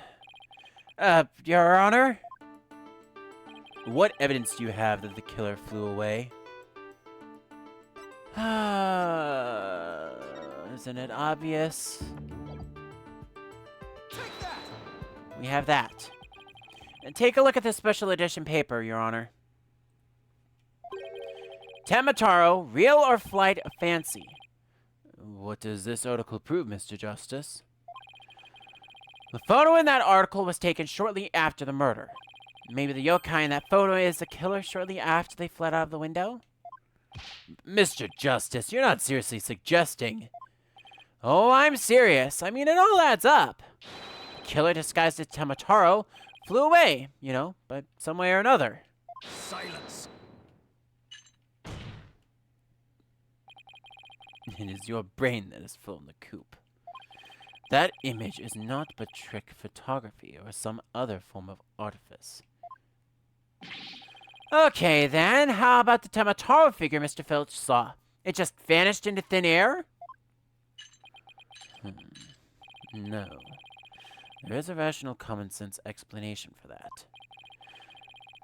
Speaker 1: Your Honor?
Speaker 5: What evidence do you have that the killer flew away?
Speaker 1: Isn't it obvious?
Speaker 3: Take that.
Speaker 1: We have that. And take a look at this special edition paper, Your Honor. Temataro, real or flight of fancy?
Speaker 5: What does this article prove, Mr. Justice?
Speaker 1: The photo in that article was taken shortly after the murder. Maybe the yokai in that photo is the killer shortly after they fled out of the window?
Speaker 5: Mr. Justice, you're not seriously suggesting...
Speaker 1: Oh, I'm serious. I mean, it all adds up. killer disguised as Tamataro flew away, you know, but some way or another.
Speaker 3: Silence.
Speaker 5: It is your brain that is full in the coop. That image is not but trick photography or some other form of artifice.
Speaker 1: Okay, then, how about the Tamataro figure Mr. Filch saw? It just vanished into thin air?
Speaker 5: No. There is a rational common sense explanation for that.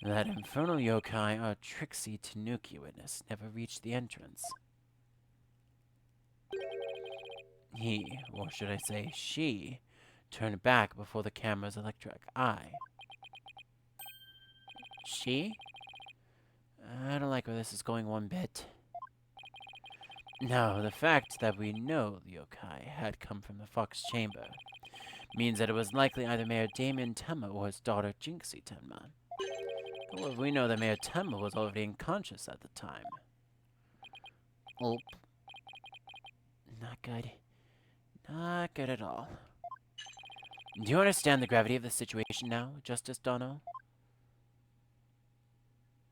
Speaker 5: That infernal yokai our tricksy Tanuki witness never reached the entrance. He, or should I say she, turned back before the camera's electric eye.
Speaker 1: She?
Speaker 5: I don't like where this is going one bit. Now, the fact that we know the yokai had come from the Fox Chamber means that it was likely either Mayor Damien Tenma or his daughter Jinxie Tenma. Well, we know that Mayor Tenma was already unconscious at the time.
Speaker 1: Oh,
Speaker 5: Not good. Not good at all. Do you understand the gravity of the situation now, Justice Dono?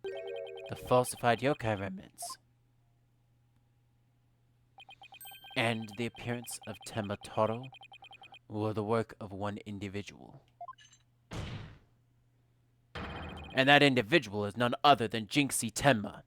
Speaker 5: The falsified yokai remnants. And the appearance of Tamataro were the work of one individual. And that individual is none other than Jinxie Tenma.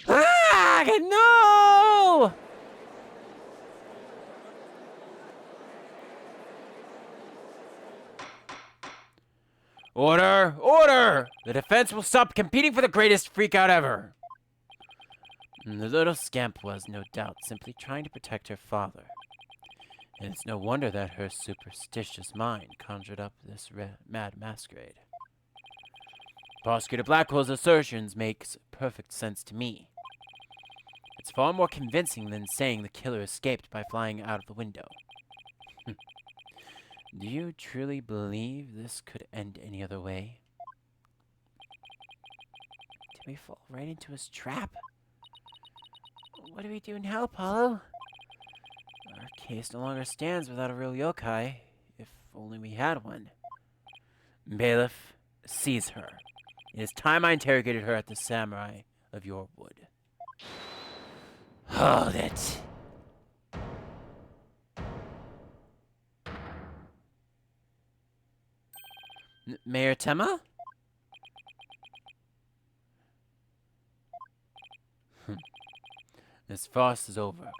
Speaker 1: ah, no!
Speaker 5: Order! Order! The defense will stop competing for the greatest freakout ever! The little scamp was, no doubt, simply trying to protect her father. And it's no wonder that her superstitious mind conjured up this mad masquerade. Prosecutor Blackwell's assertions makes perfect sense to me. It's far more convincing than saying the killer escaped by flying out of the window. Do you truly believe this could end any other way?
Speaker 1: Did we fall right into his trap? What do we do now, Apollo?
Speaker 5: Our case no longer stands without a real yokai, if only we had one. Bailiff, seize her. It is time I interrogated her at the Samurai of your wood.
Speaker 1: Hold it.
Speaker 5: Mayor Tenma? This farce is over.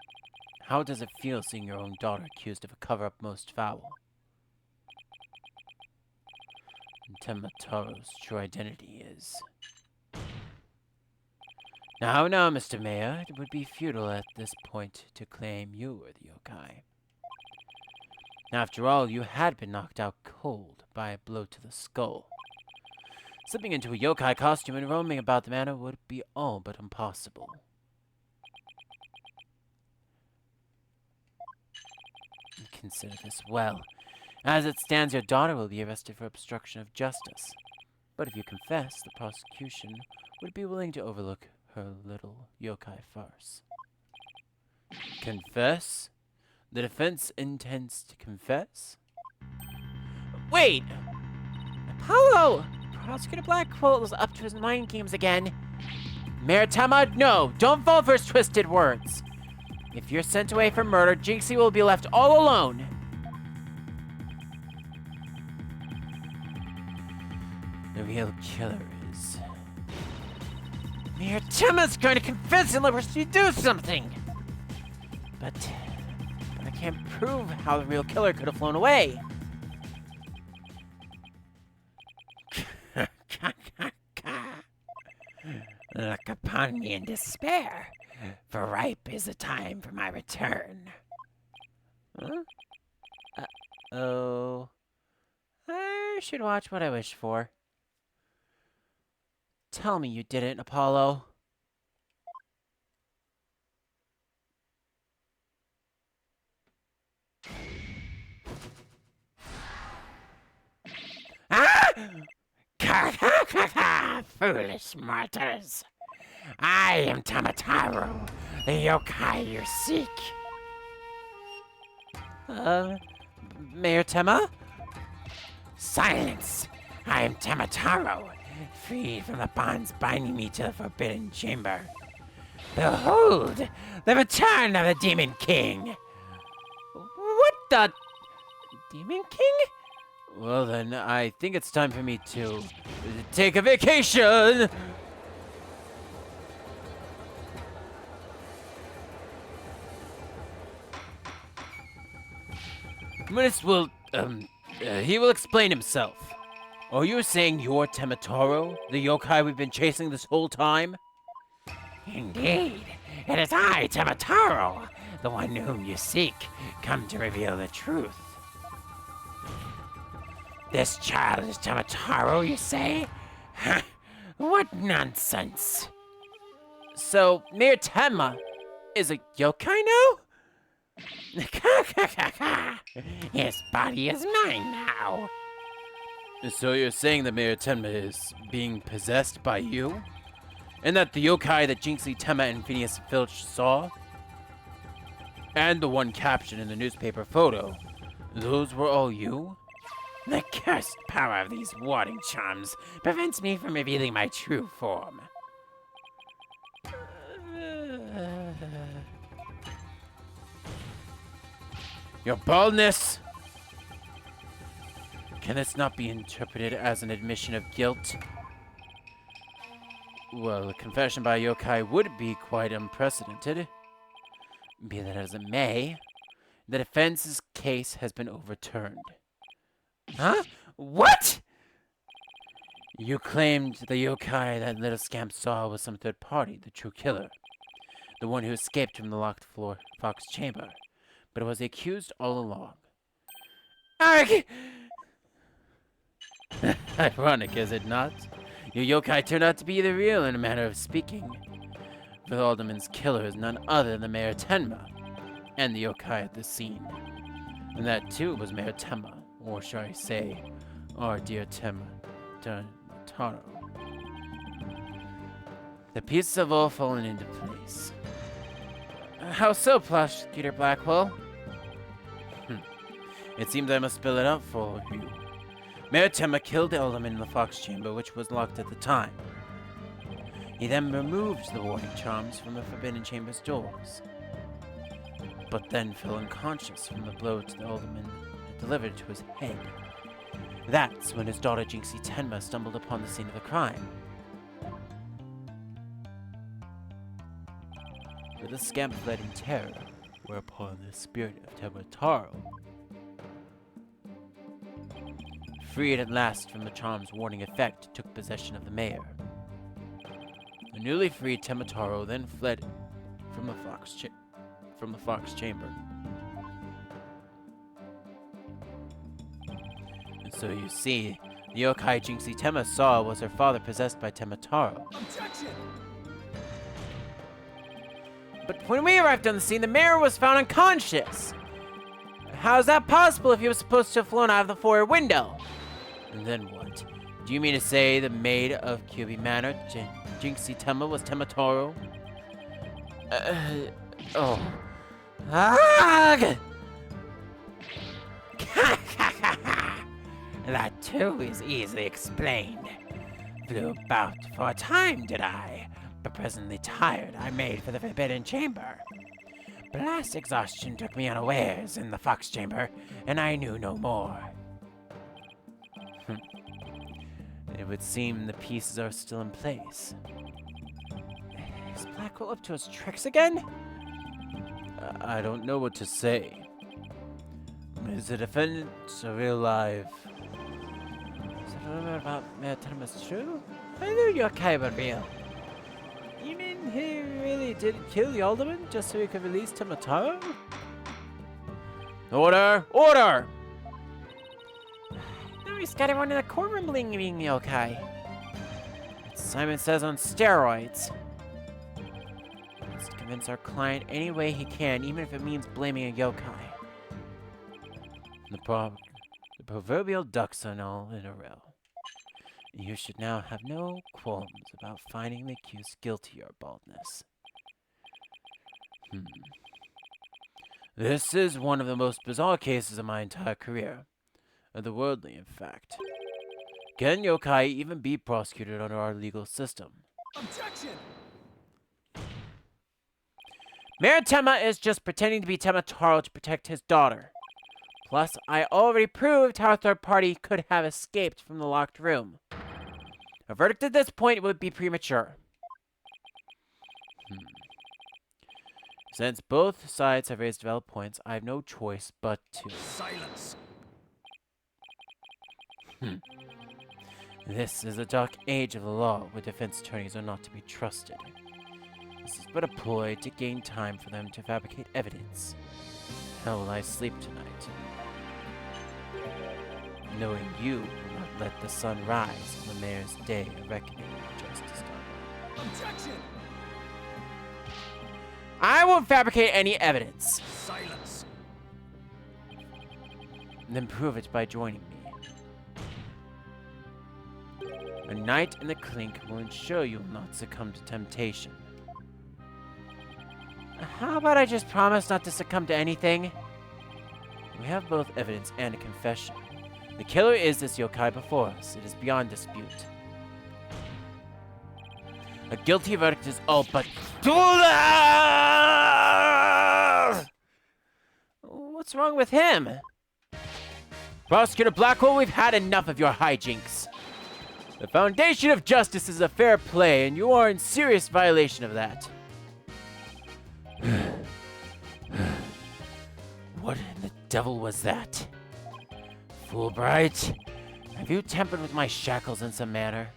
Speaker 5: How does it feel seeing your own daughter accused of a cover-up most foul? Temataro's true identity is... Now, Mr. Mayor, it would be futile at this point to claim you were the yokai. After all, you had been knocked out cold by a blow to the skull. Slipping into a yokai costume and roaming about the manor would be all but impossible. Consider this well. As it stands, your daughter will be arrested for obstruction of justice. But if you confess, the prosecution would be willing to overlook her little yokai farce. Confess? The defense intends to confess?
Speaker 1: Wait! Apollo! Prosecutor Blackwell is up to his mind games again. Mayor Tenma, no! Don't fall for his twisted words! If you're sent away for murder, Jinxie will be left all alone.
Speaker 5: The real killer is...
Speaker 1: Mayor Tenma's going to confess unless you do something! But I can't prove how the real killer could have flown away. Look upon me in despair, for ripe is the time for my return. Huh? Uh-oh. I should watch what I wish for. Tell me you didn't, Apollo.
Speaker 6: Foolish mortals. I am Tamataro, the yokai you seek.
Speaker 5: Mayor Temma?
Speaker 6: Silence! I am Tamataro, freed from the bonds binding me to the Forbidden Chamber. Behold, the return of the Demon King!
Speaker 5: What the... Demon King? Well then, I think it's time for me to take a vacation! Minis will, he will explain himself. Are you saying you're Temataro, the yokai we've been chasing this whole time?
Speaker 6: Indeed, it is I, Tamataro, the one whom you seek, come to reveal the truth. This child is Tamataro, you say? Ha! What nonsense!
Speaker 5: So, Mayor Temma is a yokai now?
Speaker 6: His body is mine now.
Speaker 5: So you're saying that Mayor Temma is being possessed by you? And that the yokai that Jinxie, Temma, and Phineas Filch saw? And the one captured in the newspaper photo, those were all you?
Speaker 6: The cursed power of these warding charms prevents me from revealing my true form.
Speaker 5: Your baldness! Can this not be interpreted as an admission of guilt? Well, a confession by a yokai would be quite unprecedented. Be that as it may, the defense's case has been overturned.
Speaker 6: Huh? What?
Speaker 5: You claimed the yokai that little scamp saw was some third party, the true killer. The one who escaped from the locked floor Fox chamber. But it was the accused all along.
Speaker 6: Arg!
Speaker 5: Ironic, is it not? Your yokai turned out to be the real, in a manner of speaking. For the Alderman's killer is none other than Mayor Tenma, and the yokai at the scene. And that too was Mayor Temma, or shall I say, our dear Temma Taro. The pieces have all fallen into place. How so, Prosecutor Blackwell? It seems I must spell it out for you. Mayor Temma killed the Alderman in the Fox chamber, which was locked at the time. He then removed the warding charms from the Forbidden Chamber's doors, but then fell unconscious from the blow to the Alderman had delivered to his head. That's when his daughter Jinxie Tenma stumbled upon the scene of the crime. The scamp fled in terror, whereupon the spirit of Temataro, freed at last from the charm's warning effect, took possession of the mayor. The newly freed Temataro then fled from the Fox chamber. And so you see, the yokai Jinxie Temma saw was her father possessed by Temataro.
Speaker 3: Objection!
Speaker 5: But when we arrived on the scene, the mayor was found unconscious. How is that possible if he was supposed to have flown out of the foyer window? And then what? Do you mean to say the maid of Kyubi Manor, Jinxie Temma, was Temataro? Oh.
Speaker 6: Arg! That too is easily explained. Flew about for a time, did I? But presently tired, I made for the Forbidden Chamber. Blast exhaustion took me unawares in the Fox Chamber, and I knew no more.
Speaker 5: It would seem the pieces are still in place. Is Blackwell up to his tricks again? I don't know what to say. Is the defendant a real live? Is that rumor about Mayor Tenma's true? I knew yokai were real. You mean he really did kill the Alderman just so he could release Temataro? Order! Order!
Speaker 6: Now he's got everyone in the courtroom believing yokai.
Speaker 5: Simon says on steroids. He wants to convince our client any way he can, even if it means blaming a yokai. The proverbial ducks are all in a row. You should now have no qualms about finding the accused guilty of baldness. This is one of the most bizarre cases of my entire career. Otherworldly, in fact. Can yokai even be prosecuted under our legal system?
Speaker 3: Objection!
Speaker 1: Mayor Tenma is just pretending to be Tenmataro to protect his daughter. Plus, I already proved how a third party could have escaped from the locked room. A verdict at this point would be premature.
Speaker 5: Since both sides have raised valid points, I have no choice but to...
Speaker 3: Silence!
Speaker 5: This is a dark age of the law where defense attorneys are not to be trusted. This is but a ploy to gain time for them to fabricate evidence. How will I sleep tonight? Knowing you will not let the sun rise on the mayor's day of reckoning with justice done.
Speaker 3: Objection!
Speaker 1: I won't fabricate any evidence.
Speaker 3: Silence!
Speaker 5: Then prove it by joining me. A night in the clink will ensure you will not succumb to temptation.
Speaker 1: How about I just promise not to succumb to anything?
Speaker 5: We have both evidence and a confession. The killer is this yokai before us. It is beyond dispute. A guilty verdict is all but...
Speaker 1: What's wrong with him? Prosecutor Blackwell, we've had enough of your hijinks. The foundation of justice is a fair play, and you are in serious violation of that.
Speaker 5: What in the devil was that? Fulbright, have you tampered with my shackles in some manner?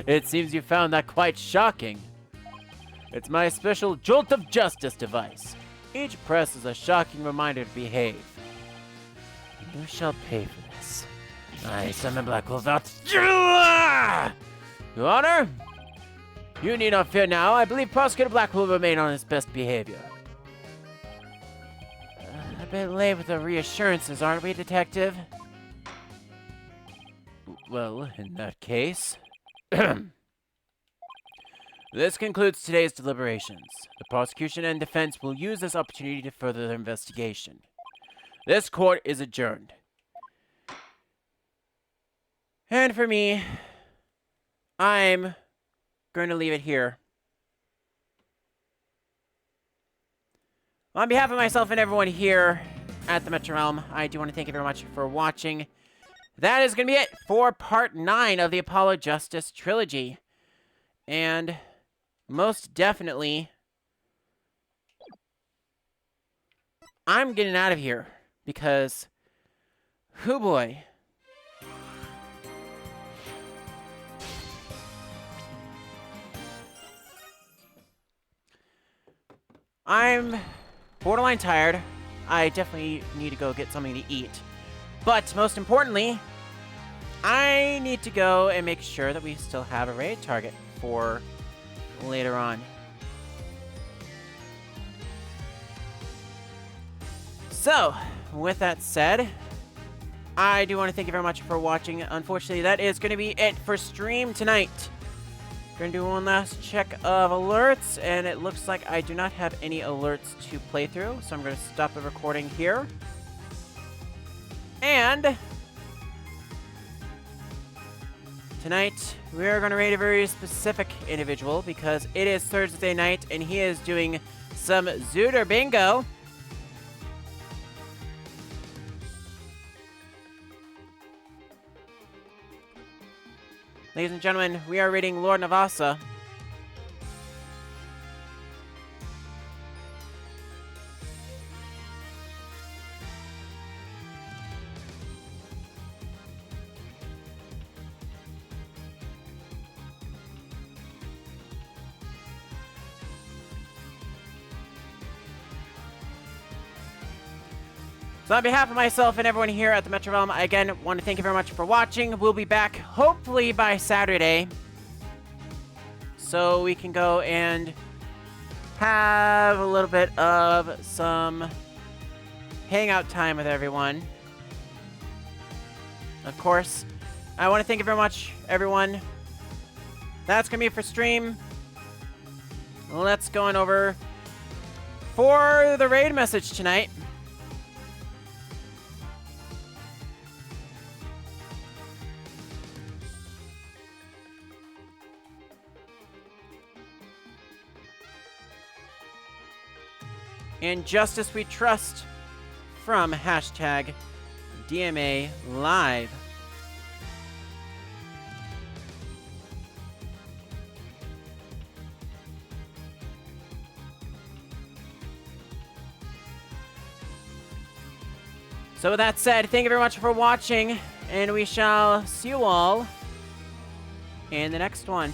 Speaker 1: It seems you found that quite shocking. It's my special jolt of justice device. Each press is a shocking reminder to behave.
Speaker 5: You shall pay for this. I summon Blackwell without...
Speaker 1: Your Honor, you need not fear now. I believe Prosecutor Blackwell will remain on his best behavior. A bit late with the reassurances, aren't we, Detective?
Speaker 5: Well, in that case...
Speaker 1: This concludes today's deliberations. The prosecution and defense will use this opportunity to further their investigation. This court is adjourned. And for me, I'm going to leave it here. On behalf of myself and everyone here at the Metro Realm, I do want to thank you very much for watching. That is going to be it for Part 9 of the Apollo Justice Trilogy. And most definitely, I'm getting out of here because, hoo boy. I'm borderline tired. I definitely need to go get something to eat. But most importantly, I need to go and make sure that we still have a raid target for later on. So, with that said, I do want to thank you very much for watching. Unfortunately, that is going to be it for stream tonight. Going to do one last check of alerts, and it looks like I do not have any alerts to play through, so I'm going to stop the recording here. And tonight, we are going to raid a very specific individual because it is Thursday night, and he is doing some Zooter Bingo. Ladies and gentlemen, we are raiding Lord Navasa. So on behalf of myself and everyone here at the Metro Realm, I again want to thank you very much for watching. We'll be back hopefully by Saturday, so we can go and have a little bit of some hangout time with everyone. Of course, I want to thank you very much, everyone. That's going to be it for stream. Let's go on over for the raid message tonight. And Justice We Trust from hashtag DMA Live. So with that said, thank you very much for watching, and we shall see you all in the next one.